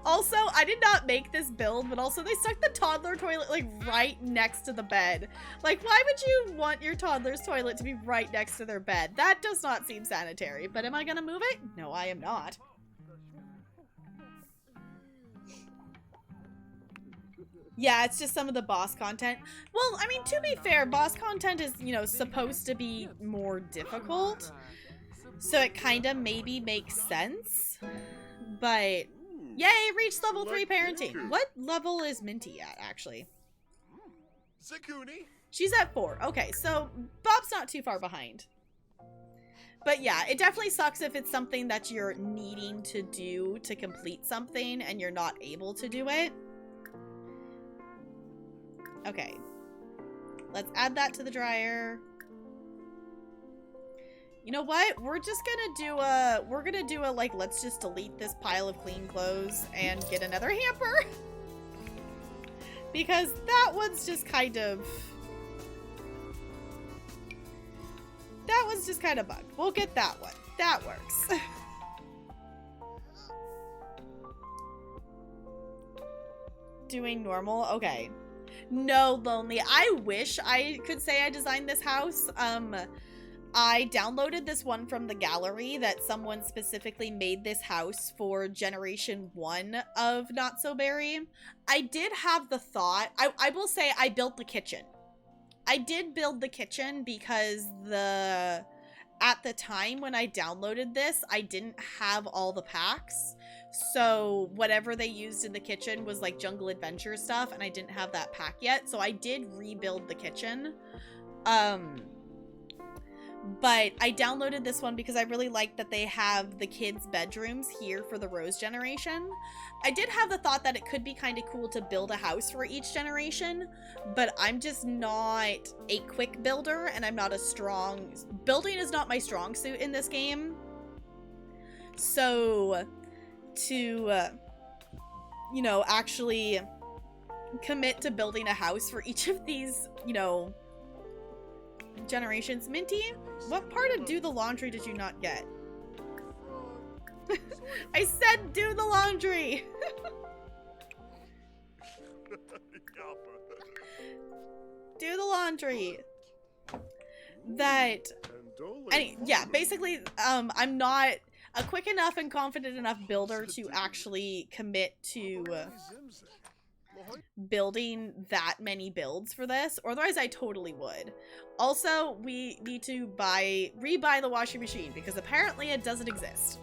Also, I did not make this build, but also they stuck the toddler toilet like right next to the bed. Like, why would you want your toddler's toilet to be right next to their bed? That does not seem sanitary. But am I gonna move it? No, I am not. Yeah, it's just some of the boss content. Well, I mean, to be fair, boss content is, you know, supposed to be more difficult. So it kind of maybe makes sense. But, yay, reached level 3 parenting. What level is Minty at, actually? Zakuni. She's at 4. Okay, so Bob's not too far behind. But yeah, it definitely sucks if it's something that you're needing to do to complete something and you're not able to do it. Okay, let's add that to the dryer. You know what? We're just gonna do a, like, let's just delete this pile of clean clothes and get another hamper. Because that one's just kind of, bugged. We'll get that one. That works. Doing normal? Okay. No, Lonely. I wish I could say I designed this house. I downloaded this one from the gallery that someone specifically made this house for Generation 1 of Not So Berry. I did have the thought, I will say I built the kitchen. I did build the kitchen because at the time when I downloaded this, I didn't have all the packs. So whatever they used in the kitchen was like Jungle Adventure stuff, and I didn't have that pack yet. So I did rebuild the kitchen. But I downloaded this one because I really like that they have the kids' bedrooms here for the Rose generation. I did have the thought that it could be kind of cool to build a house for each generation, but I'm just not a quick builder, and I'm not a strong... Building is not my strong suit in this game. So, to, you know, actually commit to building a house for each of these, you know, generations. Minty, what part of do the laundry did you not get? I said do the laundry! Do the laundry. That... yeah, basically, I'm not a quick enough and confident enough builder to actually commit to building that many builds for this. Otherwise, I totally would. Also, we need to rebuy the washing machine because apparently it doesn't exist.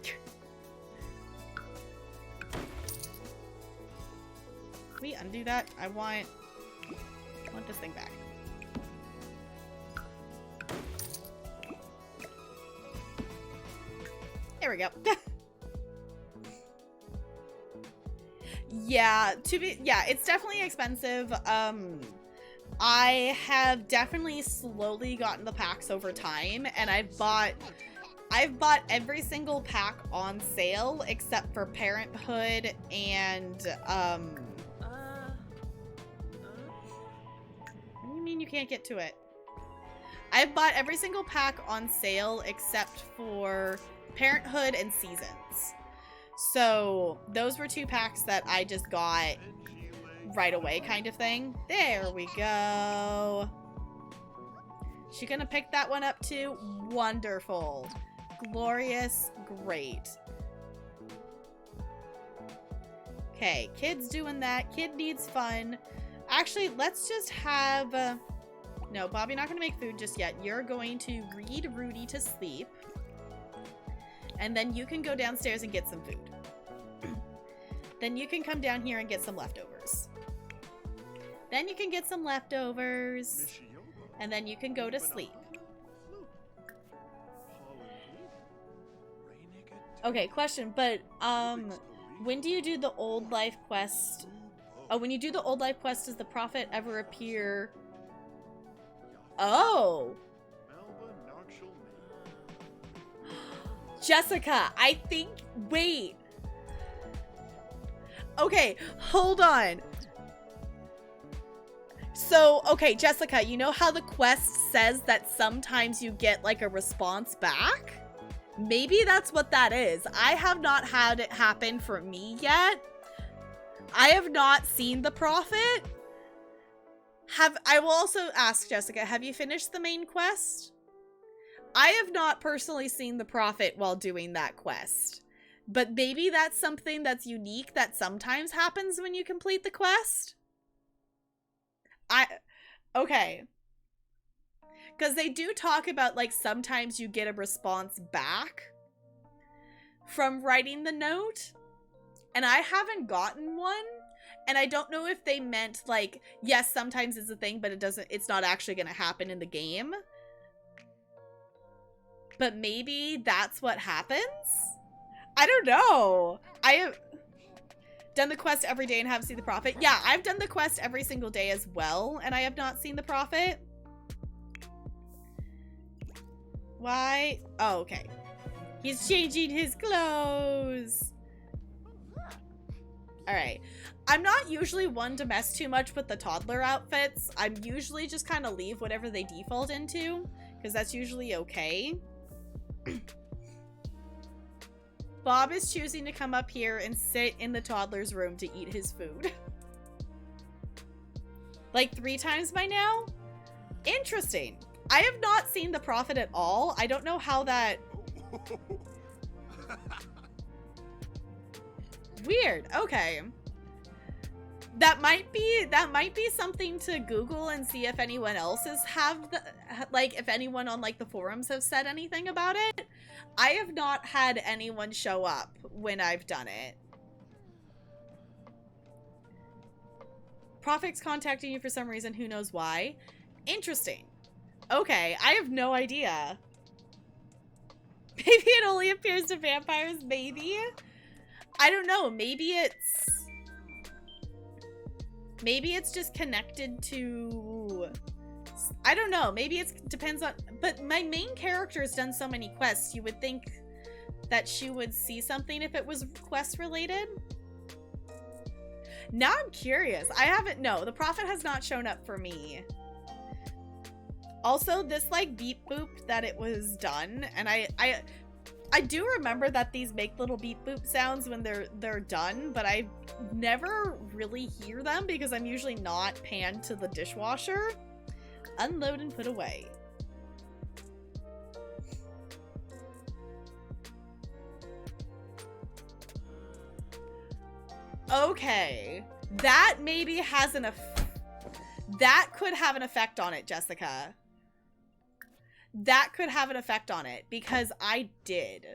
Can we undo that? I want this thing back. There we go. Yeah, it's definitely expensive. I have definitely slowly gotten the packs over time, and I've bought every single pack on sale except for Parenthood and what do you mean you can't get to it? I've bought every single pack on sale except for Parenthood and Seasons. So those were 2 packs that I just got right away kind of thing. There we go. She gonna pick that one up too? Wonderful. Glorious. Great. Okay, kid's doing that. Kid needs fun. Actually, let's just have... no, Bobby, not gonna make food just yet. You're going to read Rudy to sleep. And then you can go downstairs and get some food. Then you can come down here and get some leftovers. Then you can get some leftovers. And then you can go to sleep. Okay, question, but, when do you do the old life quest? Oh, when you do the old life quest, does the prophet ever appear? Oh! Jessica, I think, wait. Okay, hold on. So, okay, Jessica, you know how the quest says that sometimes you get like a response back? Maybe that's what that is. I have not had it happen for me yet. I have not seen the prophet. I will also ask Jessica, have you finished the main quest? I have not personally seen the prophet while doing that quest, but maybe that's something that's unique that sometimes happens when you complete the quest. Okay. Because they do talk about, like, sometimes you get a response back from writing the note, and I haven't gotten one, and I don't know if they meant, like, yes, sometimes it's a thing, but it's not actually going to happen in the game. But maybe that's what happens? I don't know. I have done the quest every day and haven't seen the prophet. Yeah, I've done the quest every single day as well, and I have not seen the prophet. Why? Oh, okay. He's changing his clothes. Alright. I'm not usually one to mess too much with the toddler outfits. I'm usually just kind of leave whatever they default into, because that's usually okay. Bob is choosing to come up here and sit in the toddler's room to eat his food. Like 3 times by now? Interesting. I have not seen the prophet at all. I don't know how that... Weird. Okay. That might be something to Google and see if anyone else if anyone on like the forums have said anything about it. I have not had anyone show up when I've done it. Prophet's contacting you for some reason, who knows why. Interesting. Okay, I have no idea. Maybe it only appears to vampires, maybe? I don't know, maybe it's just connected to... I don't know, maybe it depends on... But my main character has done so many quests, you would think that she would see something if it was quest related? Now I'm curious. I haven't... No, the prophet has not shown up for me. Also, this, like, beep boop that it was done, and I do remember that these make little beep boop sounds when they're done, but I never really hear them because I'm usually not panned to the dishwasher. Unload and put away. Okay. That maybe has that could have an effect on it, Jessica. That could have an effect on it because I did.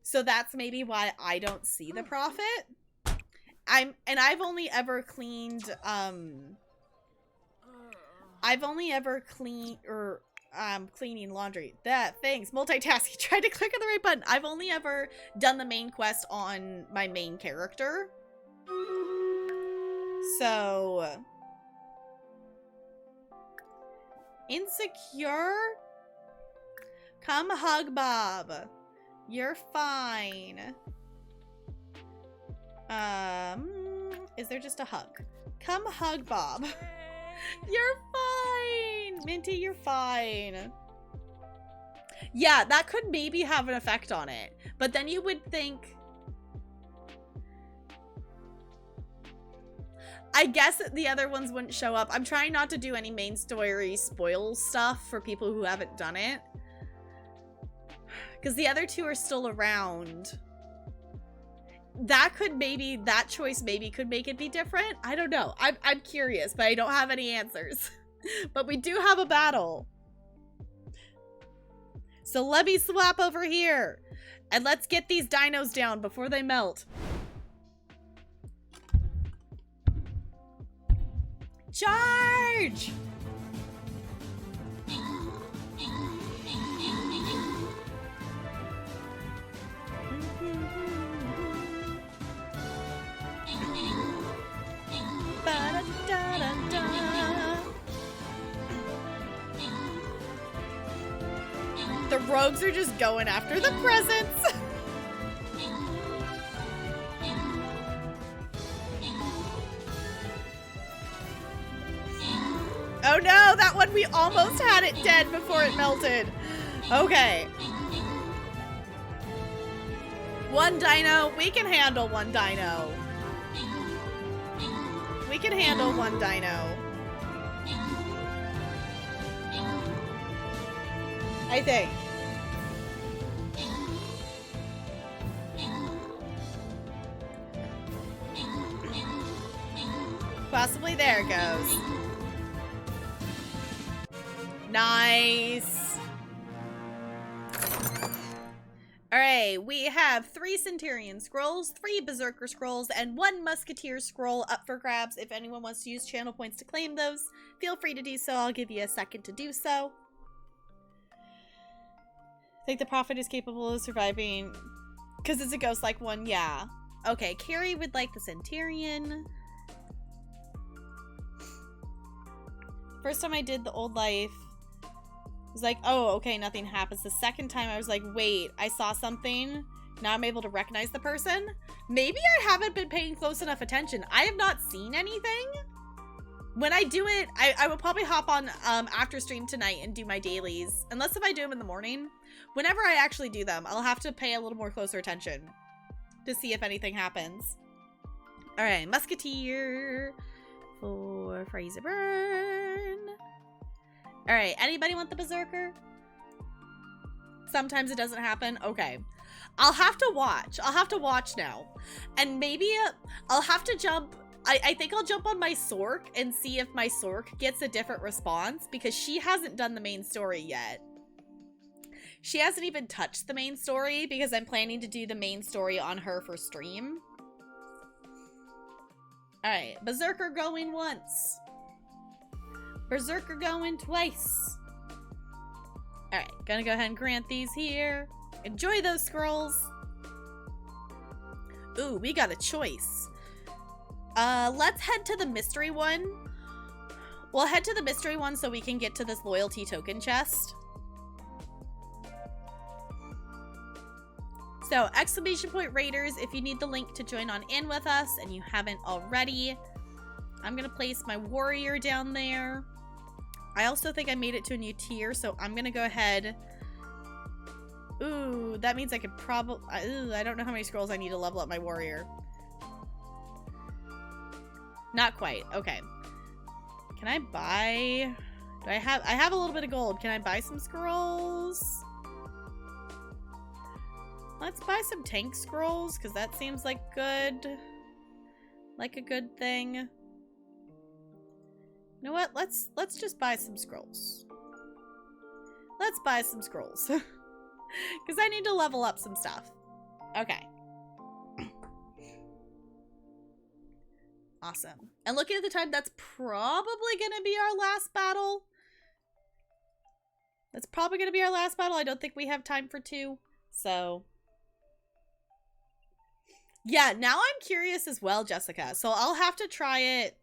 So that's maybe why I don't see the prophet. I've only ever cleaned cleaning laundry. Thanks. Multitasking. Tried to click on the right button. I've only ever done the main quest on my main character. So insecure? Come hug Bob. You're fine. Is there just a hug? Come hug Bob. You're fine. Minty, you're fine. Yeah, that could maybe have an effect on it. But then you would think... I guess the other ones wouldn't show up. I'm trying not to do any main story spoil stuff for people who haven't done it. Because the other two are still around. That choice maybe could make it be different. I don't know. I'm curious, but I don't have any answers. But we do have a battle. So let me swap over here. And let's get these dinos down before they melt. Charge! The rogues are just going after the presents. Oh no, that one we almost had it dead before it melted. Okay. One dino, we can handle one dino. We can handle one dino. I think. Possibly there it goes. Nice. Alright, we have 3 Centurion Scrolls, 3 Berserker Scrolls, and 1 Musketeer Scroll up for grabs. If anyone wants to use channel points to claim those, feel free to do so. I'll give you a second to do so. Think the prophet is capable of surviving because it's a ghost-like one? Yeah. Okay, Carrie would like the Centurion. First time I did the old life, I was like, oh, okay, nothing happens. The second time I was like, wait, I saw something. Now I'm able to recognize the person. Maybe I haven't been paying close enough attention. I have not seen anything. When I do it, I will probably hop on after stream tonight and do my dailies. Unless if I do them in the morning. Whenever I actually do them, I'll have to pay a little more closer attention to see if anything happens. Alright, Musketeer for Fraser Burn. Alright, anybody want the Berserker? Sometimes it doesn't happen. Okay. I'll have to watch. I'll have to watch now. And maybe I'll have to jump... I think I'll jump on my Sork and see if my Sork gets a different response because she hasn't done the main story yet. She hasn't even touched the main story because I'm planning to do the main story on her for stream. Alright, Berserker going once. Berserker going twice. Alright, gonna go ahead and grant these here. Enjoy those scrolls. Ooh, we got a choice. Let's head to the mystery one. We'll head to the mystery one so we can get to this loyalty token chest. So, exclamation point raiders, if you need the link to join on in with us and you haven't already, I'm gonna place my warrior down there. I also think I made it to a new tier, so I'm gonna go ahead. Ooh, that means I could probably, I don't know how many scrolls I need to level up my warrior. Not quite, okay. Can I buy, I have a little bit of gold. Can I buy some scrolls? Let's buy some tank scrolls, because that seems like a good thing. You know what? Let's just buy some scrolls. Let's buy some scrolls. Because I need to level up some stuff. Okay. Awesome. And looking at the time, that's probably going to be our last battle. That's probably going to be our last battle. I don't think we have time for 2. So... yeah, now I'm curious as well, Jessica. So I'll have to try it.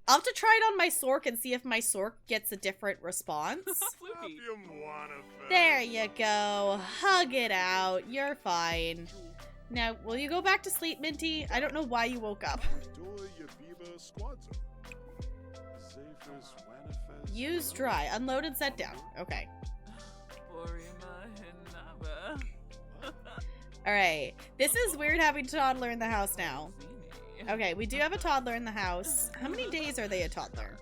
I'll have to try it on my Sork and see if my Sork gets a different response. There you go. Hug it out. You're fine. Now, will you go back to sleep, Minty? I don't know why you woke up. Use dry. Unload and set down. Okay. Alright. This is weird having a toddler in the house now. Okay, we do have a toddler in the house. How many days are they a toddler?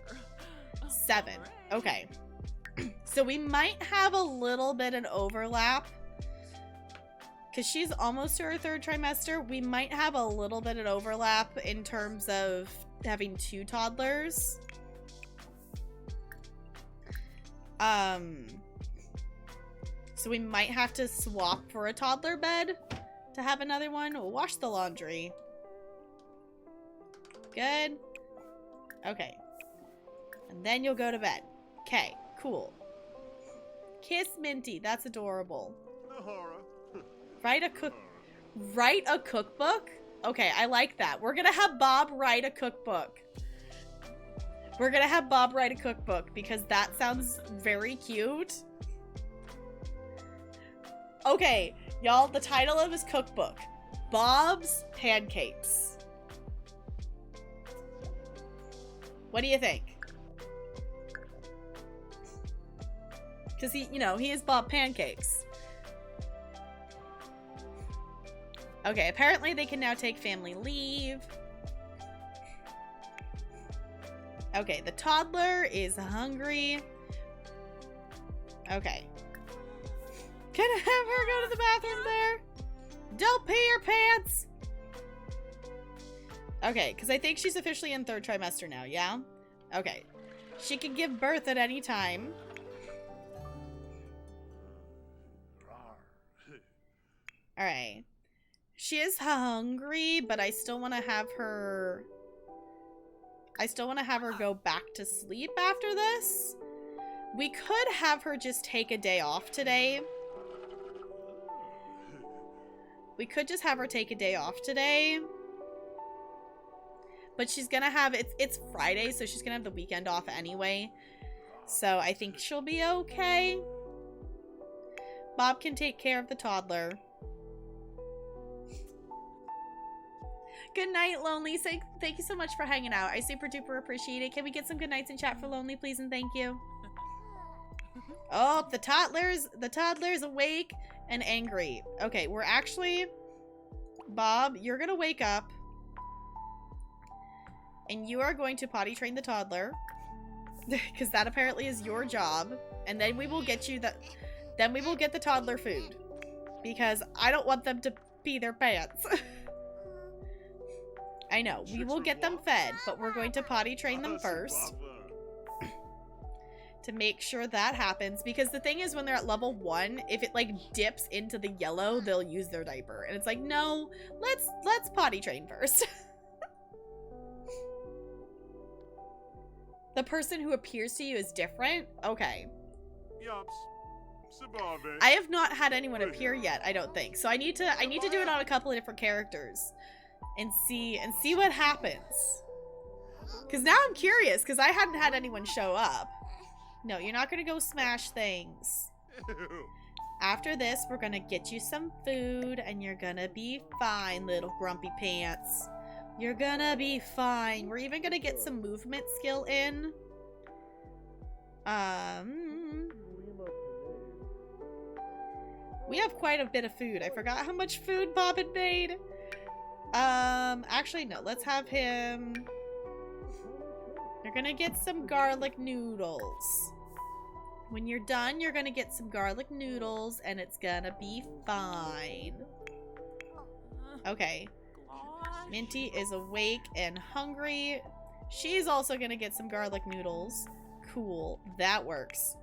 7. Okay. So we might have a little bit of overlap. Because she's almost to her 3rd trimester. We might have a little bit of overlap in terms of having 2 toddlers. So we might have to swap for a toddler bed to have another one. We'll wash the laundry. Good. Okay. And then you'll go to bed. Okay, cool. Kiss Minty. That's adorable. Write a cookbook? Okay, I like that. We're gonna have Bob write a cookbook. We're gonna have Bob write a cookbook because that sounds very cute. Okay, y'all, the title of his cookbook, Bob's Pancakes. What do you think? Because he, you know, he is Bob Pancakes. Okay, apparently they can now take family leave. Okay, the toddler is hungry. Okay. Can I have her go to the bathroom there? Don't pee your pants! Okay, because I think she's officially in 3rd trimester now, yeah? Okay. She can give birth at any time. Alright. She is hungry, but I still want to have her... go back to sleep after this. We could have her just take a day off today. But she's gonna have... It's Friday, so she's gonna have the weekend off anyway. So I think she'll be okay. Bob can take care of the toddler. Good night, Lonely. Thank you so much for hanging out. I super duper appreciate it. Can we get some good nights in chat for Lonely, please, and thank you. Oh, the toddler's awake and angry. Okay, we're actually... Bob, you're gonna wake up. And you are going to potty train the toddler. Because that apparently is your job. And then we will get you the... Then we will get the toddler food. Because I don't want them to pee their pants. I know, we will get them fed, but we're going to potty train them first. To make sure that happens. Because the thing is, when they're at level 1, if it like dips into the yellow, they'll use their diaper. And it's like, no, let's potty train first. The person who appears to you is different? Okay. Yups. Sabave. I have not had anyone appear yet, I don't think. So I need to do it on a couple of different characters and see what happens. Cause now I'm curious, cause I hadn't had anyone show up. No, you're not gonna go smash things. After this, we're gonna get you some food and you're gonna be fine, little grumpy pants. You're gonna be fine. We're even gonna get some movement skill in. We have quite a bit of food. I forgot how much food Bob had made. Actually, no. Let's have him... You're gonna get some garlic noodles. When you're done, you're gonna get some garlic noodles, and it's gonna be fine. Okay. Minty is awake and hungry. She's also gonna get some garlic noodles. Cool. That works.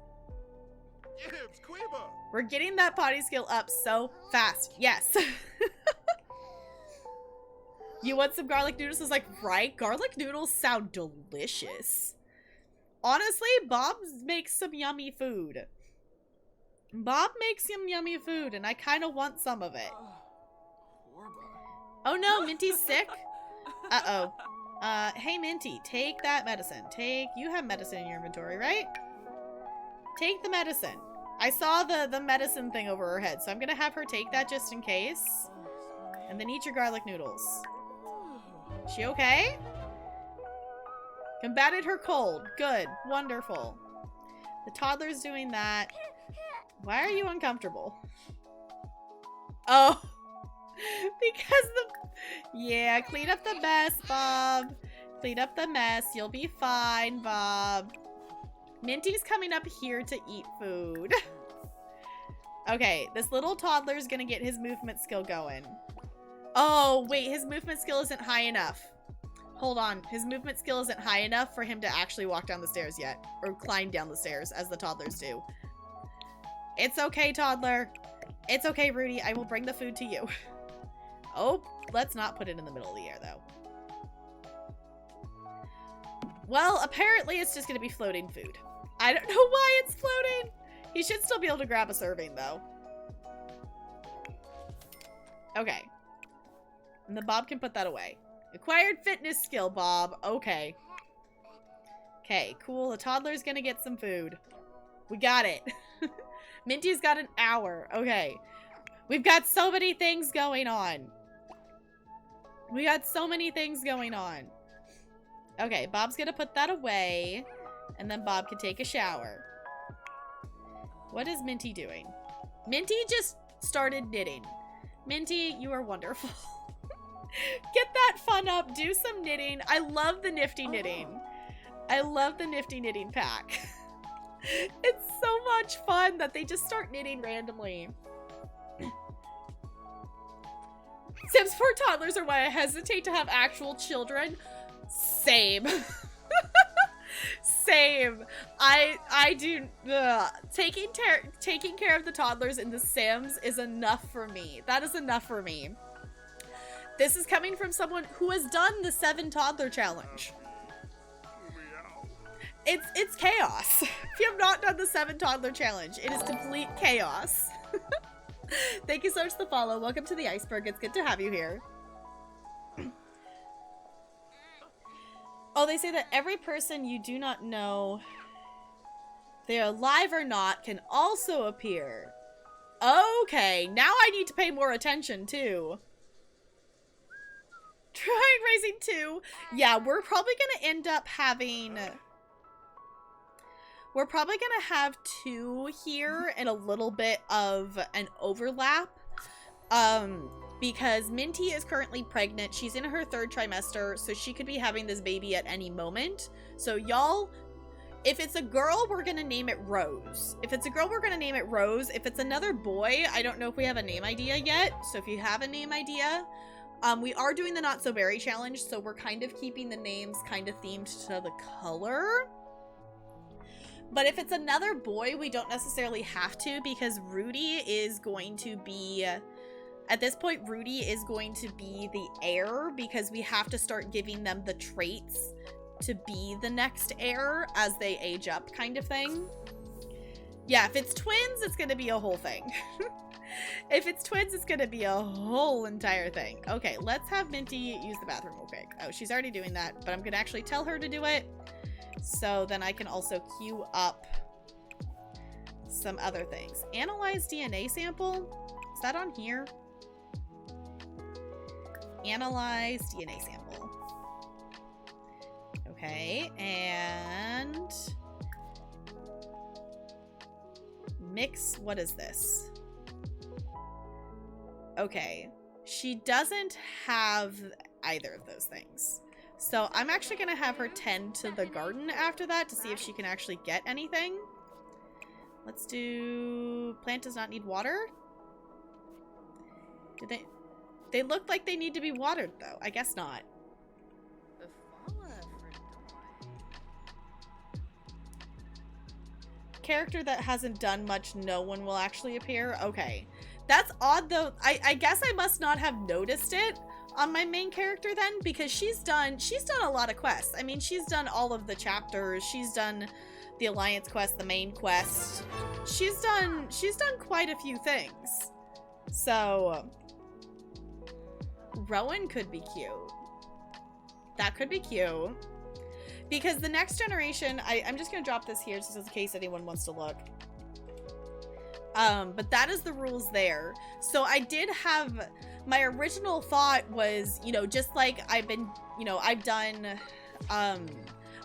Yibs, Quiba. We're getting that potty skill up so fast. Yes. You want some garlic noodles? It's like, right? Garlic noodles sound delicious. Honestly, Bob makes some yummy food. Bob makes some yummy food, and I kind of want some of it. Oh no, Minty's sick? Uh-oh. Hey Minty, take that medicine. You have medicine in your inventory, right? Take the medicine. I saw the medicine thing over her head, so I'm gonna have her take that just in case. And then eat your garlic noodles. She okay? Combated her cold. Good. Wonderful. The toddler's doing that. Why are you uncomfortable? Oh. Because the... Yeah, clean up the mess, Bob. Clean up the mess. You'll be fine, Bob. Minty's coming up here to eat food. Okay, this little toddler's gonna get his movement skill going. Oh, wait, his movement skill isn't high enough. Hold on, his movement skill isn't high enough for him to actually walk down the stairs yet. Or climb down the stairs, as the toddlers do. It's okay, toddler. It's okay, Rudy. I will bring the food to you. Oh, let's not put it in the middle of the air, though. Well, apparently it's just gonna be floating food. I don't know why it's floating. He should still be able to grab a serving, though. Okay. And then Bob can put that away. Acquired fitness skill, Bob. Okay. Okay, cool. The toddler's gonna get some food. We got it. Minty's got an hour. Okay. We've got so many things going on. We got so many things going on. Okay, Bob's gonna put that away. And then Bob can take a shower. What is Minty doing? Minty just started knitting. Minty, you are wonderful. Get that fun up. Do some knitting. I love the nifty knitting. I love the nifty knitting pack. It's so much fun that they just start knitting randomly. Sims for toddlers are why I hesitate to have actual children. Same. Same. I do. Taking care of the toddlers in The Sims is enough for me. That is enough for me. This is coming from someone who has done the 7 toddler challenge. It's chaos. If you have not done the 7 toddler challenge, it is complete chaos. Thank you so much for the follow. Welcome to the iceberg. It's good to have you here. Oh, they say that every person you do not know, they're alive or not, can also appear. Okay, now I need to pay more attention too. Trying raising 2. Yeah, we're probably gonna end up having... We're probably gonna have 2 here and a little bit of an overlap. Because Minty is currently pregnant. She's in her 3rd trimester, so she could be having this baby at any moment. So y'all, if it's a girl, we're gonna name it Rose. If it's a girl, we're gonna name it Rose. If it's another boy, I don't know if we have a name idea yet. So if you have a name idea, we are doing the Not So Berry challenge, so we're kind of keeping the names kind of themed to the color. But if it's another boy, we don't necessarily have to, because Rudy is going to be... At this point, Rudy is going to be the heir, because we have to start giving them the traits to be the next heir as they age up kind of thing. Yeah, if it's twins, it's gonna be a whole thing. If it's twins, it's gonna be a whole entire thing. Okay, let's have Minty use the bathroom real quick. Oh, she's already doing that, but I'm gonna actually tell her to do it. So then I can also queue up some other things. Analyze DNA sample? Is that on here? Analyze DNA sample. Okay, and mix, what is this? Okay, she doesn't have either of those things. So I'm actually gonna have her tend to the garden after that to see if she can actually get anything. Let's do, plant does not need water. Do they look like they need to be watered though. I guess not. Character that hasn't done much, no one will actually appear. Okay. That's odd though. I guess I must not have noticed it on my main character then, because she's done a lot of quests. I mean, she's done all of the chapters. She's done the Alliance quest, the main quest. She's done quite a few things. So Rowan could be cute. That could be cute. Because the next generation, I'm just gonna drop this here just in case anyone wants to look. But that is the rules there. So I did have, my original thought was, you know, just like I've been, you know, I've done, I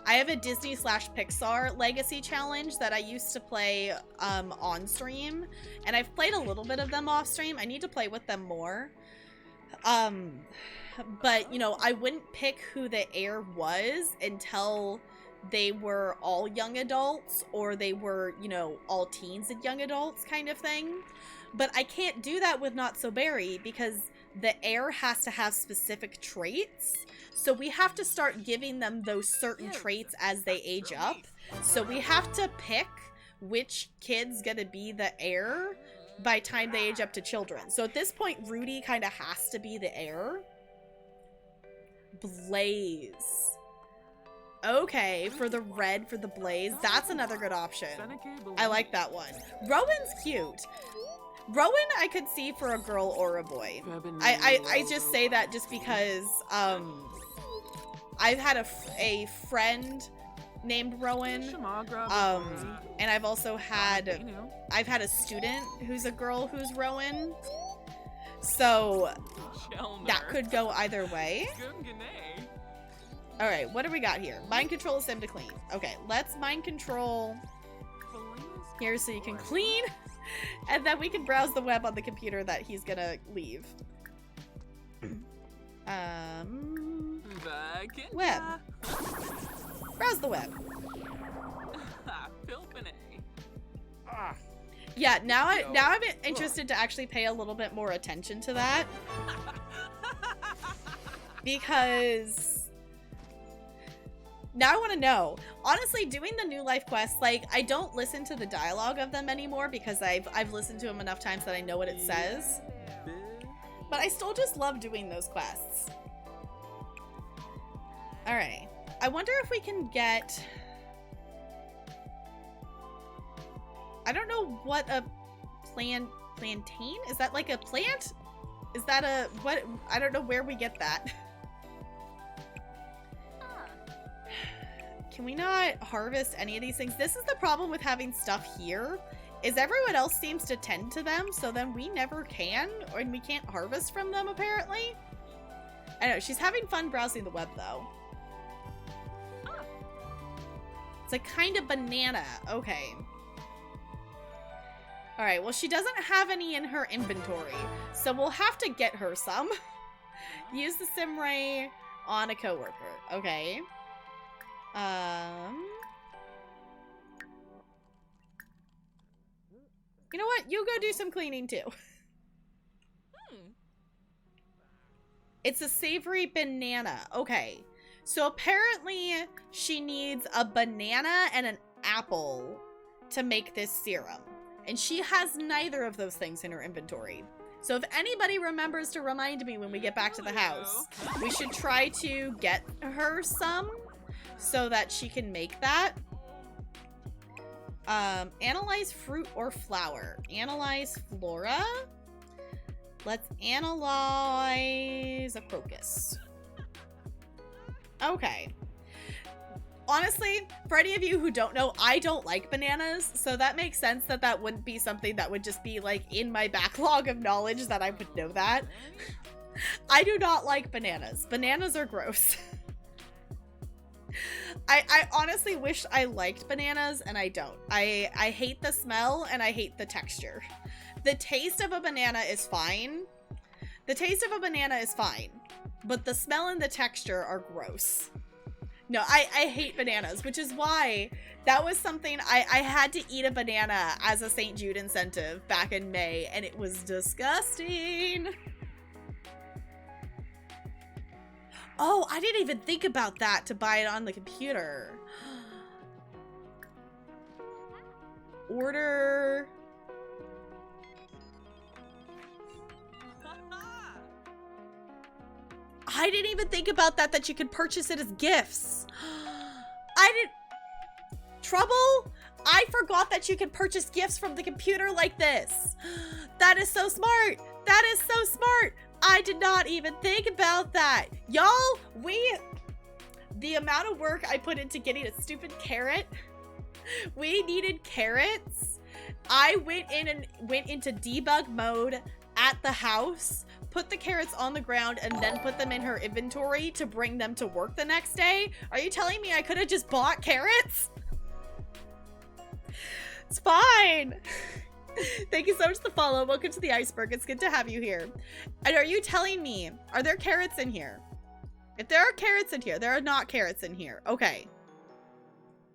have a Disney/Pixar Legacy Challenge that I used to play on stream, and I've played a little bit of them off stream. I need to play with them more. But, you know, I wouldn't pick who the heir was until they were all young adults, or they were, you know, all teens and young adults kind of thing. But I can't do that with Not So Berry because the heir has to have specific traits. So we have to start giving them those certain traits as they age up. So we have to pick which kid's gonna be the heir by time they age up to children. So at this point, Rudy kind of has to be the heir. Blaze. Okay, for the red, for the Blaze, that's another good option. I like that one. Rowan's cute. Rowan I could see for a girl or a boy. I just say that just because I've had a friend named Rowan, and I've also had a student who's a girl who's Rowan, so that could go either way. Alright, what do we got here? Mind control is sim to clean. Okay, let's mind control here so you can clean, and then we can browse the web on the computer that he's gonna leave. Web. Browse the web. Yeah, now I'm interested to actually pay a little bit more attention to that. Because now I want to know. Honestly, doing the new life quests, like, I don't listen to the dialogue of them anymore because I've listened to them enough times that I know what it says. But I still just love doing those quests. Alright. I wonder if we can get... I don't know what a plantain? Is that like a plant? Is that a... what? I don't know where we get that. Can we not harvest any of these things? This is the problem with having stuff here, is everyone else seems to tend to them, so then we never can, or we can't harvest from them, apparently. I don't know, she's having fun browsing the web, though. It's a kind of banana. Okay. Alright, well, she doesn't have any in her inventory, so we'll have to get her some. Use the sim ray on a coworker. Okay. You know what? You go do some cleaning too. It's a savory banana. Okay. So apparently she needs a banana and an apple to make this serum. And she has neither of those things in her inventory. So if anybody remembers to remind me when we get back to the house, we should try to get her some. so that she can make that. Analyze fruit or flower. Analyze flora. Let's analyze a crocus. Okay. Honestly, for any of you who don't know, I don't like bananas, so that makes sense that that wouldn't be something that would just be like in my backlog of knowledge that I would know that. I do not like bananas. Bananas are gross. I honestly wish I liked bananas, and I don't. I hate the smell, and I hate the texture. The taste of a banana is fine. The taste of a banana is fine, but the smell and the texture are gross. No, I hate bananas, which is why that was something I had to eat a banana as a St. Jude incentive back in May, and it was disgusting. Oh, I didn't even think about that to buy it on the computer. Order. I didn't even think about that you could purchase it as gifts. Trouble? I forgot that you could purchase gifts from the computer like this. That is so smart. That is so smart. I did not even think about that. Y'all, the amount of work I put into getting a stupid carrot, we needed carrots. I went into debug mode at the house, put the carrots on the ground, and then put them in her inventory to bring them to work the next day. Are you telling me I could have just bought carrots? It's fine. Thank you so much for the follow. Welcome to the iceberg. It's good to have you here. And are you telling me, are there carrots in here? If there are carrots in here, there are not carrots in here. Okay.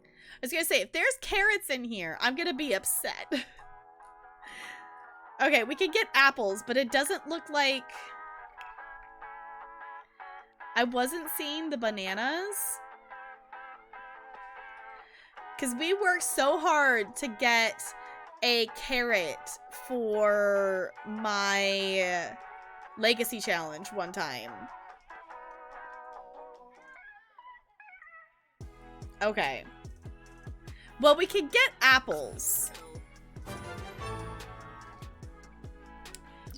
I was gonna say, if there's carrots in here, I'm gonna be upset. Okay, we can get apples, but it doesn't look like... I wasn't seeing the bananas. Because we worked so hard to get a carrot for my legacy challenge one time. Okay. Well, we can get apples.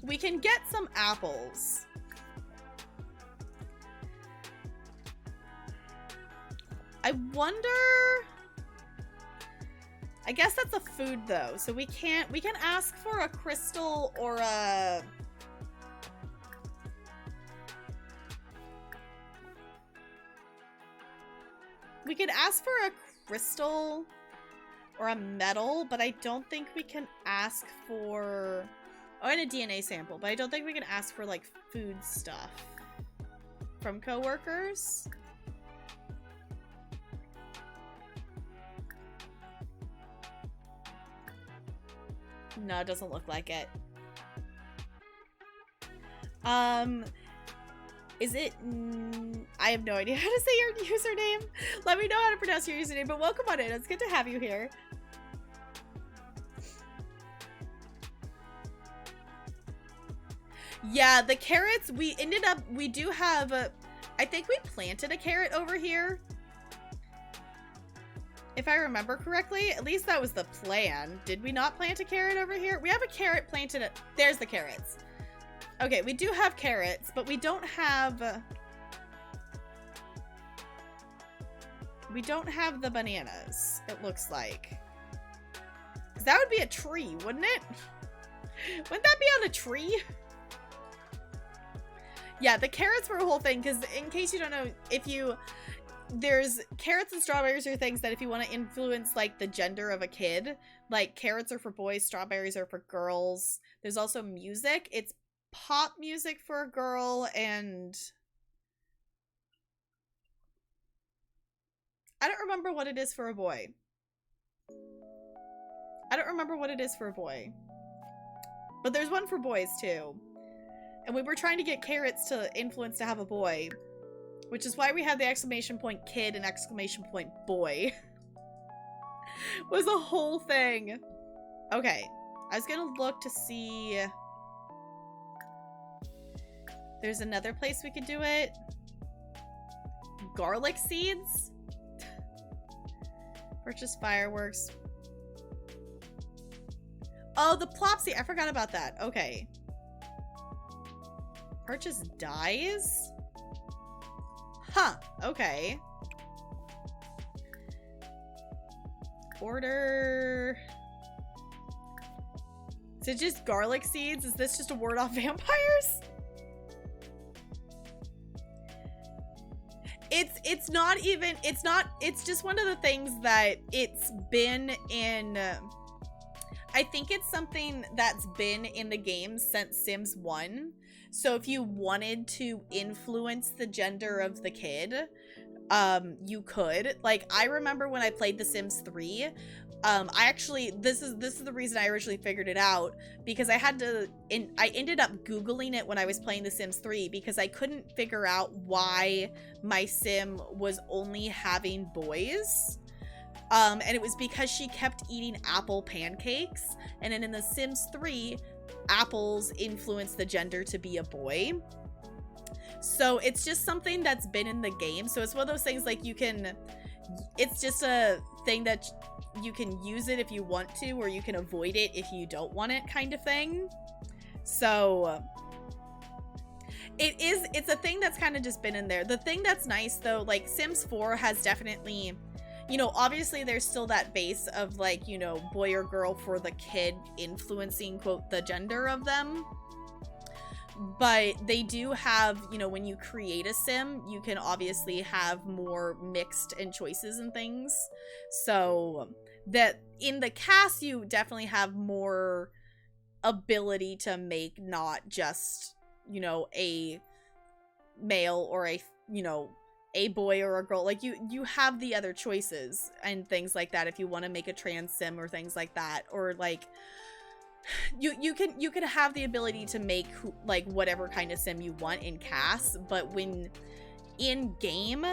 We can get some apples. I wonder... I guess that's a food though, so we can ask for a crystal or a... We could ask for a crystal or a metal, but I don't think we can ask for... Oh, and a DNA sample, but I don't think we can ask for, like, food stuff from coworkers. No, it doesn't look like it. Is it... I have no idea how to say your username. Let me know how to pronounce your username, but welcome on in. It's good to have you here. Yeah, the carrots, we do have, I think we planted a carrot over here. If I remember correctly, at least that was the plan. Did we not plant a carrot over here? We have a carrot planted at, there's the carrots. Okay, we do have carrots, but we don't have the bananas, it looks like. 'Cause that would be a tree, wouldn't it? Wouldn't that be on a tree? Yeah, the carrots were a whole thing, because in case you don't know, there's carrots and strawberries are things that if you want to influence, like, the gender of a kid, like, carrots are for boys, strawberries are for girls. There's also music. It's pop music for a girl, and I don't remember what it is for a boy. But there's one for boys, too. And we were trying to get carrots to influence to have a boy. Which is why we had the exclamation point kid and exclamation point boy. Was a whole thing. Okay. I was gonna look to see... There's another place we could do it. Garlic seeds? Purchase fireworks. Oh, the Plopsy. I forgot about that. Okay. Purchase dyes? Huh. Okay. Order... Is it just garlic seeds? Is this just a ward off vampires? It's not even, it's just one of the things that it's been in, I think it's something that's been in the game since Sims 1. So if you wanted to influence the gender of the kid, you could. Like, I remember when I played The Sims 3, I actually, this is the reason I originally figured it out, because I had to, I ended up Googling it when I was playing The Sims 3 because I couldn't figure out why my sim was only having boys. And it was because she kept eating apple pancakes, and then in The Sims 3, apples influence the gender to be a boy. So it's just something that's been in the game. So it's one of those things like you can, it's just a thing that you can use it if you want to, or you can avoid it if you don't want it, kind of thing. So it's a thing that's kind of just been in there. The thing that's nice though, like Sims 4 has definitely, you know, obviously there's still that base of like, you know, boy or girl for the kid influencing, quote, the gender of them. But they do have, you know, when you create a sim, you can obviously have more mixed and choices and things. So that in the cast, you definitely have more ability to make not just, you know, a male or a, you know, a boy or a girl. Like you have the other choices and things like that if you want to make a trans sim or things like that, or like you can have the ability to make like whatever kind of sim you want in cast, but when in game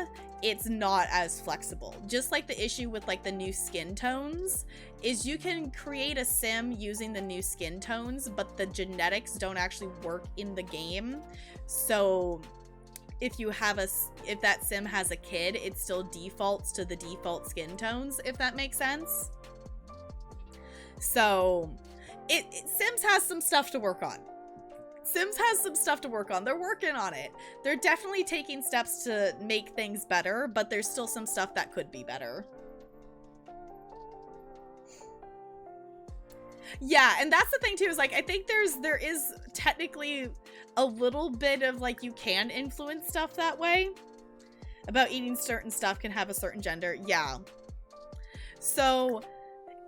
it's not as flexible. Just like the issue with like the new skin tones is you can create a sim using the new skin tones, but the genetics don't actually work in the game. So if you have if that sim has a kid, it still defaults to the default skin tones, if that makes sense. So Sims has some stuff to work on. Sims has some stuff to work on. They're working on it. They're definitely taking steps to make things better, but there's still some stuff that could be better. Yeah, and that's the thing too, is like I think there is technically a little bit of like you can influence stuff that way. About eating certain stuff can have a certain gender. Yeah. So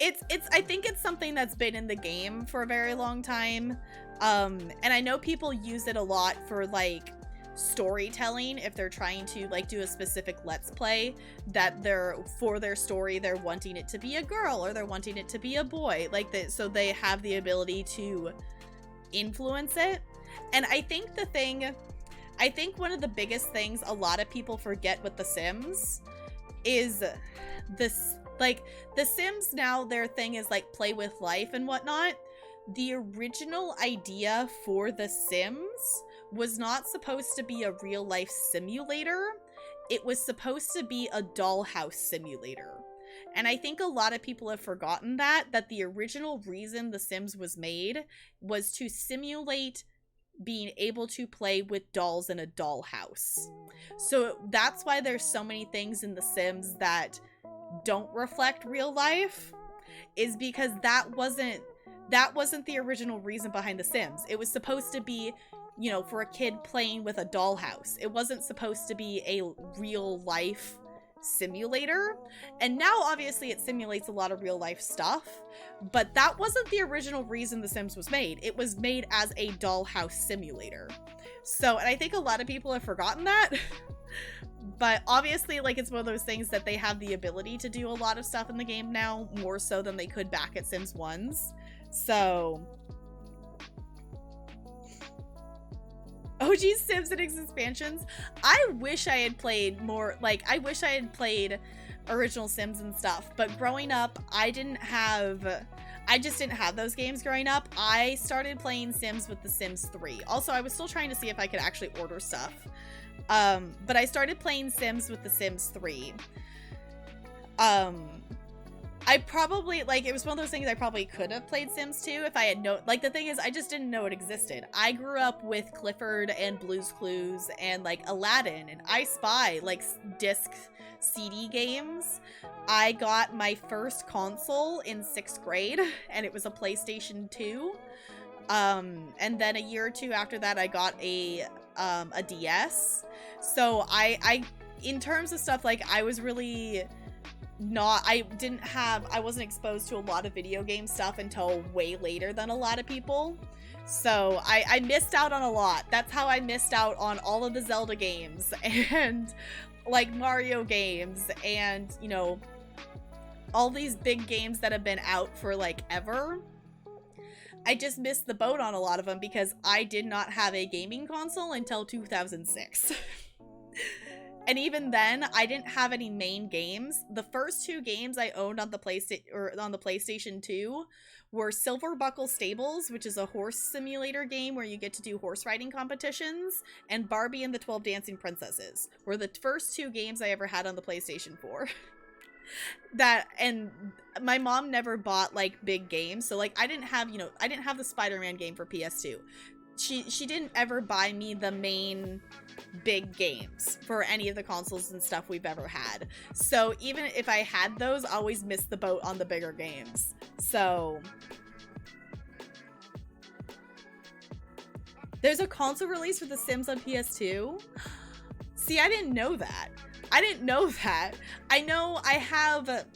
I think it's something that's been in the game for a very long time. And I know people use it a lot for like storytelling if they're trying to like do a specific let's play that for their story they're wanting it to be a girl or they're wanting it to be a boy, like that, so they have the ability to influence it. And I think one of the biggest things a lot of people forget with The Sims is this. Like, The Sims now, their thing is, like, play with life and whatnot. The original idea for The Sims was not supposed to be a real-life simulator. It was supposed to be a dollhouse simulator. And I think a lot of people have forgotten that the original reason The Sims was made was to simulate being able to play with dolls in a dollhouse. So that's why there's so many things in The Sims that don't reflect real life, is because that wasn't the original reason behind The Sims. It was supposed to be, you know, for a kid playing with a dollhouse. It wasn't supposed to be a real life simulator. And now obviously it simulates a lot of real life stuff, but that wasn't the original reason The Sims was made. It was made as a dollhouse simulator. So, and I think a lot of people have forgotten that. But obviously, like, it's one of those things that they have the ability to do a lot of stuff in the game now, more so than they could back at Sims 1's. So OG Sims and its expansions. I wish I had played more, like, I wish I had played original Sims and stuff, but growing up, I just didn't have those games growing up. I started playing Sims with The Sims 3. Also, I was still trying to see if I could actually order stuff. But I started playing Sims with The Sims 3. I probably, like, it was one of those things I probably could have played Sims 2 if I had like, the thing is, I just didn't know it existed. I grew up with Clifford and Blue's Clues and, like, Aladdin and I Spy, like, disc CD games. I got my first console in 6th grade, and it was a PlayStation 2. And then a year or two after that, I got a DS. So I in terms of stuff, like, I was really I wasn't exposed to a lot of video game stuff until way later than a lot of people. So I missed out on a lot. That's how I missed out on all of the Zelda games and like Mario games and, you know, all these big games that have been out for like ever. I just missed the boat on a lot of them because I did not have a gaming console until 2006. And even then, I didn't have any main games. The first 2 games I owned on the PlayStation 2 were Silver Buckle Stables, which is a horse simulator game where you get to do horse riding competitions, and Barbie and the 12 Dancing Princesses were the first 2 games I ever had on the PlayStation 4. And my mom never bought like big games, so like I didn't have the Spider-Man game for PS2. She didn't ever buy me the main big games for any of the consoles and stuff we've ever had. So even if I had those, I always missed the boat on the bigger games. So there's a console release for The Sims on PS2. See, I didn't know that. I know I have,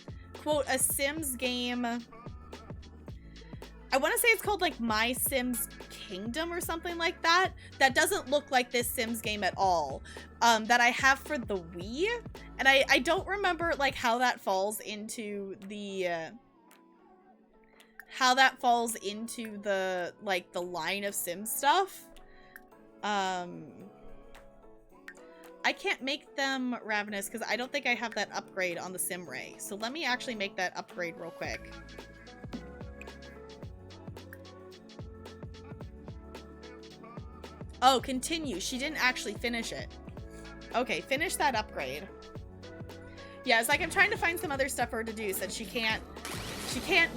quote, a Sims game. I want to say it's called like My Sims Kingdom or something like that. That doesn't look like this Sims game at all. That I have for the Wii. And I don't remember like how that falls into the like the line of Sims stuff. I can't make them ravenous because I don't think I have that upgrade on the Sim Ray. So let me actually make that upgrade real quick. Oh, continue. She didn't actually finish it. Okay, finish that upgrade. Yeah, it's like I'm trying to find some other stuff for her to do since she can't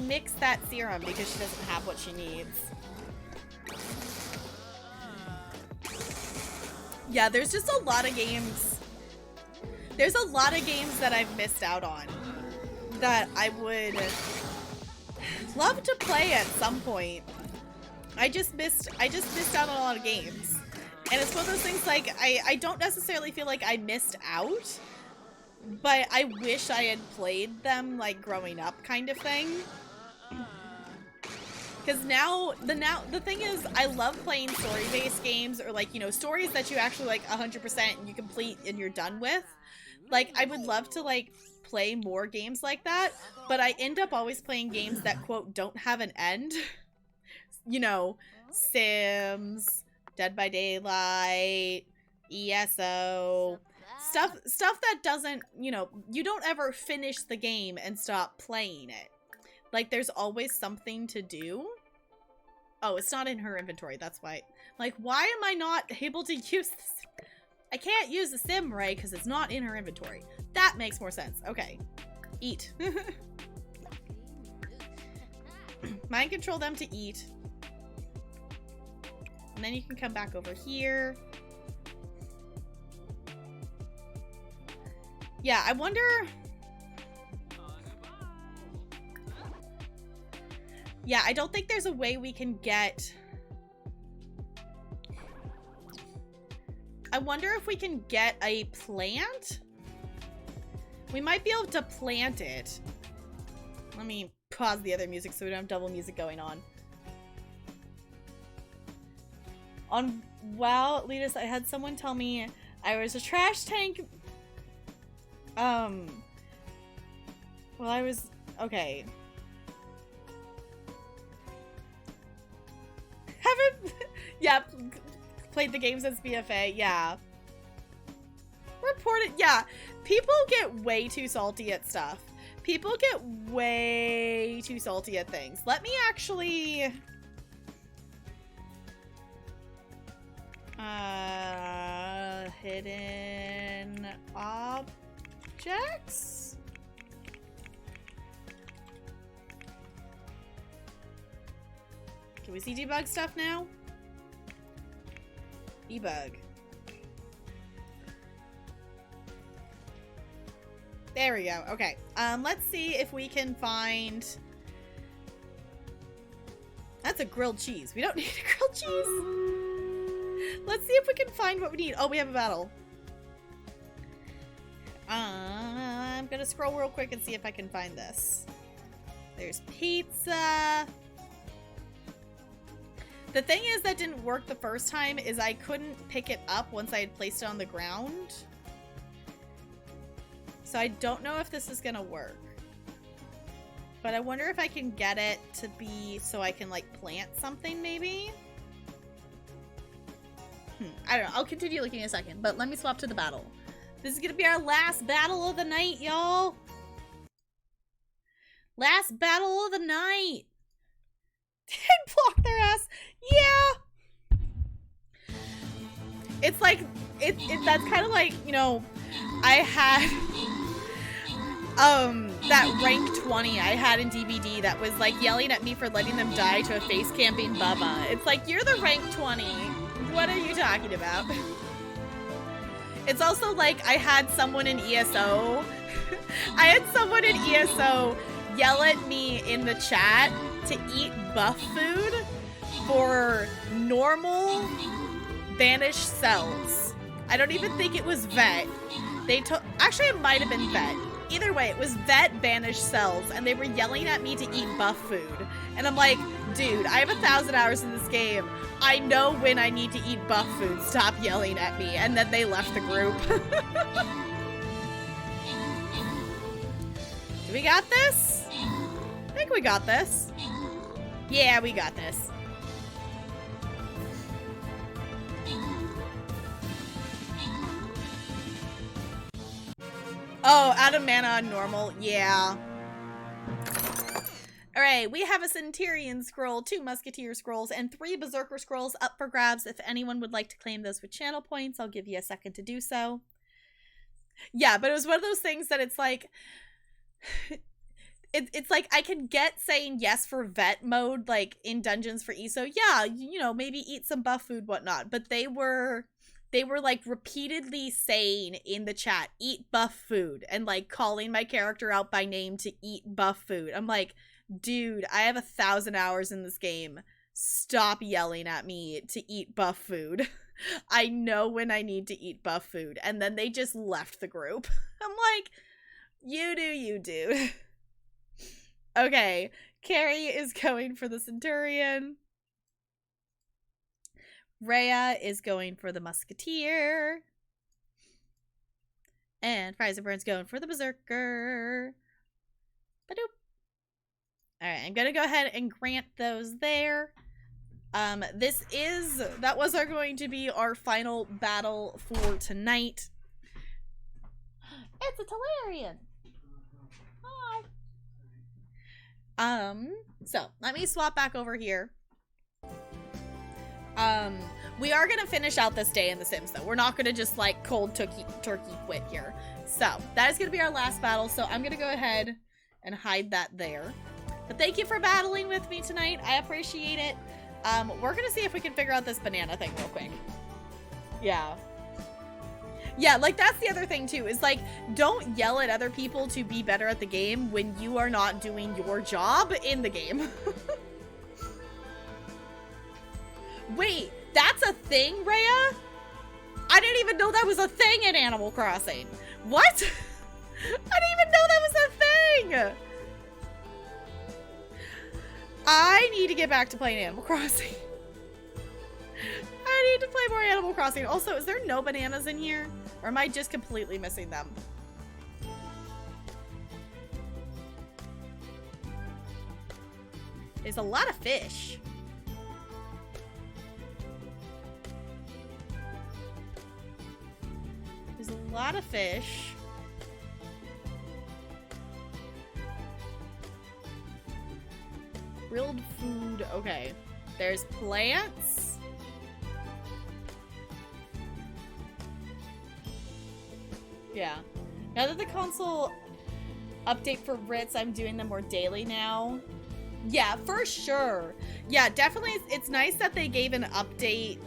mix that serum because she doesn't have what she needs. Yeah, there's just a lot of games. There's a lot of games that I've missed out on that I would love to play at some point. I just missed out on a lot of games. And it's one of those things like I don't necessarily feel like I missed out, but I wish I had played them like growing up kind of thing. Because the thing is, I love playing story-based games or like, you know, stories that you actually like 100% and you complete and you're done with. Like, I would love to like play more games like that, but I end up always playing games that, quote, don't have an end. You know, Sims, Dead by Daylight, ESO, stuff that doesn't, you know, you don't ever finish the game and stop playing it. Like, there's always something to do. Oh, it's not in her inventory. That's why. Like, why am I not able to use this? I can't use the Sim Ray because it's not in her inventory. That makes more sense. Okay. Eat. Mind control them to eat. And then you can come back over here. Yeah, I wonder... Yeah, I don't think there's a way we can get... I wonder if we can get a plant? We might be able to plant it. Let me pause the other music so we don't have double music going on. Wow, Letus, I had someone tell me I was a trash tank. Well, I was... Okay. Haven't... Yeah, played the game since BFA, yeah. Reported, yeah. People get way too salty at stuff. People get way too salty at things. Let me actually... Hidden objects? Can we see debug stuff now? Debug. There we go. Okay. Let's see if we can find... That's a grilled cheese. We don't need a grilled cheese. Let's see if we can find what we need. Oh, we have a battle. I'm gonna scroll real quick and see if I can find this. There's pizza. The thing is that didn't work the first time is I couldn't pick it up once I had placed it on the ground. So I don't know if this is gonna work. But I wonder if I can get it to be so I can like plant something maybe? I don't know. I'll continue looking in a second, but let me swap to the battle. This is gonna be our last battle of the night, y'all. Last battle of the night. And block their ass. Yeah. It's like, that's kind of like, you know, I had, that rank 20 I had in DVD that was like yelling at me for letting them die to a face camping Bubba. It's like, you're the rank 20. What are you talking about? It's also like I had someone in ESO. I had someone in ESO yell at me in the chat to eat buff food for normal banished cells. I don't even think it was vet. Actually, it might have been vet. Either way, it was vet banished cells, and they were yelling at me to eat buff food. And I'm like, dude, I have 1,000 hours in this game. I know when I need to eat buff food. Stop yelling at me. And then they left the group. Do we got this? I think we got this. Yeah, we got this. Oh, out of mana on normal. Yeah. Alright, we have a Centurion scroll, 2 Musketeer scrolls, and 3 Berserker scrolls up for grabs. If anyone would like to claim those with channel points, I'll give you a second to do so. Yeah, but it was one of those things that it's like... It's like I can get saying yes for vet mode, like, in dungeons for ESO. Yeah, you know, maybe eat some buff food, whatnot. But they were like repeatedly saying in the chat, eat buff food, and like calling my character out by name to eat buff food. I'm like, dude, I have 1,000 hours in this game. Stop yelling at me to eat buff food. I know when I need to eat buff food. And then they just left the group. I'm like, you do, you do. Okay, Carrie is going for the Centurion. Rhea is going for the Musketeer. And Fryzerburn's going for the Berserker. Ba-doop. Alright, I'm gonna go ahead and grant those there. That was going to be our final battle for tonight. It's a Tolarian! Hi! So, let me swap back over here. We are gonna finish out this day in The Sims, though. We're not gonna just, like, cold turkey quit here. So, that is gonna be our last battle, so I'm gonna go ahead and hide that there. But thank you for battling with me tonight. I appreciate it. We're gonna see if we can figure out this banana thing real quick. Yeah. Yeah, like, that's the other thing, too, is, like, don't yell at other people to be better at the game when you are not doing your job in the game. Wait, that's a thing, Rhea? I didn't even know that was a thing in Animal Crossing. What? I didn't even know that was a thing! I need to get back to playing Animal Crossing. I need to play more Animal Crossing. Also, is there no bananas in here? Or am I just completely missing them? There's a lot of fish. There's a lot of fish. Grilled food. Okay. There's plants. Yeah. Now that the console update for Ritz, I'm doing them more daily now. Yeah, for sure. Yeah, definitely. It's nice that they gave an update.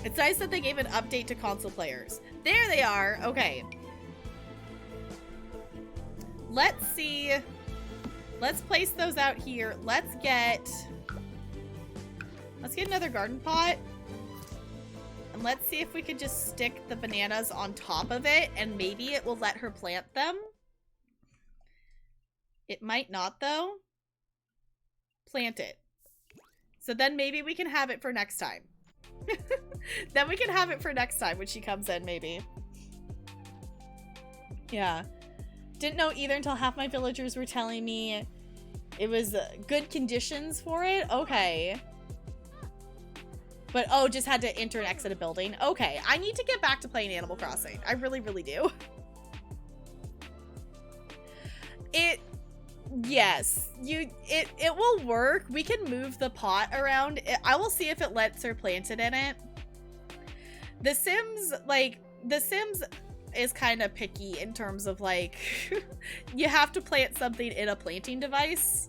It's nice that they gave an update to console players. There they are. Okay. Let's see. Let's place those out here. Let's get another garden pot. And let's see if we could just stick the bananas on top of it and maybe it will let her plant them. It might not though. Plant it. So then maybe we can have it for next time. Then we can have it for next time when she comes in, maybe. Yeah. Didn't know either until half my villagers were telling me it was good conditions for it. Okay. But, oh, just had to enter and exit a building. Okay, I need to get back to playing Animal Crossing. I really, really do. Yes, it will work. We can move the pot around. I will see if it lets her plant it in it. The Sims is kind of picky in terms of like, you have to plant something in a planting device.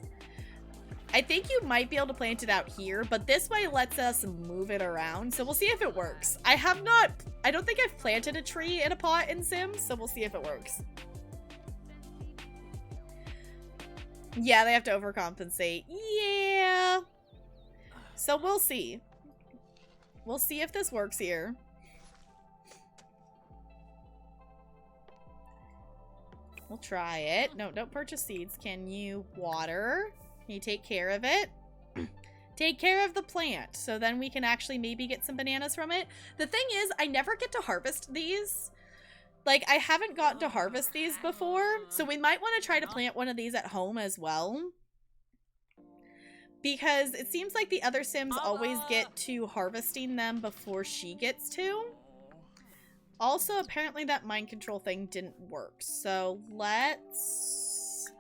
I think you might be able to plant it out here, but this way lets us move it around. So we'll see if it works. I don't think I've planted a tree in a pot in Sims, so we'll see if it works. Yeah, they have to overcompensate. Yeah. So we'll see. We'll see if this works here. We'll try it. No, don't purchase seeds. Can you water? Can you take care of it? Take care of the plant. So then we can actually maybe get some bananas from it. The thing is, I never get to harvest these. Like, I haven't gotten to harvest these before. So we might want to try to plant one of these at home as well. Because it seems like the other Sims always get to harvesting them before she gets to. Also, apparently that mind control thing didn't work. So let's...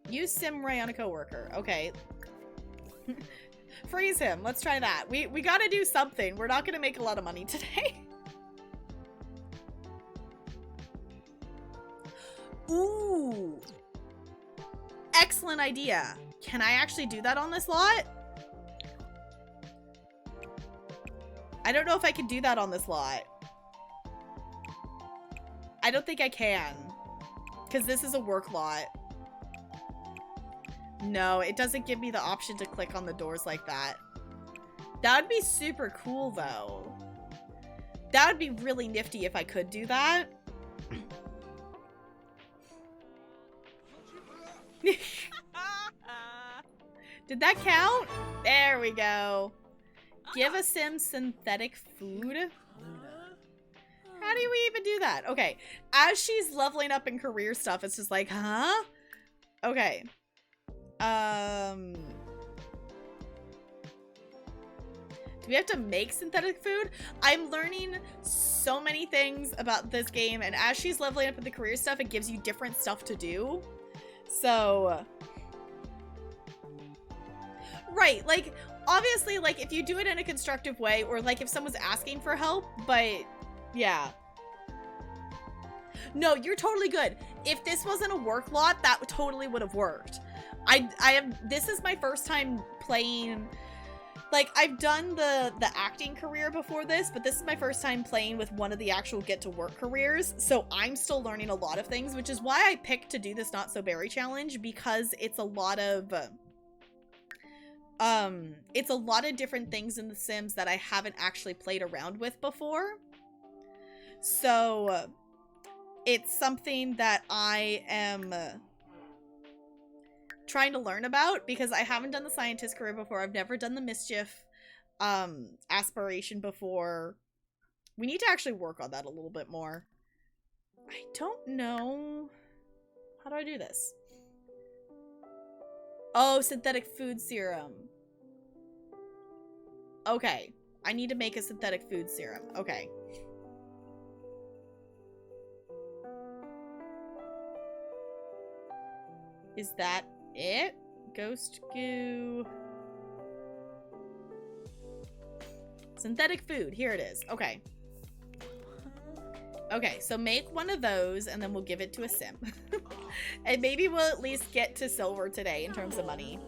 use SimRay on a coworker. Okay. Freeze him. Let's try that. We gotta do something. We're not gonna make a lot of money today. Ooh. Excellent idea. Can I actually do that on this lot? I don't know if I can do that on this lot. I don't think I can. Because this is a work lot. No, it doesn't give me the option to click on the doors like that. That would be super cool, though. That would be really nifty if I could do that. Did that count? There we go. Give a Sim synthetic food? How do we even do that? Okay. As she's leveling up in career stuff, it's just like, huh? Okay. Do we have to make synthetic food? I'm learning so many things about this game, and as she's leveling up in the career stuff, it gives you different stuff to do. So... right, like, obviously, like, if you do it in a constructive way, or, like, if someone's asking for help, but, yeah. No, you're totally good. If this wasn't a work lot, that totally would have worked. This is my first time playing, like, I've done the acting career before this, but this is my first time playing with one of the actual get to work careers, so I'm still learning a lot of things, which is why I picked to do this Not So Berry challenge, because it's a lot of, different things in The Sims that I haven't actually played around with before. So, it's something that I am trying to learn about, because I haven't done the scientist career before. I've never done the mischief aspiration before. We need to actually work on that a little bit more. I don't know. How do I do this? Oh, synthetic food serum. Okay. I need to make a synthetic food serum. Okay. Is that it? Ghost goo. Synthetic food. Here it is. Okay. Okay, so make one of those and then we'll give it to a sim. And maybe we'll at least get to silver today in terms of money.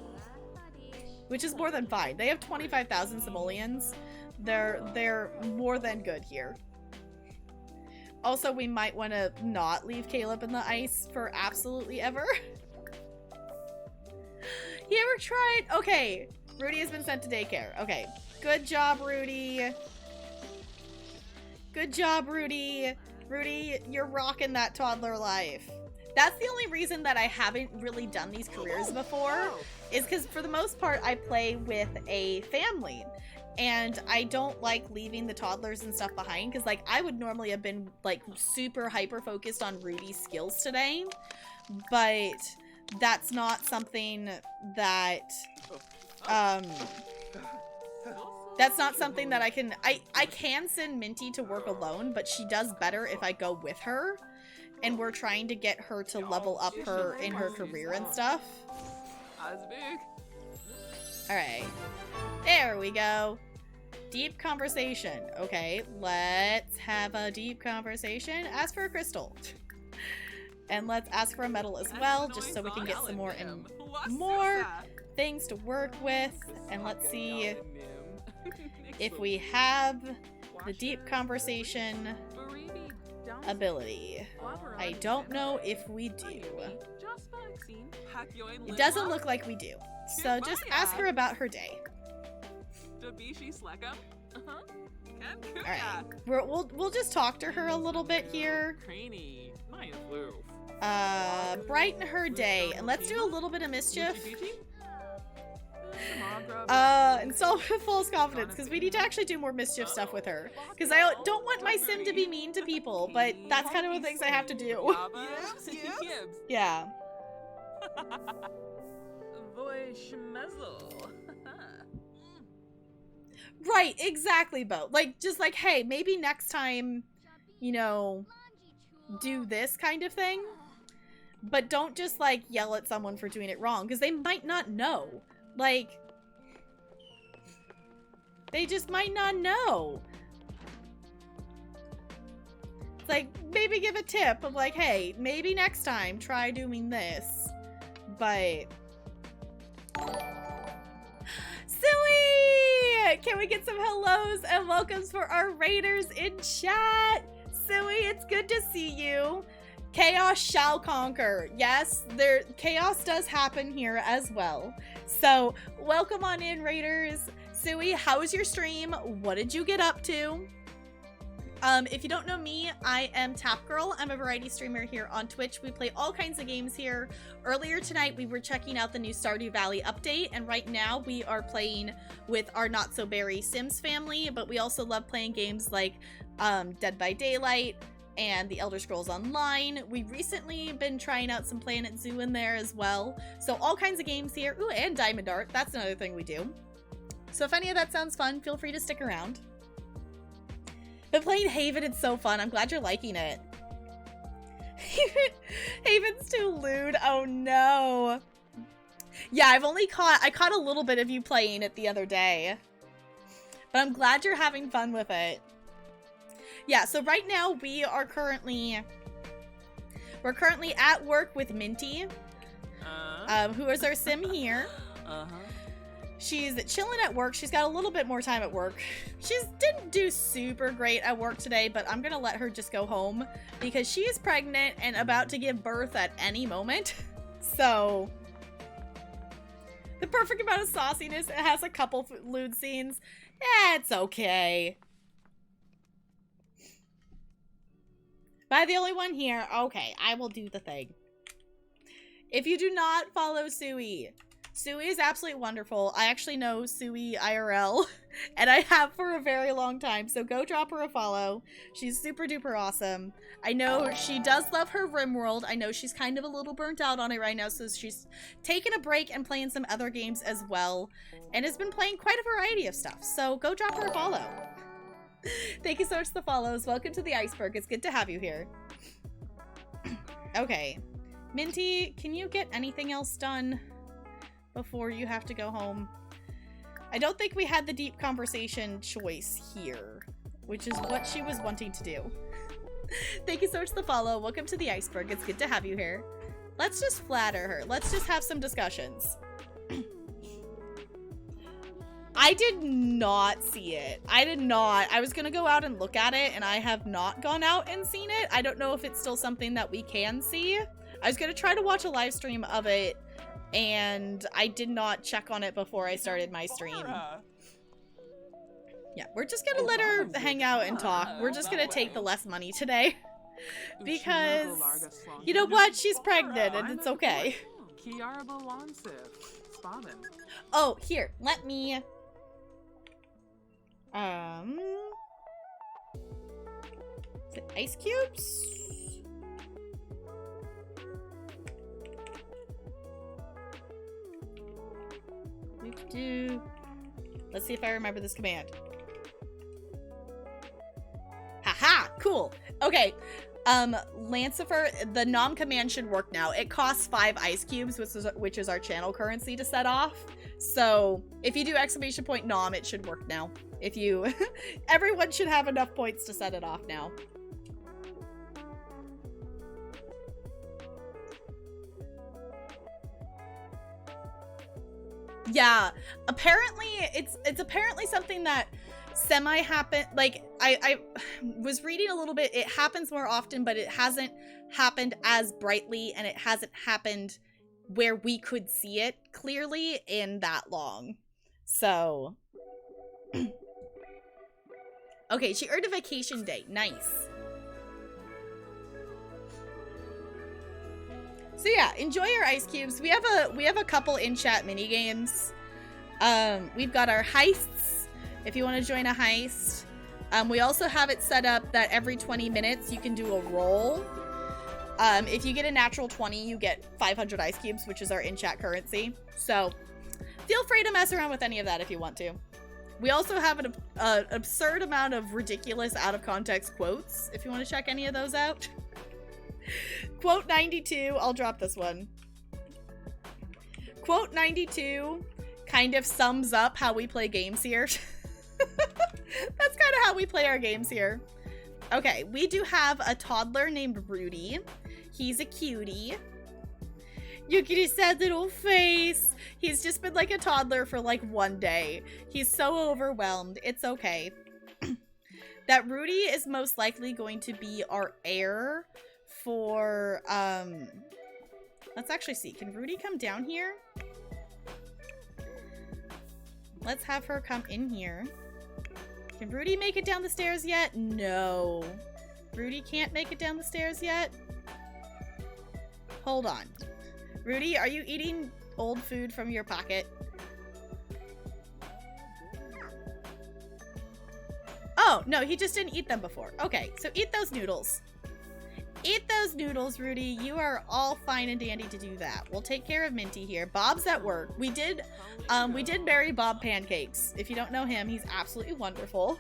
Which is more than fine. They have 25,000 simoleons. They're more than good here. Also, we might want to not leave Caleb in the ice for absolutely ever. He ever tried? Okay, Rudy has been sent to daycare. Okay, good job, Rudy. Good job, Rudy. Rudy, you're rocking that toddler life. That's the only reason that I haven't really done these careers before, is because for the most part I play with a family. And I don't like leaving the toddlers and stuff behind, because like I would normally have been like super hyper focused on Rudy's skills today, but that's not something that that's not something that I can send Minty to work alone, but she does better if I go with her, and we're trying to get her to level up her in her career and stuff. Alright. There we go. Deep conversation. Okay, let's have a deep conversation. Ask for a crystal. And let's ask for a medal as well, just so we can get some more and more things to work with. And let's see if we have the deep conversation ability. I don't know if we do. It doesn't look like we do. So just ask her about her day. Alright, we'll just talk to her a little bit here. Brighten her day, and let's do a little bit of mischief. Install false confidence, because we need to actually do more mischief stuff with her. Because I don't want my sim to be mean to people, but that's kind of the things I have to do. Yeah. Right, exactly, Bo. Like, just like, hey, maybe next time, you know, do this kind of thing. But don't just, like, yell at someone for doing it wrong, because they might not know. Like, they just might not know. It's like, maybe give a tip of like, hey, maybe next time try doing this. But... Suey! Can we get some hellos and welcomes for our raiders in chat? Suey, it's good to see you. Chaos shall conquer. Yes, chaos does happen here as well. So, welcome on in, raiders. Suey, how was your stream? What did you get up to? If you don't know me, I am Tap Girl. I'm a variety streamer here on Twitch. We play all kinds of games here. Earlier tonight, we were checking out the new Stardew Valley update, and right now we are playing with our not-so-berry Sims family, but we also love playing games like Dead by Daylight and The Elder Scrolls Online. We've recently been trying out some Planet Zoo in there as well. So all kinds of games here. Ooh, and Diamond Art. That's another thing we do. So if any of that sounds fun, feel free to stick around. Been playing Haven, it's so fun. I'm glad you're liking it. Haven's too lewd. Oh no. Yeah, I caught a little bit of you playing it the other day. But I'm glad you're having fun with it. Yeah, so right now we're currently at work with Minty, who is our sim here. She's chilling at work. She's got a little bit more time at work. She didn't do super great at work today, but I'm gonna let her just go home because she is pregnant and about to give birth at any moment. So, the perfect amount of sauciness. It has a couple lewd scenes. It's okay. Am I the only one here? Okay, I will do the thing. If you do not follow Suey, Suey is absolutely wonderful. I actually know Suey IRL, and I have for a very long time, so go drop her a follow. She's super duper awesome. I know she does love her RimWorld. I know she's kind of a little burnt out on it right now, so she's taking a break and playing some other games as well, and has been playing quite a variety of stuff, so go drop her a follow. Thank you so much for the follows. Welcome to the Iceberg. It's good to have you here. Okay. Minty, can you get anything else done before you have to go home? I don't think we had the deep conversation choice here, which is what she was wanting to do. Thank you so much for the follow. Welcome to the iceberg. It's good to have you here. Let's just flatter her. Let's just have some discussions. I did not see it. I did not. I was gonna go out and look at it, and I have not gone out and seen it. I don't know if it's still something that we can see. I was gonna try to watch a live stream of it, and I did not check on it before I started my stream. Yeah, we're just gonna let her hang out and talk. We're just gonna take the less money today. Because, you know what? She's pregnant, and it's okay. Oh, here, let me... Is it ice cubes? Let's see if I remember this command. Haha, cool. Okay, Lancifer, the nom command should work now. It costs 5 ice cubes, which is our channel currency to set off. So if you do exclamation point nom, it should work now. If you, everyone should have enough points to set it off now. Yeah, apparently it's apparently something that semi-happened. Like I was reading a little bit. It happens more often, but it hasn't happened as brightly, and it hasn't happened where we could see it clearly in that long. So okay, she earned a vacation day. Nice. So yeah, enjoy your ice cubes. We have a couple in-chat mini games. We've got our heists, if you want to join a heist. We also have it set up that every 20 minutes you can do a roll. If you get a natural 20, you get 500 ice cubes, which is our in-chat currency. So feel free to mess around with any of that if you want to. We also have an absurd amount of ridiculous out-of-context quotes, if you want to check any of those out. Quote 92, I'll drop this one. Quote 92 kind of sums up how we play games here. That's kind of how we play our games here. Okay, we do have a toddler named Rudy. He's a cutie. Look at his sad little face. He's just been like a toddler for like 1 day. He's so overwhelmed. It's okay. That Rudy is most likely going to be our heir for, let's actually see. Can Rudy come down here? Let's have her come in here. Can Rudy make it down the stairs yet? No. Rudy can't make it down the stairs yet? Hold on. Rudy, are you eating old food from your pocket? Oh, no, he just didn't eat them before. Okay, so eat those noodles. Eat those noodles, Rudy. You are all fine and dandy to do that. We'll take care of Minty here. Bob's at work. We did marry Bob Pancakes. If you don't know him, he's absolutely wonderful.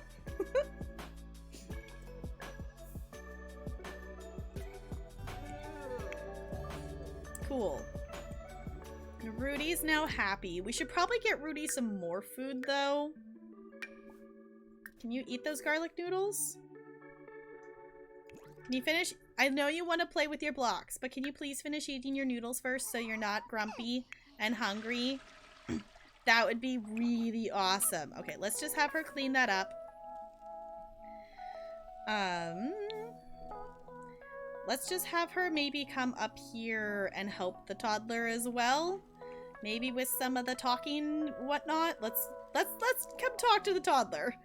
Cool. Rudy's now happy. We should probably get Rudy some more food, though. Can you eat those garlic noodles? Can you finish? I know you want to play with your blocks, but can you please finish eating your noodles first so you're not grumpy and hungry? That would be really awesome. Okay, let's just have her clean that up. Let's just have her maybe come up here and help the toddler as well. Maybe with some of the talking whatnot. Let's come talk to the toddler.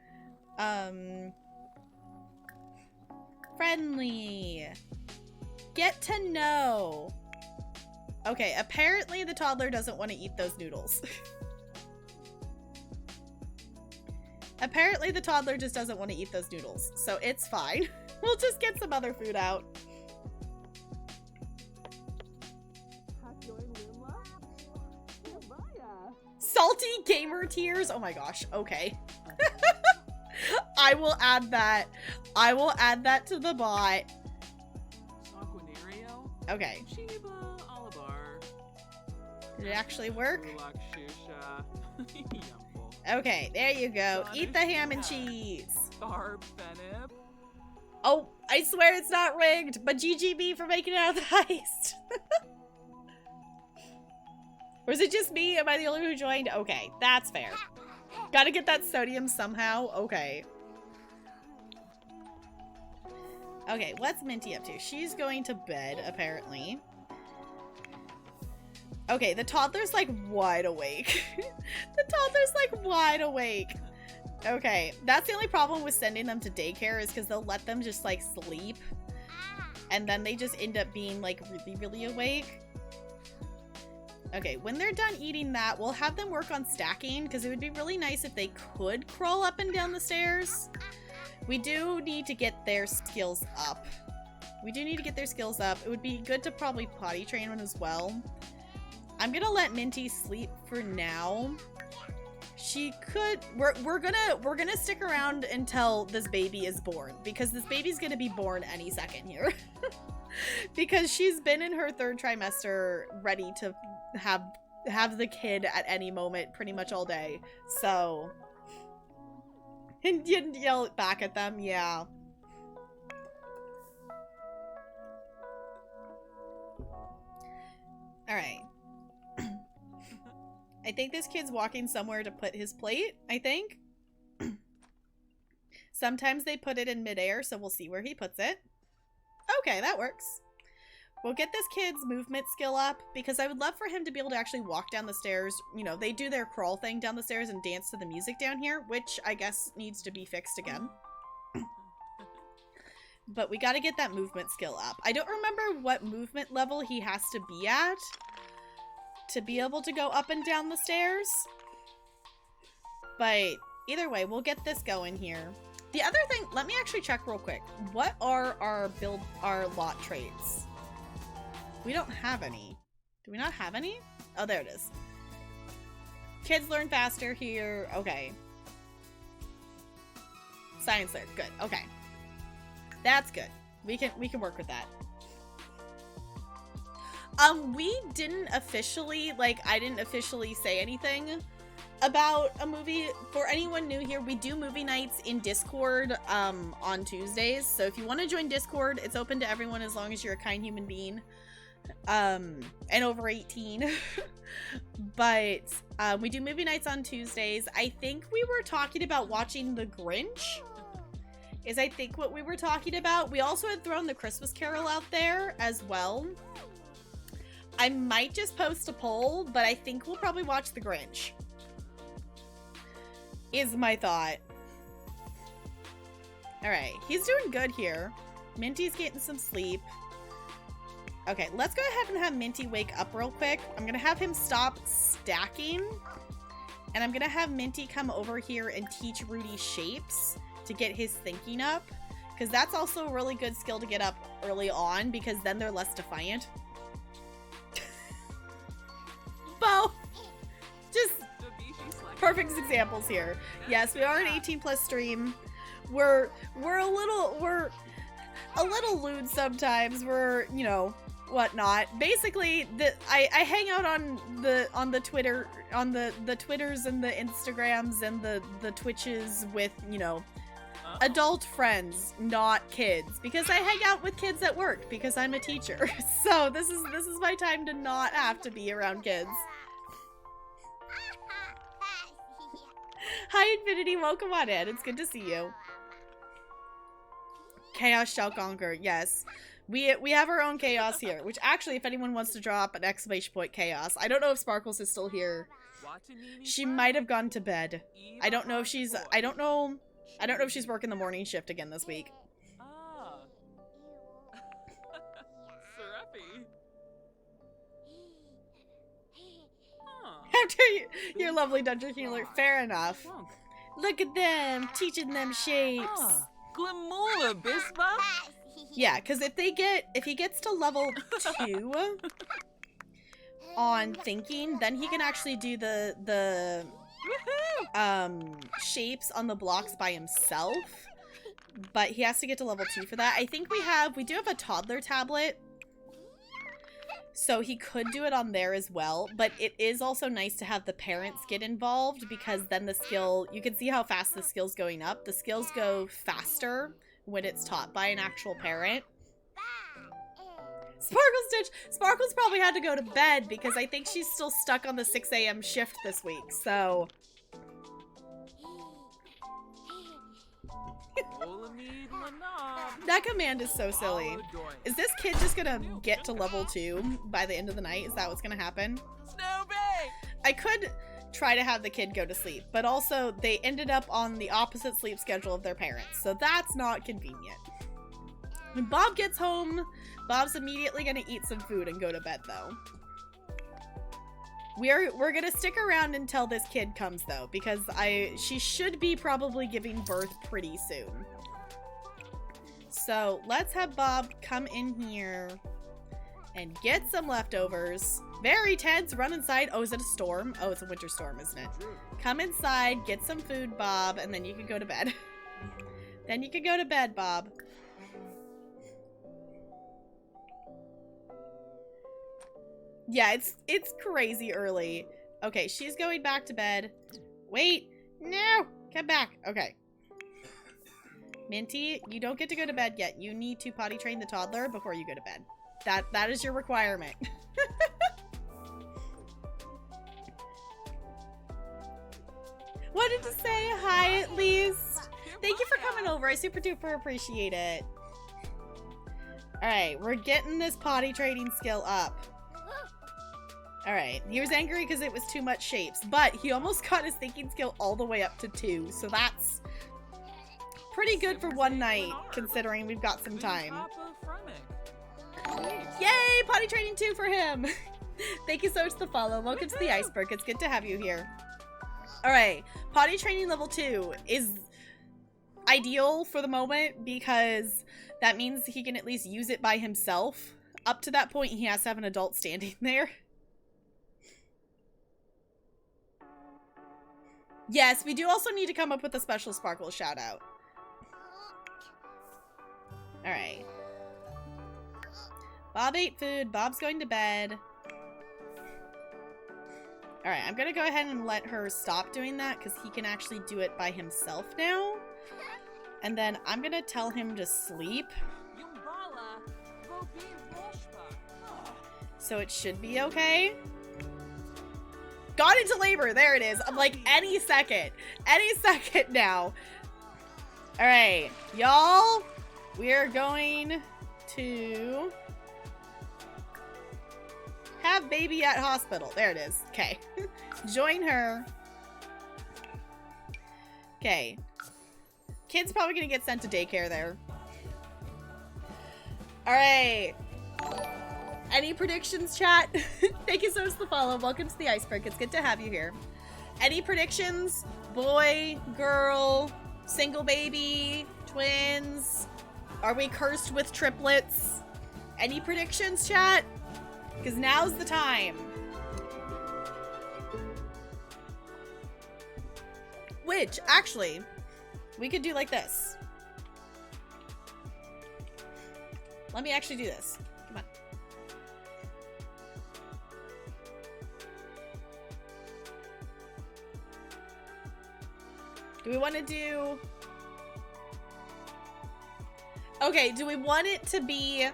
Friendly. Get to know. Okay, apparently the toddler doesn't want to eat those noodles. Apparently the toddler just doesn't want to eat those noodles, so it's fine. We'll just get some other food out. Salty gamer tears? Oh my gosh, okay. I will add that. I will add that to the bot. Okay. Did it actually work? Okay, there you go. Eat the ham and cheese. Oh, I swear it's not rigged, but GGB for making it out of the heist. Or is it just me? Am I the only one who joined? Okay, that's fair. Gotta get that sodium somehow. Okay. Okay, what's Minty up to? She's going to bed, apparently. Okay, the toddler's like wide awake. The toddler's like wide awake. Okay, that's the only problem with sending them to daycare is because they'll let them just like sleep. And then they just end up being like really, really awake. Okay, when they're done eating that, we'll have them work on stacking because it would be really nice if they could crawl up and down the stairs. We do need to get their skills up. We do need to get their skills up. It would be good to probably potty train one as well. I'm gonna let Minty sleep for now. She could, we're gonna stick around until this baby is born because this baby's gonna be born any second here. Because she's been in her 3rd trimester ready to have the kid at any moment pretty much all day. So, and didn't yell back at them, yeah. Alright. I think this kid's walking somewhere to put his plate, I think. Sometimes they put it in midair, so we'll see where he puts it. Okay, that works. We'll get this kid's movement skill up because I would love for him to be able to actually walk down the stairs. You know, they do their crawl thing down the stairs and dance to the music down here, which I guess needs to be fixed again. But we got to get that movement skill up. I don't remember what movement level he has to be at to be able to go up and down the stairs. But either way, we'll get this going here. The other thing, let me actually check real quick. What are our lot traits? We don't have any. Do we not have any? Oh, there it is. Kids learn faster here. Okay. Science learn. Good. Okay. That's good. We can work with that. We didn't officially, like, I didn't officially say anything about a movie. For anyone new here, we do movie nights in Discord on Tuesdays. So if you want to join Discord, it's open to everyone as long as you're a kind human being and over 18. But we do movie nights on Tuesdays. I think we were talking about watching The Grinch is I think what we were talking about. We also had thrown The Christmas Carol out there as well. I might just post a poll, but I think we'll probably watch The Grinch. Is my thought. Alright, he's doing good here. Minty's getting some sleep. Okay, let's go ahead and have Minty wake up real quick. I'm gonna have him stop stacking. And I'm gonna have Minty come over here and teach Rudy shapes to get his thinking up. Because that's also a really good skill to get up early on, because then they're less defiant. Bo! Just perfect examples here. Yes, we are an 18+ stream. We're a little lewd sometimes. We're, you know, whatnot. Basically, I hang out on the Twitter, on the Twitters and the Instagrams and the Twitches with, you know, adult friends, not kids, because I hang out with kids at work because I'm a teacher. So this is my time to not have to be around kids. Hi Infinity, welcome on in. It's good to see you. Chaos shall conquer. Yes. We have our own chaos here, which actually, if anyone wants to drop an exclamation point chaos, I don't know if Sparkles is still here. She might have gone to bed. I don't know if she's if she's working the morning shift again this week. Ah. Serapi. Huh. After your lovely dungeon healer, fair enough. Look at them, teaching them shapes. Ah. Glimula, Bispa. Yeah, because if he gets to level 2 on thinking, then he can actually do the shapes on the blocks by himself. But he has to get to level 2 for that. I think we do have a toddler tablet. So he could do it on there as well, but it is also nice to have the parents get involved because then the skill, you can see how fast the skill's going up. The skills go faster when it's taught by an actual parent. Sparkle Stitch! Sparkle's probably had to go to bed because I think she's still stuck on the 6 a.m. shift this week, so... That command is so silly. Is this kid just gonna get to level 2 by the end of the night? Is that what's gonna happen? I could try to have the kid go to sleep, but also they ended up on the opposite sleep schedule of their parents, so that's not convenient. When Bob gets home, Bob's immediately gonna eat some food and go to bed, though. We're gonna stick around until this kid comes, though, because she should be probably giving birth pretty soon. So let's have Bob come in here and get some leftovers. Very tense, run inside. Oh, is it a storm? Oh, it's a winter storm, isn't it? Come inside, get some food, Bob, and then you can go to bed. Then you can go to bed, Bob. Yeah, it's crazy early. Okay, she's going back to bed. Wait, no, come back. Okay. Minty, you don't get to go to bed yet. You need to potty train the toddler before you go to bed. That is your requirement. Wanted to say hi at least. Thank you for coming over. I super duper appreciate it. Alright, we're getting this potty training skill up. Alright, he was angry because it was too much shapes, but he almost got his thinking skill all the way up to 2, so that's pretty good for one night, considering we've got some time. Yay! Potty training 2 for him! Thank you so much for the follow. Welcome to the iceberg. It's good to have you here. Alright, potty training level 2 is ideal for the moment because that means he can at least use it by himself. Up to that point, he has to have an adult standing there. Yes, we do also need to come up with a special Sparkle shout out. Alright. Bob ate food. Bob's going to bed. Alright, I'm gonna go ahead and let her stop doing that because he can actually do it by himself now. And then I'm gonna tell him to sleep. So it should be okay. Got into labor. There it is. I'm like, any second. Any second now. Alright, y'all. We are going to have baby at hospital. There it is. Okay. Join her. Okay. Kid's probably gonna get sent to daycare there. Alright. Any predictions, chat? Thank you so much for the follow. Welcome to the iceberg. It's good to have you here. Any predictions? Boy, girl, single baby, twins? Are we cursed with triplets? Any predictions, chat? Because now's the time. Which, actually, we could do like this. Let me actually do this. Come on. Do we want to do... Okay, do we want it to be...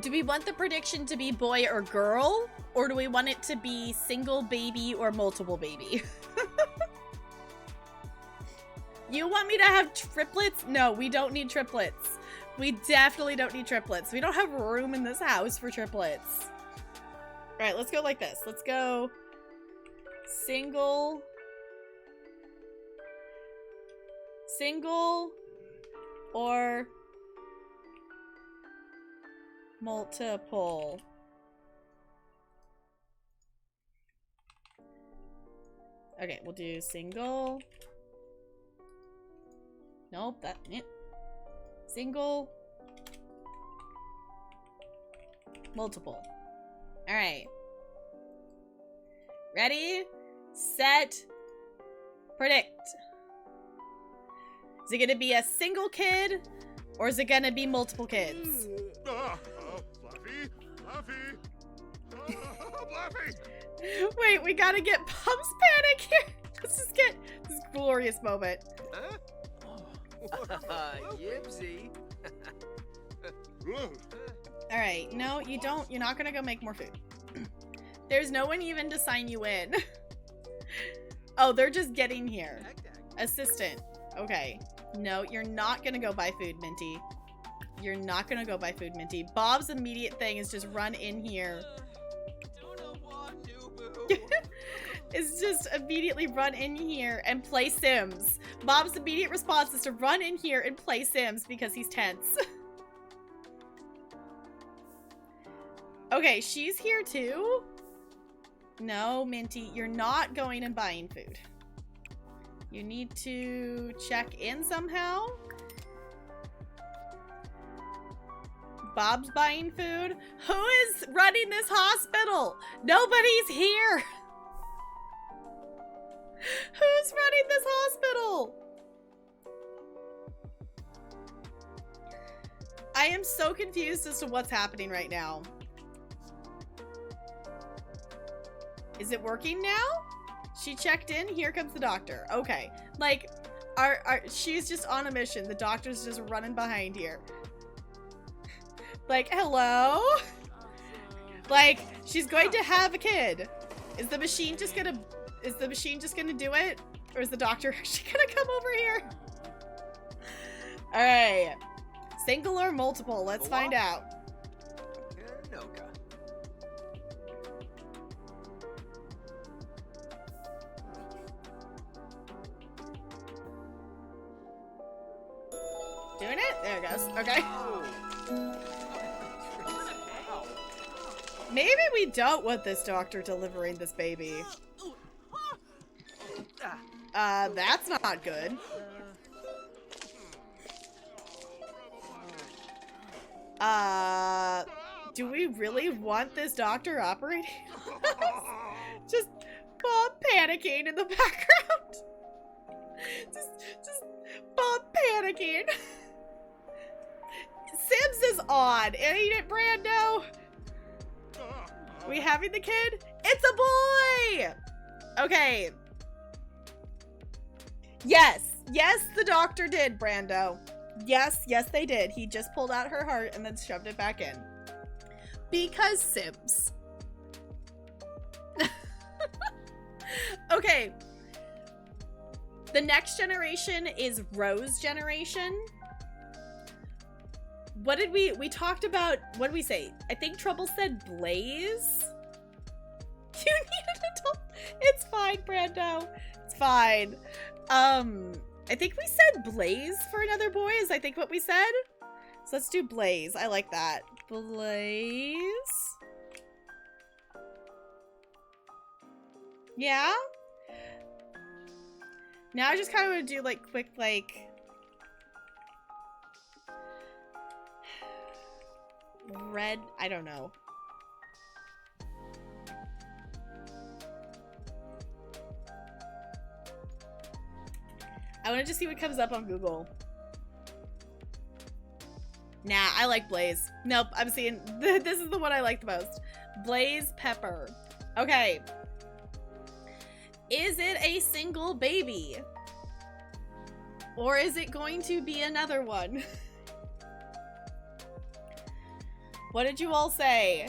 Do we want the prediction to be boy or girl? Or do we want it to be single baby or multiple baby? You want me to have triplets? No, we don't need triplets. We definitely don't need triplets. We don't have room in this house for triplets. All right, let's go like this. Let's go single or multiple. Okay, we'll do single. Nope, that it. Single. Multiple. Alright. Ready? Set. Predict. Is it gonna be a single kid? Or is it gonna be multiple kids? Fluffy! Fluffy! Fluffy! Wait, we gotta get Pump's panic here. Let's just get this glorious moment. Yipsy. All right, no, you don't. You're not gonna go make more food. There's no one even to sign you in. Oh, they're just getting here. Assistant. Okay. No, you're not gonna go buy food, Minty. You're not gonna go buy food, Minty. Bob's immediate thing is just run in here. Is just immediately run in here and play Sims. Bob's immediate response is to run in here and play Sims because he's tense. Okay, she's here too? No, Minty, you're not going and buying food. You need to check in somehow. Bob's buying food. Who is running this hospital? Nobody's here. Who's running this hospital? I am so confused as to what's happening right now. Is it working now? She checked in. Here comes the doctor. Okay. Like, she's just on a mission. The doctor's just running behind here. Like, hello? Like, she's going to have a kid. Is the machine just gonna do it? Or is the doctor actually gonna come over here? Alright. Single or multiple? Let's find out. Doing it? There it goes. Okay. Maybe we don't want this doctor delivering this baby. That's not good. Do we really want this doctor operating? Just Bob panicking in the background. Just Bob panicking. Sims is on. Ain't it, Brando? We having the kid? It's a boy! Okay. Yes. Yes, the doctor did, Brando. Yes, yes, they did. He just pulled out her heart and then shoved it back in. Because Sims. Okay. The next generation is Rose generation. What did we talked about, what did we say? I think Trouble said Blaze. You need an adult. It's fine, Brando. It's fine. I think we said Blaze for another boy is I think what we said. So let's do Blaze. I like that. Blaze. Yeah? Now I just kind of want to do like quick like red, I don't know. I want to just see what comes up on Google. Nah, I like Blaze. Nope, I'm seeing, this is the one I like the most. Blaze Pepper. Okay. Is it a single baby? Or is it going to be another one? What did you all say?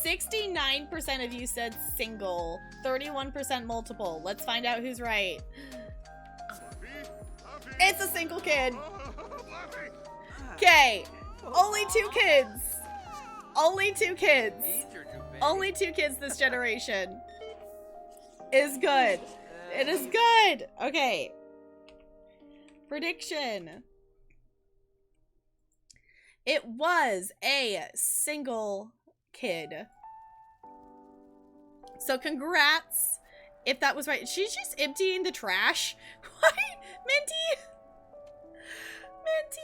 69% of you said single. 31% multiple. Let's find out who's right. It's a single kid. Okay. Only 2 kids. Only 2 kids. Only 2 kids this generation. Is good. It is good. Okay. Prediction. It was a single kid. So congrats if that was right. She's just emptying the trash. Why? Minty? Minty?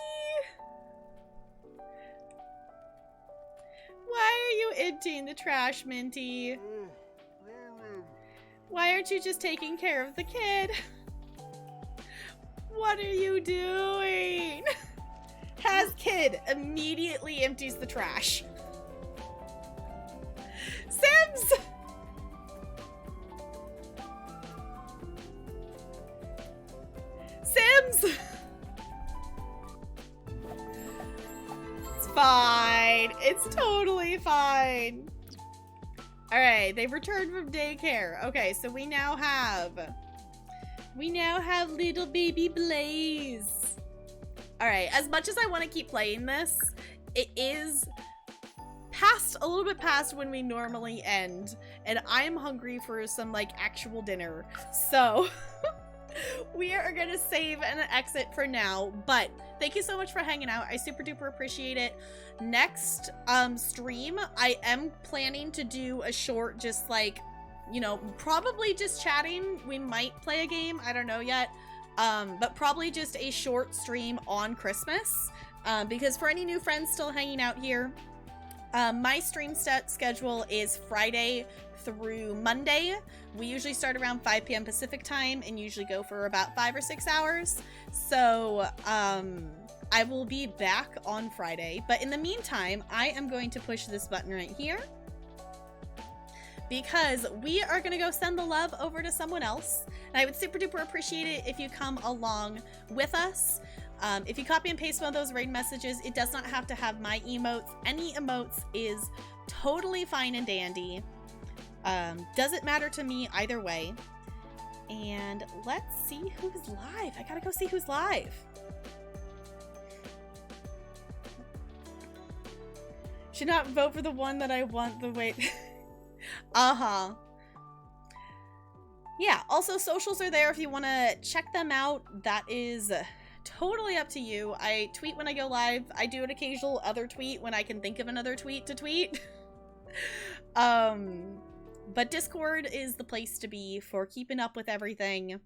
Why are you emptying the trash, Minty? Why aren't you just taking care of the kid? What are you doing? Has kid immediately empties the trash. Sims! Sims! fine. It's totally fine. All right, they've returned from daycare. Okay, so we now have little baby Blaze. All right, as much as I want to keep playing this, it is a little bit past when we normally end, and I am hungry for some like actual dinner. So we are gonna save and exit for now, but thank you so much for hanging out. I super duper appreciate it. Next stream, I am planning to do a short, just like, you know, probably just chatting. We might play a game, I don't know yet, but probably just a short stream on Christmas, because for any new friends still hanging out here, my stream schedule is Friday through Monday. We usually start around 5 p.m. Pacific time and usually go for about 5 or 6 hours. So I will be back on Friday, but in the meantime, I am going to push this button right here because we are going to go send the love over to someone else. And I would super duper appreciate it if you come along with us. If you copy and paste one of those raid messages, it does not have to have my emotes. Any emotes is totally fine and dandy. Doesn't matter to me either way. And let's see who's live. I gotta go see who's live. Should not vote for the one that I want the wait. Uh-huh. Yeah, also socials are there if you want to check them out. That is totally up to you. I tweet when I go live. I do an occasional other tweet when I can think of another tweet to tweet. But Discord is the place to be for keeping up with everything.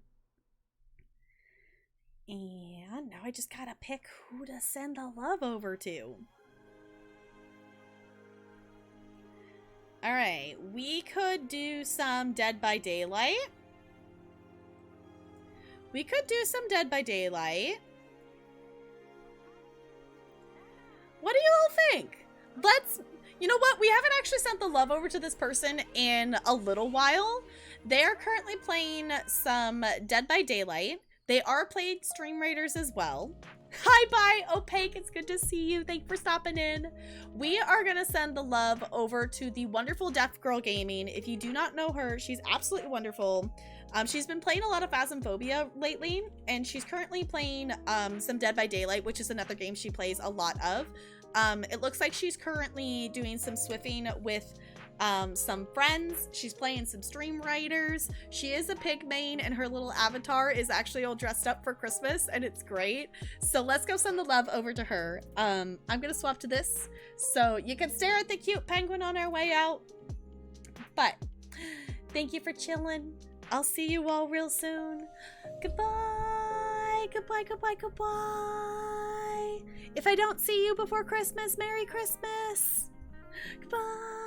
And now I just gotta pick who to send the love over to. Alright, we could do some Dead by Daylight. We could do some Dead by Daylight. What do you all think? You know what? We haven't actually sent the love over to this person in a little while. They are currently playing some Dead by Daylight. They are playing Stream Raiders as well. Hi, bye, Opaque. It's good to see you. Thank you for stopping in. We are going to send the love over to the wonderful Deaf Girl Gaming. If you do not know her, she's absolutely wonderful. She's been playing a lot of Phasmophobia lately, and she's currently playing some Dead by Daylight, which is another game she plays a lot of. It looks like she's currently doing some swiffing with some friends. She's playing some Stream Raiders. She is a pig main, and her little avatar is actually all dressed up for Christmas, and it's great. So let's go send the love over to her. I'm gonna swap to this so you can stare at the cute penguin on our way out. But thank you for chilling. I'll see you all real soon. Goodbye, goodbye, goodbye, goodbye. If I don't see you before Christmas, Merry Christmas. Goodbye.